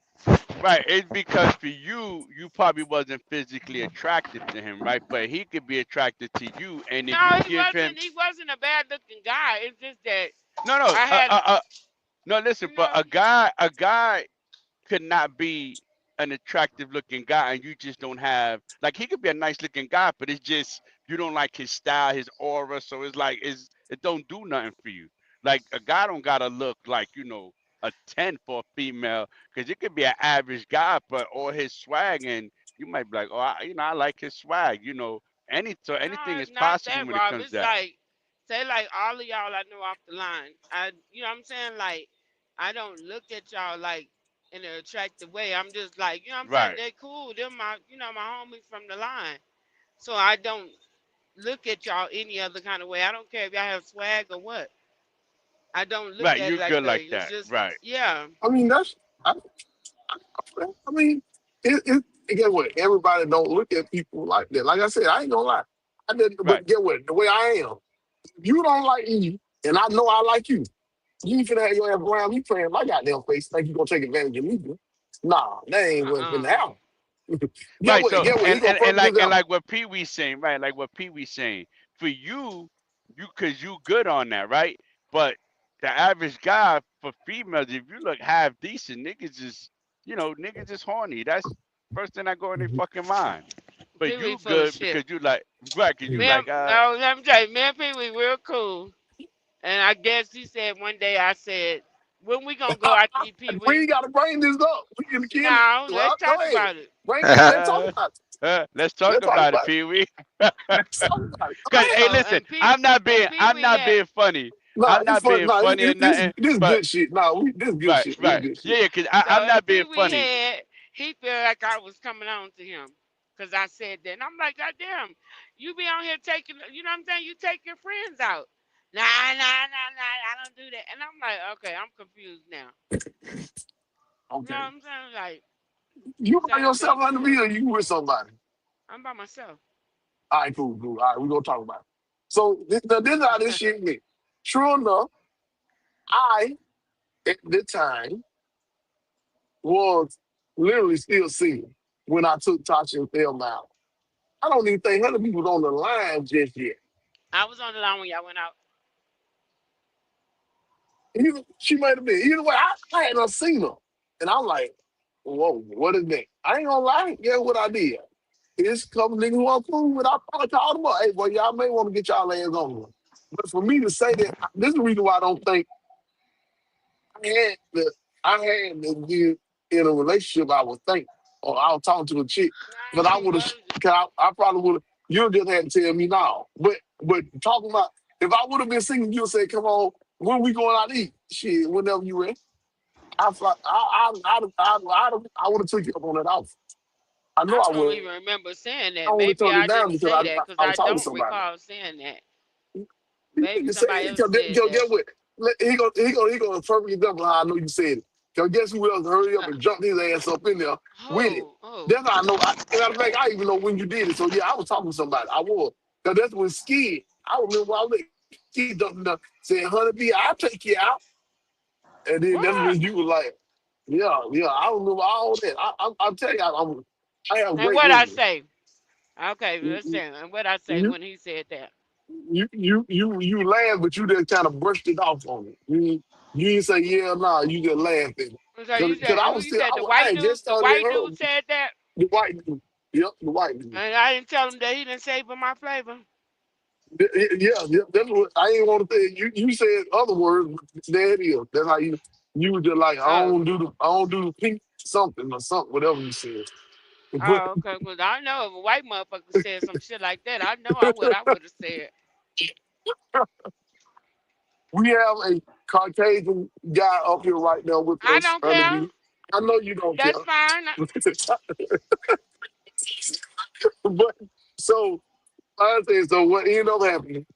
right. It's because for you, you probably wasn't physically attracted to him, right? But he could be attracted to you, and if No, you he give him wasn't. He wasn't a bad looking guy. It's just that no, no, I had, no. Listen, you but know. a guy could not be an attractive looking guy and you just don't have like he could be a nice looking guy, but it's just you don't like his style, his aura. So it's like it don't do nothing for you. Like a guy don't gotta look like, a 10 for a female, because it could be an average guy, but all his swag and you might be like, oh, I like his swag, so No, anything is it's not possible that, when it Rob. comes to It's that. like, say, like all of y'all I know off the line. You know what I'm saying? Like, I don't look at y'all like in an attractive way. I'm just like, you know what I'm saying? Right, They cool. They're my homies from the line. So I don't look at y'all any other kind of way. I don't care if y'all have swag or what. I don't look right, at it you're like good that. like It's that, just, right, yeah. I mean, I mean, get what? Everybody don't look at people like that. Like I said, I ain't gonna lie. I didn't, right, but get what? The way I am, you don't like me, and I know I like you. You ain't finna have your ass around me playing my goddamn face. Think you gonna take advantage of me? Bro. Nah, that ain't what's Uh-uh. finna happen. Get right. what? So Get what? He and go and, and perfect like and example. like what Pee Wee's saying, right? Like what Pee Wee's saying, for you, because you good on that, right? But the average guy for females, if you look half decent, niggas is niggas is horny. That's first thing that go in their fucking mind. But Pee Wee you full of good shit. because you like right, because you like No, let me tell you, me and Pee Wee real cool. And I guess he said one day I said, when we gonna go out to eat Pee We Wee? ain't got to bring this up. We can kill it. No, let's Well, go talk ahead. about it. Bring it. Let's talk uh, about it. let's talk Let's talk about it, about it. Pee Wee. Let's talk about it. Go Cause ahead. hey, So listen, I'm not being funny. No, I'm it's not fun. being No, funny or nothing. this But good shit. No, this good right, shit. This right, good shit. yeah, because so I'm in not being Pee Wee funny. head, he felt like I was coming on to him. Cause I said that. And I'm like, God damn, you be on here taking, you know what I'm saying? You take your friends out. Nah, I don't do that. And I'm like, okay, I'm confused now. You know Okay. what I'm saying? Like, You by same yourself bitch, under me or you with somebody? I'm by myself. All right, cool. All right, we're going to talk about it. So this is how this shit went. True enough, I, at the time, was literally still single when I took Tasha and Thelma out. I don't even think Hannah B was on the line just yet. I was on the line when y'all went out. She might have been. Either way, I had not seen her. And I'm like, whoa, what is that? I ain't gonna lie. Guess what I did? It's a couple niggas who I'm cool with. I probably called them up. Hey, boy, y'all may want to get y'all hands on one. But for me to say that, this is the reason why I don't think I had to be in a relationship, I would think. Or I was talking to a chick. I But ain't I even would go have, I probably would have, you just had to tell me now. But talking about, if I would have been single, you would say, come on, when we going out to eat? Shit, whenever you ready. I would have took you up on that offer. I know I I don't would. even remember saying I that. only Maybe turned it I down didn't because say that because I was I talking to don't somebody. recall saying that. You Maybe can say somebody it else because said that. get what? He gonna perfect example of how I know you said it. Cause guess who else hurry up Uh, and jumped his ass up in there with it? oh, That's how I know. Matter of fact, I even know when you did it. So yeah, I was talking to somebody. I was. Cause that's when Skid. I remember when I was Skid jumping there saying, "Honey B, I'll take you out." And then that's what? when you were like, "Yeah." I remember all that. I'm telling you, I have And great what I memory. say? Okay, You listen. And what I say when he said that? you laugh, but you just kind of brushed it off on it. You didn't say yeah, nah. You just laughed at it. So you Cause said I who? was You still, said the I white had dude. just The started in white her. dude said that, The white dude. Yep, the white dude. and I didn't tell him that he didn't savor my flavor. Yeah. That's what I ain't want to say. You said other words. But there it is. That's how you were just like Oh, I don't do the pink something or something, whatever you said. But oh, okay. Because I know if a white motherfucker said some shit like that, I know I would have said. we have a Caucasian guy up here right now with I us don't under care. me. I know you don't care. That's fine. But so I say so what ended up happening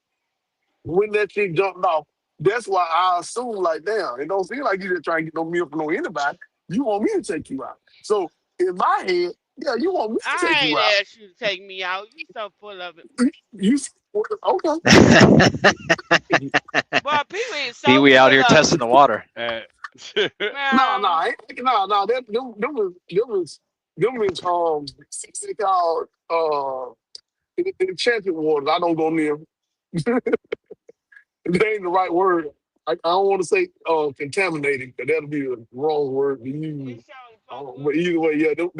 when that shit jumped off, that's why I assume like damn, it don't seem like you just trying to get no milk from no anybody. You want me to take you out. So in my head, yeah, you want me to take I you ain't out. asked you to take me out. You so full of it. You okay. Boy, Pee Wee is Pee so Wee out full here of it. testing the water. Uh, No, Man, no, them was they called enchanted waters. I don't go near 'em. That ain't the right word. I don't want to say contaminated, because that'll be the wrong word to he use. showed fuck with But me. either way, yeah, them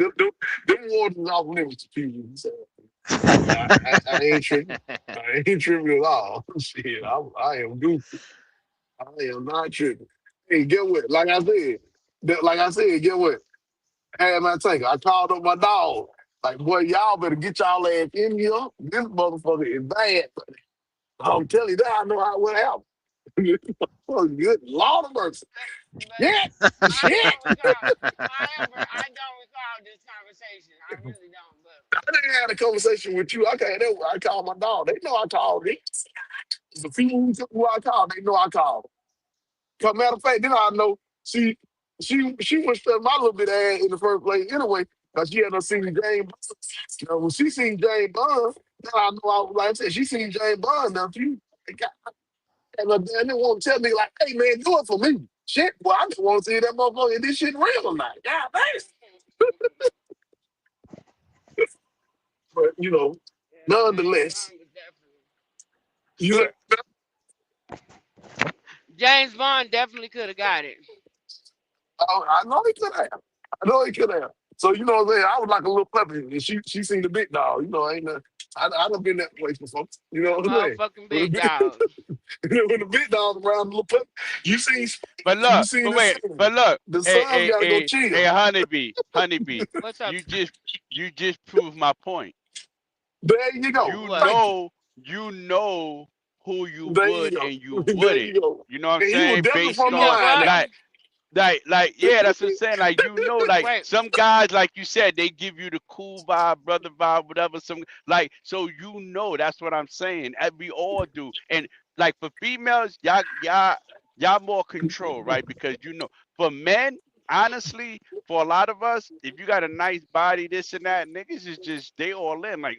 waters is off limits to people. So I ain't tripping. I ain't tripping at all. Shit, I am goofy. I am not tripping. Hey, get what? Like I said, get what? Hey, man, take. I called up my dog. Like, boy, y'all better get y'all ass in here. This motherfucker is bad. I'm telling you that I know how it went out. Oh, good Lord of mercy. But Yeah, I shit. don't recall. However, I don't recall this conversation. I really don't. But I didn't have a conversation with you. I called my dog. They know I called it. The people who I called, they know I called. Cause matter of fact, then I know she was studying my little bit of ass in the first place anyway, because she had not seen James Bond. Now, when she seen James Bond, then I know like I said, she seen James Bond. Now she and they won't tell me like, hey man, do it for me. Shit, well, I just want to see that motherfucker. Is this shit real or not? God damn. But James nonetheless, Bond was definitely. you said, James Bond definitely could have got it. I know he could have. I know he could have. So you know what I'm saying? I was like a little puppy, and she seen the big dog. You know, ain't nothing. I done been that place before. You know what I'm saying? Motherfucking When the big big, dog. when the big dog around the little puppy, you seen But you look, seen but the wait, son. but look, The hey, son hey, gotta go hey, hey, chill. honeybee, What's up? you just proved my point. There you go. You What? Thank you. know who you There you would go. and you There wouldn't. you go. You know what I'm And he was saying? definitely Based from You the on said line what? now. yeah, that's what I'm saying. Like like Wait. some guys, like you said, they give you the cool vibe, brother vibe, whatever. Some like so that's what I'm saying. And we all do. And like for females, y'all more control, right? Because for men, honestly, for a lot of us, if you got a nice body, this and that, niggas is just they all in. Like,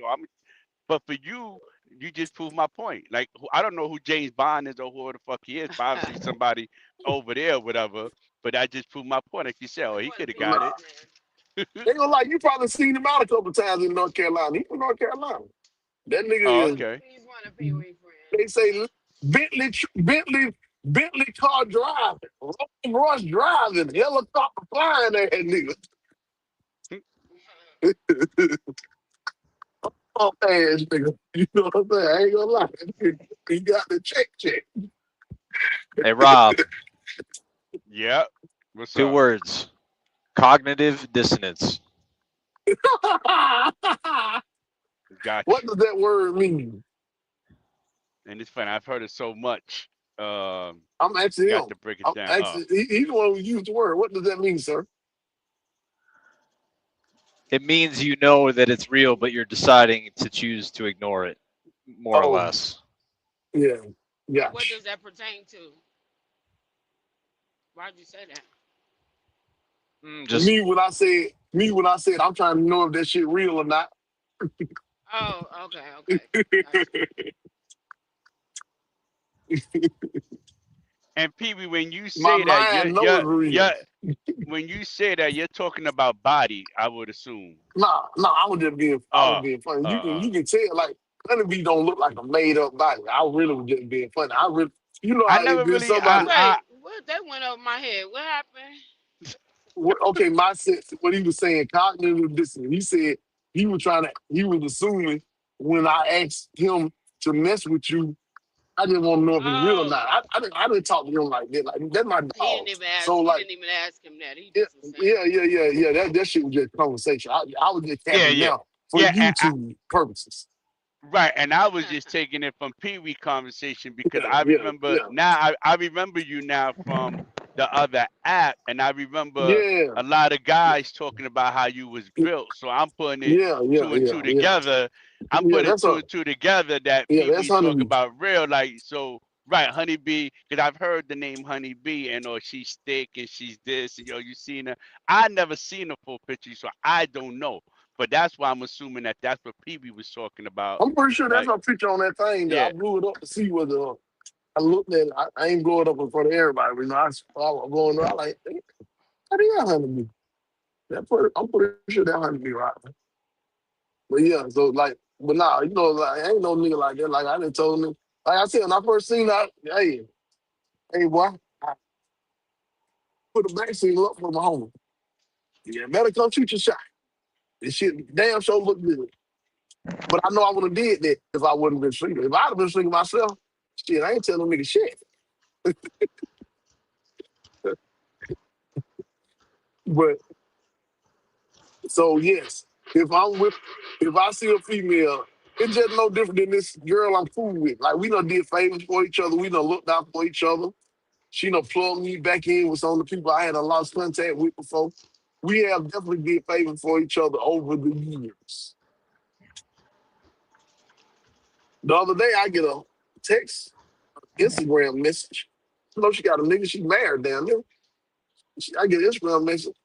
but for you, you just proved my point. Like, I don't know who James Bond is or who the fuck he is, but obviously somebody over there or whatever. But I just proved my point. Like you said, oh, he could have got Nah. it. They gonna like you probably seen him out a couple times in North Carolina. He from North Carolina. That Oh, nigga is okay. He's one of Pee Wee they friends. say Bentley car driving, Rolls Royce driving, helicopter flying that nigga. Oh ass nigga. You know what I'm saying? I ain't gonna lie. He got the check. Hey, Rob, Yep. What's two up? words: cognitive dissonance. Got What you. does that word mean? And it's funny. I've heard it so much. I'm asking Got him. to break it I'm down. asking he's the one who used the word. What does that mean, sir? It means you know that it's real, but you're deciding to choose to ignore it, more or Oh, less. yeah. What Gotcha. does that pertain to? Why'd you say that? Just Me when I said I'm trying to know if that shit real or not. Oh, okay. Gotcha. And Pee Wee, when you My say that, mind know it's real. when you say that, you're talking about body, I would assume. Nah, I was Uh, being funny. You can uh. you can tell like Honeybee don't look like a made up body. I really was just being funny. I really you know I how never if there's really. somebody Wait, what? That went over my head. What happened? okay, my sense what he was saying, cognitive dissonance. He said he was assuming when I asked him to mess with you, I didn't want to know if it's real or Oh, not. I didn't talk to him like that. Like that's my he dog. didn't even ask. So He like didn't even ask him that. He yeah, just was saying. yeah. That shit was just conversation. I was just Yeah, capping yeah, now for yeah. YouTube purposes. Right, and I was just taking it from Pee Wee conversation because Yeah, I yeah, remember yeah, now. I remember you now from the other app, and I remember yeah, a lot of guys talking about how you was built. So I'm putting it two and two yeah. together. I'm Yeah, putting that's two a and two together that yeah, Pee that's Wee's talking Honeybee. about real. Like so, right, Honeybee, because I've heard the name Honeybee, and she's thick and she's this, and you seen her. I never seen a full picture, so I don't know. But that's why I'm assuming that that's what Pee Wee was talking about. I'm pretty sure that's Like, a picture on that thing that I yeah, blew it up to see whether I looked at it. I ain't blow it up in front of everybody. You know, I was going around like, "Hey, how do you Honeybee? I'm pretty sure that Honeybee right. But yeah, so like, but nah, you know, like, ain't no nigga like that. Like I done told him, like I said, when I first seen that, hey, boy, I put a vaccine up for my home. Yeah, better come shoot your shot. This shit damn sure look good. But I know I would have did that if I wouldn't been sleeping. If I'd have been sleeping myself, shit, I ain't telling nigga shit. But so yes, if I see a female, it's just no different than this girl I'm cool with. Like we done did favors for each other. We done looked out for each other. She done plugged me back in with some of the people I had a lost contact with before. We have definitely did favors for each other over the years. The other day I get a text, Instagram message. You know she got a nigga, she married down there. I get an Instagram message.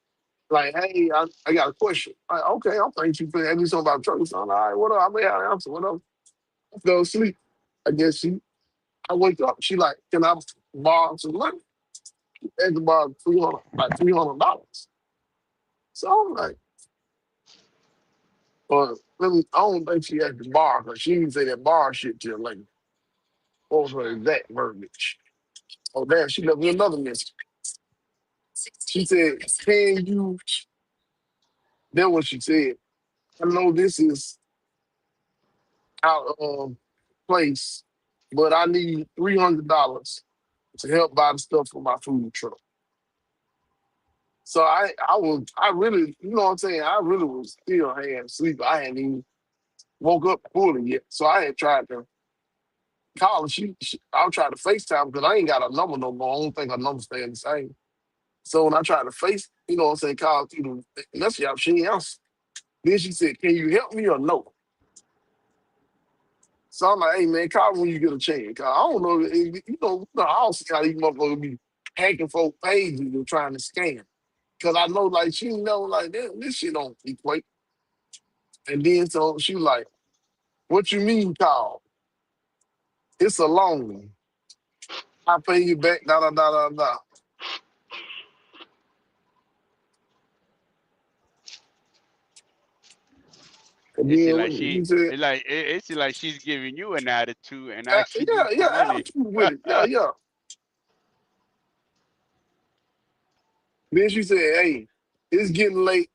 Like, hey, I got a question. Like, okay, I'm thinking you finna ask me something about trucking. So I'm all right, what up? I may have an answer. What up? I fell asleep. I guess I wake up. She like, can I borrow some money? Asked to borrow $300. So I'm like, I don't think she had to borrow because she didn't say that borrow shit till like, what was her exact verbiage? Oh damn, she left me another message. She said, "Can you?" That's what she said. I know this is out of place, but I need $300 to help buy the stuff for my food truck. So I really, you know what I'm saying? I really was still half asleep. I hadn't even woke up fully yet. So I had tried to call her. I was trying to FaceTime because I ain't got a number no more. I don't think her number staying the same. So when I tried to you know what I'm saying, call through the message app, she ain't answer. Then she said, "Can you help me or no?" So I'm like, "Hey man, call me when you get a chance." 'Cause I don't know, I don't see how these motherfuckers be hacking folk pages and trying to scam. Cause I know like she know like this shit don't equate. And then so she like, "What you mean call? It's a loan. I pay you back, da da da da da." And It seems then like what he said, it seems like she's giving you an attitude and asking you yeah, for money. attitude with it. Yeah, yeah. Then she said, "Hey, it's getting late.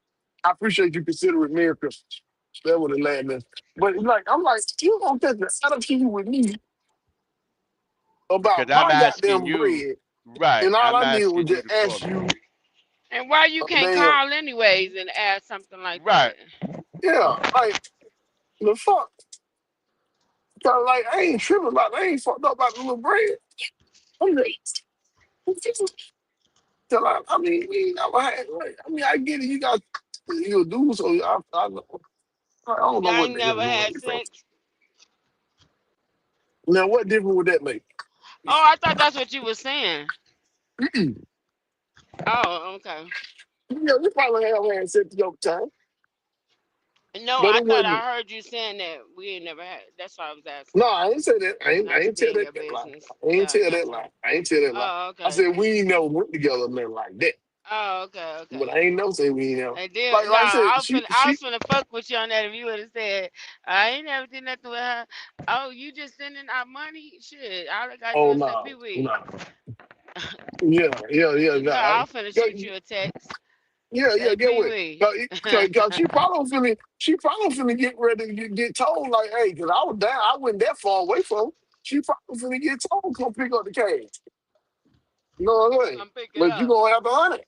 I appreciate you considering Merry Christmas." That would have landed. But like, I'm like, you gonna take the attitude with me Because about I'm my asking goddamn you, bread, right? and all I'm I did was asking you just to call ask me. you, And why you can't damn, call anyways and ask something like Right. that? yeah, like the fuck. Cause like I ain't tripping about, I ain't fucked up about the little bread. I'm just, I mean, we ain't never had. Like, I mean, I get it. You got you do so. I don't know Y'all what ain't the hell never going had on. So sex? now, what difference would that make? Oh, I thought that's what you were saying. Mm-mm. Oh, okay. Yeah, we probably have had sex a couple times, No, but I it thought wasn't. I heard you saying that we ain't never had. That's why I was No, asking. I ain't say that. I Not to ain't be tell in that, your that lie. business. I ain't tell that Gotcha. lie. I ain't tell that lie. Oh, I okay. said we ain't never went together or nothing like that. Oh, okay, But okay. I ain't never say we ain't never. And then no, Like I said, I she was finna fuck with you on that if you would have said I ain't never did nothing with her. Oh, you just sending out money? Shit, all I gotta do oh is say no, Pee Wee. no. Yeah. No, Nah, I was finna shoot you a text. yeah, Say get Pee with. Wee. Cause she probably finna get ready to get told like, hey, cause I was down, I wasn't that far away from her. She probably finna get told come pick up the cash. You know what I'm saying? Come pick it But you up. gonna have to hunt it.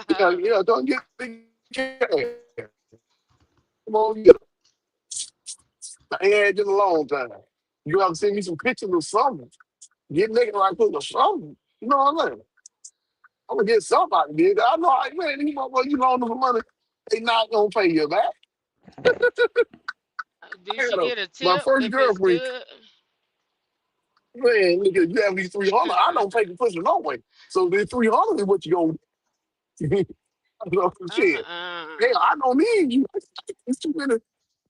Yeah, don't get the cash. Come on, get it. I ain't had it in a long time. You have to send me some pictures or something. Get naked like this or something. You know what I'm saying? I'm gonna get somebody, dude. I know, man, these motherfuckers, you loan them for money, they not gonna pay you back. Did I she had get a my tip first if it's girlfriend, good? man, nigga, you have these 300. I don't pay the pussy no way. So the 300 is what you gonna you know, shit. Uh-uh. Hell, I don't need you. It's too many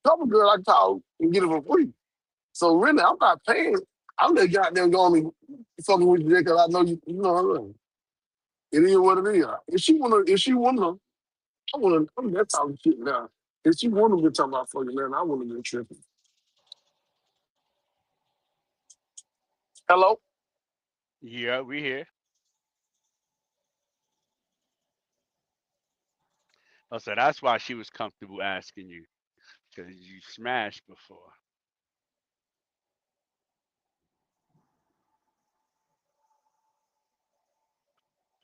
couple girls I call and get it for free. So really, I'm not paying. I'm just goddamn going to fucking with you because I know you know what I mean. It is what it is. If she wanna, I'm that talking shit now. If she wanna be talking about fucking man, I wanna be tripping. Hello? Yeah, we here. Oh, so that's why she was comfortable asking you because you smashed before.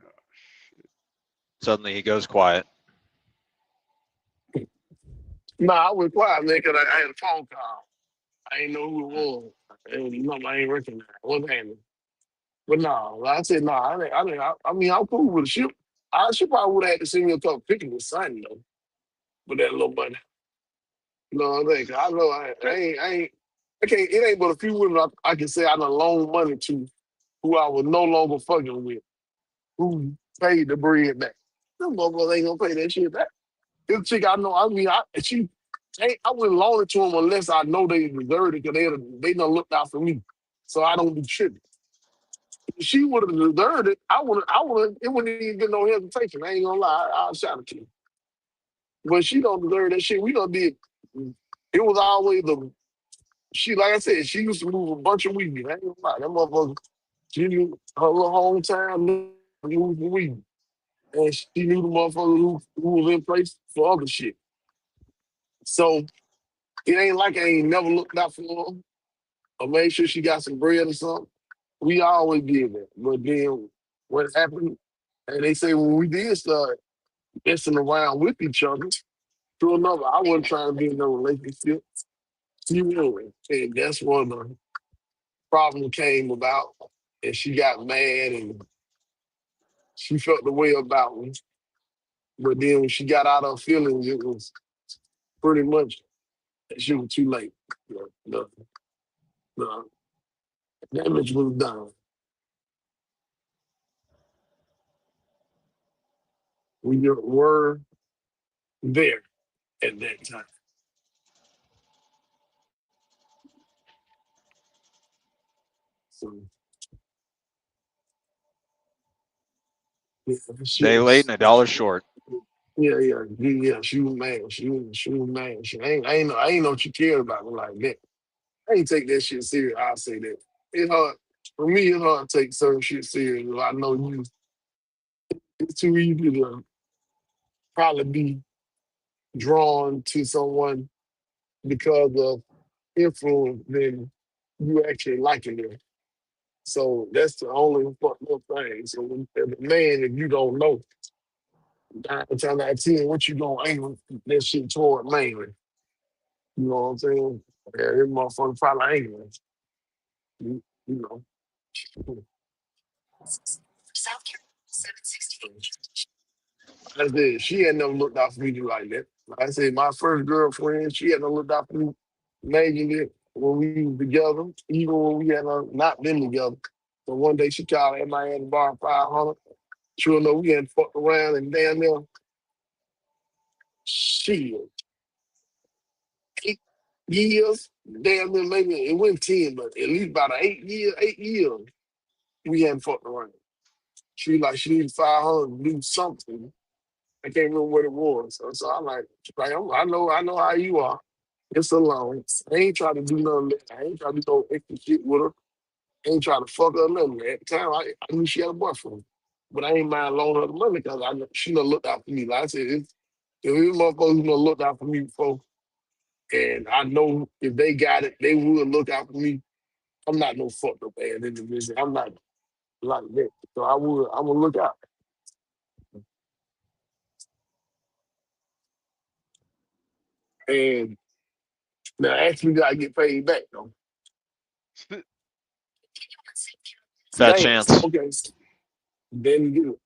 Oh, shit. Suddenly he goes quiet. Nah, I was quiet, man, because I had a phone call. I ain't know who it Hmm. was. I ain't recognize. What's happening? But no, like I said, no, I mean, I'm cool with it. She probably would have had to send me a couple pictures with something, though, with that little money. You know what I mean? 'Cause I know I can't, it ain't but a few women I can say I done loaned money to who I was no longer fucking with, who paid the bread back. Them motherfuckers ain't gonna pay that shit back. This chick I know, I mean, I wouldn't loan it to them unless I know they deserved it because they done looked out for me. So I don't be tripping. If she would have deserved it, it wouldn't even been no hesitation. I ain't gonna lie, I'll shout it to you. But she don't deserve that shit. We done did, it was always She, like I said, she used to move a bunch of weed. I ain't gonna lie. That motherfucker, she knew her little hometown, moved for weed. And she knew the motherfucker who was in place for other shit. So it ain't like I ain't never looked out for her or made sure she got some bread or something. We always did that. But then what happened, and they say when we did start messing around with each other, to another, I wasn't trying to be in no relationship. She was. And that's when the problem came about. And she got mad and she felt the way about me. But then when she got out of her feelings, it was pretty much she was too late. The damage was done. We were there at that time. So yeah, she Day late was. and a dollar short. Yeah. She was mad. She was mad. I ain't know what you cared about me like that. I ain't take that shit serious. I'll say that. It's hard for me. It's hard to take certain shit serious. I know you. It's too easy to probably be drawn to someone because of influence than you actually liking them. So that's the only fucked up thing. So when, as a man, if you don't know, 9 times out of 10, what you gonna aim that shit toward mainly? You know what I'm saying? Yeah, this motherfucker probably angry. You know. I said, she had never looked out for me like that. Like I said, my first girlfriend, she had never looked out for me majorly when we was together, even when we had not been together. So one day she called at my hand to borrow 500. Sure enough, we had fucked around and damn near shit. 8 years, damn near maybe it went 10, but at least about 8 years, we hadn't fucked around. She like she needed 500 to do something. I can't remember what it was. So I'm like, I know how you are. It's alone. I ain't trying to do nothing. I ain't trying to do no extra shit with her. I ain't trying to fuck her nothing. At the time, I knew she had a boyfriend, but I ain't mind loaning her the money because I know she done looked out for me. Like I said, if it's motherfuckers who done looked out for me before, and I know if they got it, they would look out for me. I'm not no fucked up ass individual. I'm not like that. So I would look out. And now actually gotta get paid back though. Fat Damn. chance. Okay. Then get it.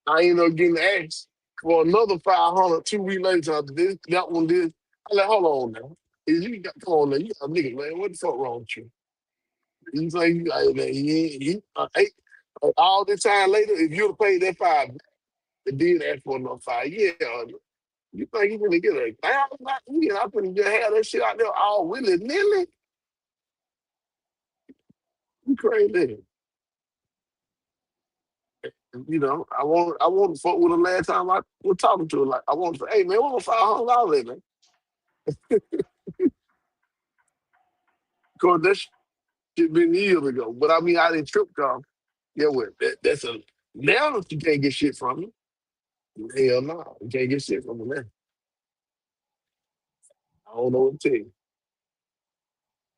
I ended up getting asked for another 500 2 weeks later. This that one did. I like, hold on now. Is you got come on now? You got a nigga, man. What the fuck wrong with you? You say you got man, all this time later, if you'd have paid that five, it did ask for another five. Yeah. You think you gonna get a thousand out of me and I couldn't just have that shit out there all willy nilly? You crazy. You know, I want to fuck with her last time I was talking to her. Like I want to say, hey man, what was $500 man? Cause that shit been years ago. But I mean I didn't trip call. Yeah, what that's a now you can't get shit from me. Hell no, you can't get shit from me now. I don't know what to tell you.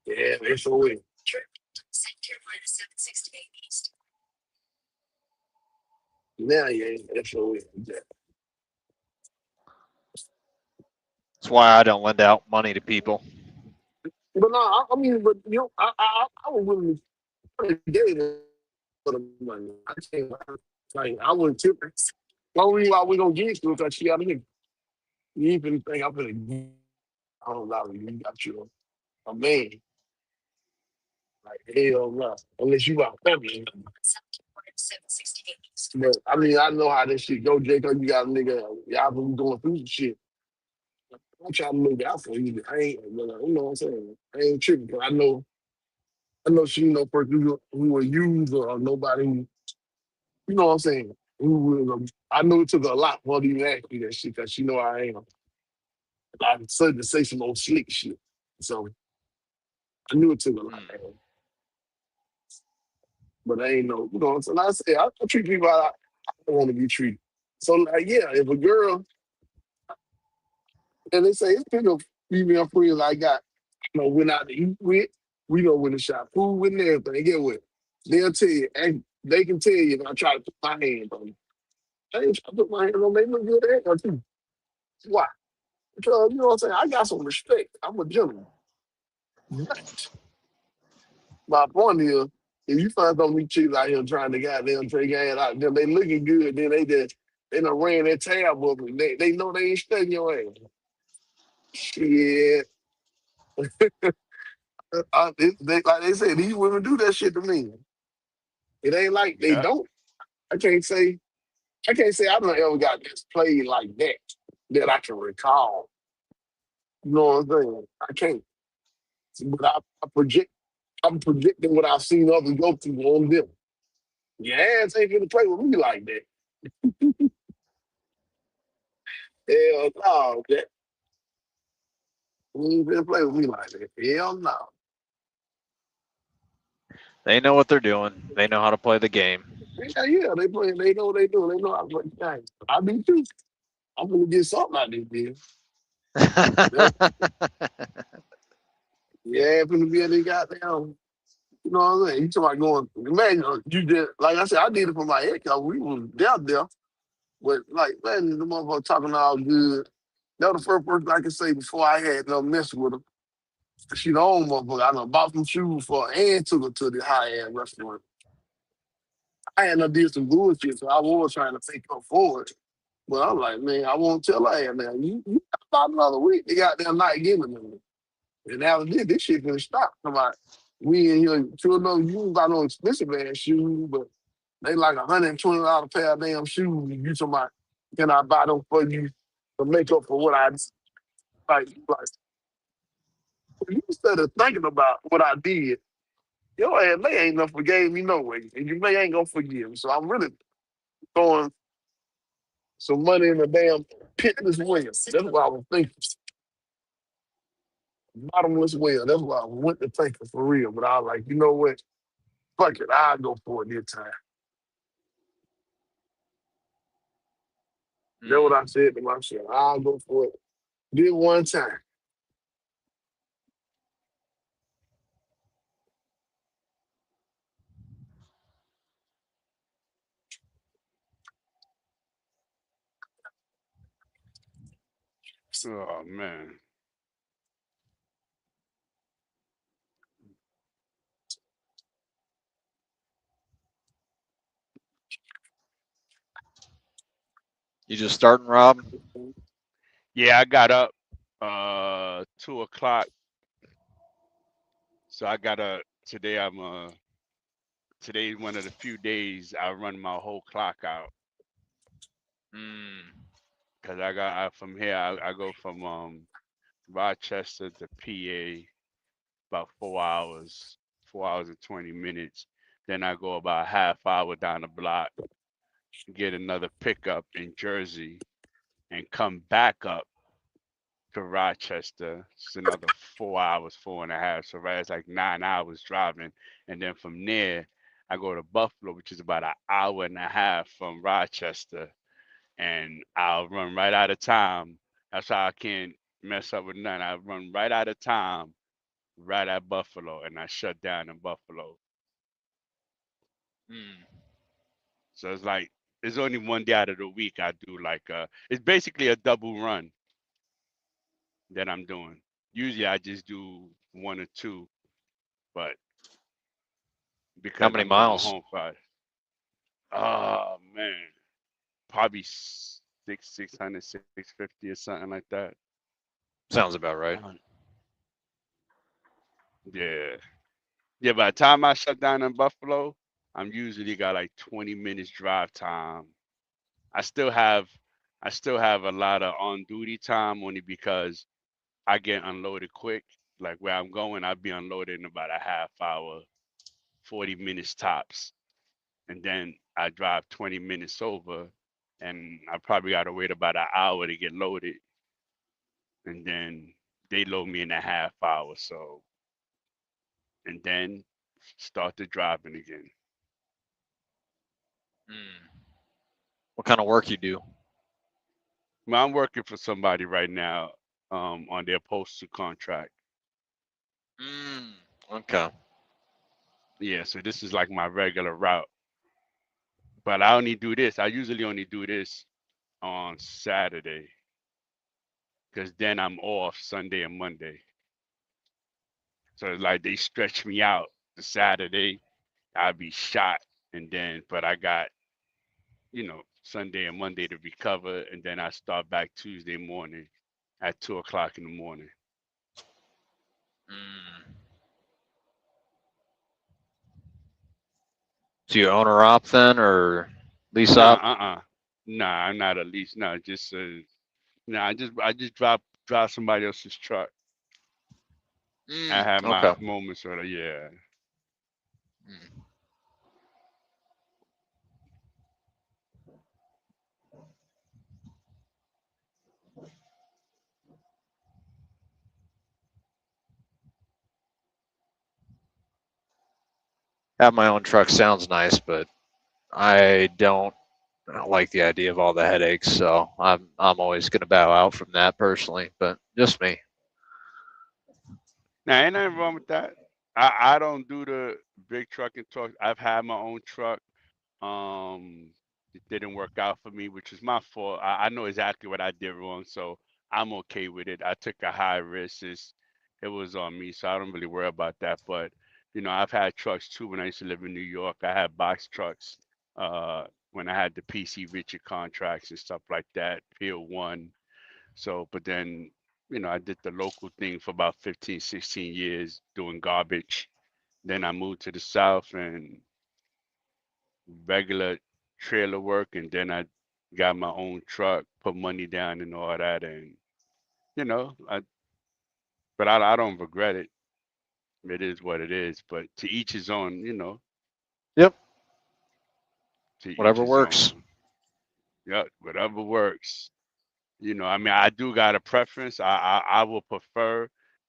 Yeah, that's the way. Now yeah, that's the way. That's why I don't lend out money to people. But no, I mean, but you know, I was willing to gave her for the money. I can't like I wouldn't tip her. The only reason why we gonna get to it because she got a nigga. You even think I'm gonna get $100 you got you a man. Like hell no. Unless you got family. But I mean I know how this shit go, Jacob. You got a nigga, y'all been going through some shit. I'm trying to look out for you. I ain't you know what I'm saying? I ain't tripping, 'cause I know she ain't no person who will use or nobody who, you know what I'm saying? Who will, I know it took a lot for her to even ask me that shit because she know I am. I started to say some old slick shit. So I knew it took a lot, but I ain't know. You know, so like I said, I treat people how I want to be treated. So like, yeah, if a girl and they say it's plenty of female friends I got, you know, went out to eat with, we know when to shop food with and everything. Get with, they'll tell you, and they can tell you if I try to put my hand on you. I ain't trying to put my hand on them. They look good at too. Why? Because you know what I'm saying. I got some respect. I'm a gentleman. But my point is, if you find some of these chicks out here trying to goddamn take gas out there, they looking good, then they done ran that tab up and they know they ain't studying your ass. Shit. Like they said, these women do that shit to me. It ain't like they Yeah. don't. I can't say I don't ever got this played like that I can recall. You know what I'm saying? I can't. But I'm predicting what I've seen others go through on them. Your ass ain't gonna play with me like that. Hell no, that you ain't gonna play with me like that. Hell no. They know what they're doing. They know how to play the game. Yeah, they play. They know what they do. They know how to play the game. I do too. I'm gonna get something out of this deal. Yeah, finna be at the goddamn. You know what I'm saying? You talking about going, man, you did, like I said, I did it for my ex, we was down there. But, like, man, the motherfucker talking all good. That was the first person I could say before I had no mess with her. She the own motherfucker. I done bought some shoes for her and took her to the high-end restaurant. I had done did some bullshit, so I was trying to take her forward. But I'm like, man, I won't tell her ass now. You got about another week, they got them not giving them. And after this shit gonna stop. Come on. We in here, sure know you ain't got no expensive ass shoes, but they like $120 pair of damn shoes. You talking about, can I buy them for you to make up for what I like you instead of thinking about what I did, your ass may ain't enough forgave me no way. And you may ain't gonna forgive me. So I'm really throwing some money in the damn pitless well. That's what I was thinking. Bottomless well. That's why I went to thinking for real. But I was like, you know what? Fuck it, I'll go for it this time. That's what I said to myself. I'll go for it this one time. Oh man. You just starting, Rob? Yeah, I got up 2 o'clock. So I gotta today today's one of the few days I run my whole clock out. Cause from here I go from Rochester to PA about 4 hours, 4 hours and 20 minutes. Then I go about a half hour down the block, get another pickup in Jersey, and come back up to Rochester. It's another 4 hours, 4.5. So right, it's like 9 hours driving. And then from there, I go to Buffalo, which is about an hour and a half from Rochester. And I'll run right out of time. That's how I can't mess up with none. I run right out of time, right at Buffalo, and I shut down in Buffalo. So it's like there's only one day out of the week I do like it's basically a double run that I'm doing. Usually I just do one or two, but How because many I'm going miles? home Friday. Oh man, probably 600, 650 or something like that. Sounds about right. Yeah, yeah. By the time I shut down in Buffalo, I'm usually got like 20 minutes drive time. I still have, I still have a lot of on duty time only because I get unloaded quick. Like where I'm going, I'll be unloaded in about a half hour, 40 minutes tops. And then I drive 20 minutes over and I probably got to wait about an hour to get loaded. And then they load me in a half hour. So and then start the driving again. What kind of work you do? Well, I'm working for somebody right now on their postal contract. Okay. Yeah, so this is like my regular route. But I only do this. I usually only do this on Saturday because then I'm off Sunday and Monday. So it's like they stretch me out to Saturday. I'll be shot, and then but I got Sunday and Monday to recover, and then I start back Tuesday morning at 2 o'clock in the morning. So you own or op then, or lease Nah, op? Nah, I'm not a lease. No, just nah. I just drive somebody else's truck. I have my Okay. moments of yeah. Have my own truck sounds nice, but I don't like the idea of all the headaches, so I'm always gonna bow out from that personally. But just me. Now ain't nothing wrong with that. I don't do the big trucking talk. I've had my own truck. It didn't work out for me, which is my fault. I know exactly what I did wrong, so I'm okay with it. I took a high risk. It was on me, so I don't really worry about that. But I've had trucks too when I used to live in New York. I had box trucks when I had the PC Richard contracts and stuff like that, Pier 1. So, but then, I did the local thing for about 15, 16 years doing garbage. Then I moved to the South and regular trailer work, and then I got my own truck, put money down and all that, and you know, I but I don't regret it. It is what it is. But to each his own, Yep. to each Whatever his works. own. Yeah, whatever works. I mean, I do got a preference. I will prefer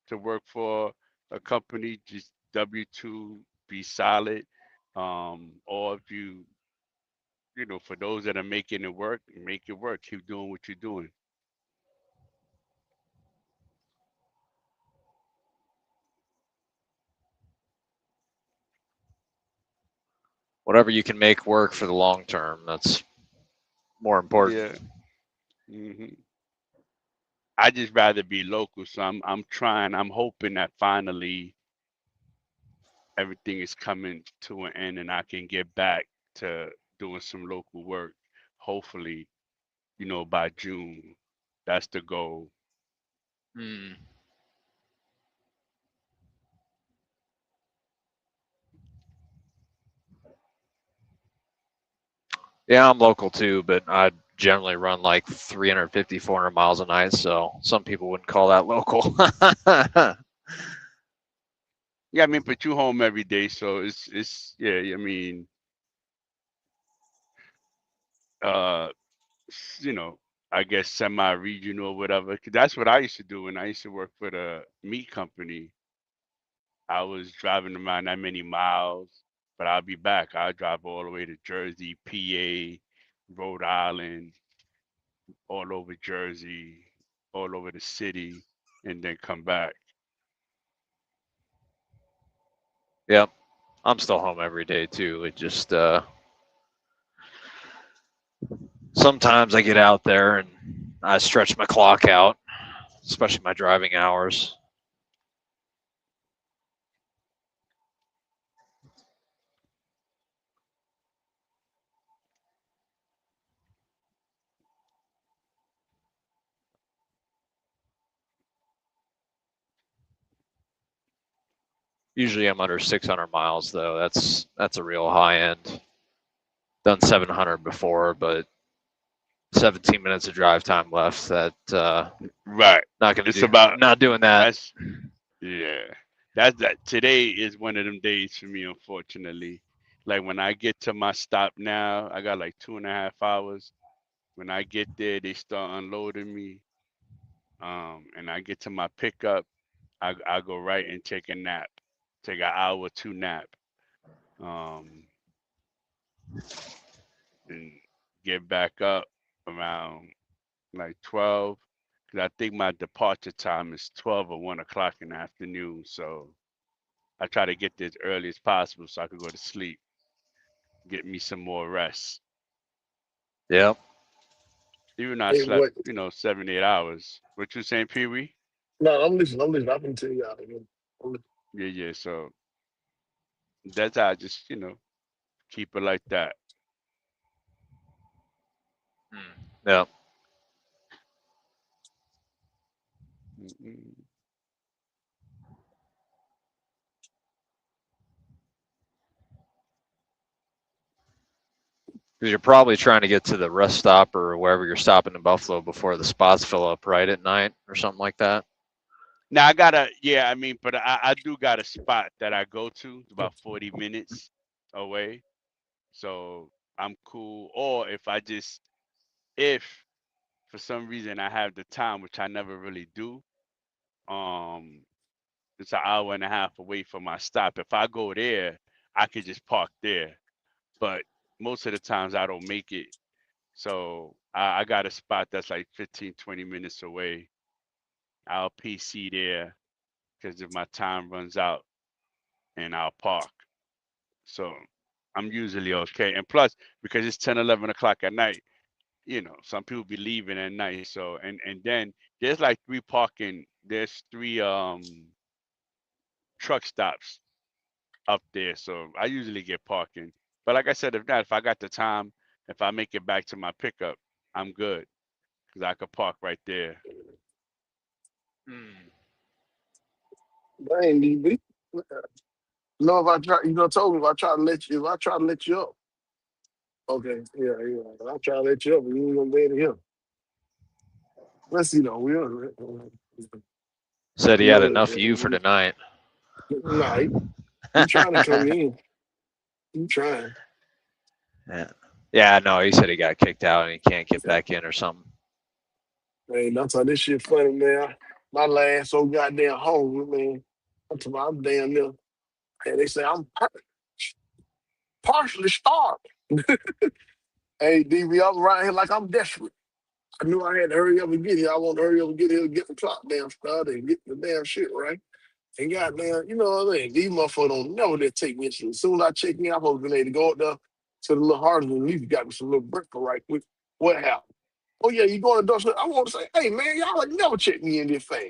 to work for a company, just W-2, be solid. Or if for those that are making it work, make it work. Keep doing what you're doing. Whatever you can make work for the long term. That's more important. Yeah. I just rather be local, so I'm trying. I'm hoping that finally everything is coming to an end and I can get back to doing some local work. Hopefully, by June. That's the goal. Yeah, I'm local too, but I generally run like 350, 400 miles a night, so some people wouldn't call that local. Yeah, I mean, but you home every day, so it's yeah. I mean, uh, I guess semi-regional or whatever. 'Cause that's what I used to do when I used to work for the meat company. I was driving around that many miles, but I'll be back. I'll drive all the way to Jersey, PA, Rhode Island, all over Jersey, all over the city, and then come back. Yep. I'm still home every day too. It just sometimes I get out there and I stretch my clock out, especially my driving hours. Usually I'm under 600 miles though. That's a real high end. Done 700 before, but 17 minutes of drive time left. That Right. not gonna It's do. about Not doing that. that's yeah. That's that. Today is one of them days for me, unfortunately. Like when I get to my stop now, I got like 2.5 hours. When I get there, they start unloading me. And I get to my pickup, I go right and take a nap. take an hour or two nap, and get back up around like 12. Cause I think my departure time is 12 or 1 o'clock in the afternoon. So I try to get there as early as possible so I can go to sleep, get me some more rest. Yep. Even though I Hey, slept, what? 7, 8 hours. What you saying, Pee Wee? No, I'm listening. I'm listening. I'm gonna tell y'all. Yeah, yeah. So that's how I just, keep it like that. Yep. Mm-mm. Because you're probably trying to get to the rest stop or wherever you're stopping in Buffalo before the spots fill up, right, at night or something like that. Now but I do got a spot that I go to. It's about 40 minutes away. So I'm cool. Or if for some reason I have the time, which I never really do, um, it's an hour and a half away from my stop. If I go there, I could just park there. But most of the times I don't make it. So I got a spot that's like 15, 20 minutes away. I'll PC there because if my time runs out and I'll park. So I'm usually okay. And plus, because it's 10, 11 o'clock at night, some people be leaving at night. So, and then there's like there's three truck stops up there. So I usually get parking. But like I said, if I got the time, if I make it back to my pickup, I'm good because I could park right there. Dang, DB. No, if I try, told me if I try to let you, up. Okay, yeah, yeah. I'll try to let you up, but you ain't gonna be able to hear. Let's see though. Said he You know, had enough of you for tonight. nah, he trying to come in. He trying. Yeah. Yeah, no, he said he got kicked out and he can't get back in or something. Man, that's how this shit funny, man. My last so goddamn hungry, man. I'm damn near. And they say I'm partially starved. Hey, DV, I'm around here like I'm desperate. I knew I had to hurry up and get here. I want to hurry up and get here and get the clock damn started and get the damn shit right. And goddamn, you know what I mean? These motherfuckers don't never let take me. As soon as I check me, I'm supposed to be able to go up there to the little hardest and at least got me some little breakfast right quick. What happened? Oh yeah, you going to door? I want to say, hey man, y'all like never check me in this fast.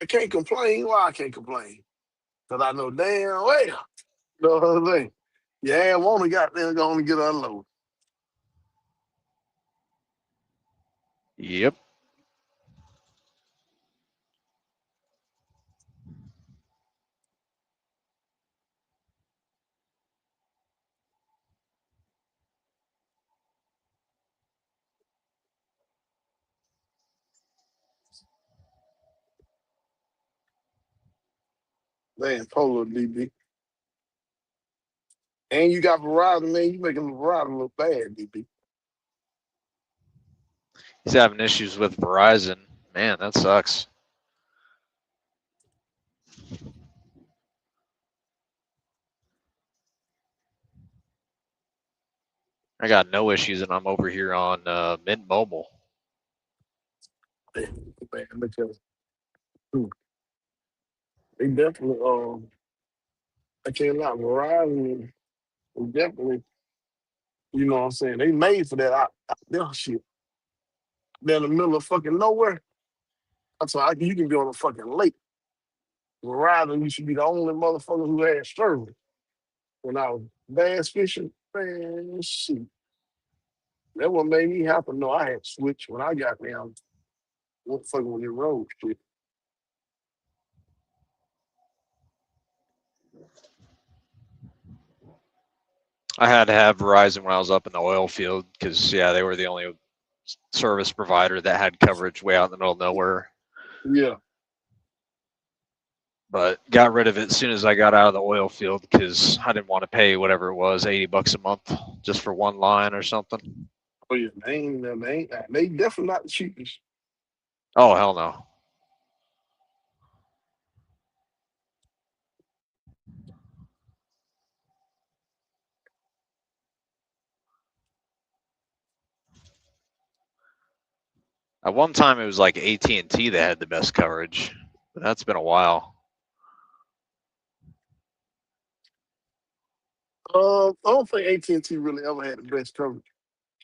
I can't complain. Why I can't complain? Cause I know damn well. You know what I'm saying? Yeah, I want to goddamn go on and get unloaded. Yep. Man, Polo DB. And you got Verizon, man. You making Verizon look bad, DB. He's having issues with Verizon. Man, that sucks. I got no issues, and I'm over here on Mint Mobile. Man, because they definitely, I can't lie, Verizon is definitely, you know what I'm saying? They made for that out shit. They're in the middle of fucking nowhere. That's why you can be on a fucking lake. Verizon used to be the only motherfucker who had service. When I was bass fishing, man, shit. That what made me happen. No, I had to switch when I got down. What fucking with the road shit. I had to have Verizon when I was up in the oil field because, yeah, they were the only service provider that had coverage way out in the middle of nowhere. Yeah. But got rid of it as soon as I got out of the oil field because I didn't want to pay whatever it was, $80 a month just for one line or something. Oh yeah, they definitely not the cheapest. Oh, hell no. At one time, it was like AT&T that had the best coverage, but that's been a while. I don't think AT&T really ever had the best coverage.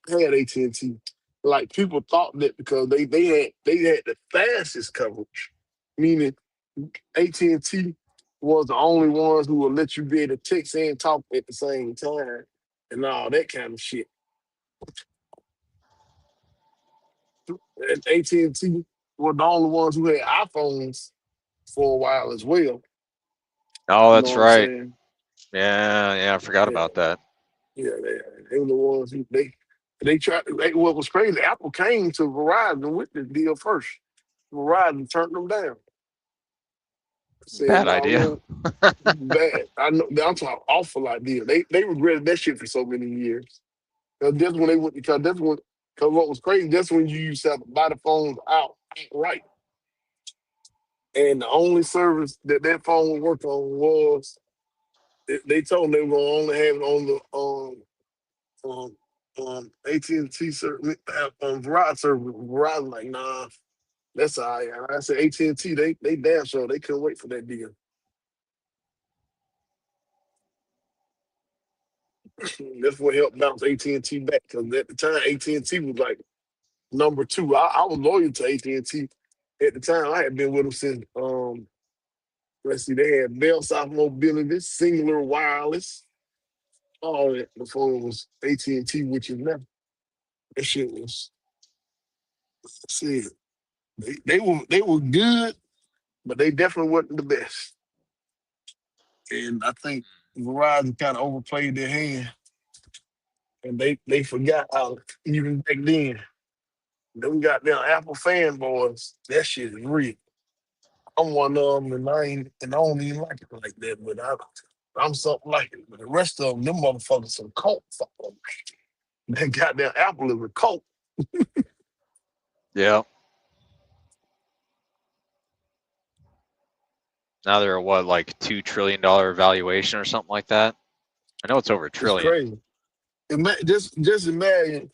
They had AT&T. Like people thought that because they had the fastest coverage, meaning AT&T was the only ones who would let you be able to text and talk at the same time and all that kind of shit. And AT&T were the only ones who had iPhones for a while as well. Oh, You know that's what I'm right. saying? Yeah, I forgot Yeah, about that. yeah, they were the ones who they tried. What was crazy? Apple came to Verizon with the deal first. Verizon turned them down. Said Bad no, we idea. don't. Bad. I know. I'm talking awful idea. They regretted that shit for so many years. Because that's when they went. Because what was crazy? That's when you used to have to buy the phones outright. And the only service that phone would work on was they told them they were gonna only have it on the AT&T service, on Verizon service. Verizon like, nah, that's all right. And I said AT&T, they damn sure they couldn't wait for that deal. That's what helped bounce AT&T back because at the time AT&T was like number two. I was loyal to AT&T at the time. I had been with them since let's see, they had Bell South Mobility, Singular Wireless, all that before it was AT&T, which is now. That shit was see, they were good, but they definitely wasn't the best. And I think Verizon kind of overplayed their hand, and they forgot how even back then them goddamn Apple fanboys. That shit is real. I'm one of them, and I don't even like it like that. But I'm something like it. But the rest of them motherfuckers, some cult fuckers. That goddamn Apple is a cult. Yeah. Now they're what, like $2 trillion valuation or something like that? I know it's over a It's trillion. crazy. Just imagine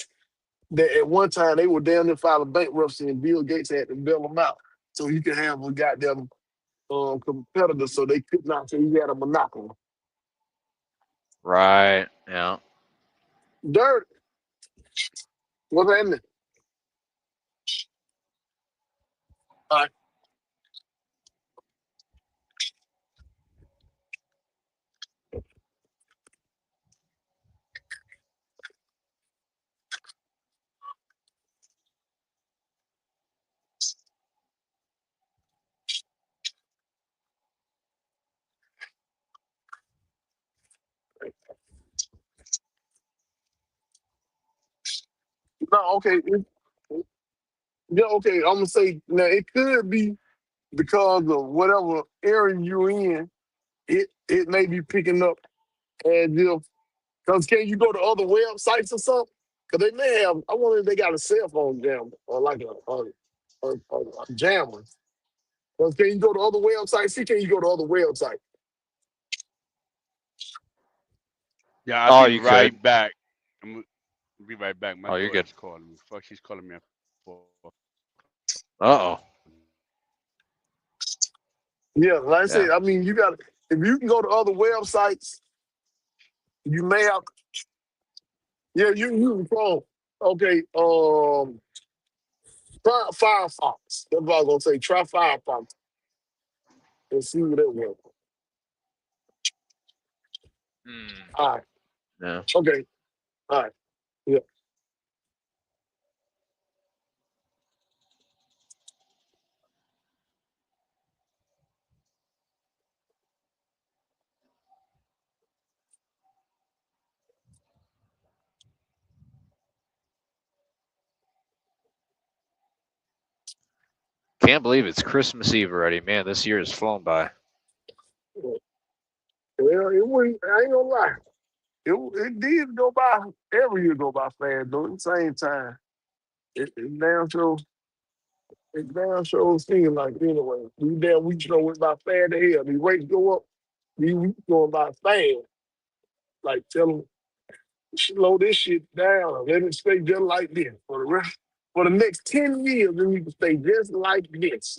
that at one time they were down there filing bankruptcy and Bill Gates had to bail them out so he could have a goddamn competitor so they could not say he had a monopoly. Right. Yeah. Dirt. What's happening? All right. No, okay. Yeah, okay. I'm gonna say now it could be because of whatever area you're in. It may be picking up as if because can you go to other websites or something? Because they may have. I wonder if they got a cell phone jam or like a jammer. Because can you go to other websites? See, can you go to other websites? Yeah, Oh, I'll be you could. right back. Be right back. My Oh, you're good. daughter's calling me. Fuck, she's calling me. Uh-oh. Yeah, like I said, Yeah. I mean, you got if you can go to other websites, you may have. Yeah, you can call. Okay, try Firefox. That's what I was gonna say. Try Firefox and see what it will. Hmm. All right. Yeah. Okay. All right. Yeah. Can't believe it's Christmas Eve already. Man, this year has flown by. Well, it wouldn't. I ain't gonna lie. It did go by. Every year go by fast though. At the same time, it damn sure. It damn sure seems like anyway. These damn weeks know went by fast to hell. These rates go up. These weeks going by fast. Like tell them slow this shit down. Let it stay just like this for the rest. for the next 10 years, and you can stay just like this.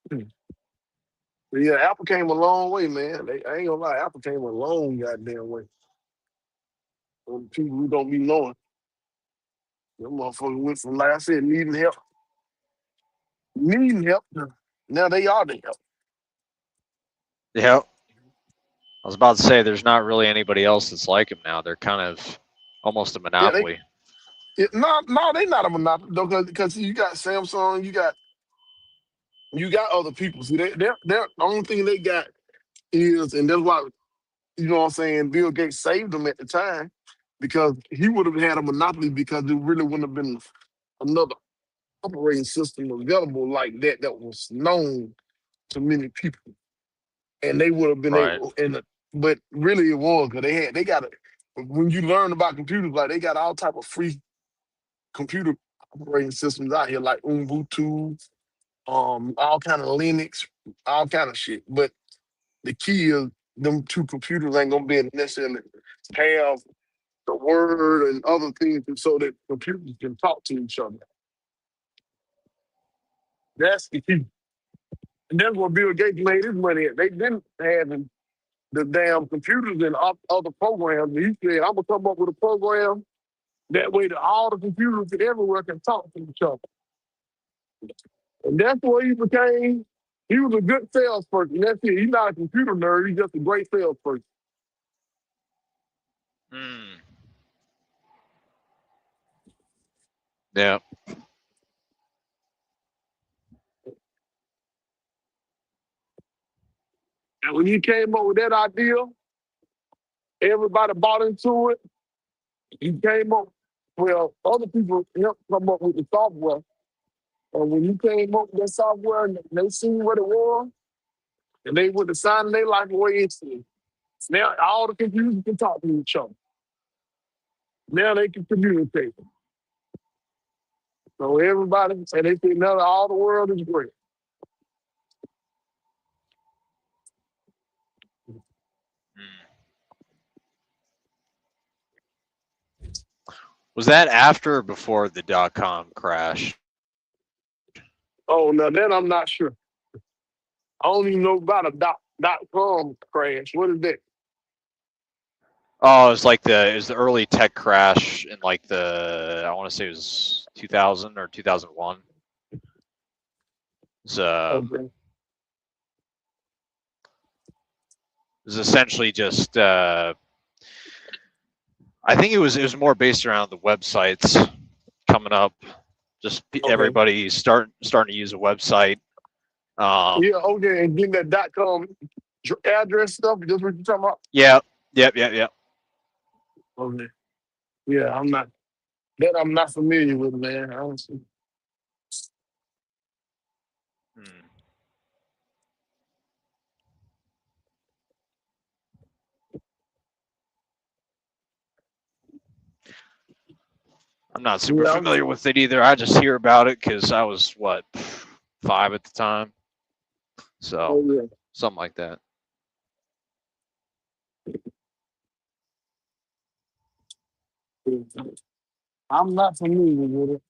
But yeah, Apple came a long way, man. I ain't gonna lie, Apple came a long goddamn way. On people who don't be knowing. Them motherfuckers went from, like I said, needing help, to now they are the help. Yeah. I was about to say there's not really anybody else that's like him now. They're kind of almost a Yeah, monopoly. no, they not a monopoly though, because you got Samsung, you got other people. See, they're the only thing they got is, and that's why, you know what I'm saying, Bill Gates saved them at the time, because he would have had a monopoly, because there really wouldn't have been another operating system available like that was known to many people, and they would have been Right. able. But really, it was because they got it. When you learn about computers, like they got all type of free computer operating systems out here, like Ubuntu, all kind of Linux, all kind of shit. But the key is them two computers ain't gonna be able to necessarily have the word and other things so that computers can talk to each other. That's the key. And that's what Bill Gates made his money at. They didn't have the damn computers and other programs. And he said, I'm gonna come up with a program that way that all the computers everywhere can talk to each other. And that's what he became. He was a good salesperson. That's it. He's not a computer nerd. He's just a great salesperson. Mm. Yeah. And when he came up with that idea, everybody bought into it. He came up, well, other people helped come up with the software. And when he came up with that software and they seen what it was, and they would assign their life away instantly. Now all the computers can talk to each other. Now they can communicate. So everybody, and they think now all the world is great. Was that after or before the .com crash? Oh, now that I'm not sure. I don't even know about a .com crash. What is that? Oh, it was the early tech crash in like I want to say it was 2000 or 2001. So Okay. it was essentially just I think it was more based around the websites coming up, just everybody starting to use a website. Yeah, okay, and getting that .com address stuff. Just what you're talking about. Yeah, yep. Okay. Yeah, I'm not familiar with, man. Honestly. I'm not super familiar with it either. I just hear about it because I was 5 at the time, so something like that. I'm not familiar with it.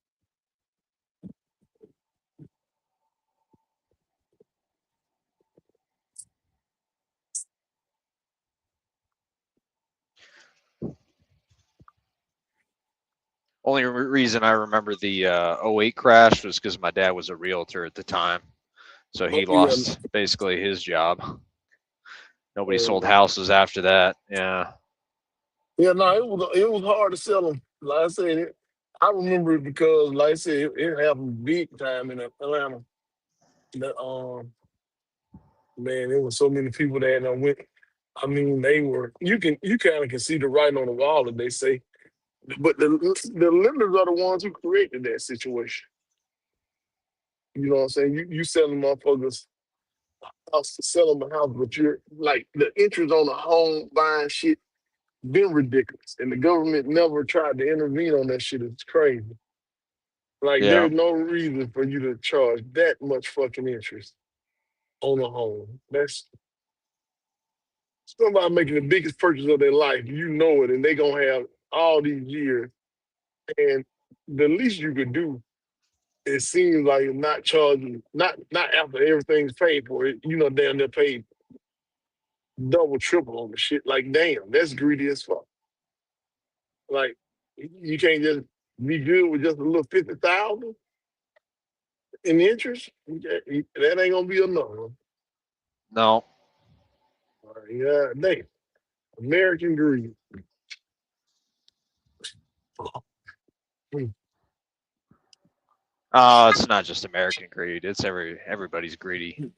Only reason I remember the 08 crash was because my dad was a realtor at the time, so he lost basically his job. Nobody sold houses after that. Yeah. Yeah, no, it was hard to sell them. Like I said, I remember it because, like I said, it happened big time in Atlanta. Man, there was so many people that went. I mean, you kind of can see the writing on the wall, that they say, but the lenders are the ones who created that situation. You know what I'm saying? You selling motherfuckers house to sell them a house, but you're like the interest on the home buying shit been ridiculous, and the government never tried to intervene on that shit. It's crazy. Like there's no reason for you to charge that much fucking interest on a home. That's somebody making the biggest purchase of their life. You know it, and they gonna have all these years, and the least you could do, it seems like not charging, not after everything's paid for it. Damn, they're paid double, triple on the shit. Like, damn, that's greedy as fuck. Like, you can't just be good with just a little 50,000 in interest. That ain't gonna be enough. No. Yeah, damn. American greed. It's not just American greed. It's everybody's greedy.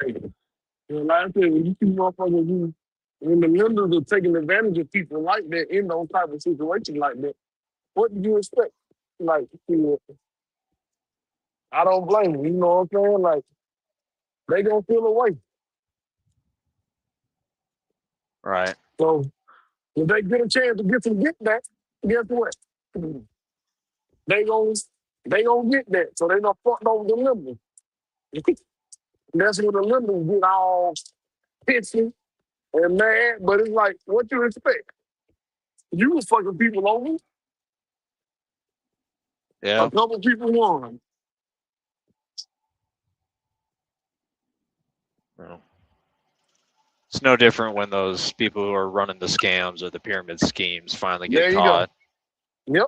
Like I said, when you see motherfuckers when the lenders are taking advantage of people like that in those type of situations like that, what do you expect? Like, I don't blame them. You know what I'm saying? Like, they gonna feel away. Right. So if they get a chance to get some get back, guess what? They gon' they gonna get that. So they done fucked over the lenders. That's when the lenders get all pissy and mad. But it's like, what you expect? You was fucking people over. Yeah. A couple people won. Well, it's no different when those people who are running the scams or the pyramid schemes finally get There you caught. go. Yep.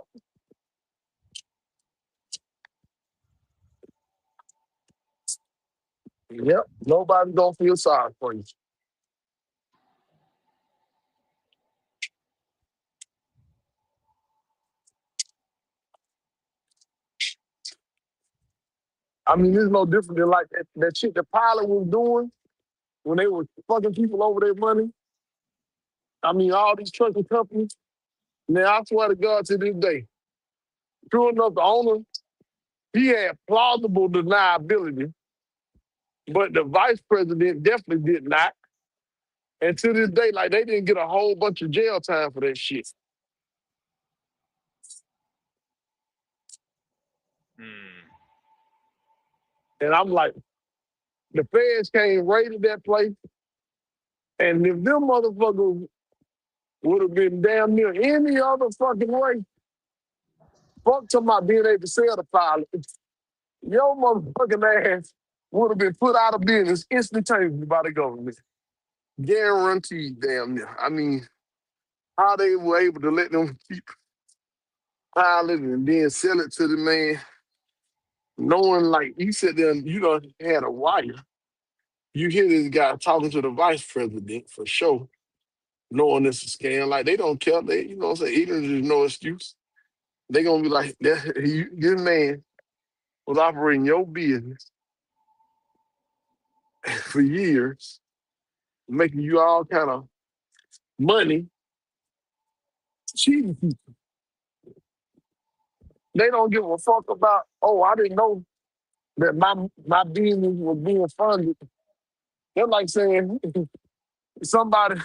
Yep. Nobody gonna feel sorry for you. I mean, it's no different than like that shit the pilot was doing when they were fucking people over their money. I mean, all these trucking companies. Now, I swear to God, to this day, true enough, the owner, he had plausible deniability, but the vice president definitely did not. And to this day, like, they didn't get a whole bunch of jail time for that shit. And I'm like, the feds came raided that place, and if them motherfuckers would have been damn near any other fucking way, fuck talking about being able to sell the pilot, your motherfucking ass would have been put out of business instantaneously by the government. Guaranteed, damn near. I mean, how they were able to let them keep piloting and then sell it to the man, knowing like you said there, had a wire. You hear this guy talking to the vice president for sure, knowing it's a scam. Like they don't care. They, you know what I'm saying? Ignorance is no excuse. They gonna be like, this man was operating your business for years, making you all kind of money, cheating people. They don't give a fuck about, oh, I didn't know that my business was being funded. They're like saying somebody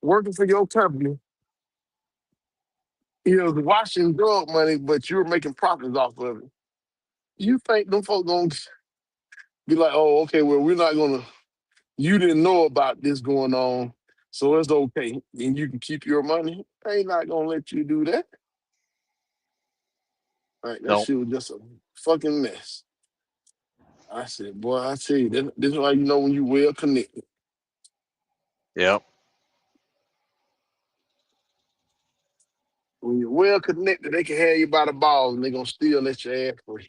working for your company is washing drug money, but you're making profits off of it. You think them folks gonna be like, oh, okay, well, we're not gonna, you didn't know about this going on, so it's okay. And you can keep your money. They not gonna let you do that. Right, that Nope. shit was just a fucking mess. I said, boy, I tell you, this is how you know when you well connected. Yep. When you're well connected, they can have you by the balls and they're gonna still let your ass free.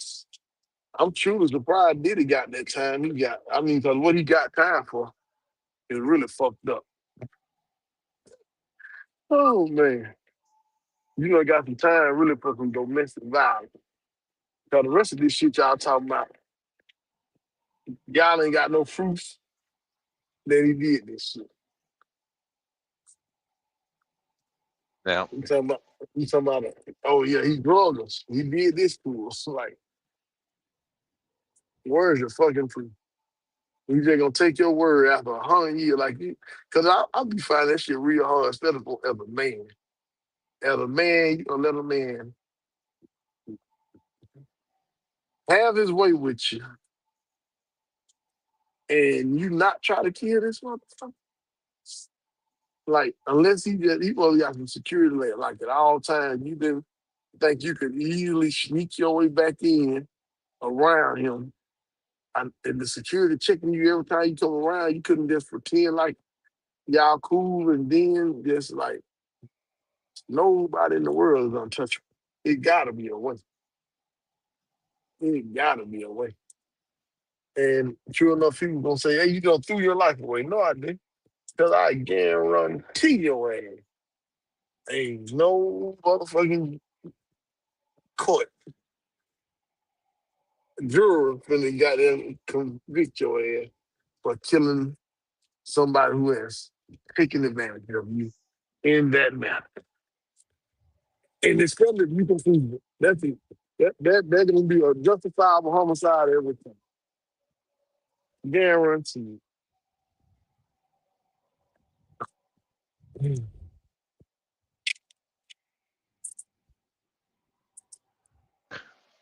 I'm truly surprised Diddy got that time he got. I mean, because what he got time for is really fucked up. Oh man. Got some time really for some domestic violence. Because the rest of this shit y'all talking about, y'all ain't got no proofs that he did this shit. Yeah. You talking about oh yeah, he drugged us. He did this to us. Like, where's your fucking proof? You just gonna take your word after 100 years like you? Because I'll be finding that shit real hard, especially as a man. As a man, you gonna let a man have his way with you and you not try to kill this motherfucker? Like, unless he probably got some security like at all times, you didn't think you could easily sneak your way back in around him. And the security checking you every time you come around, you couldn't just pretend like y'all cool and then just like nobody in the world is untouchable. It gotta be a way. It gotta be a way. And sure enough, people gonna say, "Hey, you done threw your life away." No, I didn't, because I guarantee your ass ain't no motherfucking court juror finna got them convict your ass for killing somebody who has taken advantage of you in that manner. And it's if you can prove it. That's it. That's gonna be a justifiable homicide every time. Guaranteed.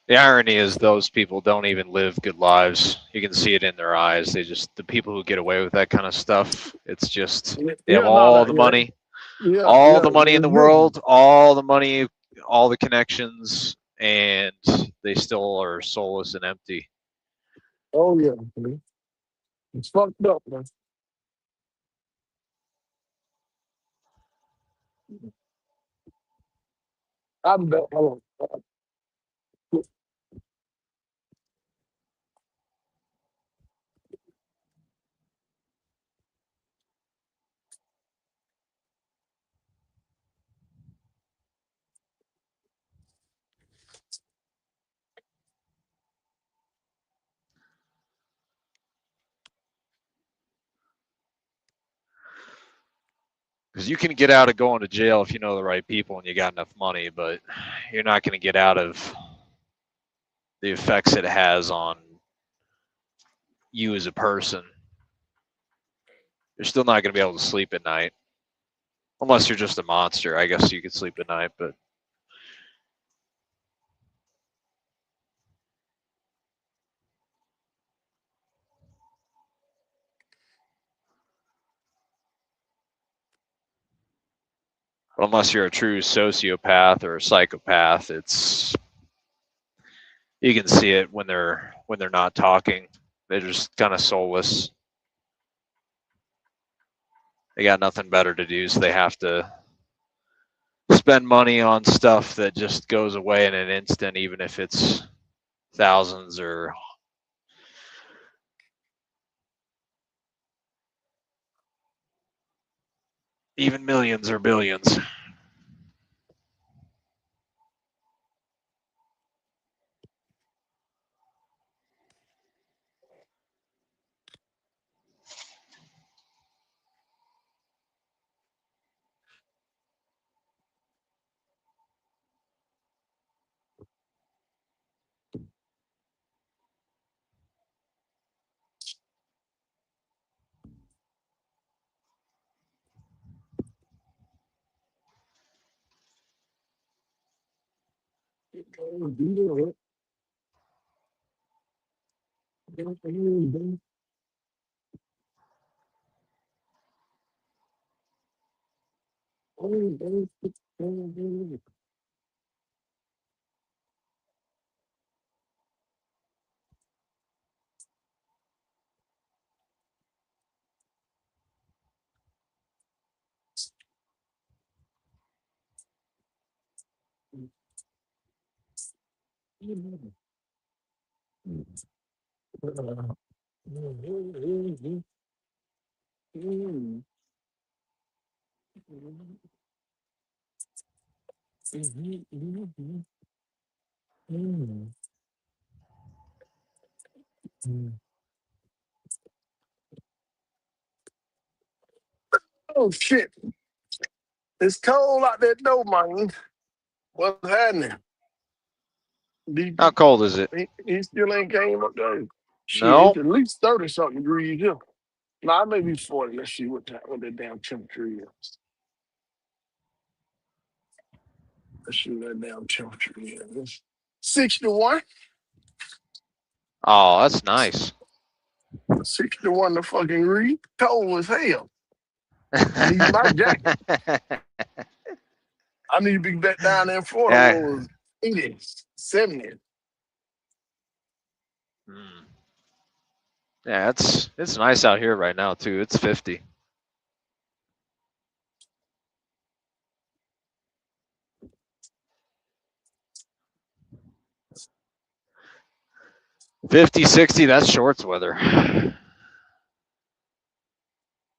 The irony is those people don't even live good lives. You can see it in their eyes. The people who get away with that kind of stuff, it's just, they have Yeah, no, all no, the yeah, money, yeah, all yeah. the money in It's the miserable. world, all the money, all the connections, and they still are soulless and empty. Oh yeah, man. It's fucked up, man. I bet. Hold on. Because you can get out of going to jail if you know the right people and you got enough money, but you're not going to get out of the effects it has on you as a person. You're still not going to be able to sleep at night. Unless you're just a monster. I guess you could sleep at night, but unless you're a true sociopath or a psychopath, it's, you can see it when they're not talking. They're just kind of soulless. They got nothing better to do, so they have to spend money on stuff that just goes away in an instant, even if it's thousands or even millions or billions. Oh shit! It's cold out that door, man. What's happening? How cold is it? He still ain't came up there. Shit, No. it's at least 30 something degrees here. Nah, maybe 40. Let's see what the damn temperature is. Let's see what that damn temperature is. It's 61. Oh, that's nice. 61 to fucking read. Cold as hell. I need my jacket. I need to be back down there in Florida Yeah. where it was 80s, 70s. Hmm. Yeah, it's nice out here right now too. It's 50. $50, $60, that's shorts weather.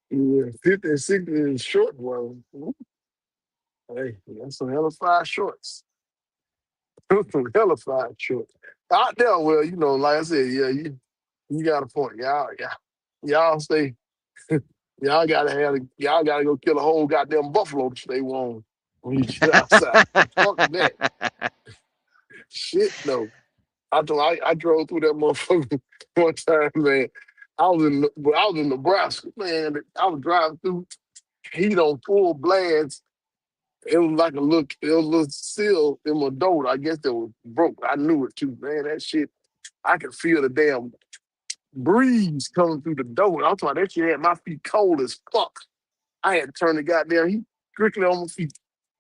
Yeah, 50 and 60 is short one. Hey, that's some hellified shorts. Some hellified shorts. Out there, well, like I said, yeah, you got a point. Y'all stay. Y'all gotta go kill a whole goddamn buffalo to stay warm when you get outside. Fuck that shit. No, I drove through that motherfucker one time, man. I was in Nebraska, man. I was driving through heat on full blast. It was like it was a little seal in my door. I guess it was broke. I knew it too, man. That shit, I could feel the damn breeze coming through the door. I'm talking that shit had my feet cold as fuck. I had to turn the goddamn heat strictly on my feet.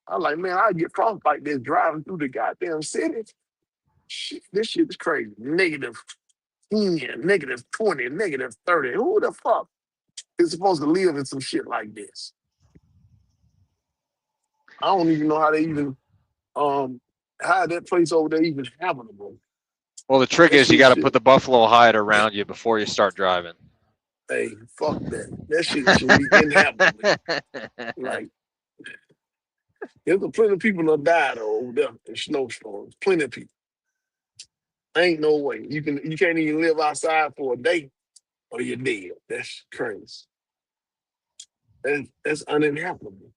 I was like, man, I get frostbite this driving through the goddamn city. Shit, this shit is crazy. -10, -20, -30. Who the fuck is supposed to live in some shit like this? I don't even know how they even how that place over there even habitable. Well, the trick That is you shit got to should. put the buffalo hide around you before you start driving. Hey, fuck that. That shit should be inhabitable. Like, there's plenty of people that died over there in snowstorms. Plenty of people. Ain't no way you can't even live outside for a day or you're dead. That's crazy. That's uninhabitable.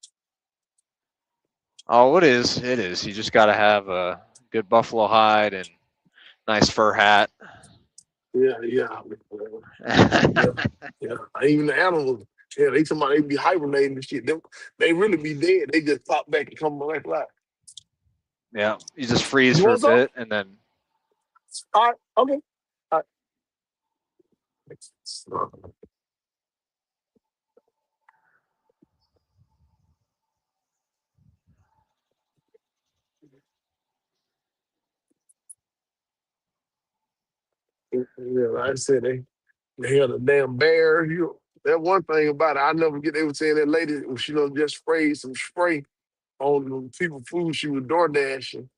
Oh, it is. It is. You just got to have a good buffalo hide and nice fur hat. Yeah. Yeah. Even the animals, yeah, they talking about they be hibernating and shit. They really be dead. They just pop back and come back alive. Yeah, you just freeze You for a want some? bit and then. All right, okay. All right. Yeah, like I said, they had a damn bear. That one thing about it, I never get. They were saying that lady, just sprayed some spray on the people food she was door dashing.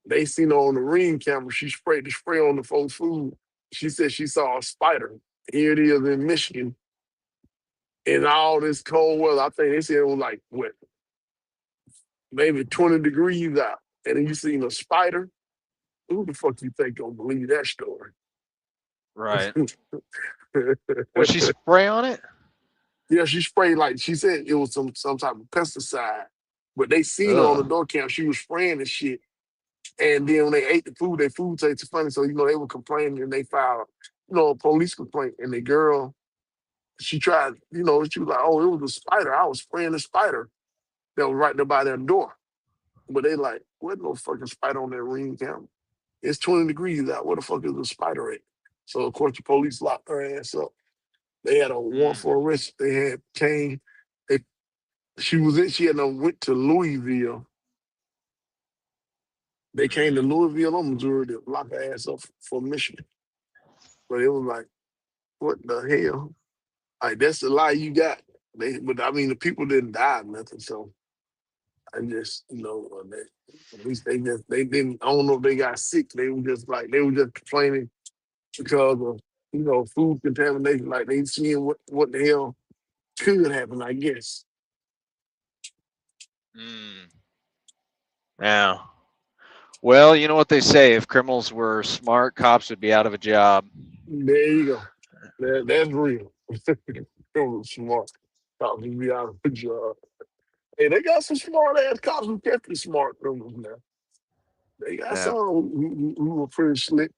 They seen her on the ring camera. She sprayed the spray on the folks' food. She said she saw a spider. Here it is in Michigan. In all this cold weather, I think they said it was like what, maybe 20 degrees out. And then you seen a spider. Who the fuck you think gonna believe that story? Right. Would she spray on it? Yeah, she sprayed like she said it was some type of pesticide. But they seen her on the Ugh. door cam. She was spraying the shit. And then when they ate the food, their food tasted funny. So, they were complaining and they filed, a police complaint. And the girl, she tried, she was like, oh, it was a spider. I was spraying the spider that was right there by their door. But they like, what no fucking spider on that ring camera? It's 20 degrees out. Where the fuck is the spider at? So, of course, the police locked her ass up. They had a warrant for arrest. They had came. She had went to Louisville. They came to Louisville, Missouri to lock her ass up for Michigan. But it was like, what the hell? Like, that's the lie you got. But I mean, the people didn't die or nothing. So I just, at least they didn't, I don't know if they got sick. They were just complaining because of, food contamination. Like they seeing what the hell could happen, I guess. Yeah. Well, you know what they say: if criminals were smart, cops would be out of a job. There you go. That's real. Criminals smart. Cops would be out of a job. Hey, they got some smart ass cops who kept the smart criminals now. They got some who were pretty slick.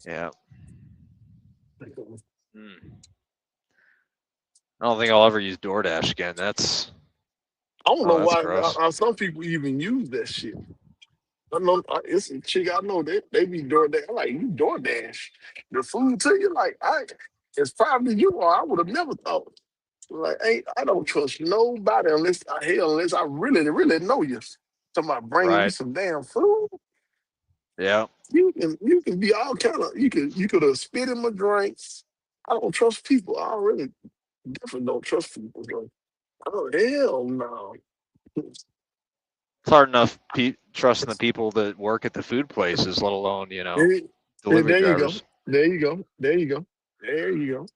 Yeah. I don't think I'll ever use DoorDash again. I don't know that's why gross. some people even use that shit. I know it's a chick I know that they be doing that. I'm like, you DoorDash the food to you? Like, as probably you are, I would have never thought. Like, I don't trust nobody unless I really, really know you. Talking about bringing you Right. some damn food. Yeah. You can be all kind of you could have spit in my drinks. I don't trust people. I really definitely don't trust people. Bro. Oh hell no. It's hard enough trusting the people that work at the food places, let alone, There, delivery there you go. drivers. There you go. There you go. There you go.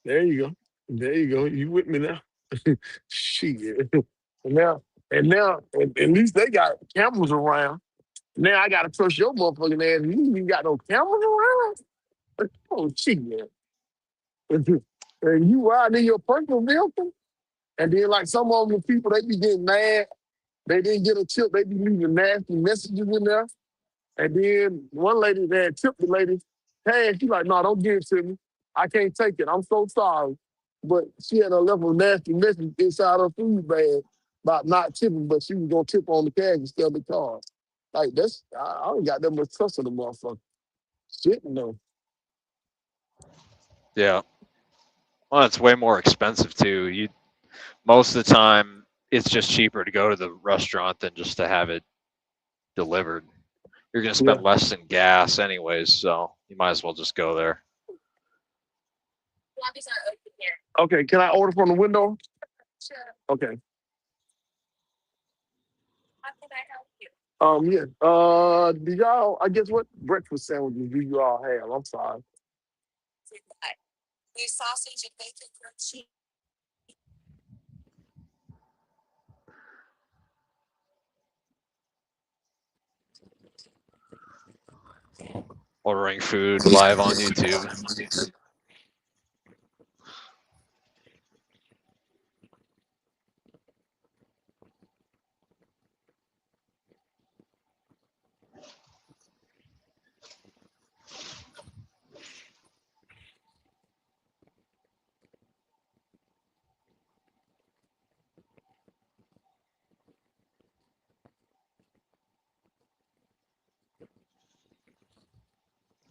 There you go. There you go. You with me now? Shit. Now and at least they got cameras around. Now I gotta trust your motherfucking ass. You ain't even got no cameras around. Oh shit. And you ride in your personal vehicle, and then like some of them people they be getting mad. They didn't get a tip. They be leaving nasty messages in there. And then one lady that tipped the lady, hey, she like, no, don't give it to me. I can't take it. I'm so sorry. But she had a level of nasty message inside her food bag about not tipping, but she was gonna tip on the cash instead of the card. Like I don't got that much trust in the motherfucker. Shit, no. Yeah. Well, it's way more expensive too. Most of the time it's just cheaper to go to the restaurant than just to have it delivered. You're going to Yeah. spend less in gas anyways, so you might as well just go there. Okay, can I order from the window? Okay. Yeah. Do y'all? I guess what breakfast sandwiches do you all have? I'm sorry. Ordering food live on YouTube.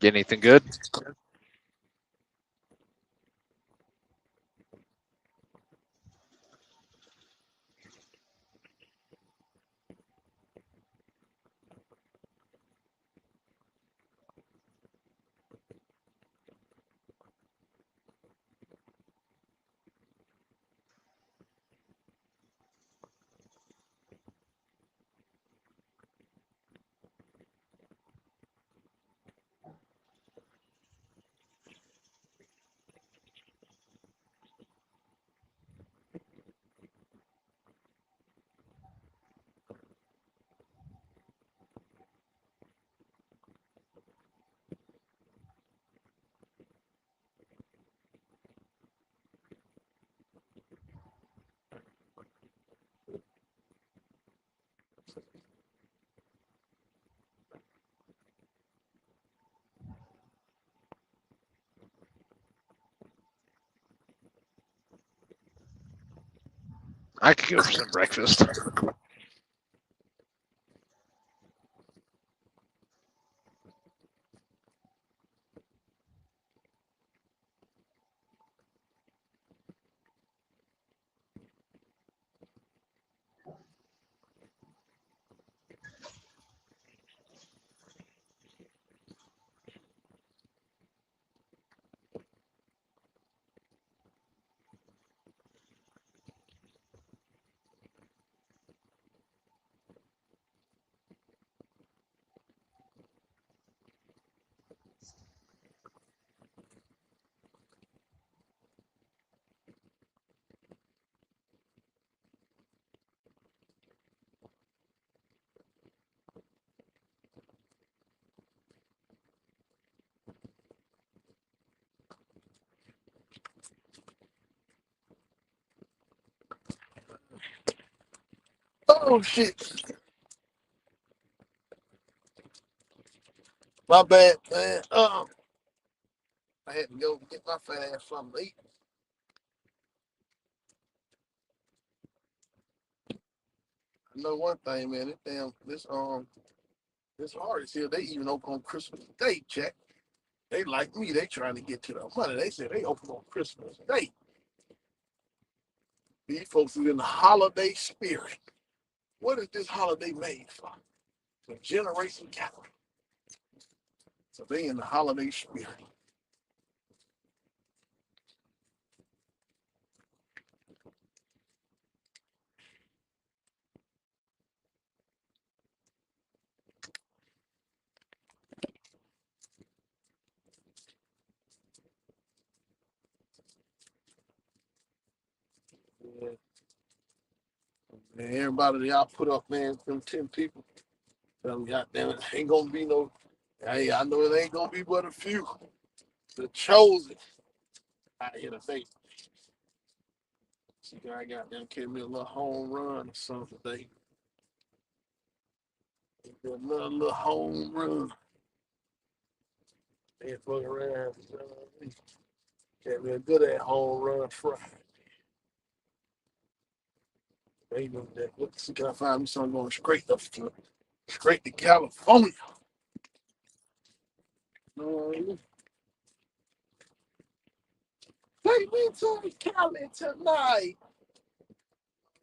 Get anything good? I could go for some breakfast. Oh shit. My bad, man. I had to go get my fat ass something to eat. I know one thing, man. This This artist here, they even open on Christmas Day, Jack. They like me, they trying to get to the money. They said they open on Christmas Day. These folks is in the holiday spirit. What is this holiday made for? To generate some capital. So they in the holiday spirit. Yeah. Man, everybody that y'all put up, man, them 10 people. God damn it, ain't gonna be no. Hey, I know it ain't gonna be but a few. The chosen out here today. See, I got them kid me a little home run or something today. Another little home run. Ain't fucking around. Can't be a good at home run Friday. Ain't no that. Let's see, can I find me something going straight to California? Take me to Cali tonight.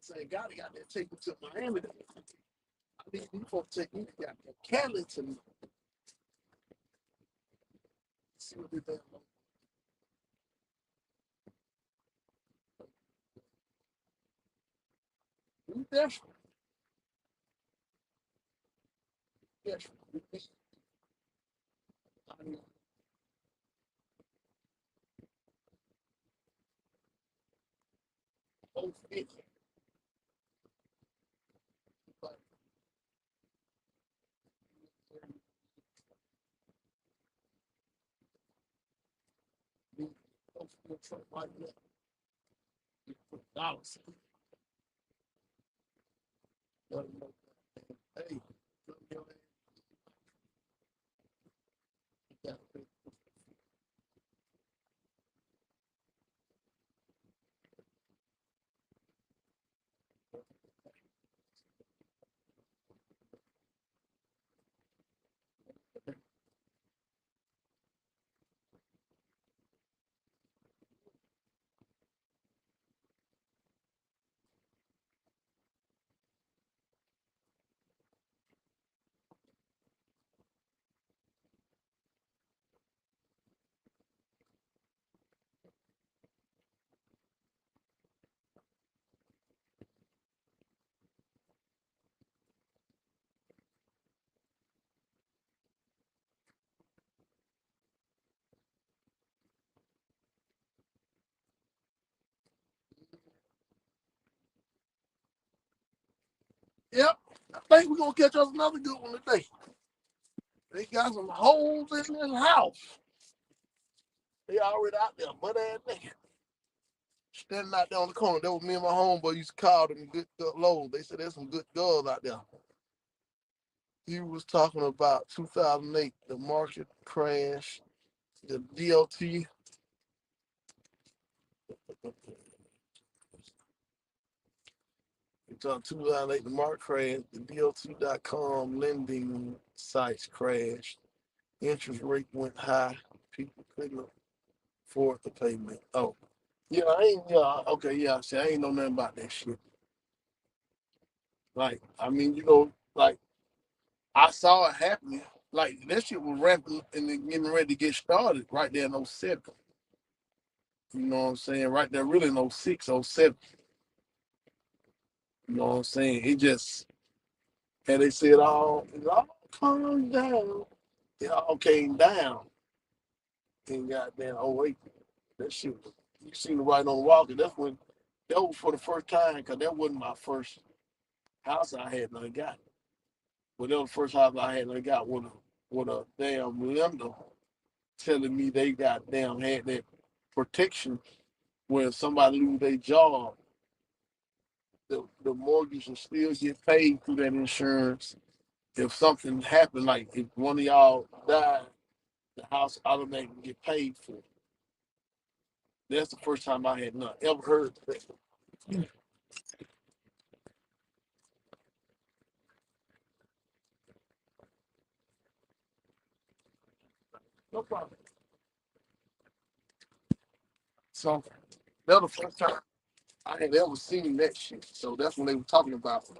Say, God, got to take me to Miami. I need you folks to take me to Cali tonight. See what they think. Yes. Yes. I mean, both it. But both Trump like that. You put dollars. Hey, yep. I think we're gonna catch us another good one today. They got some holes in this house. They already out there, butt ass nigga. Standing out there on the corner. That was me and my homeboy used to call them good lows. They said there's some good girls out there. He was talking about 2008, the market crash, the DOT. He talked 2008, the market crash, the DOT.com lending sites crashed. Interest rate went high. People couldn't afford the payment. Oh, yeah, okay, yeah. See, I ain't know nothing about that shit. Like, I mean, like, I saw it happening. Like, that shit was ramping and then getting ready to get started right there in 07. You know what I'm saying? Right there, really in 06, 07. You know what I'm saying? It just, and they said, it all calmed down. It all came down in goddamn 08. That shit was, you seen the right on the wall. That was for the first time, because that wasn't my first house I had nothing got. But that was the first house I had nothing got with a damn lender telling me they goddamn had that protection where if somebody lose their job, the mortgage will still get paid through that insurance. If something happened, like if one of y'all died, the house automatically get paid for. That's the first time I had not ever heard that. No problem. So that was the first time I had ever seen that shit. So that's when they were talking about it.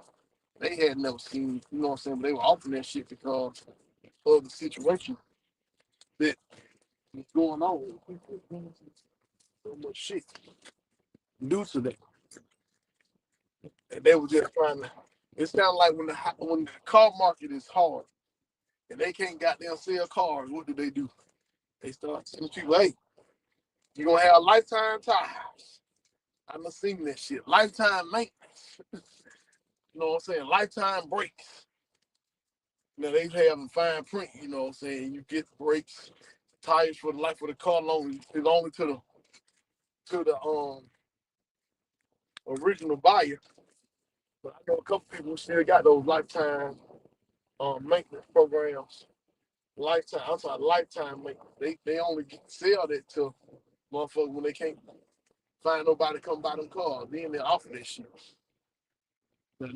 They had never seen, you know what I'm saying? But they were offering that shit because of the situation that was going on. So much shit due to that. And they were just trying to. It's kind of like when the car market is hard and they can't goddamn sell cars, what do? They start telling people, hey, you're going to have lifetime tires. I done seen that shit. Lifetime maintenance. You know what I'm saying? Lifetime brakes. Now they having fine print, you know what I'm saying? You get brakes, tires for the life of the car long is only to the original buyer. But I know a couple people who still got those lifetime maintenance programs. Lifetime, I'm talking lifetime maintenance. They only sell that to motherfuckers when they can't find nobody to come buy them cars. Then they offer that shit. Now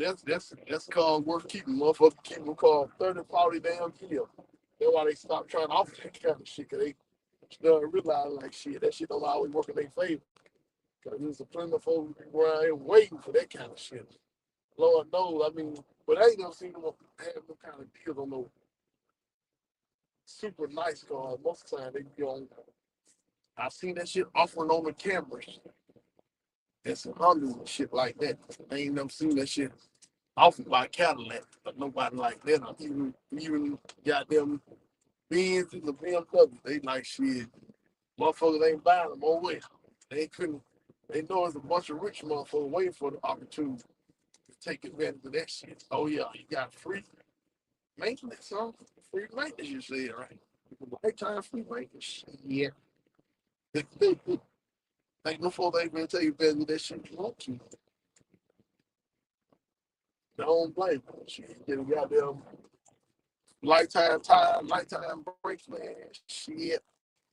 that's cars worth keeping. Motherfuckers keep them cars 30, 40 damn years. That's why they stop trying to offer that kind of shit, because they start realizing like shit, that shit don't always work in their favor. Because there's a plenty of folks around here waiting for that kind of shit. Lord knows, I mean, but I ain't never seen them have no kind of deals on no super nice cars. Most of the time they be on. I've seen that shit offering on the cameras. And some Hondas and shit like that. I ain't never seen that shit offered by Cadillac, but nobody like that. Even got them Benz and the BMW. They like shit. Motherfuckers ain't buying them. Oh well. They couldn't. They know it's a bunch of rich motherfuckers waiting for the opportunity to take advantage of that shit. Oh yeah, you got free maintenance, huh? Free maintenance, you said, right? Lifetime free maintenance. Yeah. Ain't no fault they even tell you better that shit you want to. Don't blame them. Shit, get a goddamn lifetime tire, lifetime brakes, man. Shit.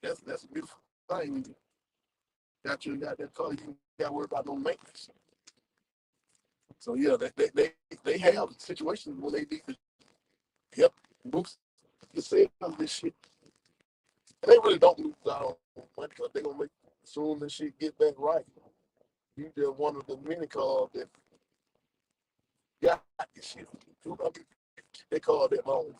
That's a beautiful thing. Got that car, you got to worry about no maintenance. So yeah, they have situations where they need to help boost the sales of this shit. And they really don't lose out on money because they're gonna make as soon as this shit get back right. You just one of the many cars that got this shit. They call that loan.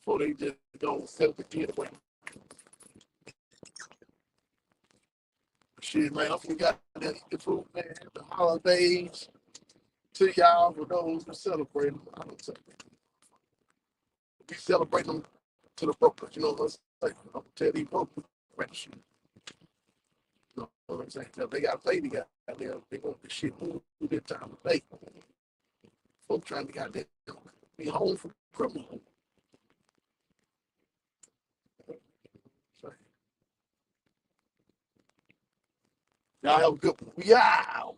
So they just don't sell the kid away. Shit, man, I forgot that food, man. The holidays to y'all for those who celebrate them. I don't celebrate. We celebrate them to the brokers, you know what I'm saying? I'm tell these brokers, shit. You know what I'm saying? They got to pay the guy out there. They want the shit moved this time of day. Folks trying to get there, be home from criminal. So, y'all have a good one. Yeah.